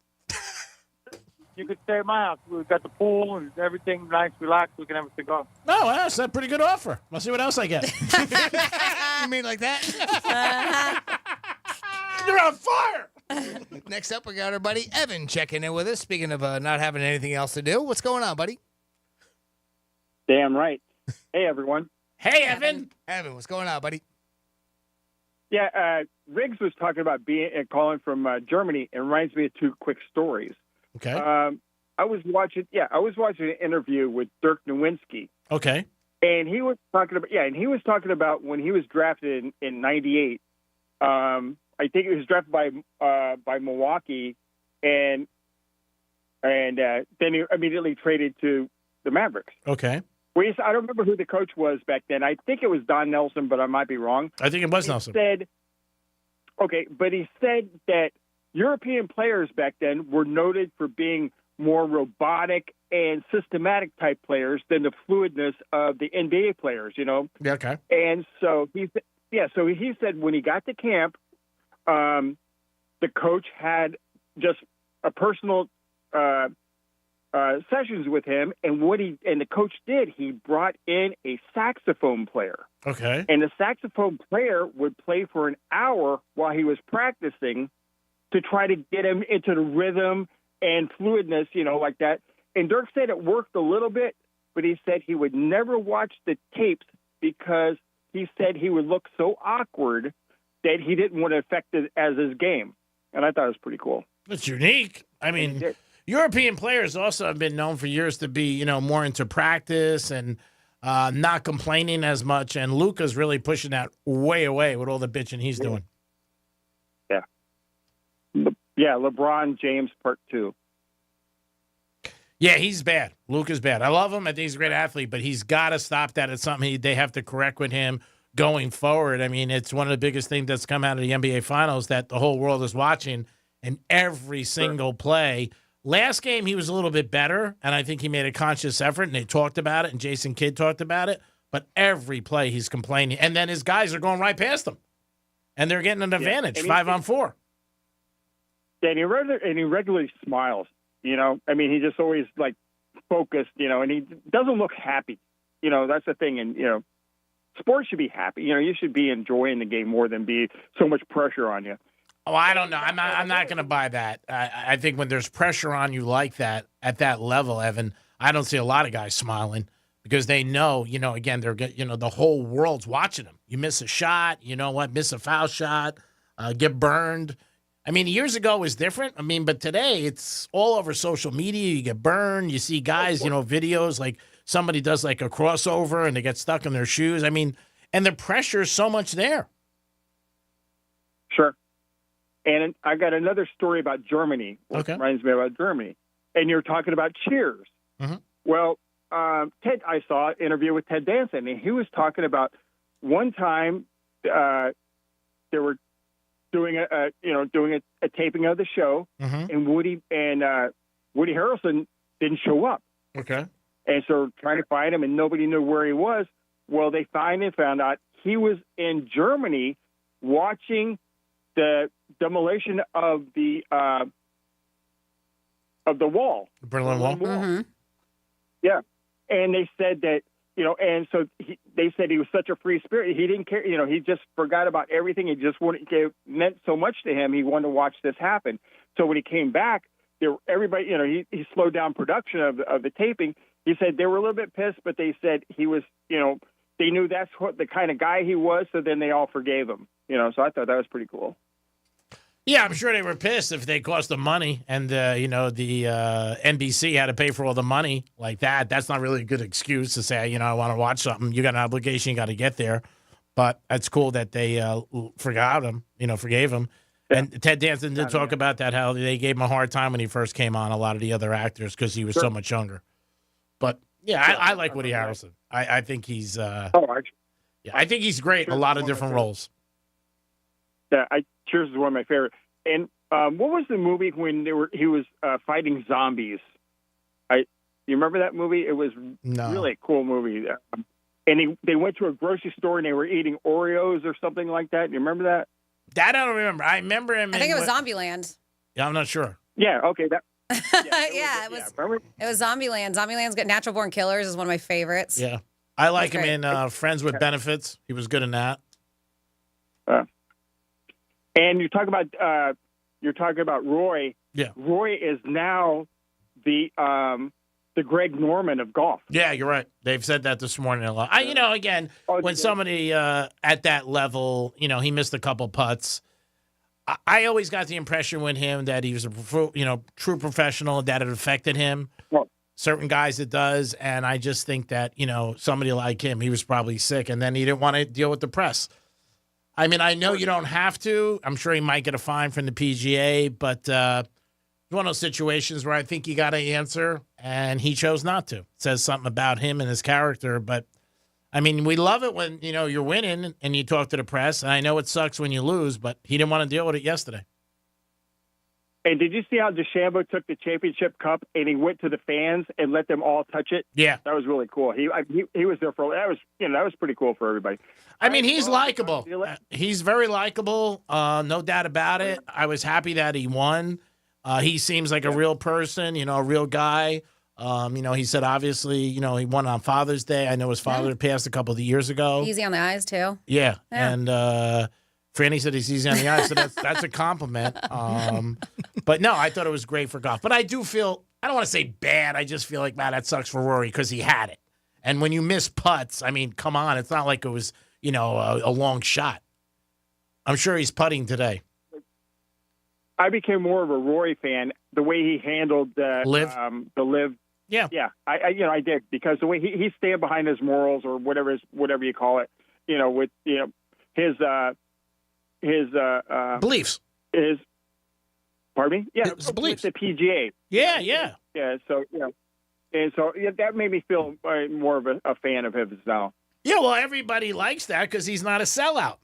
You could stay at my house. We've got the pool and everything nice, relaxed. We can have a cigar. Oh, well, that's a pretty good offer. I'll see what else I get. You mean like that? You're on fire. Next up, we got our buddy Evan checking in with us. Speaking of not having anything else to do, what's going on, buddy? Damn right. Hey, everyone. Hey, Evan. Evan, what's going on, buddy? Yeah, Riggs was talking about calling from Germany. It reminds me of two quick stories. Okay. I was watching an interview with Dirk Nowitzki. Okay. And he was talking about when he was drafted in '98. I think he was drafted by Milwaukee, and then he immediately traded to the Mavericks. Okay. I don't remember who the coach was back then. I think it was Don Nelson, but I might be wrong. I think it was Nelson. But he said that European players back then were noted for being more robotic and systematic type players than the fluidness of the NBA players, you know? Yeah, okay. And so he said when he got to camp, the coach had just a personal sessions with him, and the coach did, he brought in a saxophone player. Okay. And the saxophone player would play for an hour while he was practicing to try to get him into the rhythm and fluidness, you know, like that. And Dirk said it worked a little bit, but he said he would never watch the tapes because he said he would look so awkward that he didn't want to affect it as his game. And I thought it was pretty cool. It's unique. I mean, European players also have been known for years to be, you know, more into practice and not complaining as much. And Luka's really pushing that way away with all the bitching he's doing. Yeah. Yeah, LeBron James Part 2. Yeah, he's bad. Luka's bad. I love him. I think he's a great athlete, but he's got to stop that. It's something they have to correct with him going forward. I mean, it's one of the biggest things that's come out of the NBA Finals that the whole world is watching, and every single play. Last game, he was a little bit better, and I think he made a conscious effort, and they talked about it, and Jason Kidd talked about it, but every play he's complaining. And then his guys are going right past him, and they're getting an advantage, 5-on-4. Yeah, and he regularly smiles, you know. I mean, he just always, like, focused, you know, and he doesn't look happy. You know, that's the thing. And, you know, sports should be happy. You know, you should be enjoying the game more than be so much pressure on you. Oh, I don't know. I'm not going to buy that. I think when there's pressure on you like that at that level, Evan, I don't see a lot of guys smiling because they know, you know, again, the whole world's watching them. You miss a shot, you know what, miss a foul shot, get burned. I mean, years ago it was different. I mean, but today it's all over social media. You get burned. You see guys, you know, videos like somebody does like a crossover and they get stuck in their shoes. I mean, and the pressure is so much there. Sure. And I got another story about Germany, which reminds me about Germany. And you're talking about cheers. Mm-hmm. Well, I saw an interview with Ted Danson, and he was talking about one time they were doing a taping of the show, and Woody Harrelson didn't show up. Okay. And so trying to find him, and nobody knew where he was. Well, they found out he was in Germany watching the demolition of the wall. The Berlin Wall. Mm-hmm. Yeah. And they said that, you know, and so they said he was such a free spirit. He didn't care. You know, he just forgot about everything. He just it meant so much to him. He wanted to watch this happen. So when he came back, everybody, you know, he slowed down production of the taping. He said they were a little bit pissed, but they said he was, you know, they knew that's what the kind of guy he was. So then they all forgave him, you know, so I thought that was pretty cool. Yeah, I'm sure they were pissed if they cost them money, and you know, the NBC had to pay for all the money like that. That's not really a good excuse to say, you know, I want to watch something. You got an obligation, you got to get there. But it's cool that they forgave him. Yeah. And Ted Danson did talk about that, how they gave him a hard time when he first came on. A lot of the other actors because he was so much younger. But yeah, I like Woody Harrelson. I think he's I think he's great in a lot of different roles. Yeah, Cheers is one of my favorite. And what was the movie when he was fighting zombies? You remember that movie? It was really a cool movie. And they went to a grocery store and they were eating Oreos or something like that. You remember that? That I don't remember. I remember him. I think it was Zombieland. Yeah, I'm not sure. Yeah. Okay. It was Zombieland. Zombieland's got Natural Born Killers is one of my favorites. Yeah, I like him in Friends with Benefits. He was good in that. And you're talking about Roy. Yeah, Roy is now the Greg Norman of golf. Yeah, you're right. They've said that this morning a lot. When somebody at that level, you know, he missed a couple putts. I always got the impression with him that he was a true professional, that it affected him. Well, certain guys it does, and I just think that, you know, somebody like him, he was probably sick, and then he didn't want to deal with the press. I mean, I know you don't have to. I'm sure he might get a fine from the PGA, but it's one of those situations where I think you got to answer, and he chose not to. It says something about him and his character, but, I mean, we love it when, you know, you're winning and you talk to the press, and I know it sucks when you lose, but he didn't want to deal with it yesterday. And did you see how DeChambeau took the championship cup and he went to the fans and let them all touch it? Yeah, that was really cool. He was there for that was pretty cool for everybody. I mean, he's likable. He's very likable, no doubt about it. I was happy that he won. He seems like a real person, a real guy. He said obviously, he won on Father's Day. I know his father passed a couple of years ago. Easy on the eyes too. Yeah. And Franny said he's easy on the eyes, so that's a compliment. But no, I thought it was great for golf. But I do feel, I don't want to say bad. I just feel like, man, that sucks for Rory because he had it. And when you miss putts, I mean, come on, it's not like it was, a long shot. I'm sure he's putting today. I became more of a Rory fan the way he handled the live. Yeah, I did, because the way he stand behind his morals or whatever you call it, with his beliefs. Pardon me? Yeah, his beliefs. With the PGA. Yeah. So and so that made me feel more of a fan of his now. Yeah, well, everybody likes that because he's not a sellout.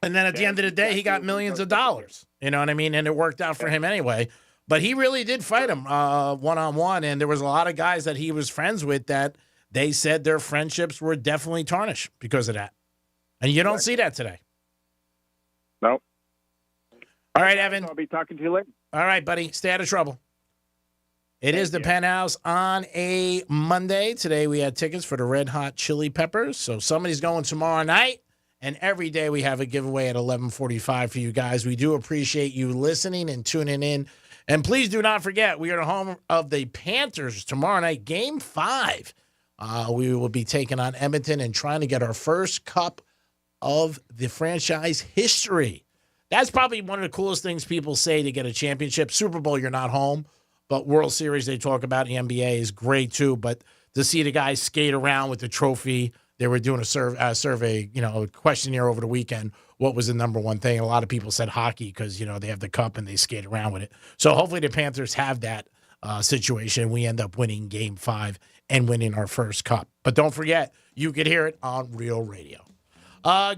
And then at the end of the day, he got millions of dollars. You know what I mean? And it worked out for him anyway. But he really did fight him one-on-one, and there was a lot of guys that he was friends with that they said their friendships were definitely tarnished because of that. And you don't see that today. Nope. All right, Evan. I'll be talking to you later. All right, buddy. Stay out of trouble. It is the Penthouse on a Monday. Today we had tickets for the Red Hot Chili Peppers. So somebody's going tomorrow night. And every day we have a giveaway at 11:45 for you guys. We do appreciate you listening and tuning in. And please do not forget, we are the home of the Panthers tomorrow night, Game 5. We will be taking on Edmonton and trying to get our first cup of the franchise history. That's probably one of the coolest things people say to get a championship. Super Bowl, you're not home. But World Series, they talk about in the NBA, is great too. But to see the guys skate around with the trophy, they were doing a survey, a questionnaire over the weekend. What was the number one thing? And a lot of people said hockey because, they have the cup and they skate around with it. So hopefully the Panthers have that situation. We end up winning Game 5 and winning our first cup. But don't forget, you could hear it on Real Radio.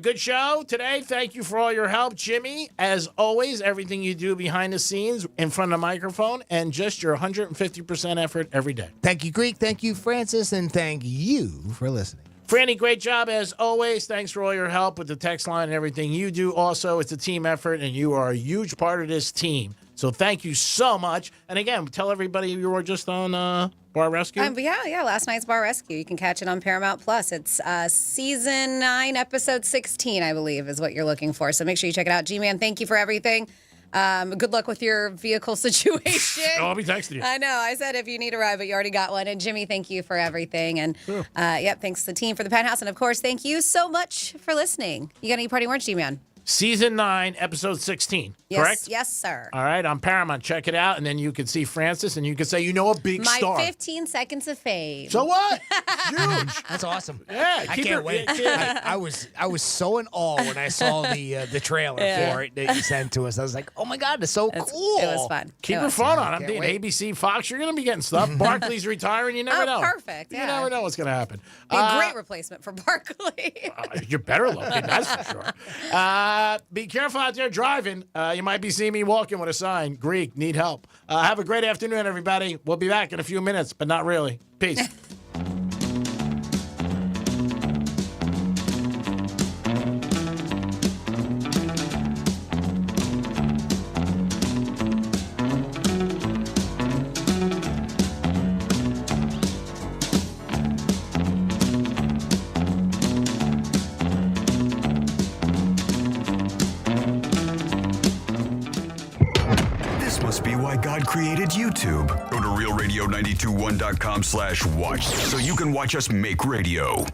Good show today. Thank you for all your help, Jimmy. As always, everything you do behind the scenes, in front of the microphone, and just your 150% effort every day. Thank you, Greek. Thank you, Francis. And thank you for listening. Franny, great job as always. Thanks for all your help with the text line and everything you do. Also, it's a team effort, and you are a huge part of this team. So thank you so much. And again, tell everybody you were just on Bar Rescue. Yeah, last night's Bar Rescue. You can catch it on Paramount Plus. It's season 9, episode 16, I believe, is what you're looking for. So make sure you check it out. G-Man, thank you for everything. Good luck with your vehicle situation. I'll be texting you. I know. I said if you need a ride, but you already got one. And Jimmy, thank you for everything. And thanks to the team for the Penthouse. And of course, thank you so much for listening. You got any parting words, G-Man? Season 9, episode 16, correct? Yes, sir. All right, on Paramount. Check it out, and then you can see Francis, and you can say, a big star. My 15 seconds of fame. So what? Huge. That's awesome. Yeah, I can't wait. I was so in awe when I saw the trailer for it that you sent to us. I was like, oh my God, it's so cool. It was fun. Keep your phone on. I'm thinking ABC, Fox, you're going to be getting stuff. Barkley's retiring. You never know. Perfect. You never know what's going to happen. Be a great replacement for Barkley. You're better looking, that's for sure. Be careful out there driving. You might be seeing me walking with a sign. Greek, need help. Have a great afternoon, everybody. We'll be back in a few minutes, but not really. Peace. Must be why God created YouTube. Go to realradio921.com/watch so you can watch us make radio.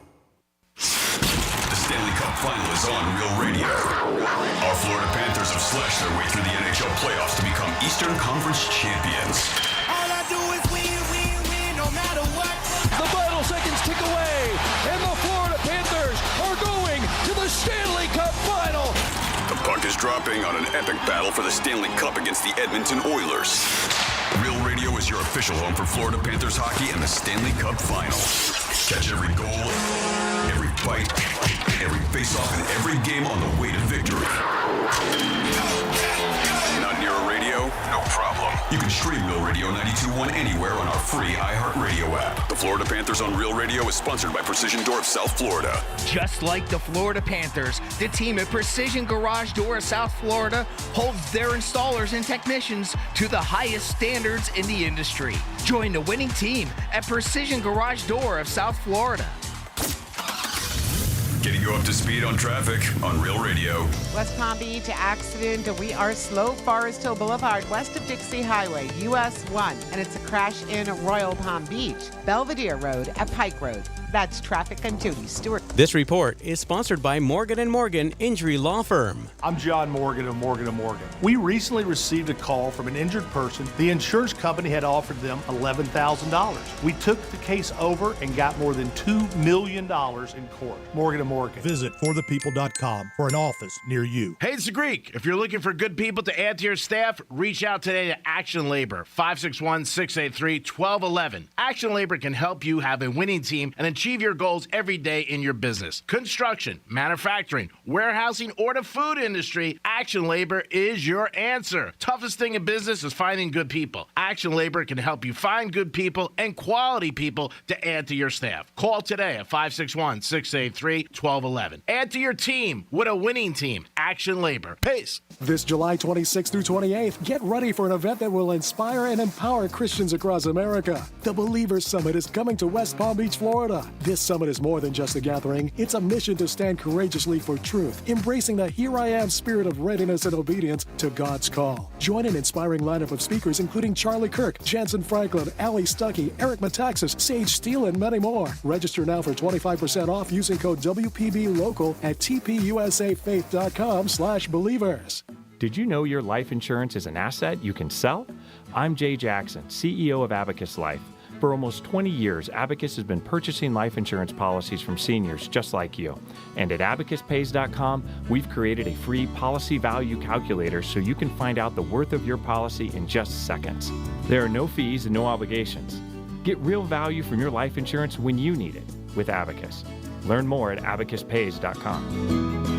The Stanley Cup Final is on Real Radio. Our Florida Panthers have slashed their way through the NHL playoffs to become Eastern Conference champions. All I do is win, no matter what. The final seconds tick away, and the Florida Panthers are going to the Stanley Cup Final. The puck is dropping on an epic battle for the Stanley Cup against the Edmonton Oilers. Real Radio is your official home for Florida Panthers hockey and the Stanley Cup Final. Catch every goal, every fight, every face-off, and every game on the way to victory. Not near a radio? No problem. You can stream Real Radio 92.1 anywhere on our free iHeartRadio app. The Florida Panthers on Real Radio is sponsored by Precision Door of South Florida. Just like the Florida Panthers, the team at Precision Garage Door of South Florida holds their installers and technicians to the highest standards in the industry. Join the winning team at Precision Garage Door of South Florida. Getting you up to speed on traffic on Real Radio. West Palm Beach accident. We are slow Forest Hill Boulevard, west of Dixie Highway, US 1. And it's a crash in Royal Palm Beach, Belvedere Road at Pike Road. That's traffic on Judy Stewart. This report is sponsored by Morgan & Morgan Injury Law Firm. I'm John Morgan of Morgan & Morgan. We recently received a call from an injured person. The insurance company had offered them $11,000. We took the case over and got more than $2 million in court. Morgan & Morgan. Visit forthepeople.com for an office near you. Hey, it's the Greek. If you're looking for good people to add to your staff, reach out today to Action Labor, 561-683-1211. Action Labor can help you have a winning team and achieve your goals every day in your business. Construction, manufacturing, warehousing, or the food industry, Action Labor is your answer. Toughest thing in business is finding good people. Action Labor can help you find good people and quality people to add to your staff. Call today at 561-683-1211. Add to your team with a winning team. Action Labor. Peace. This July 26th through 28th, get ready for an event that will inspire and empower Christians across America. The Believers Summit is coming to West Palm Beach, Florida. This summit is more than just a gathering. It's a mission to stand courageously for truth, embracing the here I am spirit of readiness and obedience to God's call. Join an inspiring lineup of speakers including Charlie Kirk, Jensen Franklin, Ali Stuckey, Eric Metaxas, Sage Steele, and many more. Register now for 25% off using code WPBLOCAL at tpusafaith.com/believers. Did you know your life insurance is an asset you can sell? I'm Jay Jackson, CEO of Abacus Life. For almost 20 years, Abacus has been purchasing life insurance policies from seniors just like you. And at abacuspays.com, we've created a free policy value calculator so you can find out the worth of your policy in just seconds. There are no fees and no obligations. Get real value from your life insurance when you need it with Abacus. Learn more at abacuspays.com.